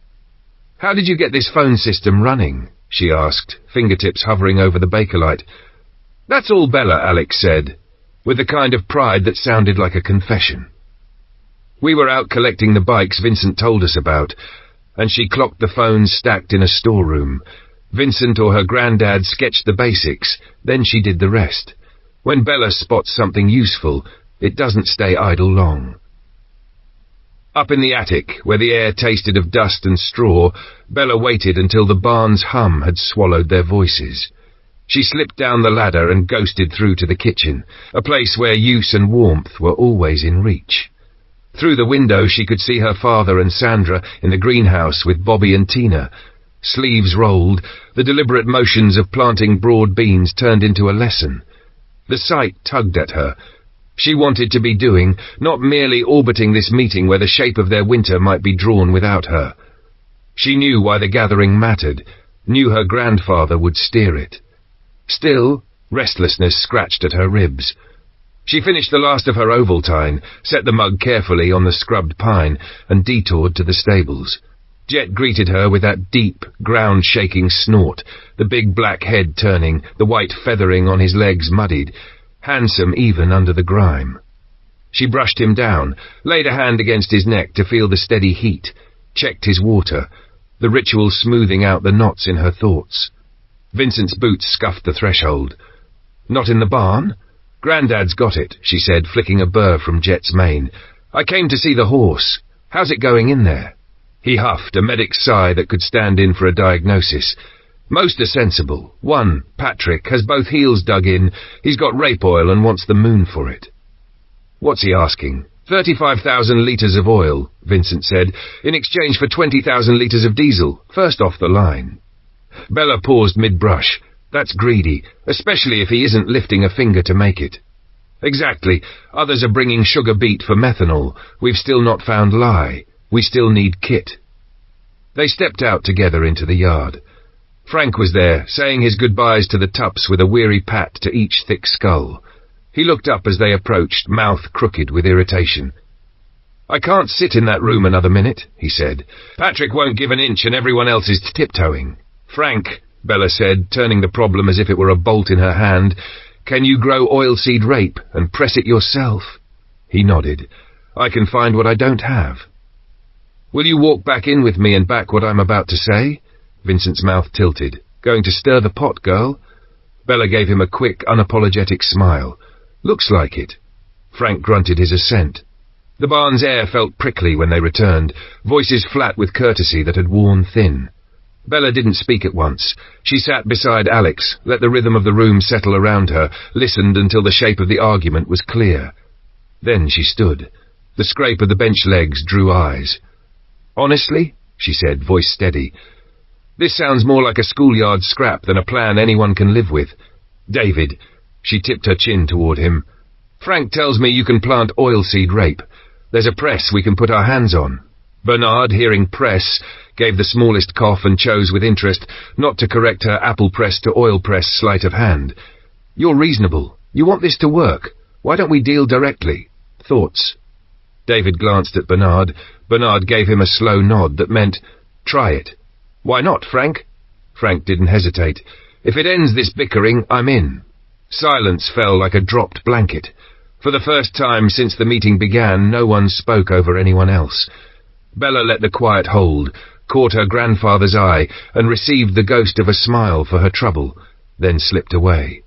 "How did you get this phone system running?" she asked, fingertips hovering over the Bakelite. "That's all Bella," Alex said, with the kind of pride that sounded like a confession. "We were out collecting the bikes Vincent told us about," and she clocked the phones stacked in a storeroom. Vincent or her granddad sketched the basics, then she did the rest. When Bella spots something useful, it doesn't stay idle long. Up in the attic, where the air tasted of dust and straw, Bella waited until the barn's hum had swallowed their voices. She slipped down the ladder and ghosted through to the kitchen, a place where use and warmth were always in reach. Through the window she could see her father and Sandra in the greenhouse with Bobby and Tina. Sleeves rolled, the deliberate motions of planting broad beans turned into a lesson. The sight tugged at her. She wanted to be doing, not merely orbiting this meeting where the shape of their winter might be drawn without her. She knew why the gathering mattered, knew her grandfather would steer it. Still, Restlessness scratched at her ribs. She finished the last of her Ovaltine, set the mug carefully on the scrubbed pine, and detoured to the stables. Jet greeted her with that deep, ground-shaking snort, the big black head turning, the white feathering on his legs muddied, handsome even under the grime. She brushed him down, laid a hand against his neck to feel the steady heat, checked his water, the ritual smoothing out the knots in her thoughts. Vincent's boots scuffed the threshold. "Not in the barn? Grandad's got it," she said, flicking a burr from Jet's mane. "I came to see the horse. How's it going in there?" He huffed, a medic's sigh that could stand in for a diagnosis. "Most are sensible. One, Patrick, has both heels dug in. He's got rape oil and wants the moon for it." "What's he asking?" 35,000 litres of oil," Vincent said, "in exchange for 20,000 litres of diesel, first off the line." Bella paused mid-brush. "That's greedy, especially if he isn't lifting a finger to make it." "Exactly. Others are bringing sugar beet for methanol. We've still not found lye. We still need kit." They stepped out together into the yard. Frank was there, saying his goodbyes to the tups with a weary pat to each thick skull. He looked up as they approached, mouth crooked with irritation. "I can't sit in that room another minute," he said. "Patrick won't give an inch and everyone else is tiptoeing." "Frank," Bella said, turning the problem as if it were a bolt in her hand, "can you grow oilseed rape and press it yourself?" He nodded. "I can find what I don't have." "Will you walk back in with me and back what I'm about to say?" Vincent's mouth tilted. "Going to stir the pot, girl?" Bella gave him a quick, unapologetic smile. "Looks like it." Frank grunted his assent. The barn's air felt prickly when they returned, voices flat with courtesy that had worn thin. Bella didn't speak at once. She sat beside Alex, let the rhythm of the room settle around her, listened until the shape of the argument was clear. Then she stood. The scrape of the bench legs drew eyes. "Honestly," she said, voice steady, "this sounds more like a schoolyard scrap than a plan anyone can live with. David," she tipped her chin toward him, "Frank tells me you can plant oilseed rape. There's a press we can put our hands on." Bernard, hearing press, gave the smallest cough and chose with interest not to correct her apple press to oil press sleight of hand. "You're reasonable. You want this to work. Why don't we deal directly? Thoughts?" David glanced at Bernard. Bernard gave him a slow nod that meant, "Try it." "Why not, Frank?" Frank didn't hesitate. "If it ends this bickering, I'm in." Silence fell like a dropped blanket. For the first time since the meeting began, no one spoke over anyone else. Bella let the quiet hold, caught her grandfather's eye, and received the ghost of a smile for her trouble, then slipped away.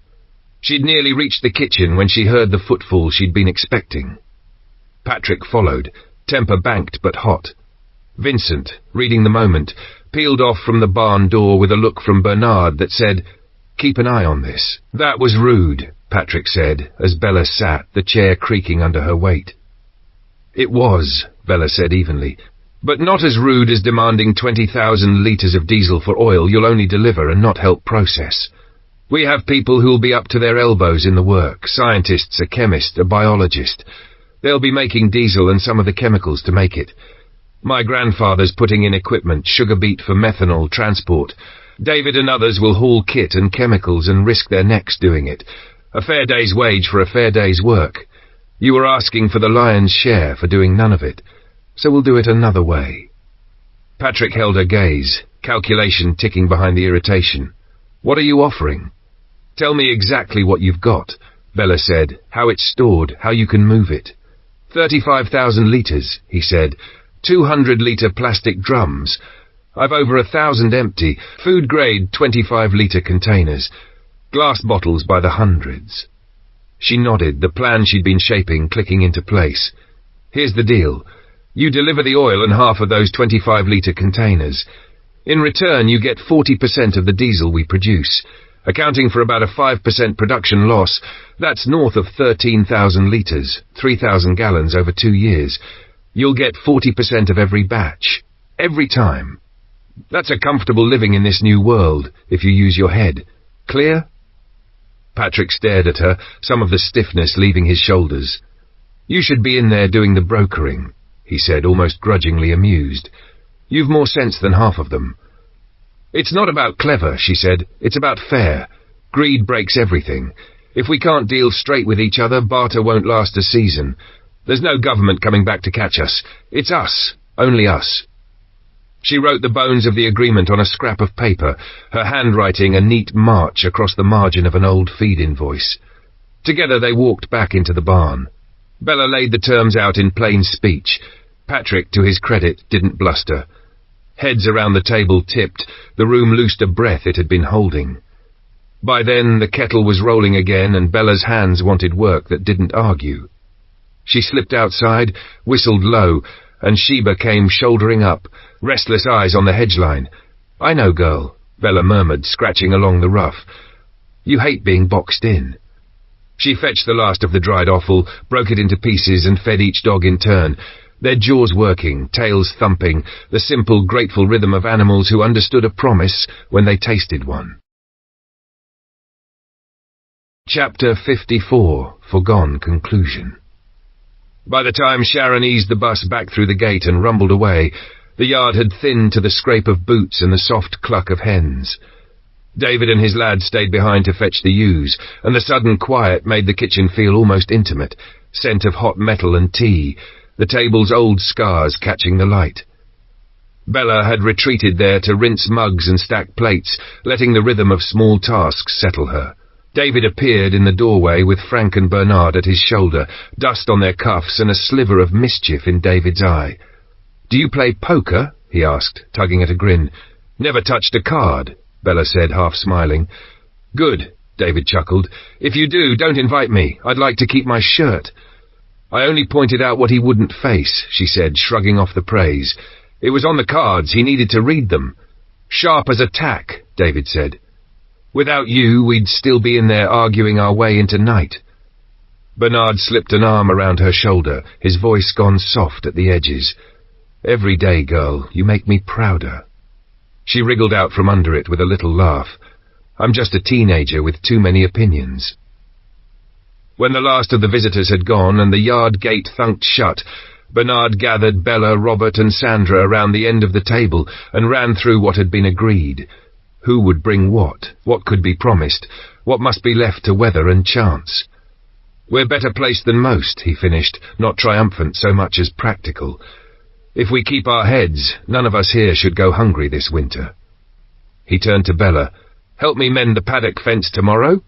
She'd nearly reached the kitchen when she heard the footfall she'd been expecting. Patrick followed, temper banked but hot. Vincent, reading the moment, peeled off from the barn door with a look from Bernard that said, "Keep an eye on this." "That was rude," Patrick said, as Bella sat, the chair creaking under her weight. "It was," Bella said evenly, "but not as rude as demanding 20,000 litres of diesel for oil you'll only deliver and not help process. We have people who'll be up to their elbows in the work, scientists, a chemist, a biologist. They'll be making diesel and some of the chemicals to make it. My grandfather's putting in equipment, sugar beet for methanol transport. David and others will haul kit and chemicals and risk their necks doing it. A fair day's wage for a fair day's work. You were asking for the lion's share for doing none of it, so we'll do it another way." Patrick held her gaze, calculation ticking behind the irritation. "What are you offering?" "Tell me exactly what you've got," Bella said, "how it's stored, how you can move it." 35,000 litres, he said. 200-litre plastic drums. I've over 1,000 empty, food-grade 25-litre containers. Glass bottles by the hundreds. She nodded, the plan she'd been shaping clicking into place. "Here's the deal. You deliver the oil and half of those 25-litre containers. In return, you get 40% of the diesel we produce. Accounting for about a 5% production loss, that's north of 13,000 litres, 3,000 gallons over 2 years. You'll get 40% of every batch. Every time. That's a comfortable living in this new world, if you use your head. Clear?" Patrick stared at her, some of the stiffness leaving his shoulders. "You should be in there doing the brokering," he said, almost grudgingly amused. "You've more sense than half of them." "It's not about clever," she said. "It's about fair. Greed breaks everything. If we can't deal straight with each other, barter won't last a season. There's no government coming back to catch us. It's us. Only us. She wrote the bones of the agreement on a scrap of paper, her handwriting a neat march across the margin of an old feed invoice. Together they walked back into the barn. Bella laid the terms out in plain speech. Patrick, to his credit, didn't bluster. Heads around the table tipped, the room loosed a breath it had been holding. By then the kettle was rolling again and Bella's hands wanted work that didn't argue. She slipped outside, whistled low, and Sheba came shouldering up, restless eyes on the hedge-line. "I know, girl," Bella murmured, scratching along the rough. "You hate being boxed in." She fetched the last of the dried offal, broke it into pieces and fed each dog in turn, their jaws working, tails thumping, the simple, grateful rhythm of animals who understood a promise when they tasted one. Chapter 54, Foregone Conclusion. By the time Sharon eased the bus back through the gate and rumbled away, the yard had thinned to the scrape of boots and the soft cluck of hens. David and his lad stayed behind to fetch the ewes, and the sudden quiet made the kitchen feel almost intimate, scent of hot metal and tea, the table's old scars catching the light. Bella had retreated there to rinse mugs and stack plates, letting the rhythm of small tasks settle her. David appeared in the doorway with Frank and Bernard at his shoulder, dust on their cuffs and a sliver of mischief in David's eye. "Do you play poker?" he asked, tugging at a grin. "Never touched a card," Bella said, half smiling. "Good," David chuckled. "If you do, don't invite me. I'd like to keep my shirt." "I only pointed out what he wouldn't face," she said, shrugging off the praise. "It was on the cards. He needed to read them." "Sharp as a tack," David said. "Without you, we'd still be in there arguing our way into night." Bernard slipped an arm around her shoulder, his voice gone soft at the edges. "Every day, girl, you make me prouder." She wriggled out from under it with a little laugh. "I'm just a teenager with too many opinions." When the last of the visitors had gone and the yard gate thunked shut, Bernard gathered Bella, Robert and Sandra around the end of the table and ran through what had been agreed. Who would bring what could be promised, what must be left to weather and chance. "We're better placed than most," he finished, not triumphant so much as practical. "If we keep our heads, none of us here should go hungry this winter." He turned to Bella. "Help me mend the paddock fence tomorrow?"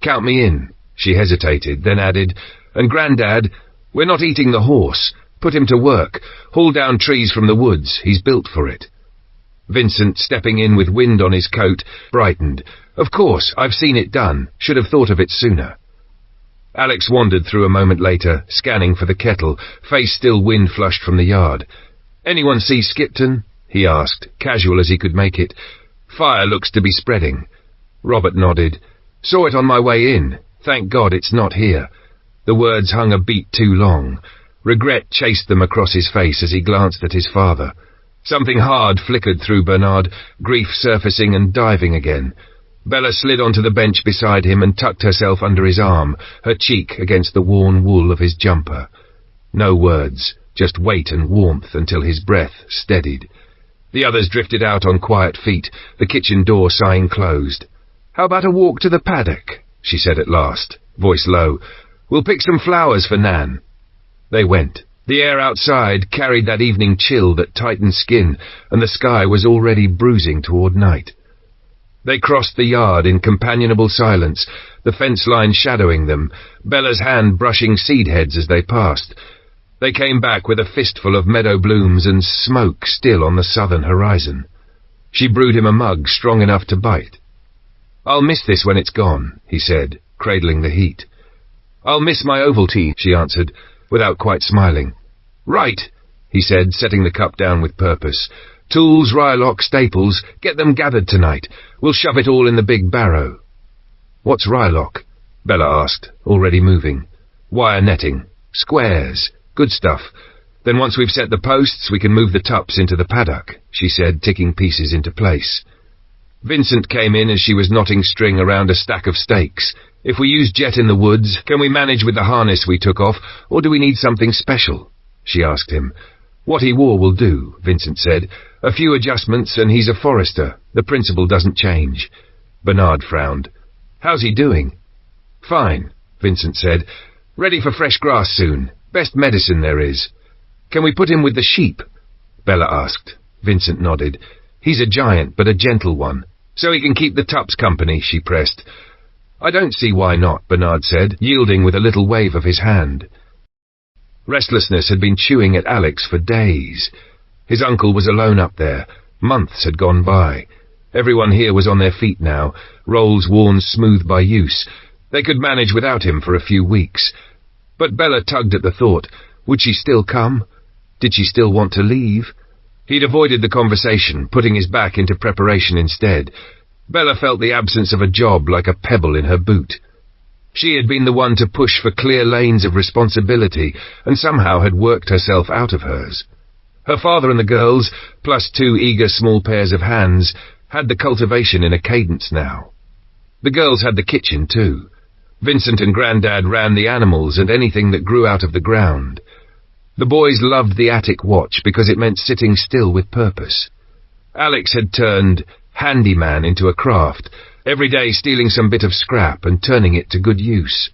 "Count me in." She hesitated, then added, "And Grandad, we're not eating the horse. Put him to work. Haul down trees from the woods. He's built for it." Vincent, stepping in with wind on his coat, brightened. "Of course, I've seen it done. Should have thought of it sooner." Alex wandered through a moment later, scanning for the kettle, face still wind-flushed from the yard. "Anyone see Skipton?" he asked, casual as he could make it. "Fire looks to be spreading." Robert nodded. "Saw it on my way in. Thank God it's not here." The words hung a beat too long. Regret chased them across his face as he glanced at his father. Something hard flickered through Bernard, grief surfacing and diving again. Bella slid onto the bench beside him and tucked herself under his arm, her cheek against the worn wool of his jumper. No words, just weight and warmth until his breath steadied. The others drifted out on quiet feet, the kitchen door sighing closed. "How about a walk to the paddock?" she said at last, voice low. "We'll pick some flowers for Nan." They went. The air outside carried that evening chill that tightened skin, and the sky was already bruising toward night. They crossed the yard in companionable silence, the fence line shadowing them, Bella's hand brushing seed heads as they passed. They came back with a fistful of meadow blooms and smoke still on the southern horizon. She brewed him a mug strong enough to bite. "I'll miss this when it's gone," he said, cradling the heat. "I'll miss my Ovaltine," she answered, without quite smiling. "Right," he said, setting the cup down with purpose. "Tools, Rylock, staples, get them gathered tonight. We'll shove it all in the big barrow." "What's Rylock?" Bella asked, already moving. "Wire netting. Squares. Good stuff. Then once we've set the posts, we can move the tups into the paddock," she said, ticking pieces into place. Vincent came in as she was knotting string around a stack of stakes. "If we use jet in the woods, can we manage with the harness we took off, or do we need something special?" she asked him. "What he wore will do," Vincent said. "A few adjustments and he's a forester. The principle doesn't change." Bernard frowned. "How's he doing?" "Fine," Vincent said. "Ready for fresh grass soon. Best medicine there is." "Can we put him with the sheep?" Bella asked. Vincent nodded. "He's a giant, but a gentle one. So he can keep the tups company," she pressed. "I don't see why not," Bernard said, yielding with a little wave of his hand. Restlessness had been chewing at Alex for days. His uncle was alone up there. Months had gone by. Everyone here was on their feet now, roles worn smooth by use. They could manage without him for a few weeks. But Bella tugged at the thought. Would she still come? Did she still want to leave? He'd avoided the conversation, putting his back into preparation instead. Bella felt the absence of a job like a pebble in her boot. She had been the one to push for clear lanes of responsibility, and somehow had worked herself out of hers. Her father and the girls, plus 2 eager small pairs of hands, had the cultivation in a cadence now. The girls had the kitchen too. Vincent and Grandad ran the animals and anything that grew out of the ground. The boys loved the attic watch because it meant sitting still with purpose. Alex had turned handyman into a craft, every day stealing some bit of scrap and turning it to good use.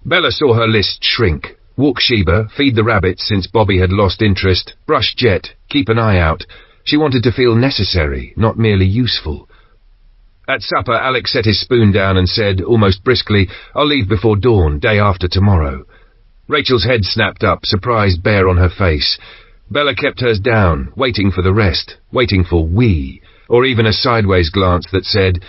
Bella saw her list shrink. Walk Sheba, feed the rabbits since Bobby had lost interest, brush Jet, keep an eye out. She wanted to feel necessary, not merely useful. At supper, Alex set his spoon down and said, almost briskly, "I'll leave before dawn, day after tomorrow." Rachel's head snapped up, surprise bare on her face. Bella kept hers down, waiting for the rest, waiting for "we," or even a sideways glance that said,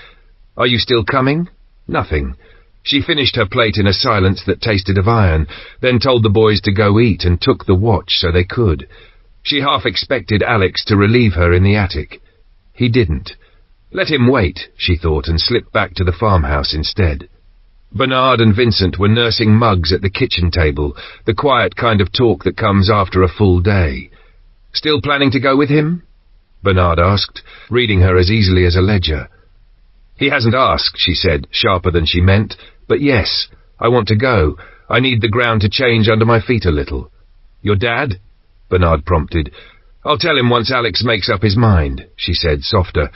"Are you still coming?" Nothing. She finished her plate in a silence that tasted of iron, then told the boys to go eat and took the watch so they could. She half expected Alex to relieve her in the attic. He didn't. Let him wait, she thought, and slipped back to the farmhouse instead. Bernard and Vincent were nursing mugs at the kitchen table, the quiet kind of talk that comes after a full day. "Still planning to go with him?" Bernard asked, reading her as easily as a ledger. "He hasn't asked," she said, sharper than she meant, "but yes, I want to go. I need the ground to change under my feet a little." "Your dad?" Bernard prompted. "I'll tell him once Alex makes up his mind," she said, softer.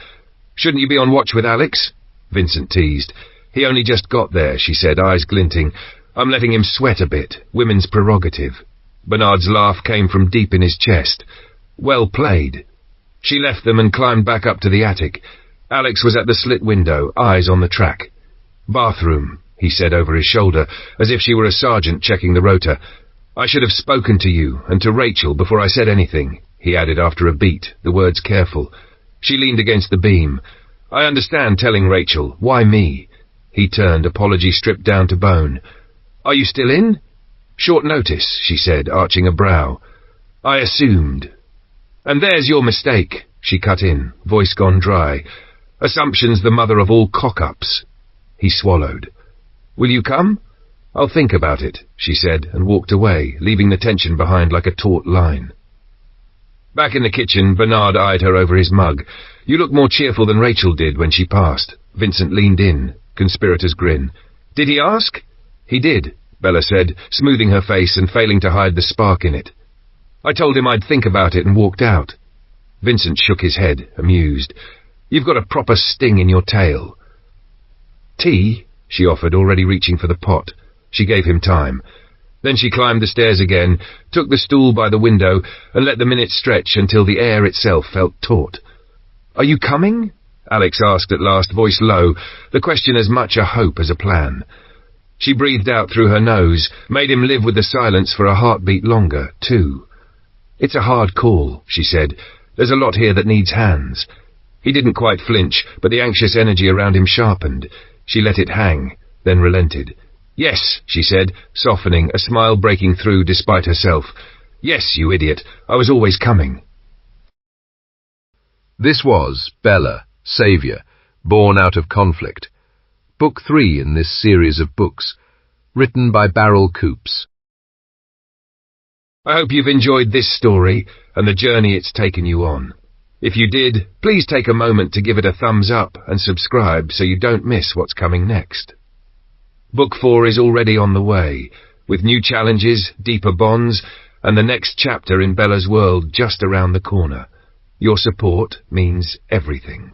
"Shouldn't you be on watch with Alex?" Vincent teased. "He only just got there," she said, eyes glinting. "I'm letting him sweat a bit. Women's prerogative." Bernard's laugh came from deep in his chest. "Well played." She left them and climbed back up to the attic. Alex was at the slit window, eyes on the track. "Bathroom," he said over his shoulder, as if she were a sergeant checking the rota. "I should have spoken to you, and to Rachel, before I said anything," he added after a beat, the words careful. She leaned against the beam. "I understand telling Rachel. Why me?" He turned, apology stripped down to bone. "Are you still in?" "Short notice," she said, arching a brow. "I assumed." "And there's your mistake," she cut in, voice gone dry. "Assumption's the mother of all cock-ups." He swallowed. "Will you come?" "I'll think about it," she said, and walked away, leaving the tension behind like a taut line. Back in the kitchen, Bernard eyed her over his mug. "You look more cheerful than Rachel did when she passed." Vincent leaned in, conspirator's grin. "Did he ask?" "He did," Bella said, smoothing her face and failing to hide the spark in it. "I told him I'd think about it and walked out." Vincent shook his head, amused. "You've got a proper sting in your tail." "Tea?" she offered, already reaching for the pot. She gave him time. Then she climbed the stairs again, took the stool by the window, and let the minutes stretch until the air itself felt taut. "Are you coming?" Alex asked at last, voice low, the question as much a hope as a plan. She breathed out through her nose, made him live with the silence for a heartbeat longer, too. "It's a hard call," she said. "There's a lot here that needs hands." He didn't quite flinch, but the anxious energy around him sharpened. She let it hang, then relented. "Yes," she said, softening, a smile breaking through despite herself. "Yes, you idiot. I was always coming." This was Bella, Saviour, Born Out of Conflict, Book 3 in this series of books, written by Beryl Coops. I hope you've enjoyed this story and the journey it's taken you on. If you did, please take a moment to give it a thumbs up and subscribe so you don't miss what's coming next. Book 4 is already on the way, with new challenges, deeper bonds, and the next chapter in Bella's world just around the corner. Your support means everything.